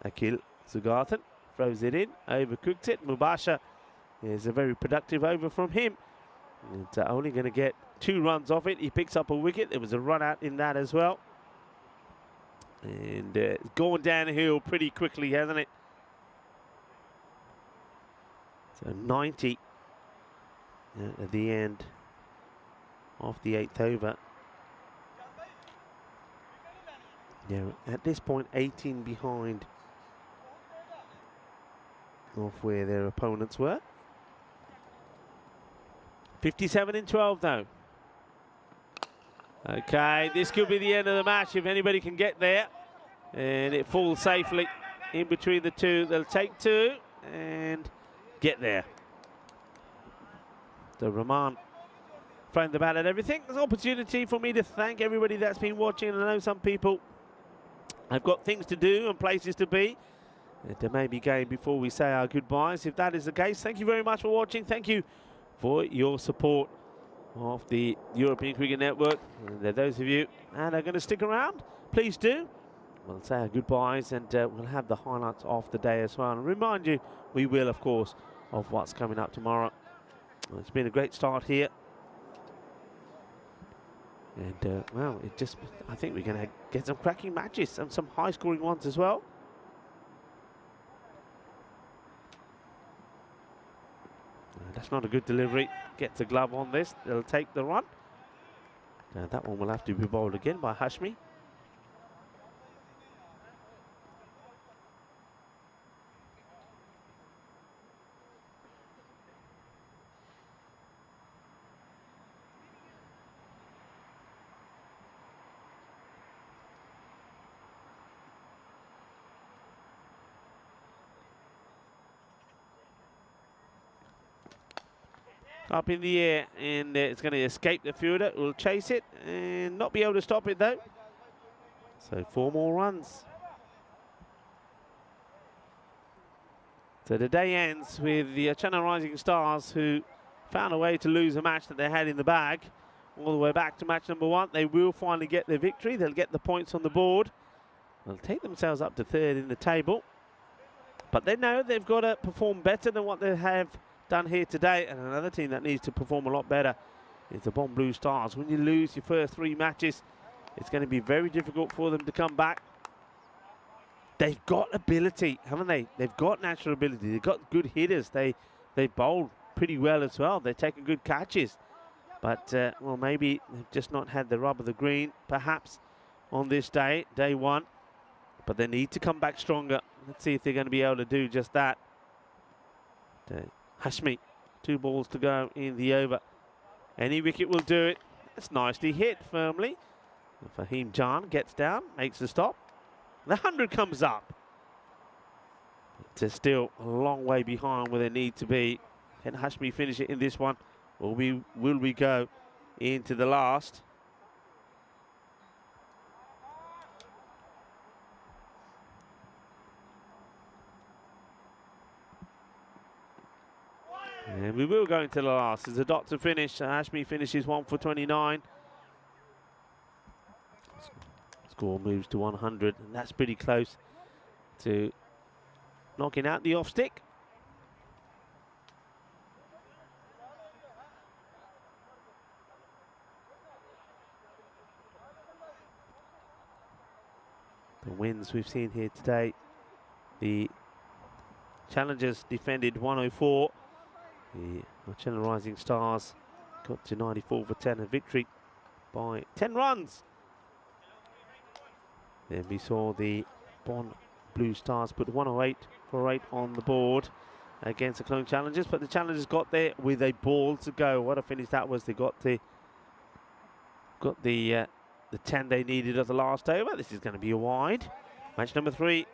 Akil Sugathan throws it in, overcooks it. Mubasha is a very productive over from him. It's only going to get 2 runs off it. He picks up a wicket. There was a run out in that as well. And it's gone downhill pretty quickly, hasn't it? So 90 at the end of the 8th over. Yeah, at this point 18 behind of where their opponents were. 57 in 12 though. Okay, this could be the end of the match if anybody can get there. And it falls safely in between the two. They'll take 2 and get there. So Rahman throwing the bat at everything. There's an opportunity for me to thank everybody that's been watching. I know some people have got things to do and places to be. There may be game before we say our goodbyes. If that is the case, thank you very much for watching. Thank you for your support of the European Cricket Network. And those of you that are going to stick around, please do. We'll say our goodbyes and we'll have the highlights of the day as well. And remind you, we will, of course, of what's coming up tomorrow. Well, it's been a great start here. And, well, I think we're going to get some cracking matches and some high-scoring ones as well. That's not a good delivery. Gets a glove on this. They'll take the run. That one will have to be bowled again by Hashmi. Up in the air, and it's going to escape the fielder. Will chase it and not be able to stop it though. So 4 more runs. So the day ends with the Chennai Rising Stars, who found a way to lose a match that they had in the bag, all the way back to match number 1. They will finally get their victory. They'll get the points on the board. They'll take themselves up to 3rd in the table. But they know they've got to perform better than what they have done here today, and another team that needs to perform a lot better is the Bonn Blue Stars. When you lose your first 3 matches, it's going to be very difficult for them to come back. They've got ability, haven't they? They've got natural ability. They've got good hitters. They bowl pretty well as well. They're taking good catches. But, well, maybe they've just not had the rub of the green, perhaps, on this day, day 1. But they need to come back stronger. Let's see if they're going to be able to do just that. Hashmi, 2 balls to go in the over. Any wicket will do it. That's nicely hit firmly. Fahim Jan gets down, makes the stop. The 100 comes up. They're still a long way behind where they need to be. Can Hashmi finish it in this one? Or will we go into the last? And we will go into the last. There's a dot to finish. Hashmi finishes 1 for 29. Score moves to 100, and that's pretty close to knocking out the off stick. The wins we've seen here today. The challengers defended 104. The Chennai Rising Stars got to 94 for 10, a victory by 10 runs. Then we saw the Bonn Blue Stars put 108 for 8 on the board against the Clone Challengers, but the Challengers got there with a ball to go. What a finish that was. They got the 10 they needed at the last over. This is going to be a wide. Match number 3.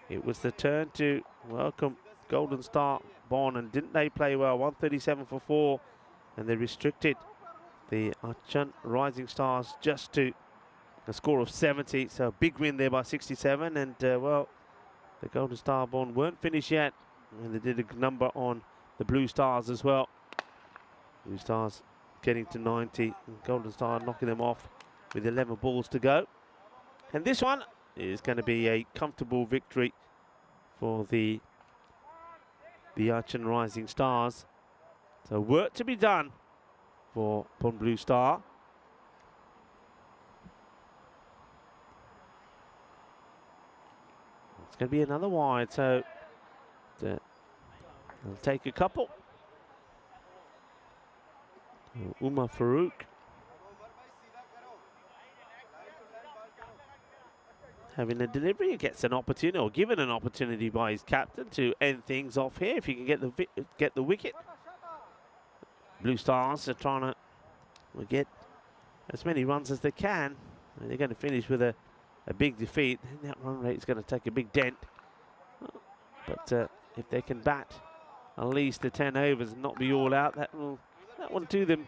It was the turn to welcome Golden Star Bonn, and didn't they play well? 137 for 4, and they restricted the Chennai Rising Stars just to a score of 70. So a big win there by 67, and well, the Golden Star Bonn weren't finished yet, and they did a number on the Blue Stars as well. Blue Stars getting to 90, and Golden Star knocking them off with 11 balls to go. And this one, is going to be a comfortable victory for the Archon Rising Stars. So work to be done for Pond Blue Star. It's going to be another wide, so they'll take a couple. Umar Farouk. Having a delivery, he gets an opportunity, or given an opportunity by his captain to end things off here. If he can get the wicket, Blue Stars are trying to get as many runs as they can. And they're going to finish with a big defeat. And that run rate is going to take a big dent. But if they can bat at least the 10 overs and not be all out, that will do them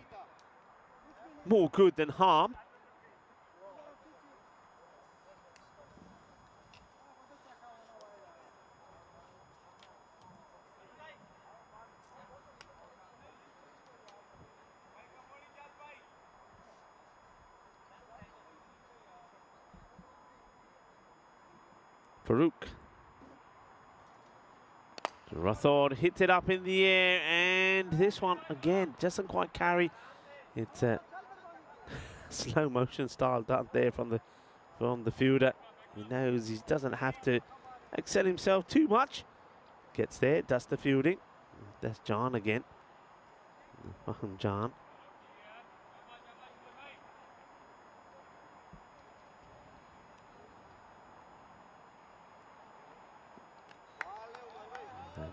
more good than harm. Farouk. Rathod hits it up in the air, and this one again doesn't quite carry. It's a slow motion style done there from the fielder. He knows he doesn't have to excel himself too much. Gets there, does the fielding. That's John again. John.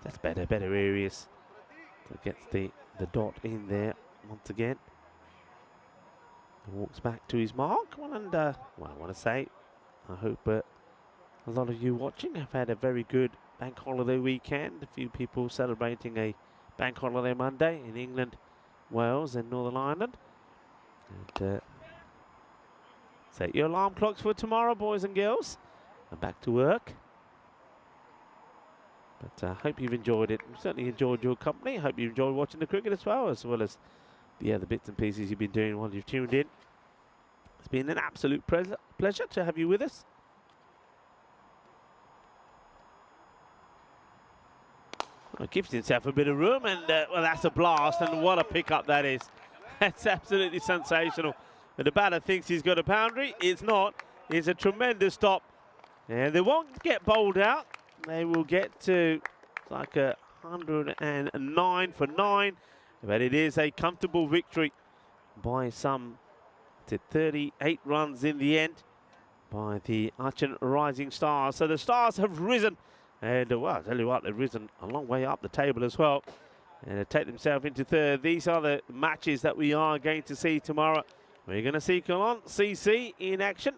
That's better areas. So gets the dot in there once again. Walks back to his mark. And well, I want to say, I hope a lot of you watching have had a very good bank holiday weekend. A few people celebrating a bank holiday Monday in England, Wales and Northern Ireland. And set your alarm clocks for tomorrow, boys and girls. And back to work. But I hope you've enjoyed it. We've certainly enjoyed your company. I hope you enjoyed watching the cricket as well as the other bits and pieces you've been doing while you've tuned in. It's been an absolute pleasure to have you with us. Well, gives himself a bit of room, and well, that's a blast, and what a pickup that is. That's absolutely sensational. But the batter thinks he's got a boundary. It's not. It's a tremendous stop. And they won't get bowled out. They will get to like 109 for 9, but it is a comfortable victory by some to 38 runs in the end by the Archon Rising Stars. So the Stars have risen, and well, I'll tell you what, they've risen a long way up the table as well, and they take themselves into third. These are the matches that we are going to see tomorrow. We're going to see Colon CC in action.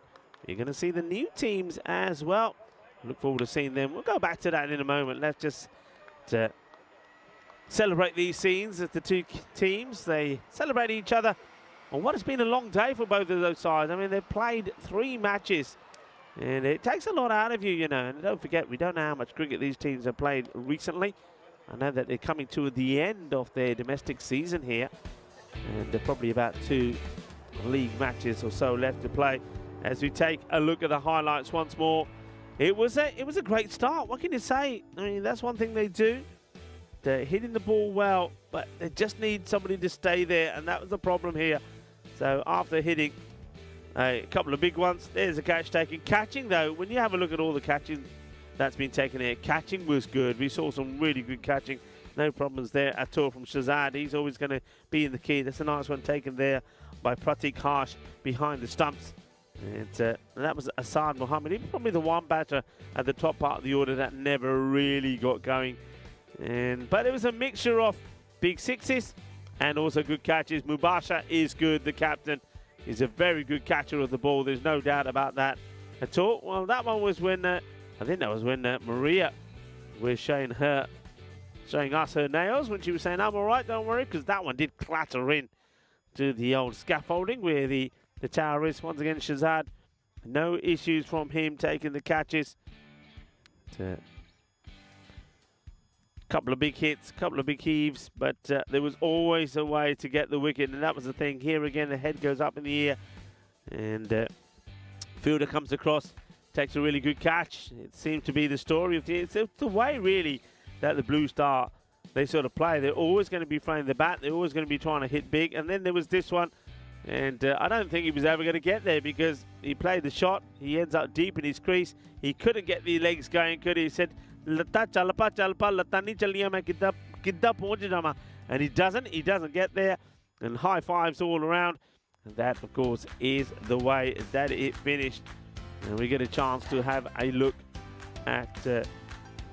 You're going to see the new teams as well. Look forward to seeing them. We'll go back to that in a moment. Let's just celebrate these scenes as the two teams. They celebrate each other on what has been a long day for both of those sides. I mean, they've played 3 matches, and it takes a lot out of you, you know. And don't forget, we don't know how much cricket these teams have played recently. I know that they're coming to the end of their domestic season here, and they're probably about 2 league matches or so left to play. As we take a look at the highlights once more. It was a great start. What can you say? I mean, that's one thing they do. They're hitting the ball well, but they just need somebody to stay there, and that was the problem here. So after hitting a couple of big ones, there's a catch taken. Catching, though, when you have a look at all the catching that's been taken here, catching was good. We saw some really good catching. No problems there at all from Shazad. He's always going to be in the key. That's a nice one taken there by Pratik Harsh behind the stumps. And that was Asad Mohammed. He was probably the one batter at the top part of the order that never really got going. But it was a mixture of big sixes and also good catches. Mubasha is good. The captain is a very good catcher of the ball. There's no doubt about that at all. Well, that one was when I think that was when Maria was showing us her nails when she was saying, "I'm all right, don't worry," because that one did clatter in to the old scaffolding where the tower is. Once again, Shazad, no issues from him taking the catches. Couple of big hits, couple of big heaves, but there was always a way to get the wicket, and that was the thing. Here again, the head goes up in the air, and fielder comes across, takes a really good catch. It seemed to be the story of it's the way really that the Blue Star, they sort of play. They're always going to be throwing the bat. They're always going to be trying to hit big. And then there was this one. And I don't think he was ever going to get there because he played the shot. He ends up deep in his crease. He couldn't get the legs going, could he? He said, "Lata chalpa chalpa, lata nahi chaliya main kidda pahunch jama." And he doesn't get there. And high fives all around. And that, of course, is the way that it finished. And we get a chance to have a look at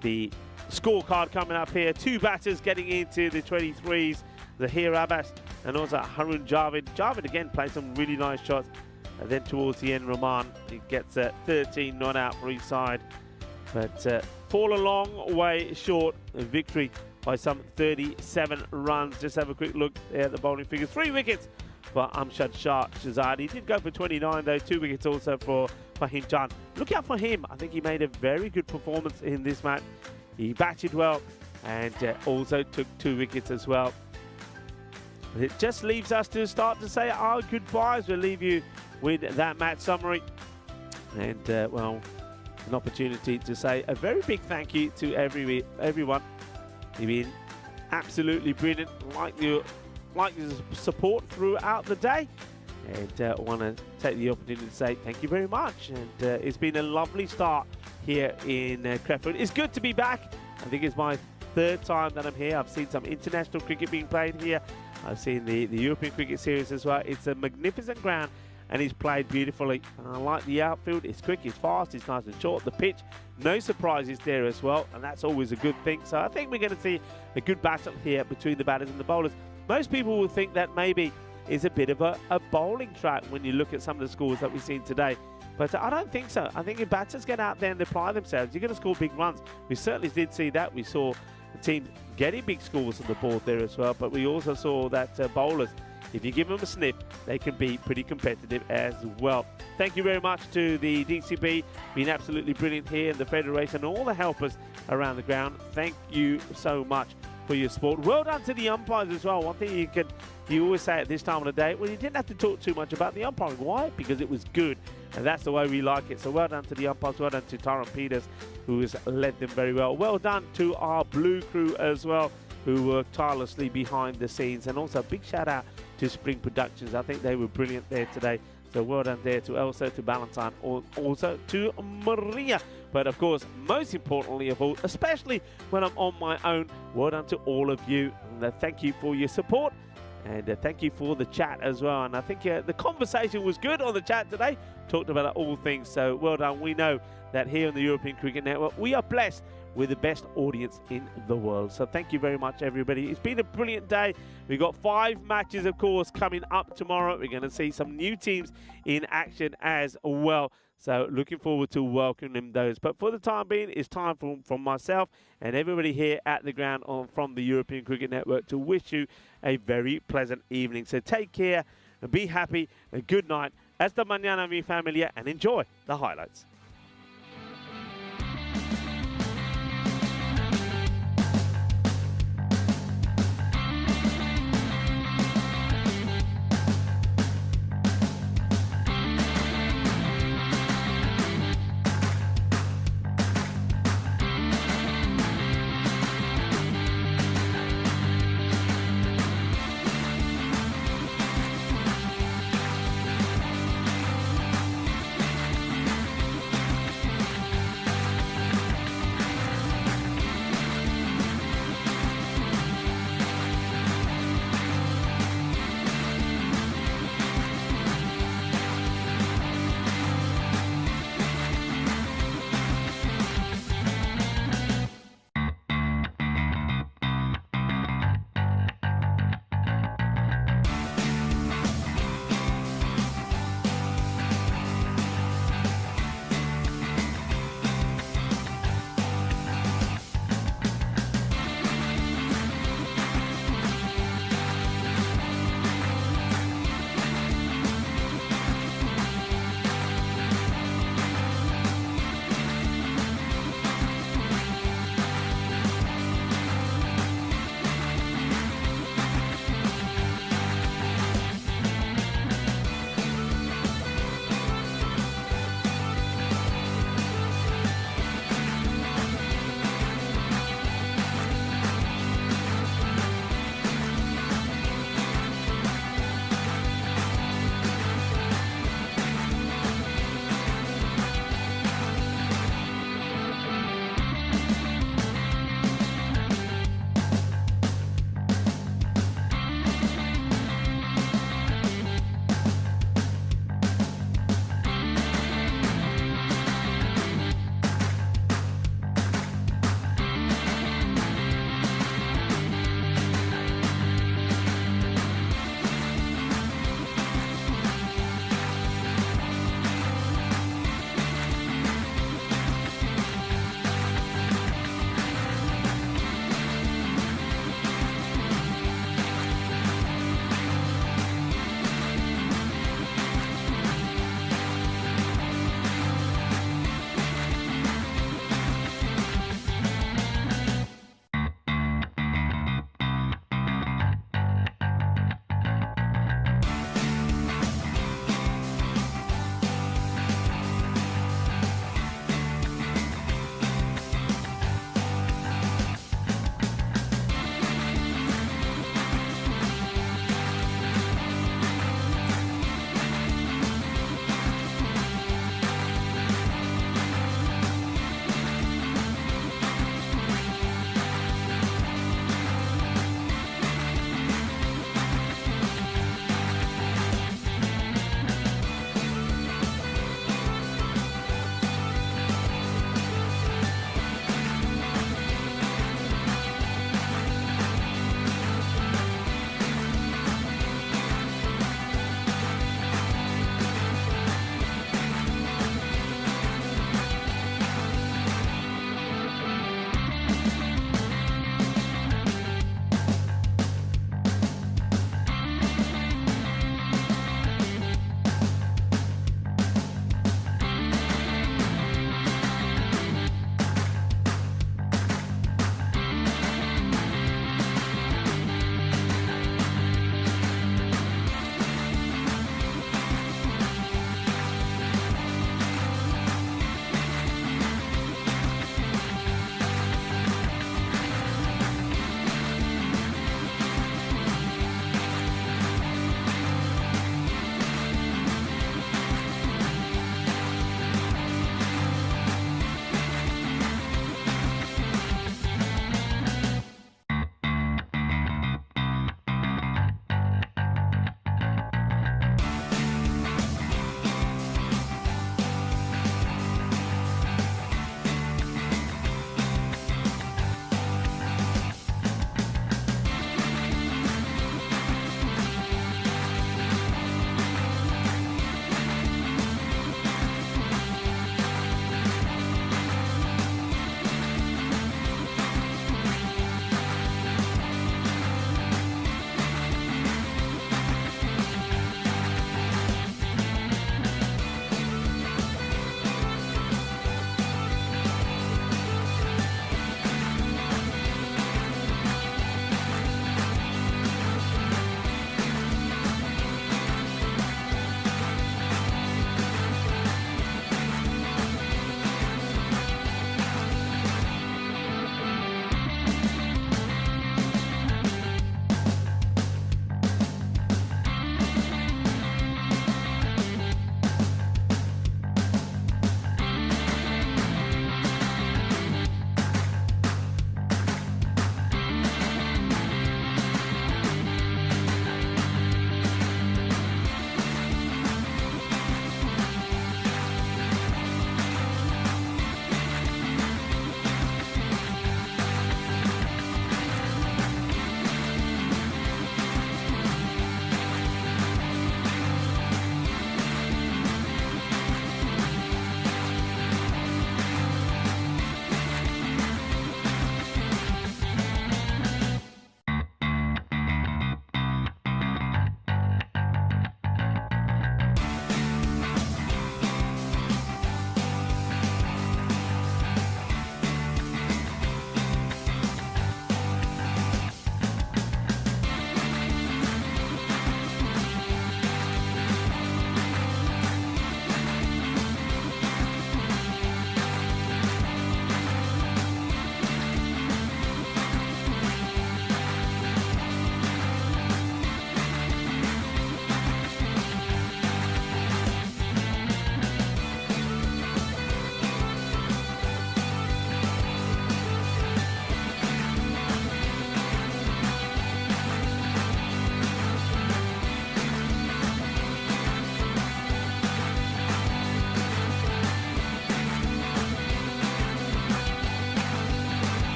the scorecard coming up here. Two batters getting into the 23s. Zahir Abbas and also Harun Javed. Javed again played some really nice shots. And then towards the end, Rahman, he gets 13 not out for each side. But fall a long way short. A victory by some 37 runs. Just have a quick look there at the bowling figures. 3 wickets for Amshad Shah Shahzad. He did go for 29 though. 2 wickets also for Fahim Chand. Look out for him. I think he made a very good performance in this match. He batted well and also took 2 wickets as well. It just leaves us to start to say our goodbyes. We'll leave you with that match summary. And, well, an opportunity to say a very big thank you to everyone. You've been absolutely brilliant. Like your support throughout the day. And I want to take the opportunity to say thank you very much. And it's been a lovely start here in Crefeld. It's good to be back. I think it's my 3rd time that I'm here. I've seen some international cricket being played here. I've seen the European Cricket Series as well. It's a magnificent ground and he's played beautifully. I like the outfield. It's quick, it's fast, it's nice and short. The pitch, no surprises there as well, and that's always a good thing. So I think we're going to see a good battle here between the batters and the bowlers. Most people will think that maybe it's a bit of a bowling track when you look at some of the scores that we've seen today. But I don't think so. I think if batters get out there and apply themselves, you're going to score big runs. We certainly did see that. We saw the team getting big scores on the board there as well. But we also saw that bowlers, if you give them a sniff, they can be pretty competitive as well. Thank you very much to the DCB. Been absolutely brilliant here in the Federation and all the helpers around the ground. Thank you so much for your support. Well done to the umpires as well. One thing you always say at this time of the day, well, you didn't have to talk too much about the umpiring. Why? Because it was good. And that's the way we like it. So well done to the umpires. Well done to Tyrone Peters, who has led them very well. Well done to our blue crew as well, who worked tirelessly behind the scenes. And also a big shout out to Spring Productions. I think they were brilliant there today. So well done there to Elsa, to Valentine, also to Maria. But of course, most importantly of all, especially when I'm on my own, well done to all of you. And thank you for your support. And thank you for the chat as well. And I think the conversation was good on the chat today. Talked about all things. So well done. We know that here on the European Cricket Network, we are blessed with the best audience in the world. So thank you very much, everybody. It's been a brilliant day. We've got 5 matches, of course, coming up tomorrow. We're going to see some new teams in action as well. So looking forward to welcoming those. But for the time being, it's time from myself and everybody here at the ground from the European Cricket Network to wish you a very pleasant evening. So take care and be happy and good night. Hasta mañana, mi familia, and enjoy the highlights.